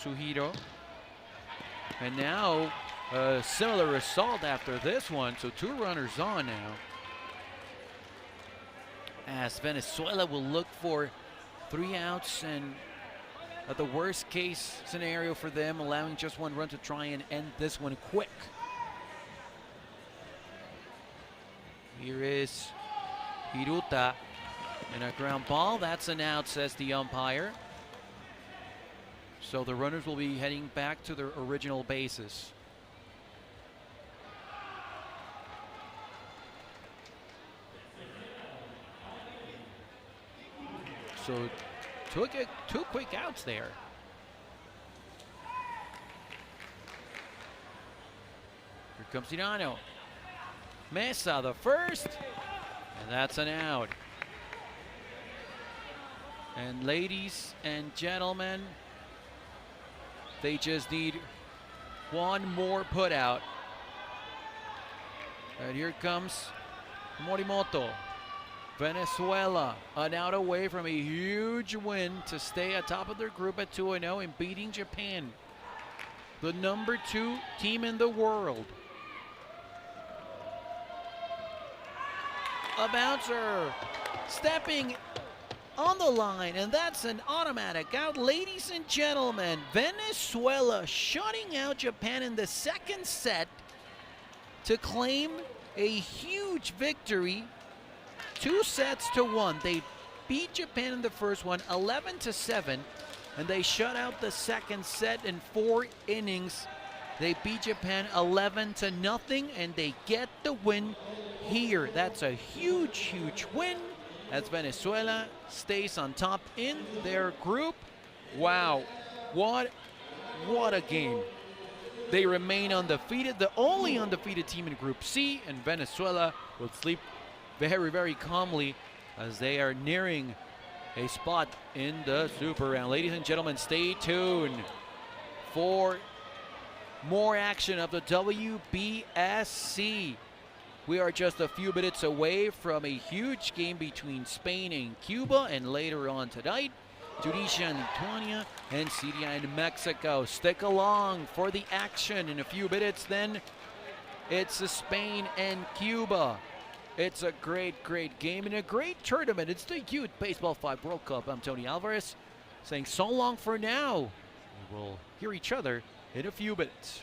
Suhiro. And now a similar result after this one. So 2 runners on now, as Venezuela will look for 3 outs, and at the worst case scenario for them, allowing just 1 run to try and end this one quick. Here is Hiruta, and a ground ball. That's an out, says the umpire. So the runners will be heading back to their original bases. So took 2 quick outs there. comes Tirano. Mesa, the first, and that's an out. And ladies and gentlemen, they just need one more put out. And here comes Morimoto. Venezuela, an out away from a huge win to stay atop of their group at 2-0 and beating Japan, the number 2 team in the world. A bouncer stepping on the line, and that's an automatic out. Ladies and gentlemen, Venezuela shutting out Japan in the second set to claim a huge victory, 2-1. They beat Japan in the first one 11-7, and they shut out the second set in 4 innings. They beat Japan 11-0, and they get the win here. That's a huge, huge win as Venezuela stays on top in their group. Wow, what a game. They remain undefeated, the only undefeated team in Group C, and Venezuela will sleep very, very calmly as they are nearing a spot in the Super Round. Ladies and gentlemen, stay tuned for more action of the WBSC. We are just a few minutes away from a huge game between Spain and Cuba, and later on tonight, Tunisia and Lithuania, and Syria and Mexico. Stick along for the action. In a few minutes then, it's Spain and Cuba. It's a great, great game and a great tournament. It's the Youth Baseball 5 World Cup. I'm Tony Alvarez saying so long for now. We'll hear each other in a few minutes.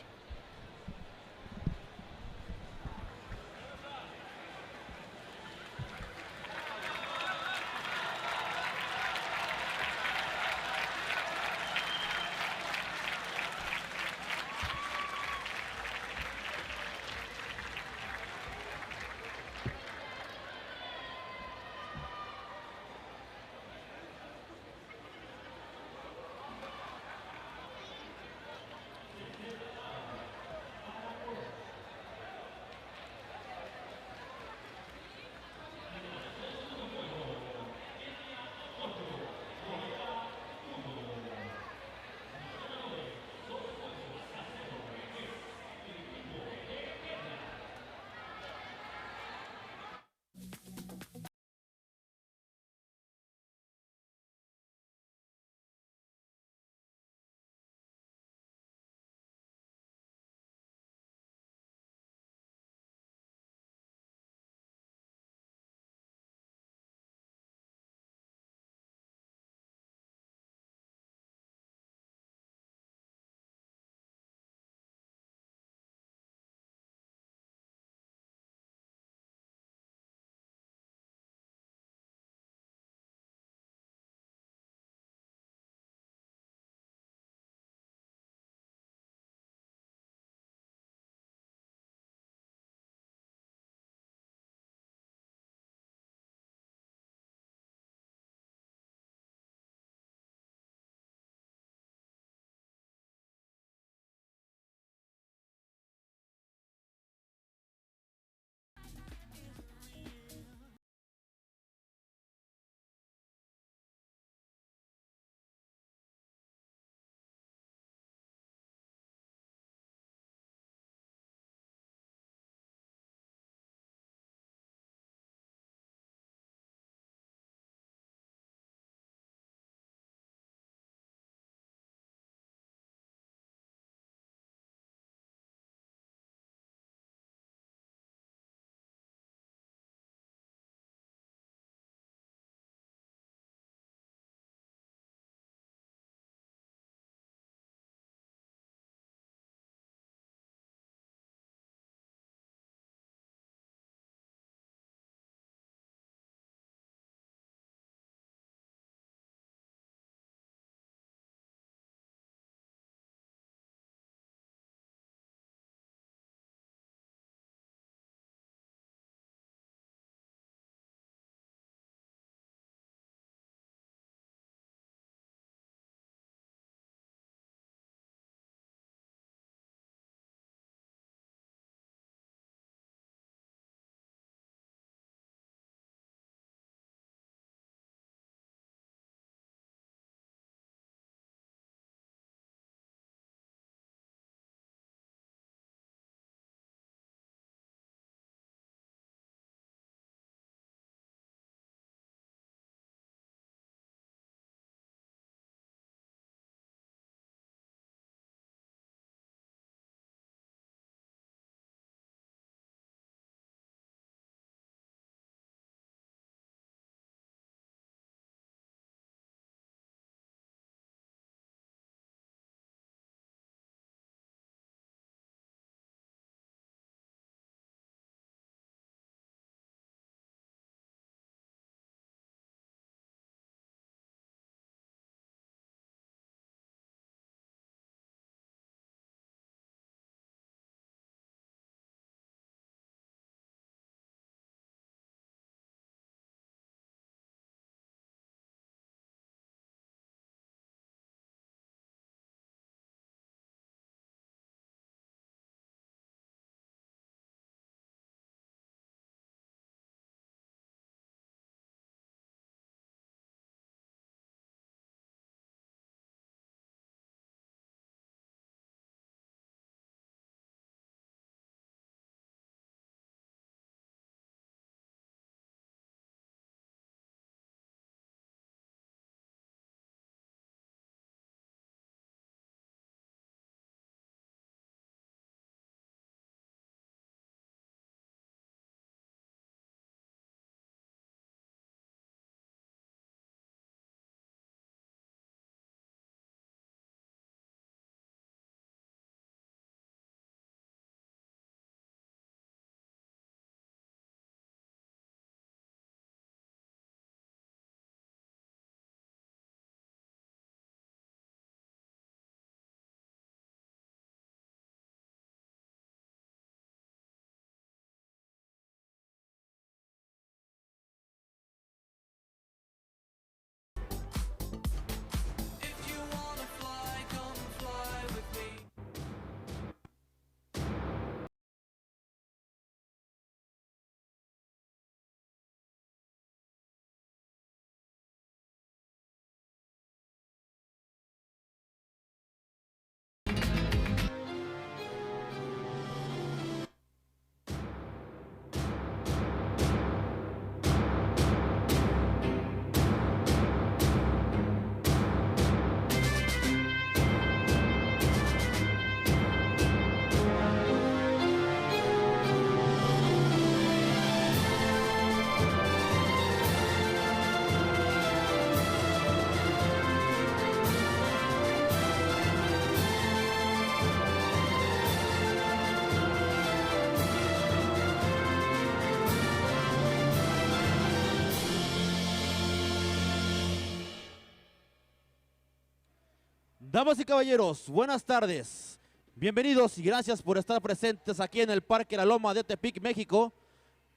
Damas y caballeros, buenas tardes. Bienvenidos y gracias por estar presentes aquí en el Parque La Loma de Tepic, México,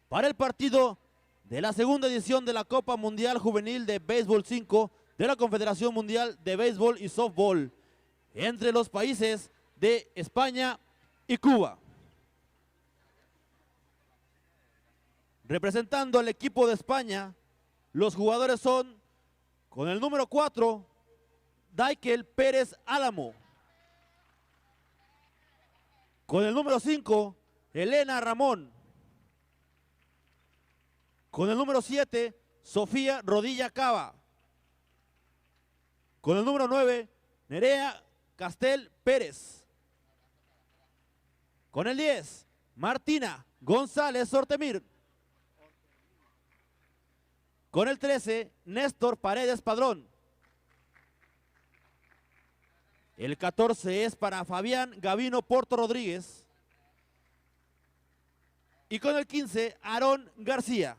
para el partido de la segunda edición de la Copa Mundial Juvenil de Béisbol 5 de la Confederación Mundial de Béisbol y Softball entre los países de España y Cuba. Representando al equipo de España, los jugadores son, con el número 4, Daikel Pérez Álamo. Con el número 5, Elena Ramón. Con el número 7, Sofía Rodilla Cava. Con el número 9, Nerea Castel Pérez. Con el 10, Martina González Ortemir. Con el 13, Néstor Paredes Padrón. El 14 es para Fabián Gavino Porto Rodríguez. Y con el 15, Aarón García.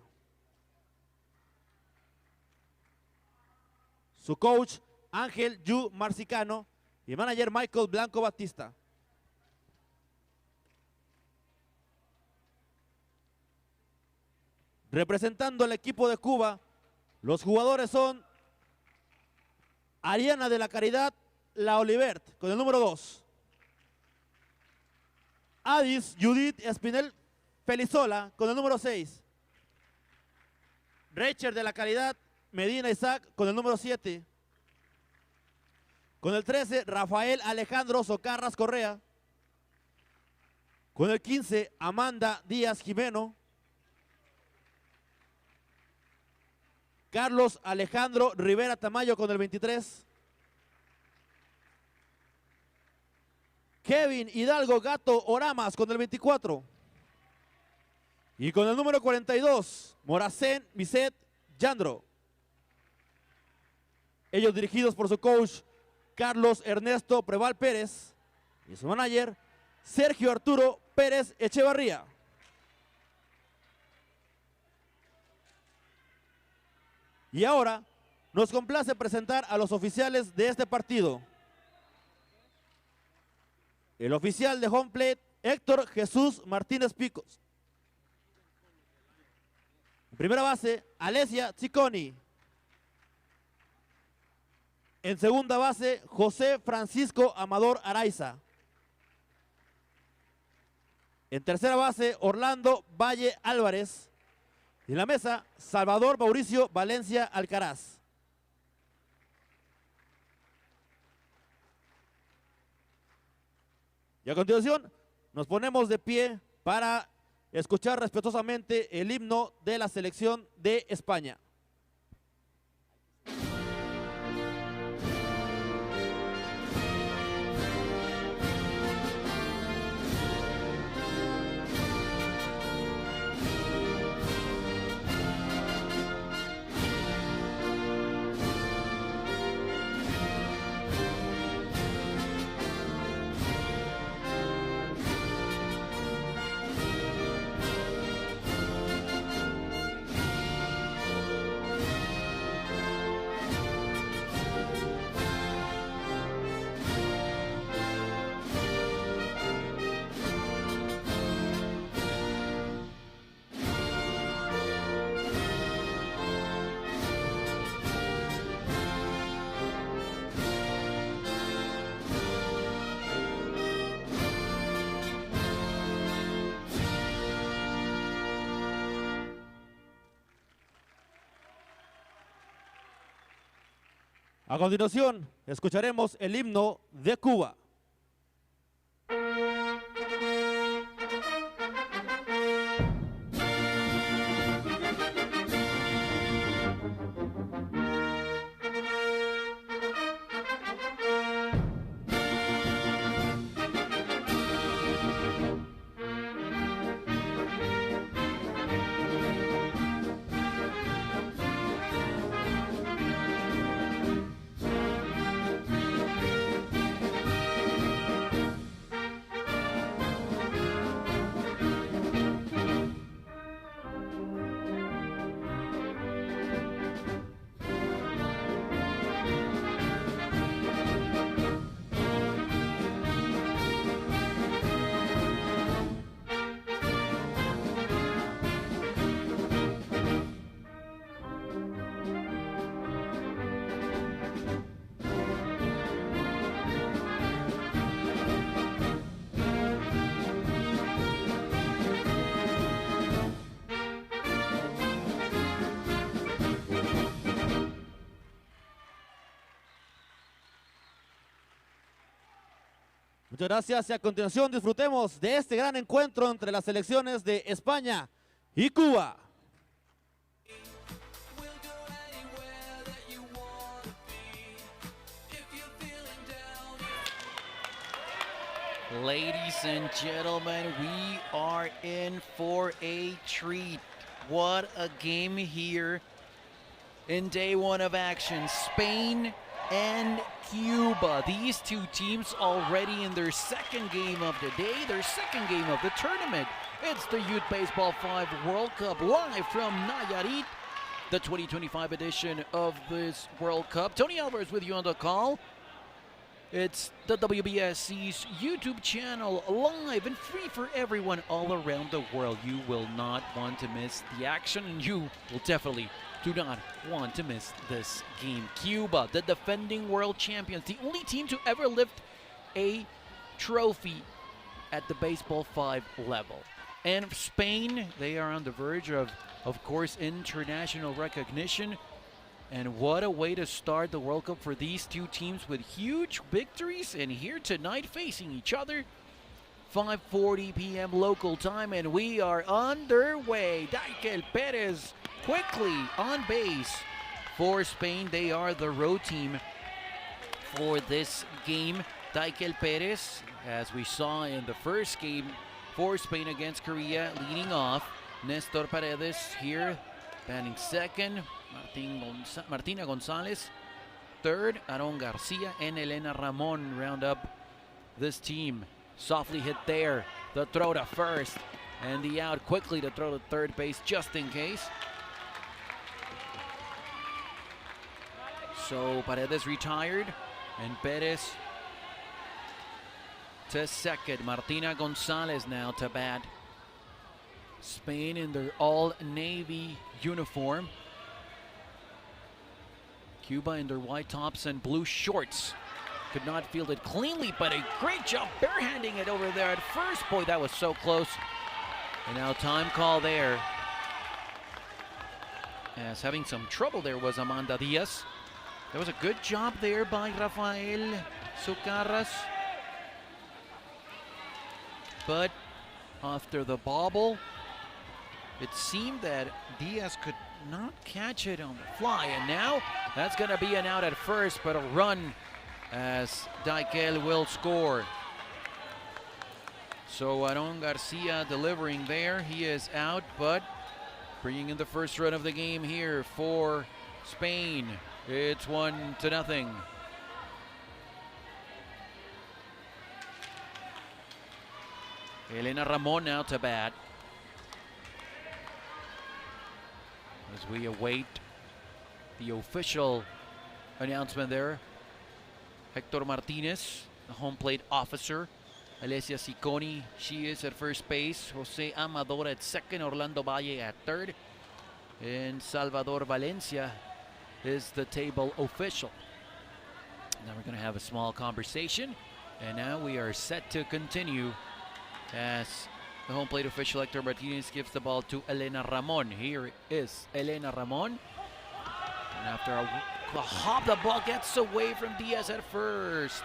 Su coach, Ángel Yu Marcicano, y manager Michael Blanco Batista. Representando al equipo de Cuba, los jugadores son Ariana de la Caridad La Olivert, con el número 2. Adis Judith Espinel Felizola, con el número 6. Rachel de la Caridad Medina Isaac, con el número 7. Con el 13, Rafael Alejandro Socarras Correa. Con el 15, Amanda Díaz Jimeno. Carlos Alejandro Rivera Tamayo, con el 23. Kevin Hidalgo Gato Oramas, con el 24. Y con el número 42, Moracén Miset Yandro. Ellos dirigidos por su coach, Carlos Ernesto Preval Pérez, y su manager, Sergio Arturo Pérez Echevarría. Y ahora nos complace presentar a los oficiales de este partido. El oficial de home plate, Héctor Jesús Martínez Picos. En primera base, Alesia Cicconi. En segunda base, José Francisco Amador Araiza. En tercera base, Orlando Valle Álvarez. Y en la mesa, Salvador Mauricio Valencia Alcaraz. Y a continuación, nos ponemos de pie para escuchar respetuosamente el himno de la selección de España. A continuación, escucharemos el himno de Cuba. Muchas gracias y a continuación disfrutemos de este gran encuentro entre las selecciones de España y Cuba. Ladies and gentlemen, we are in for a treat. What a game here in day one of action. Spain and Cuba. These two teams already in their second game of the day, their second game of the tournament. It's the Youth Baseball 5 World Cup live from Nayarit, the 2025 edition of this World Cup. Tony Alvarez with you on the call. It's the WBSC's YouTube channel, live and free for everyone all around the world. You will not want to miss the action, and you will definitely do not want to miss this game. Cuba, the defending world champions, the only team to ever lift a trophy at the Baseball 5 level. And Spain, they are on the verge of course, international recognition. And what a way to start the World Cup for these two teams with huge victories. And here tonight facing each other, 5:40 p.m. local time, and we are underway. Taipei Perez quickly on base for Spain. They are the road team for this game. Taipei Perez, as we saw in the first game for Spain against Korea, leading off. Nestor Paredes here, batting second. Martina Gonzalez, third. Aaron Garcia and Elena Ramon round up this team. Softly hit there. The throw to first. And the out quickly to throw to third base just in case. So Paredes retired. And Perez to second. Martina Gonzalez now to bat. Spain in their all-navy uniform. Cuba in their white tops and blue shorts. Could not field it cleanly, but a great job barehanding it over there at first. Boy, that was so close. And now time call there. As having some trouble there was Amanda Diaz. That was a good job there by Rafael Socarras. But after the bobble, it seemed that Diaz could not catch it on the fly. And now that's going to be an out at first, but a run as Taipei will score. So Aaron Garcia delivering there. He is out, but bringing in the first run of the game here for Spain. It's 1-0. Elena Ramon now to bat. As we await the official announcement there. Hector Martinez, the home plate officer. Alessia Cicconi, she is at first base. Jose Amador at second. Orlando Valle at third. And Salvador Valencia is the table official. Now we're going to have a small conversation. And now we are set to continue as the home plate official Hector Martinez gives the ball to Elena Ramon. Here is Elena Ramon. And after a hop, the ball gets away from Diaz at first.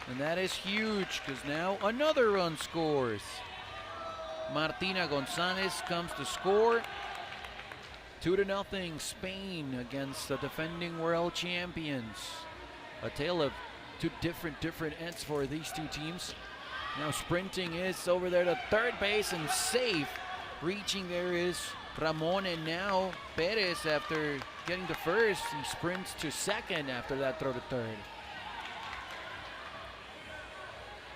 And that is huge because now another run scores. Martina Gonzalez comes to score. 2-0 Spain against the defending world champions. A tale of two different ends for these two teams. Now sprinting is over there to third base and safe. Reaching there is Ramon, and now Perez, after getting to first, he sprints to second after that throw to third.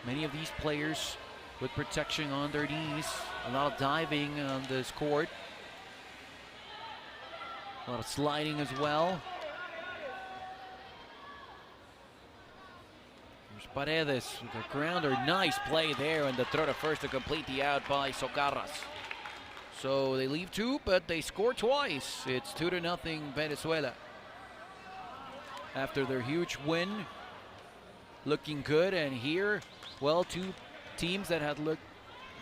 Many of these players with protection on their knees. A lot of diving on this court. A lot of sliding as well. Paredes with a grounder. Nice play there, and the throw to first to complete the out by Socarras. So they leave two, but they score twice. It's 2-0 Venezuela. After their huge win, looking good. And here, well, two teams that had looked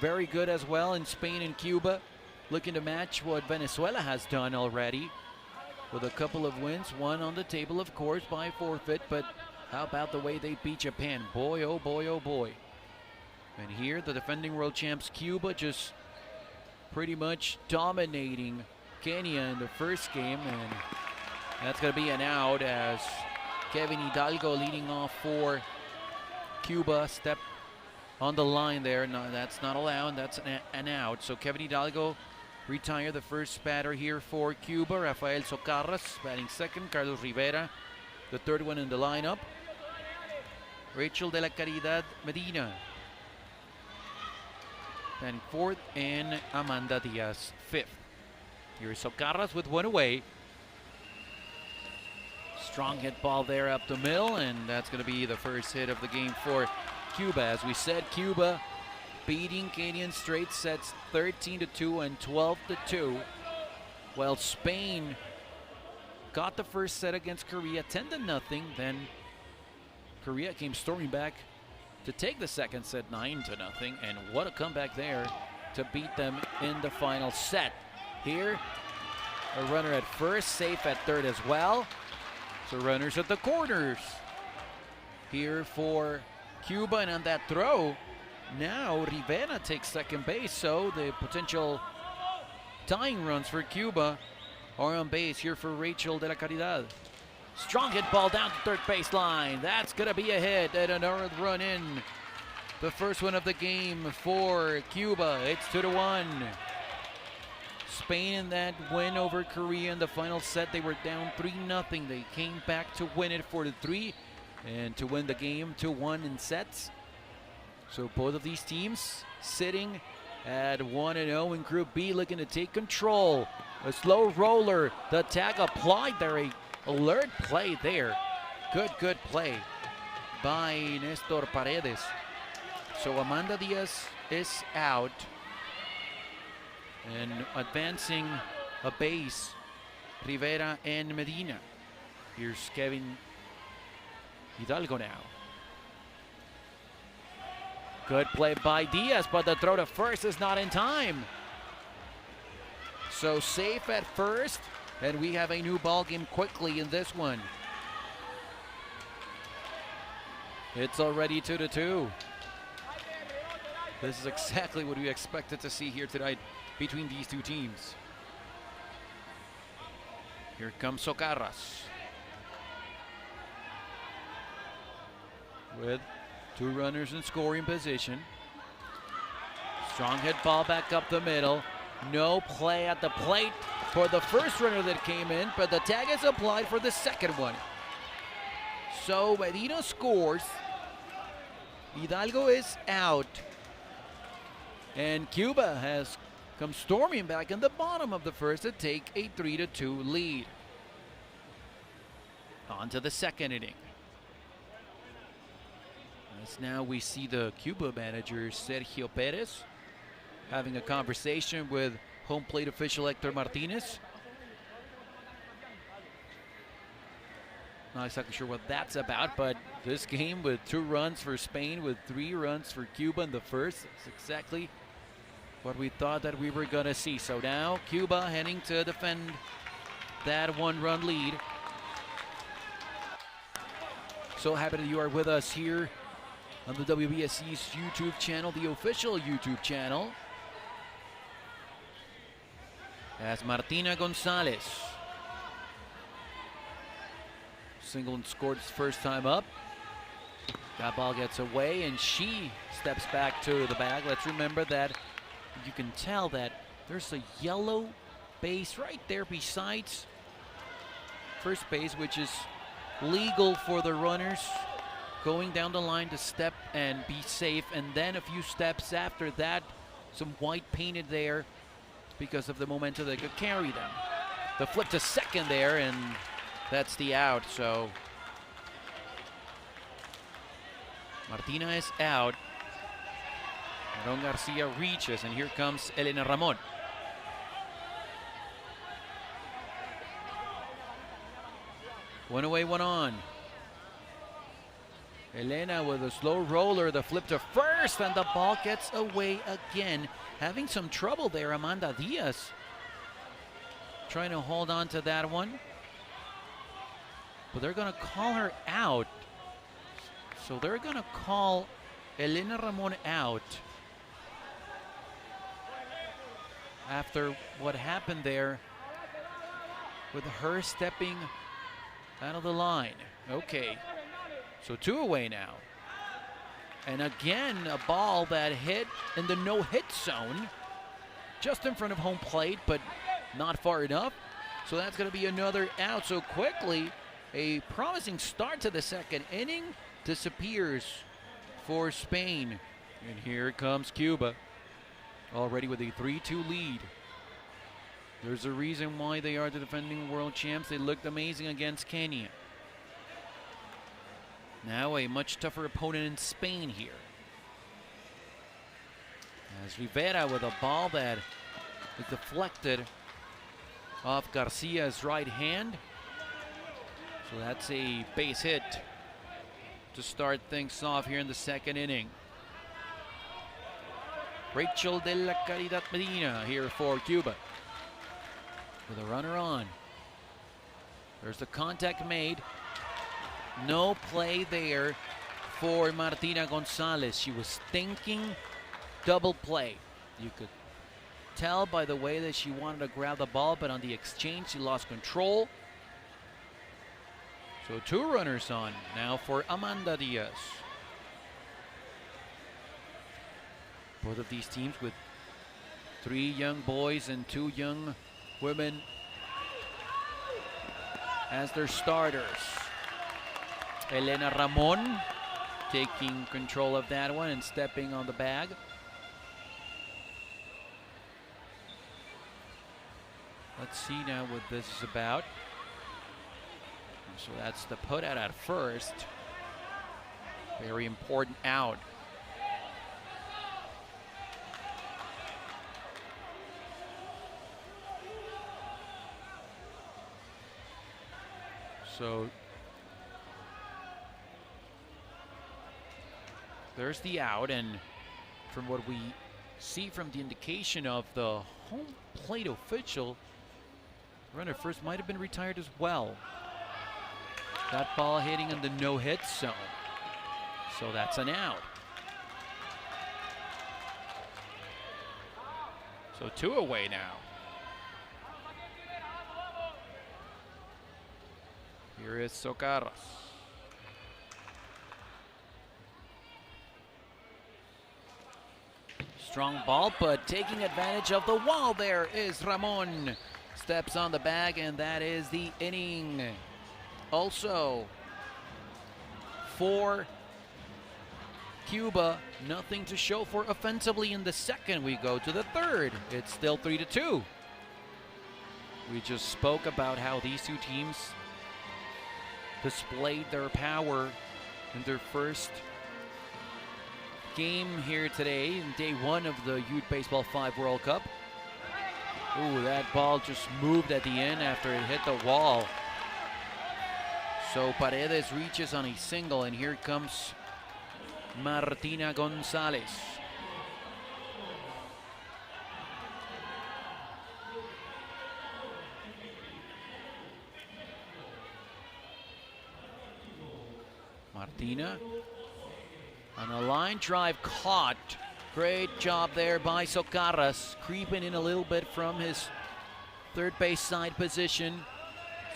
very good as well in Spain and Cuba, looking to match what Venezuela has done already with a couple of wins. One on the table, of course, by forfeit, but How about the way they beat Japan? Boy, oh boy, oh boy. And here, the defending world champs Cuba just pretty much dominating Kenya in the first game. And that's going to be an out as Kevin Hidalgo leading off for Cuba. Step on the line there. No, that's not allowed. That's an out. So Kevin Hidalgo retire the first batter here for Cuba. Rafael Socarras batting second. Carlos Rivera, the third one in the lineup. Rachel de la Caridad Medina batting fourth, and Amanda Diaz fifth. Here's Socarras with one away. Strong hit ball there up the middle, and that's going to be the first hit of the game for Cuba. As we said, Cuba beating Kenya in straight sets 13-2 and 12-2. Well, Spain got the first set against Korea 10-0. Then Korea came storming back to take the second set 9-0. And what a comeback there to beat them in the final set. Here, a runner at first, safe at third as well. So runners at the corners here for Cuba, and on that throw, now Rivera takes second base, so the potential tying runs for Cuba are on base here for Rachel de la Caridad. Strong hit ball down to third baseline. That's going to be a hit and another run in. The first one of the game for Cuba. It's 2-1. Spain in that win over Korea in the final set. They were down 3-0. They came back to win it 4-3 and to win the game 2-1 in sets. So both of these teams sitting at 1-0 in Group B, looking to take control. A slow roller. The tag applied there. A alert play there. Good play by Nestor Paredes. So Amanda Diaz is out. And advancing a base, Rivera and Medina. Here's Kevin Hidalgo now. Good play by Diaz, but the throw to first is not in time. So safe at first, and we have a new ball game quickly in this one. It's already 2-2. This is exactly what we expected to see here tonight between these two teams. Here comes Socarras with two runners in scoring position. Strong hit ball back up the middle. No play at the plate for the first runner that came in, but the tag is applied for the second one. So Medina scores. Hidalgo is out. And Cuba has come storming back in the bottom of the first to take a 3-2 lead. On to the second inning. As now we see the Cuba manager Sergio Perez having a conversation with home plate official Hector Martinez. Not exactly sure what that's about, but this game with 2 runs for Spain, with 3 runs for Cuba in the first, is exactly what we thought that we were going to see. So now Cuba heading to defend that 1-run lead. So happy that you are with us here on the WBSC's YouTube channel, the official YouTube channel. As Martina Gonzalez, single and scored his first time up. That ball gets away and she steps back to the bag. Let's remember that you can tell that there's a yellow base right there besides first base, which is legal for the runners going down the line to step and be safe. And then a few steps after that, some white painted there because of the momentum that could carry them. The flip to second there, and that's the out. So Martina is out. Aaron Garcia reaches, and here comes Elena Ramon. One away, one on. Elena with a slow roller, the flip to first, and the ball gets away again. Having some trouble there, Amanda Diaz trying to hold on to that one. But they're going to call her out. So they're going to call Elena Ramon out after what happened there with her stepping out of the line. Okay, so 2 away now. And again, a ball that hit in the no-hit zone, just in front of home plate, but not far enough. So that's going to be another out. So quickly, a promising start to the second inning disappears for Spain. And here comes Cuba, already with a 3-2 lead. There's a reason why they are the defending world champs. They looked amazing against Kenya. Now a much tougher opponent in Spain here. As Rivera with a ball that is deflected off Garcia's right hand. So that's a base hit to start things off here in the second inning. Rachel de la Caridad Medina here for Cuba, with a runner on. There's the contact made. No play there for Martina Gonzalez. She was thinking double play. You could tell by the way that she wanted to grab the ball, but on the exchange she lost control. So 2 runners on now for Amanda Diaz. Both of these teams with 3 young boys and 2 young women as their starters. Elena Ramon taking control of that one and stepping on the bag. Let's see now what this is about. So that's the put out at first. Very important out. So there's the out, and from what we see from the indication of the home plate official, runner first might have been retired as well. That ball hitting in the no-hit zone. So that's an out. So 2 away now. Here is Socarras. Strong ball, but taking advantage of the wall there is Ramon. Steps on the bag, and that is the inning. Also, for Cuba, nothing to show for offensively in the second. We go to the third. It's still 3-2. We just spoke about how these 2 teams displayed their power in their first game here today, in day 1 of the Youth Baseball 5 World Cup. Ooh, that ball just moved at the end after it hit the wall. So Paredes reaches on a single, and here comes Martina Gonzalez. Martina on a line drive caught. Great job there by Socarras, creeping in a little bit from his third base side position.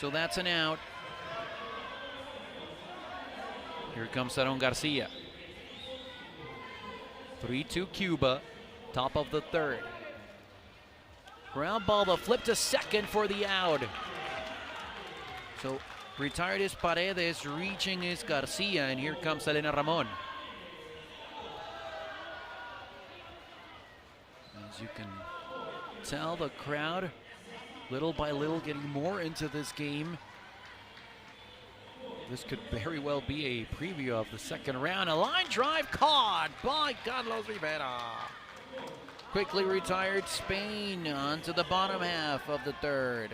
So that's an out. Here comes Aaron Garcia. 3-2 Cuba, top of the third. Ground ball, the flip to second for the out. So retired is Paredes, reaching is Garcia, and here comes Elena Ramon. As you can tell, the crowd, little by little, getting more into this game. This could very well be a preview of the second round. A line drive caught by Carlos Rivera. Quickly retired Spain onto the bottom half of the third.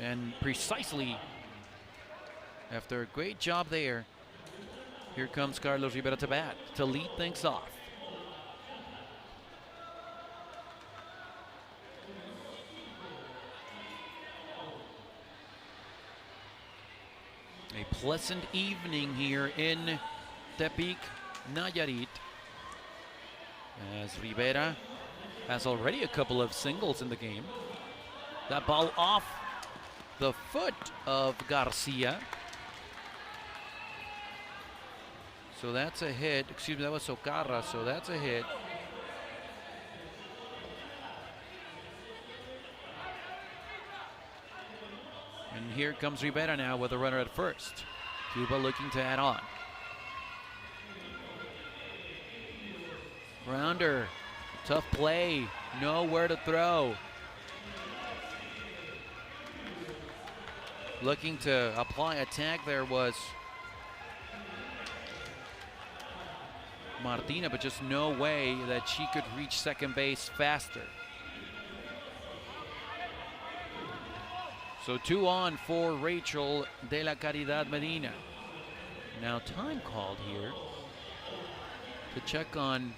And precisely after a great job there, here comes Carlos Rivera to bat to lead things off. pleasant evening here in Tepic, Nayarit, as Rivera has already a couple of singles in the game. That ball off the foot of Garcia. So that's a hit. Excuse me, that was Socarra, so that's a hit. And here comes Rivera now with a runner at first. Cuba looking to add on. Grounder, tough play, nowhere to throw. Looking to apply a tag there was Martina, but just no way that she could reach second base faster. So 2 on for Rachel de la Caridad Medina. Now time called here to check on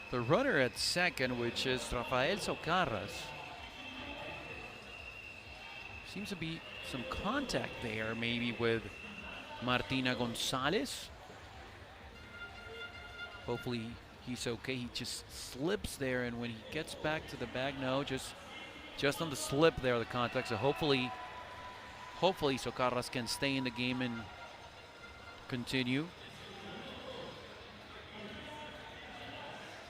the runner at second, which is Rafael Socarras. Seems to be some contact there, maybe with Martina Gonzalez. Hopefully he's okay. He just slips there, and when he gets back to the bag, no, just on the slip there, the contact. So hopefully Socarras can stay in the game and continue.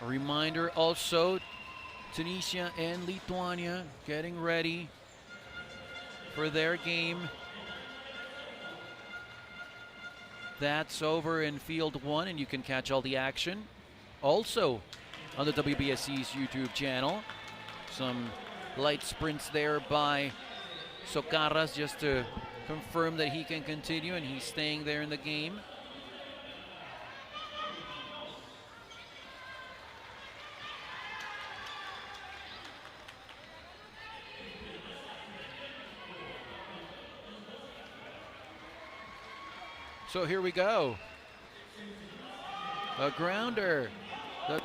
A reminder also, Tunisia and Lithuania getting ready for their game. That's over in field 1, and you can catch all the action also on the WBSC's YouTube channel. Some light sprints there by Socarras just to confirm that he can continue, and he's staying there in the game. So here we go. A grounder. The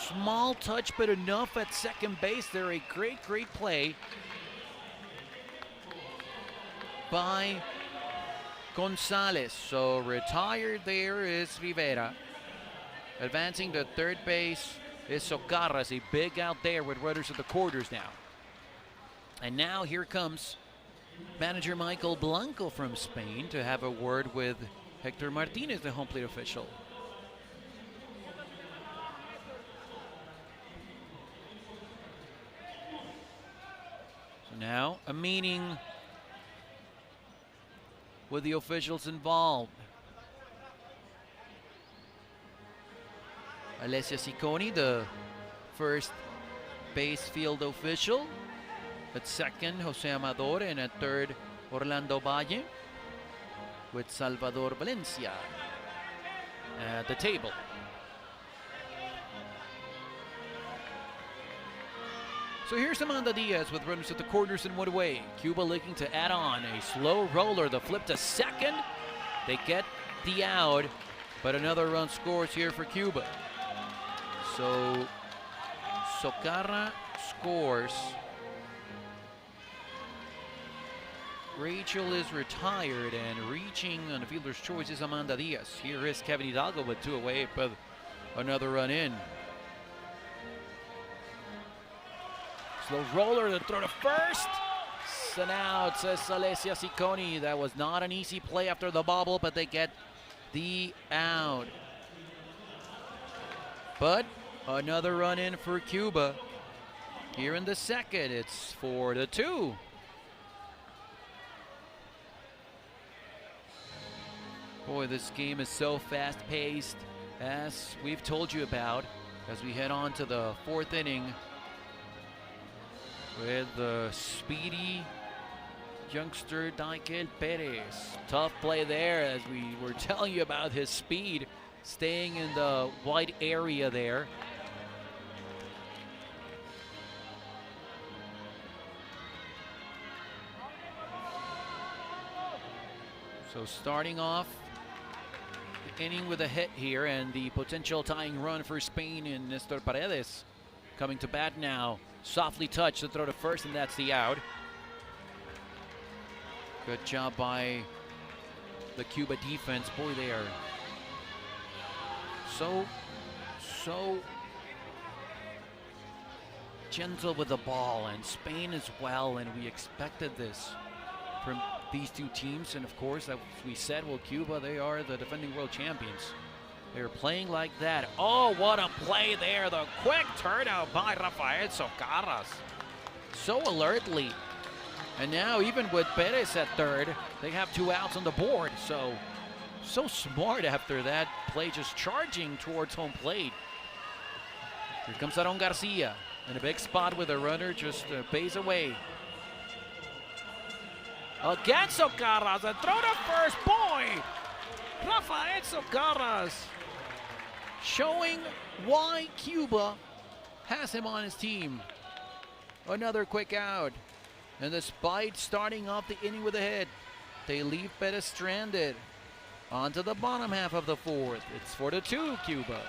small touch, but enough at second base there. A great play by Gonzalez. So retired there is Rivera. Advancing to third base is Socarras. A big out there with runners at the quarters now. And now here comes manager Michael Blanco from Spain to have a word with Hector Martinez, the home plate official. So now a meeting with the officials involved. Alessia Cicconi, the first base field official. At second, Jose Amador, and at third, Orlando Valle, with Salvador Valencia at the table. So here's Amanda Diaz with runners at the corners and one away. Cuba looking to add on a slow roller. The flip to second. They get the out, but another run scores here for Cuba. So Socarra scores. Rachel is retired, and reaching on the fielder's choice is Amanda Diaz. Here is Kevin Hidalgo with 2 away, but another run in. Slow roller, the throw to first. So now it says Alessia Cicconi. That was not an easy play after the bobble, but they get the out. But another run in for Cuba. Here in the second, it's 4-2. Boy, this game is so fast-paced, as we've told you about, as we head on to the 4th inning with the speedy youngster Daikel Perez. Tough play there, as we were telling you about his speed, staying in the white area there. So starting off the inning with a hit here, and the potential tying run for Spain in Nestor Paredes coming to bat now. Softly touched to throw to first, and that's the out. Good job by the Cuba defense. Boy, they are so gentle with the ball, and Spain as well, and we expected this from these two teams. And of course, as we said, well, Cuba, they are the defending world champions. They're playing like that. Oh, what a play there. The quick turnout by Rafael Socarras. So alertly. And now even with Perez at third, they have 2 outs on the board. So smart after that play, just charging towards home plate. Here comes Aaron Garcia in a big spot with a runner just a base away. Again, Socarras, a throw to first. Boy, Rafael Socarras showing why Cuba has him on his team. Another quick out. And despite starting off the inning with a hit, they leave Perez stranded onto the bottom half of the 4th. It's 4-2 Cuba.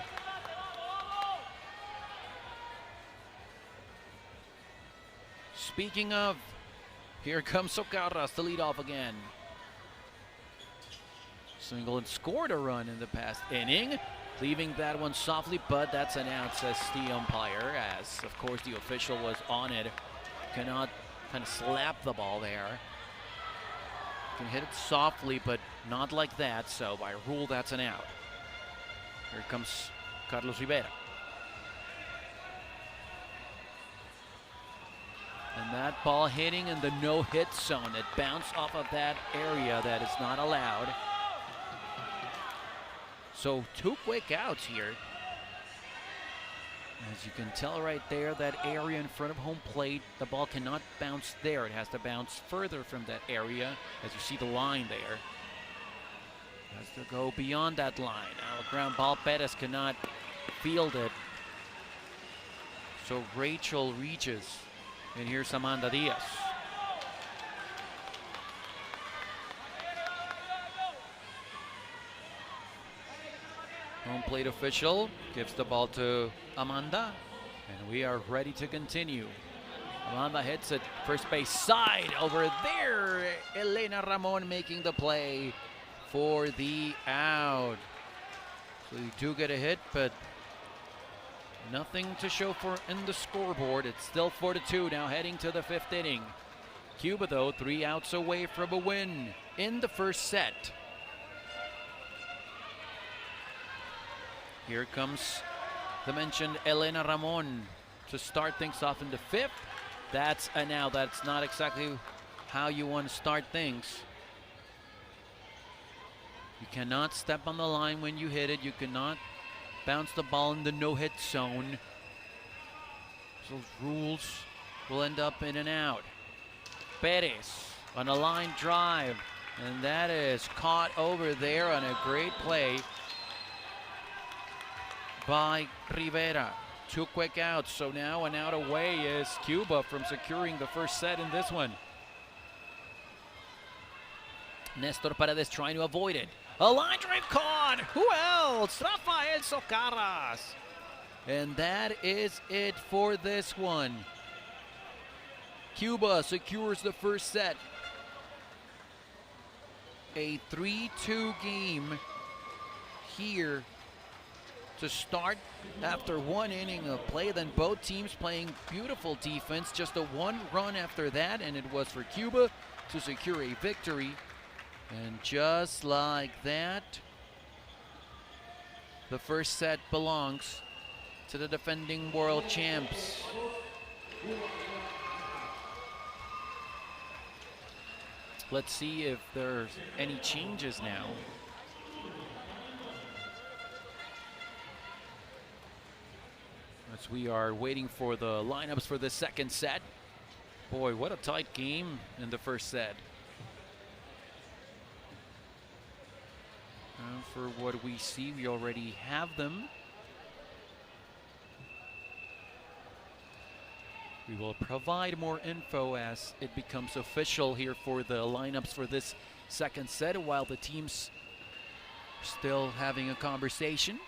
Speaking of, here comes Socarras to lead off again. Single and scored a run in the past inning, leaving that one softly, but that's an out, says the umpire, as of course the official was on it. Cannot kind of slap the ball there. Can hit it softly, but not like that, so by rule that's an out. Here comes Carlos Rivera. And that ball hitting in the no-hit zone. It bounced off of that area that is not allowed. So 2 quick outs here. As you can tell right there, that area in front of home plate, the ball cannot bounce there. It has to bounce further from that area, as you see the line there. It has to go beyond that line. Now a ground ball, Perez cannot field it. So Rachel reaches. And here's Amanda Diaz. Home plate official gives the ball to Amanda, and we are ready to continue. Amanda hits it first base side over there. Elena Ramon making the play for the out. So you do get a hit, but nothing to show for in the scoreboard. It's still 4-2 now, heading to the 5th inning. Cuba, though, 3 outs away from a win in the first set. Here comes the mentioned Elena Ramon to start things off in the 5th. That's a now. That's not exactly how you want to start things. You cannot step on the line when you hit it. You cannot bounce the ball in the no-hit zone. So rules will end up in and out. Perez on a line drive, and that is caught over there on a great play by Rivera. 2 quick outs, so now an out away is Cuba from securing the first set in this one. Nestor Paredes trying to avoid it. A line drive caught. Who else? Rafael Socarras. And that is it for this one. Cuba secures the first set. A 3-2 game here to start after 1 inning of play. Then both teams playing beautiful defense. Just a 1 run after that, and it was for Cuba to secure a victory. And just like that, the first set belongs to the defending world champs. Let's see if there's any changes now. As we are waiting for the lineups for the second set. Boy, what a tight game in the first set. For what we see, we already have them. We will provide more info as it becomes official here for the lineups for this second set, while the teams are still having a conversation.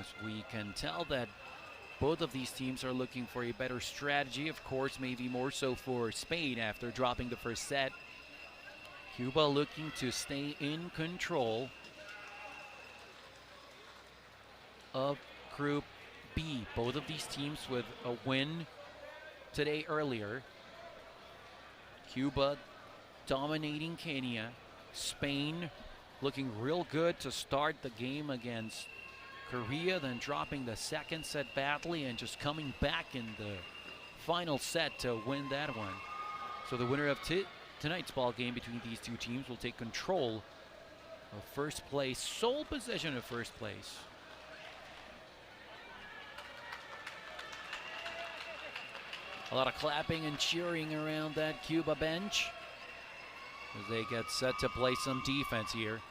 as we can tell that both of these teams are looking for a better strategy. Of course, maybe more so for Spain after dropping the first set. Cuba looking to stay in control of Group B. Both of these teams with a win today earlier. Cuba dominating Kenya. Spain looking real good to start the game against Korea, then dropping the second set badly and just coming back in the final set to win that one. So the winner of tonight's ball game between these two teams will take control of first place, sole possession of first place. A lot of clapping and cheering around that Cuba bench as they get set to play some defense here.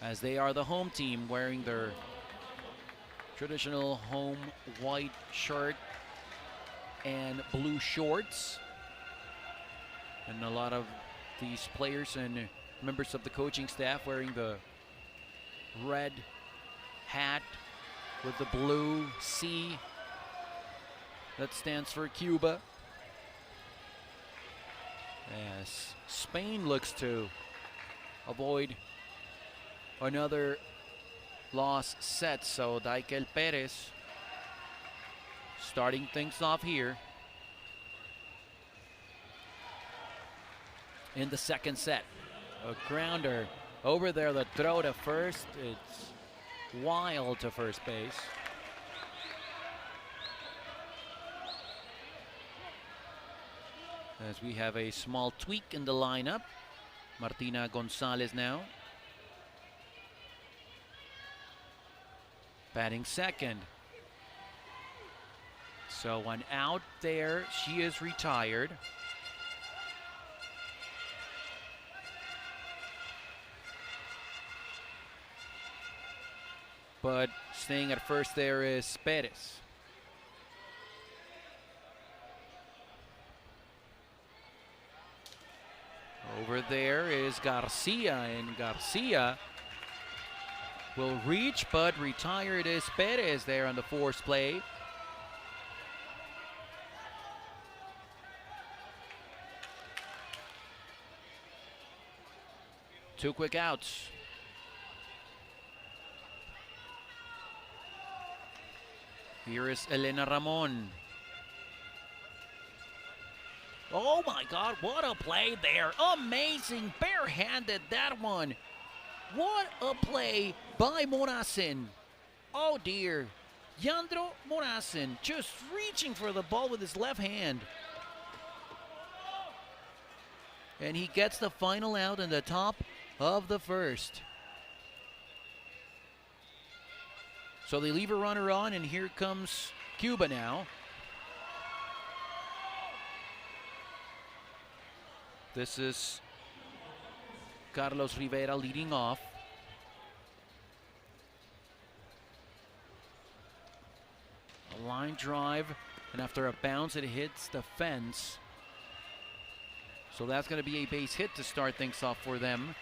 As they are the home team wearing their traditional home white shirt and blue shorts. And a lot of these players and members of the coaching staff wearing the red hat with the blue C that stands for Cuba. As Spain looks to avoid another lost set, so Taipei Perez starting things off here in the second set. A grounder over there, the throw to first. It's wild to first base. As we have a small tweak in the lineup. Martina Gonzalez now batting second. So one out there, she is retired. But staying at first there is Perez. Over there is Garcia, and Garcia will reach, but retired is Perez there on the force play. Two quick outs. Here is Elena Ramon. Oh my God, what a play there. Amazing, barehanded that one. What a play by Morasin. Oh dear. Yandro Morasin just reaching for the ball with his left hand. And he gets the final out in the top of the first. So they leave a runner on, and here comes Cuba now. This is Carlos Rivera leading off. A line drive, and after a bounce, it hits the fence. So that's going to be a base hit to start things off for them.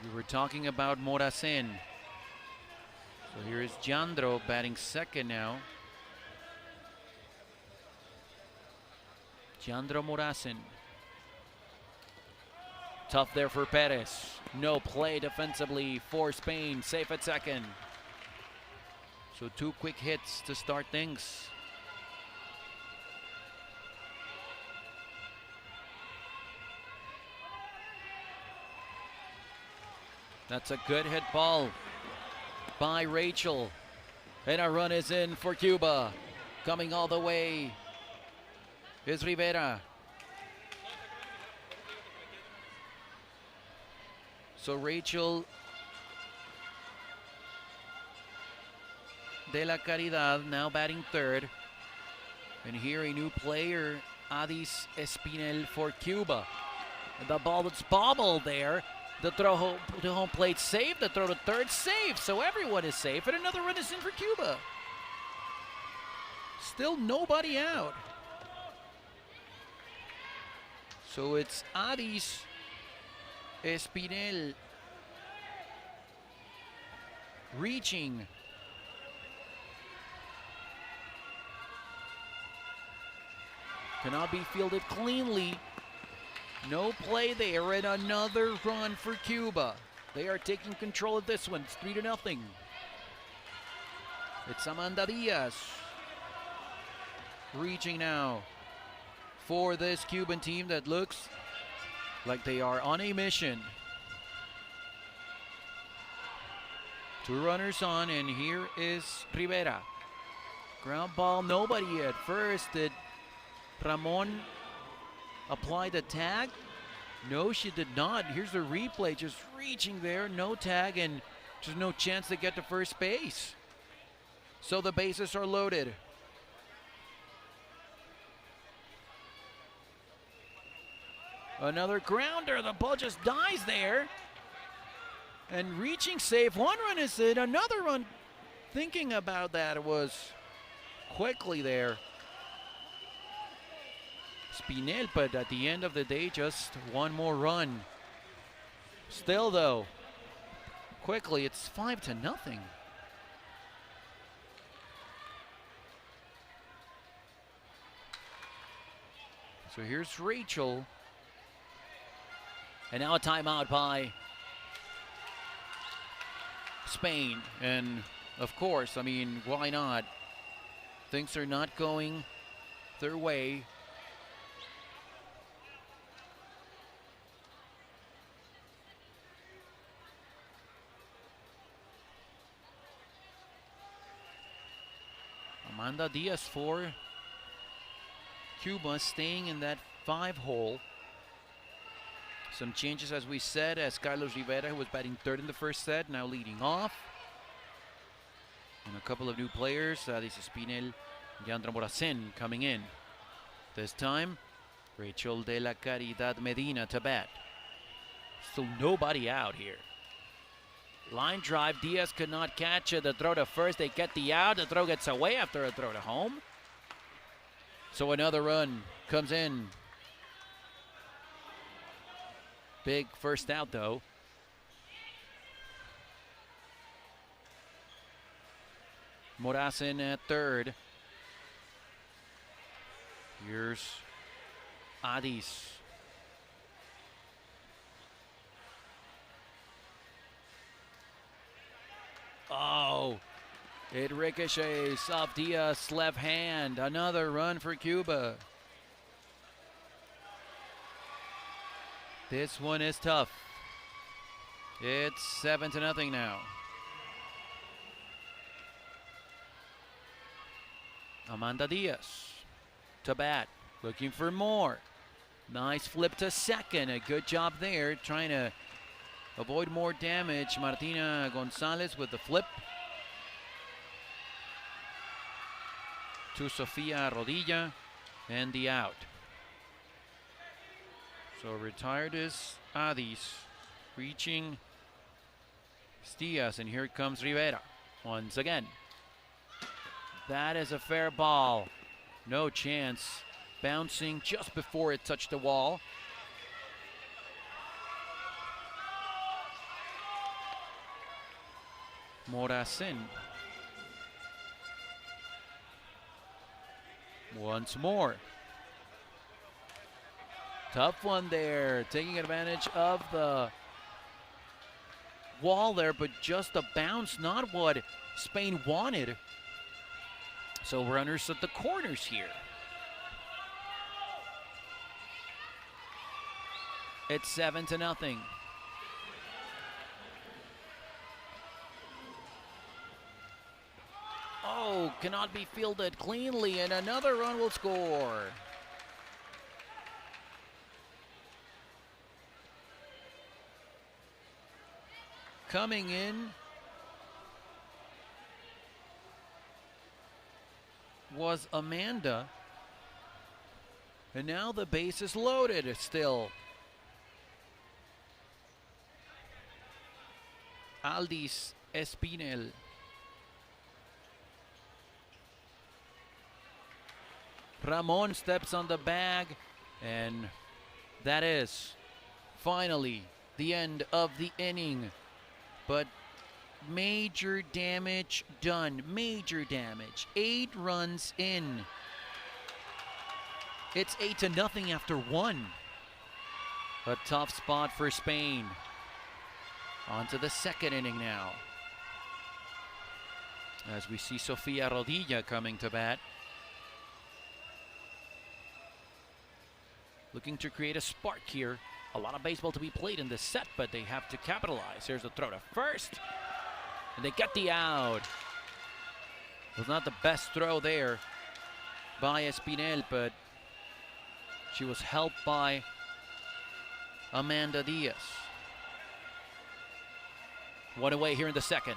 We were talking about Morasin. So here is Jandro batting second now. Jandro Morasin. Tough there for Perez. No play defensively for Spain. Safe at second. So two quick hits to start things. That's a good hit ball by Rachel. And a run is in for Cuba. Coming all the way is Rivera. So Rachel de la Caridad now batting third. And here a new player, Adis Espinel for Cuba. And the ball that's bobbled there. The throw to home plate safe, the throw to third safe. So everyone is safe, and another run is in for Cuba. Still nobody out. So it's Aris Espinel reaching. Cannot be fielded cleanly. No play there, and another run for Cuba. They are taking control of this one. It's 3-0. It's Amanda Diaz reaching now for this Cuban team that looks like they are on a mission. 2 runners on, and here is Rivera. Ground ball, nobody at first. Did Ramon apply the tag? No, she did not. Here's the replay, just reaching there, no tag, and just no chance to get to first base. So the bases are loaded. Another grounder, the ball just dies there. And reaching safe, 1 run is in, another run. Thinking about that was quickly there. Spinel, but at the end of the day, just 1 more run. Still though, quickly, it's 5-0. So here's Rachel. And now a timeout by Spain. And of course, I mean, why not? Things are not going their way. Amanda Diaz for Cuba, staying in that 5-hole. Some changes, as we said, as Carlos Rivera, who was batting 3rd in the first set, now leading off. And a couple of new players, this is Spinel, Yandra Moracen coming in. This time, Rachel de la Caridad Medina to bat. Still nobody out here. Line drive, Diaz could not catch it. The throw to first, they get the out. The throw gets away after a throw to home. So another run comes in. Big first out though. Moracen at 3rd. Here's Adis. Oh, it ricochets off Diaz's left hand. Another run for Cuba. This one is tough. It's 7-0 now. Amanda Diaz to bat, looking for more. Nice flip to second. A good job there, trying to avoid more damage. Martina Gonzalez with the flip. To Sofia Rodilla and the out. So retired is Adis, reaching Diaz, and here comes Rivera once again. That is a fair ball. No chance. Bouncing just before it touched the wall. Moracen. Once more. Tough one there, taking advantage of the wall there, but just a bounce, not what Spain wanted. So runners at the corners here. It's 7-0. Oh, cannot be fielded cleanly, and another run will score. Coming in was Amanda. And now the base is loaded still. Aldis Espinel. Ramon steps on the bag, and That is finally the end of the inning. But major damage done. Major damage. 8 runs in. It's 8-0 after 1. A tough spot for Spain. On to the second inning now. As we see Sofia Rodilla coming to bat. Looking to create a spark here. A lot of baseball to be played in this set, but they have to capitalize. Here's a throw to first. And they get the out. It was not the best throw there by Espinel, but she was helped by Amanda Diaz. One away here in the second.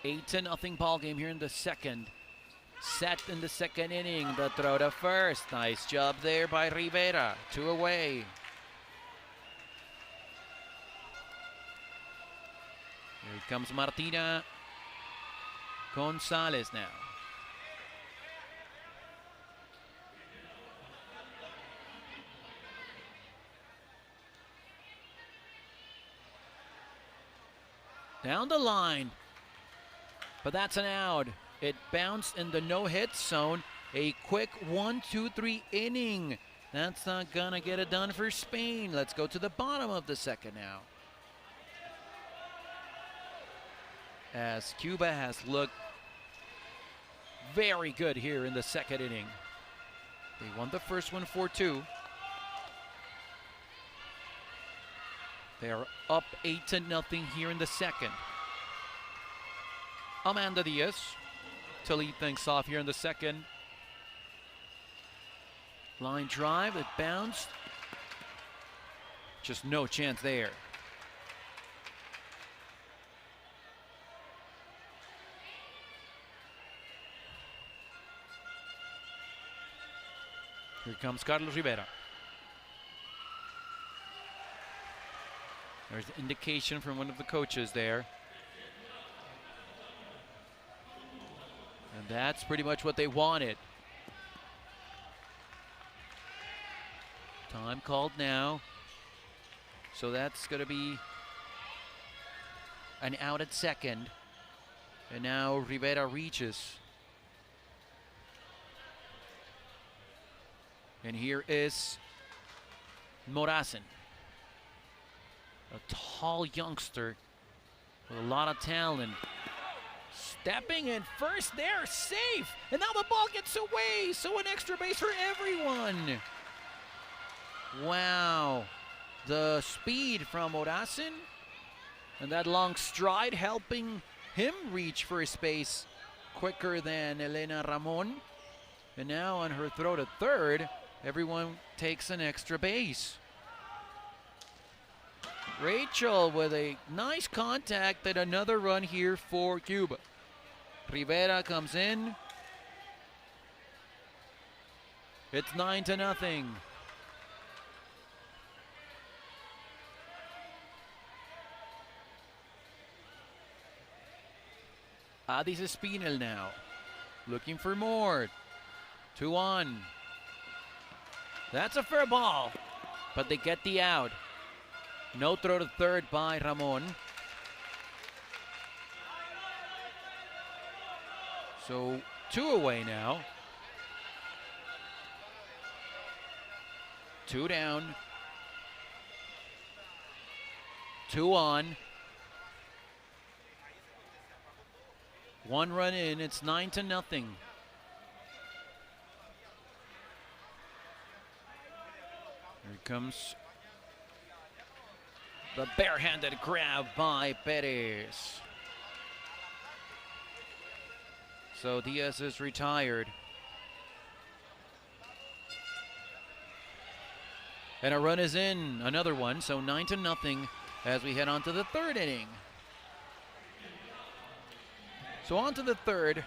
Eight to nothing ball game here in the second. Set in the second inning. The throw to first. Nice job there by Rivera. 2 away. Here comes Martina Gonzalez now. Down the line. But that's an out. It bounced in the no-hit zone. A quick 1-2-3 inning. That's not gonna get it done for Spain. Let's go to the bottom of the second now. As Cuba has looked very good here in the second inning. They won the first one 4-2. They are up 8-0 here in the second. Amanda Diaz to lead things off here in the second. Line drive, it bounced. Just no chance there. Here comes Carlos Rivera. There's an indication from one of the coaches there. And that's pretty much what they wanted. Time called now. So that's going to be an out at second. And now Rivera reaches. And here is Morazan. A tall youngster with a lot of talent. Stepping in first there, safe. And now the ball gets away. So an extra base for everyone. Wow. The speed from Morazan. And that long stride helping him reach first base quicker than Elena Ramon. And now on her throw to third, everyone takes an extra base. Rachel with a nice contact and another run here for Cuba. Rivera comes in. It's 9-0. Adis Espinel now. Looking for more. 2-1. That's a fair ball, but they get the out. No throw to third by Ramon. So 2 away now. 2 down. 2 on. 1 run in. It's 9-0. Here comes the barehanded grab by Perez. So Diaz is retired. And a run is in, another one, so 9-0 as we head on to the third inning. So on to the third.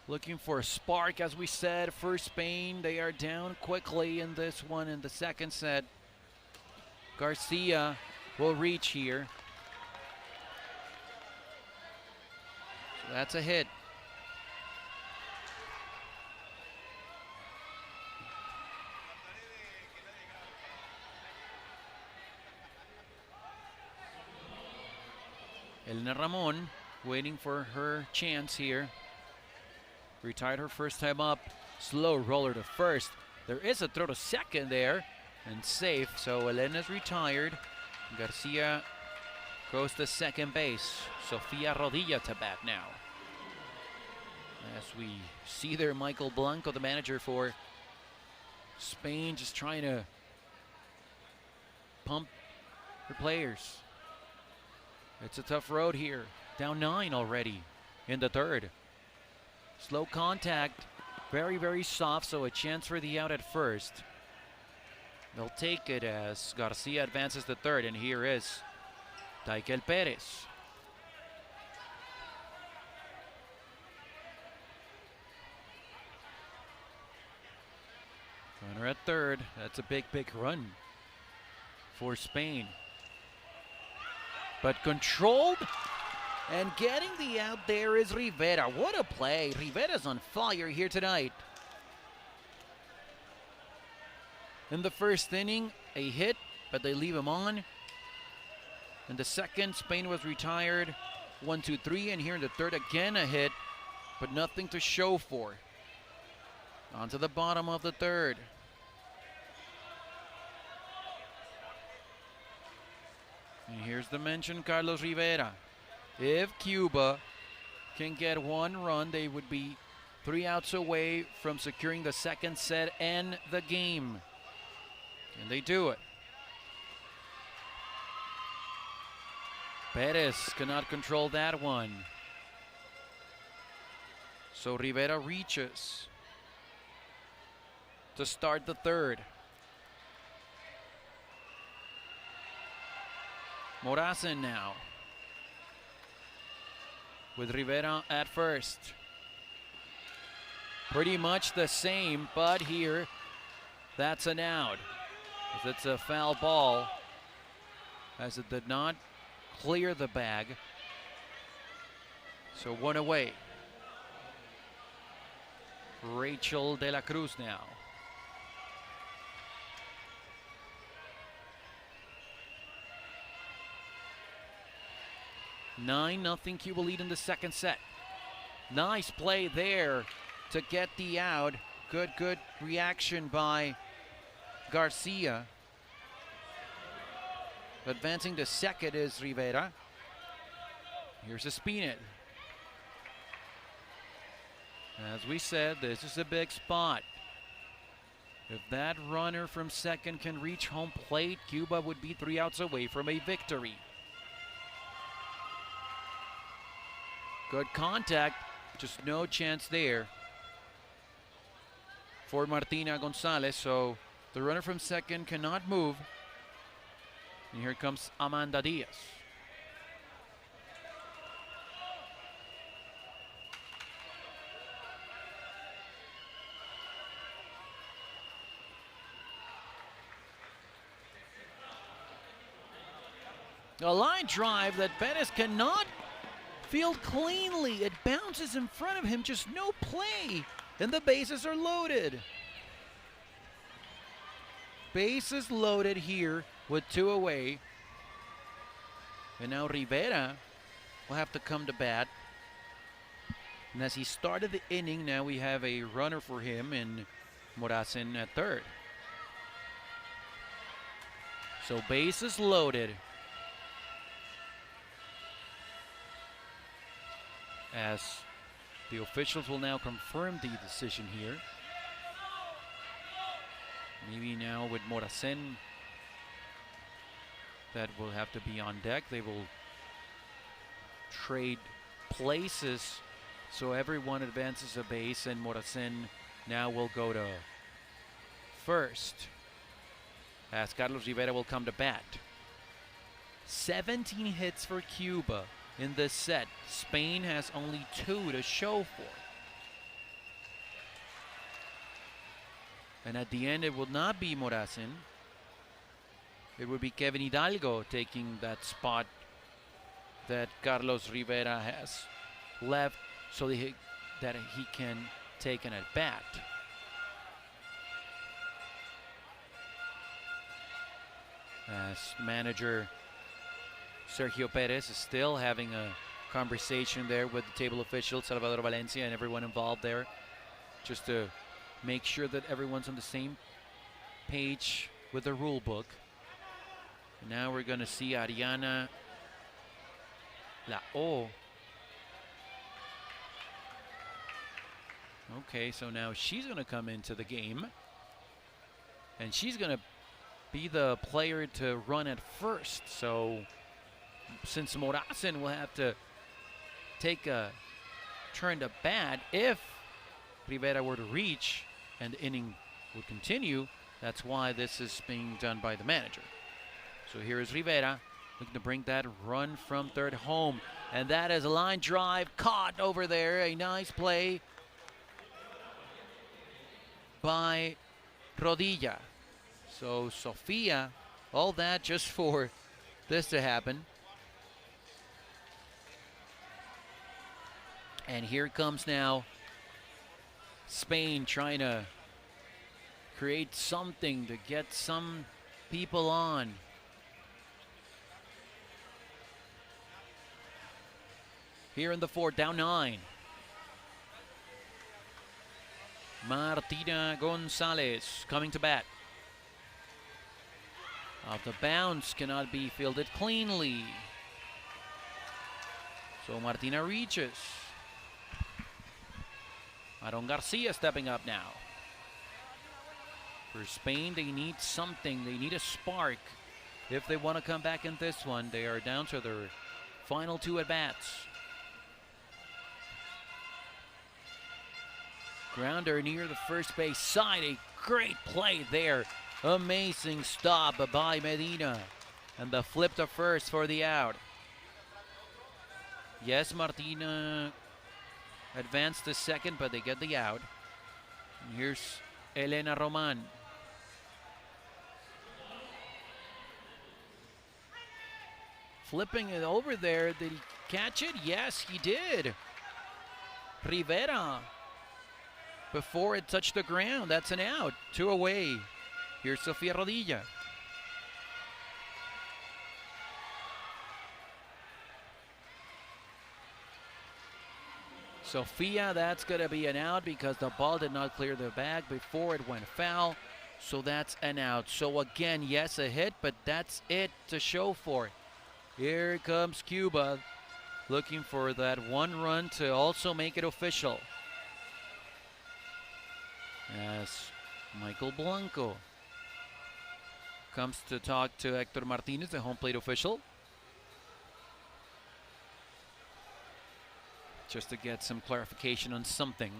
Looking for a spark, as we said, for Spain. They are down quickly in this one in the second set. Garcia will reach here. So that's a hit. Elena Ramon waiting for her chance here. Retired her first time up. Slow roller to first. There is a throw to second there and safe. So Elena's retired. Garcia goes to second base. Sofia Rodilla to bat now. As we see there, Michael Blanco, the manager for Spain, just trying to pump the players. It's a tough road here. Down 9 already in the third. Slow contact, very, very soft, so a chance for the out at first. They'll take it as Garcia advances to third, and here is Taikel Perez. Runner at third. That's a big, big run for Spain. But controlled, and getting the out there is Rivera. What a play. Rivera's on fire here tonight. In the first inning, a hit, but they leave him on. In the second, Spain was retired. 1, 2, 3, and here in the third, again a hit, but nothing to show for. On to the bottom of the third. And here's the mentioned Carlos Rivera. If Cuba can get one run, they would be 3 outs away from securing the second set and the game. Can they do it? Perez cannot control that one. So Rivera reaches to start the third. Morazan now with Rivera at first. Pretty much the same, but here that's an out. It's a foul ball as it did not clear the bag. So 1 away. Rachel De La Cruz now. Nothing Cuba lead in the second set. Nice play there to get the out. Good reaction by Garcia. Advancing to second is Rivera. Here's Espinal. As we said, this is a big spot. If that runner from second can reach home plate, Cuba would be 3 outs away from a victory. Good contact, just no chance there for Martina Gonzalez. So the runner from second cannot move. And here comes Amanda Diaz. A line drive that Perez cannot field cleanly. It bounces in front of him, just no play, and the bases are loaded. Bases loaded here with 2 away. And now Rivera will have to come to bat. And as he started the inning, now we have a runner for him in Morazan at third. So bases loaded. As the officials will now confirm the decision here. Maybe now with Morazan that will have to be on deck. They will trade places so everyone advances a base, and Morazan now will go to first as Carlos Rivera will come to bat. 17 hits for Cuba in this set. Spain has only 2 to show for. And at the end, it will not be Morazan. It would be Kevin Hidalgo taking that spot that Carlos Rivera has left so that he can take an at-bat. As manager Sergio Perez is still having a conversation there with the table officials, Salvador Valencia, and everyone involved there, just to make sure that everyone's on the same page with the rule book. Now we're going to see Ariana Lao. Okay, so now she's going to come into the game, and she's going to be the player to run at first. So since Morazan will have to take a turn to bat if Rivera were to reach and the inning would continue, that's why this is being done by the manager. So here is Rivera looking to bring that run from third home, and that is a line drive caught over there. A nice play by Rodilla. So Sofia, all that just for this to happen. And here comes now Spain trying to create something to get some people on. Here in the fourth, down 9. Martina Gonzalez coming to bat. Off the bounce, cannot be fielded cleanly. So Martina reaches. Aaron Garcia stepping up now. For Spain, they need something. They need a spark if they want to come back in this one. They are down to their final 2 at-bats. Grounder near the first base side. A great play there. Amazing stop by Medina. And the flip to first for the out. Yes, Martina advanced to second, but they get the out. And here's Elena Roman. Flipping it over there. Did he catch it? Yes, he did. Rivera. Before it touched the ground. That's an out. 2 away. Here's Sofia Rodilla. Sofia, that's going to be an out because the ball did not clear the bag before it went foul. So that's an out. So again, yes, a hit, but that's it to show for it. Here comes Cuba looking for that 1 run to also make it official. As Michael Blanco comes to talk to Hector Martinez, the home plate official, just to get some clarification on something.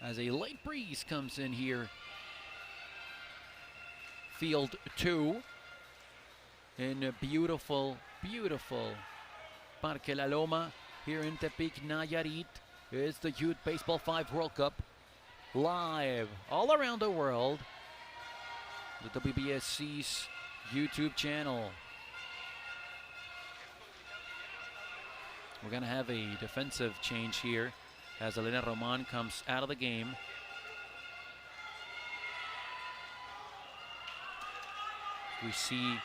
As a light breeze comes in here. Field 2 in a beautiful, beautiful Parque La Loma here in Tepic, Nayarit. It's the Youth Baseball 5 World Cup live all around the world. The WBSC's YouTube channel. We're going to have a defensive change here as Elena Roman comes out of the game. We see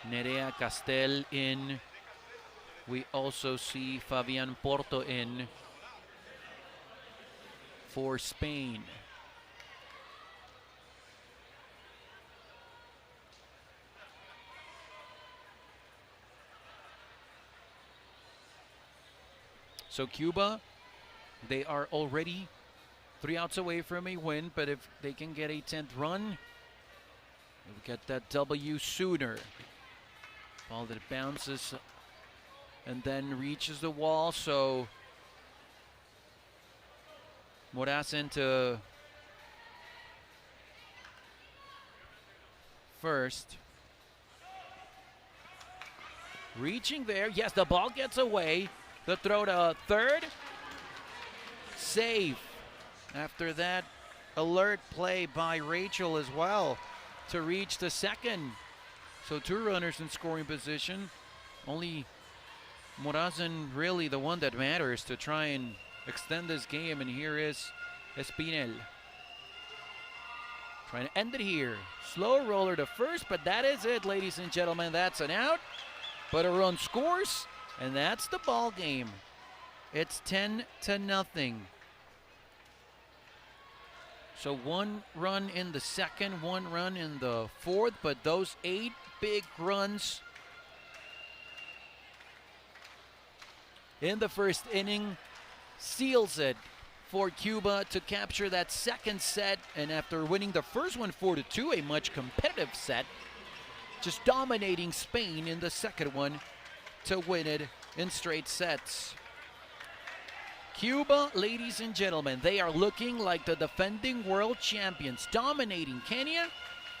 Nerea Castel in. We also see Fabian Porto in for Spain. So Cuba, they are already 3 outs away from a win, but if they can get a 10th run, we'll get that W sooner. Ball that bounces and then reaches the wall, so Morazan to first. Reaching there, yes, the ball gets away. The throw to third, safe. After that alert play by Rachel as well to reach the second. So 2 runners in scoring position. Only Morazan really the one that matters to try and extend this game, and here is Espinel. Trying to end it here. Slow roller to first, but that is it, ladies and gentlemen. That's an out, but a run scores, and that's the ball game. It's 10-0. So 1 run in the second, 1 run in the fourth, but those 8 big runs in the first inning seals it for Cuba to capture that second set, and after winning the first one 4-2, a much competitive set, just dominating Spain in the second one to win it in straight sets. Cuba, ladies and gentlemen, they are looking like the defending world champions, dominating Kenya,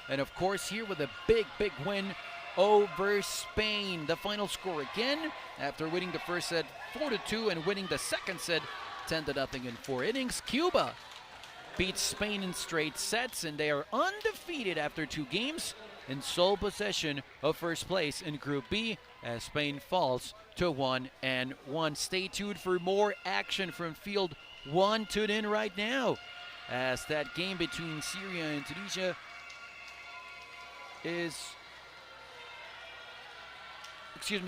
and of course here with a big win over Spain. The final score again, after winning the first set 4-2 and winning the second set 10-0 in 4 innings, Cuba beats Spain in straight sets, and they are undefeated after 2 games in sole possession of first place in Group B as Spain falls to 1-1. Stay tuned for more action from Field 1. Tune in right now as that game between Syria and Tunisia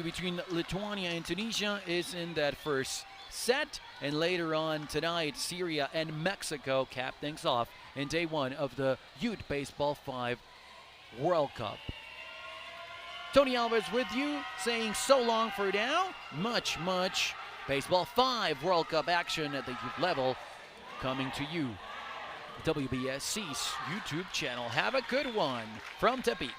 between Lithuania and Tunisia is in that first set, and later on tonight, Syria and Mexico cap things off in day 1 of the Youth Baseball 5 World Cup. Tony Alvarez with you, saying so long for now. Much Baseball 5 World Cup action at the youth level coming to you. WBSC's YouTube channel. Have a good one from Tepic.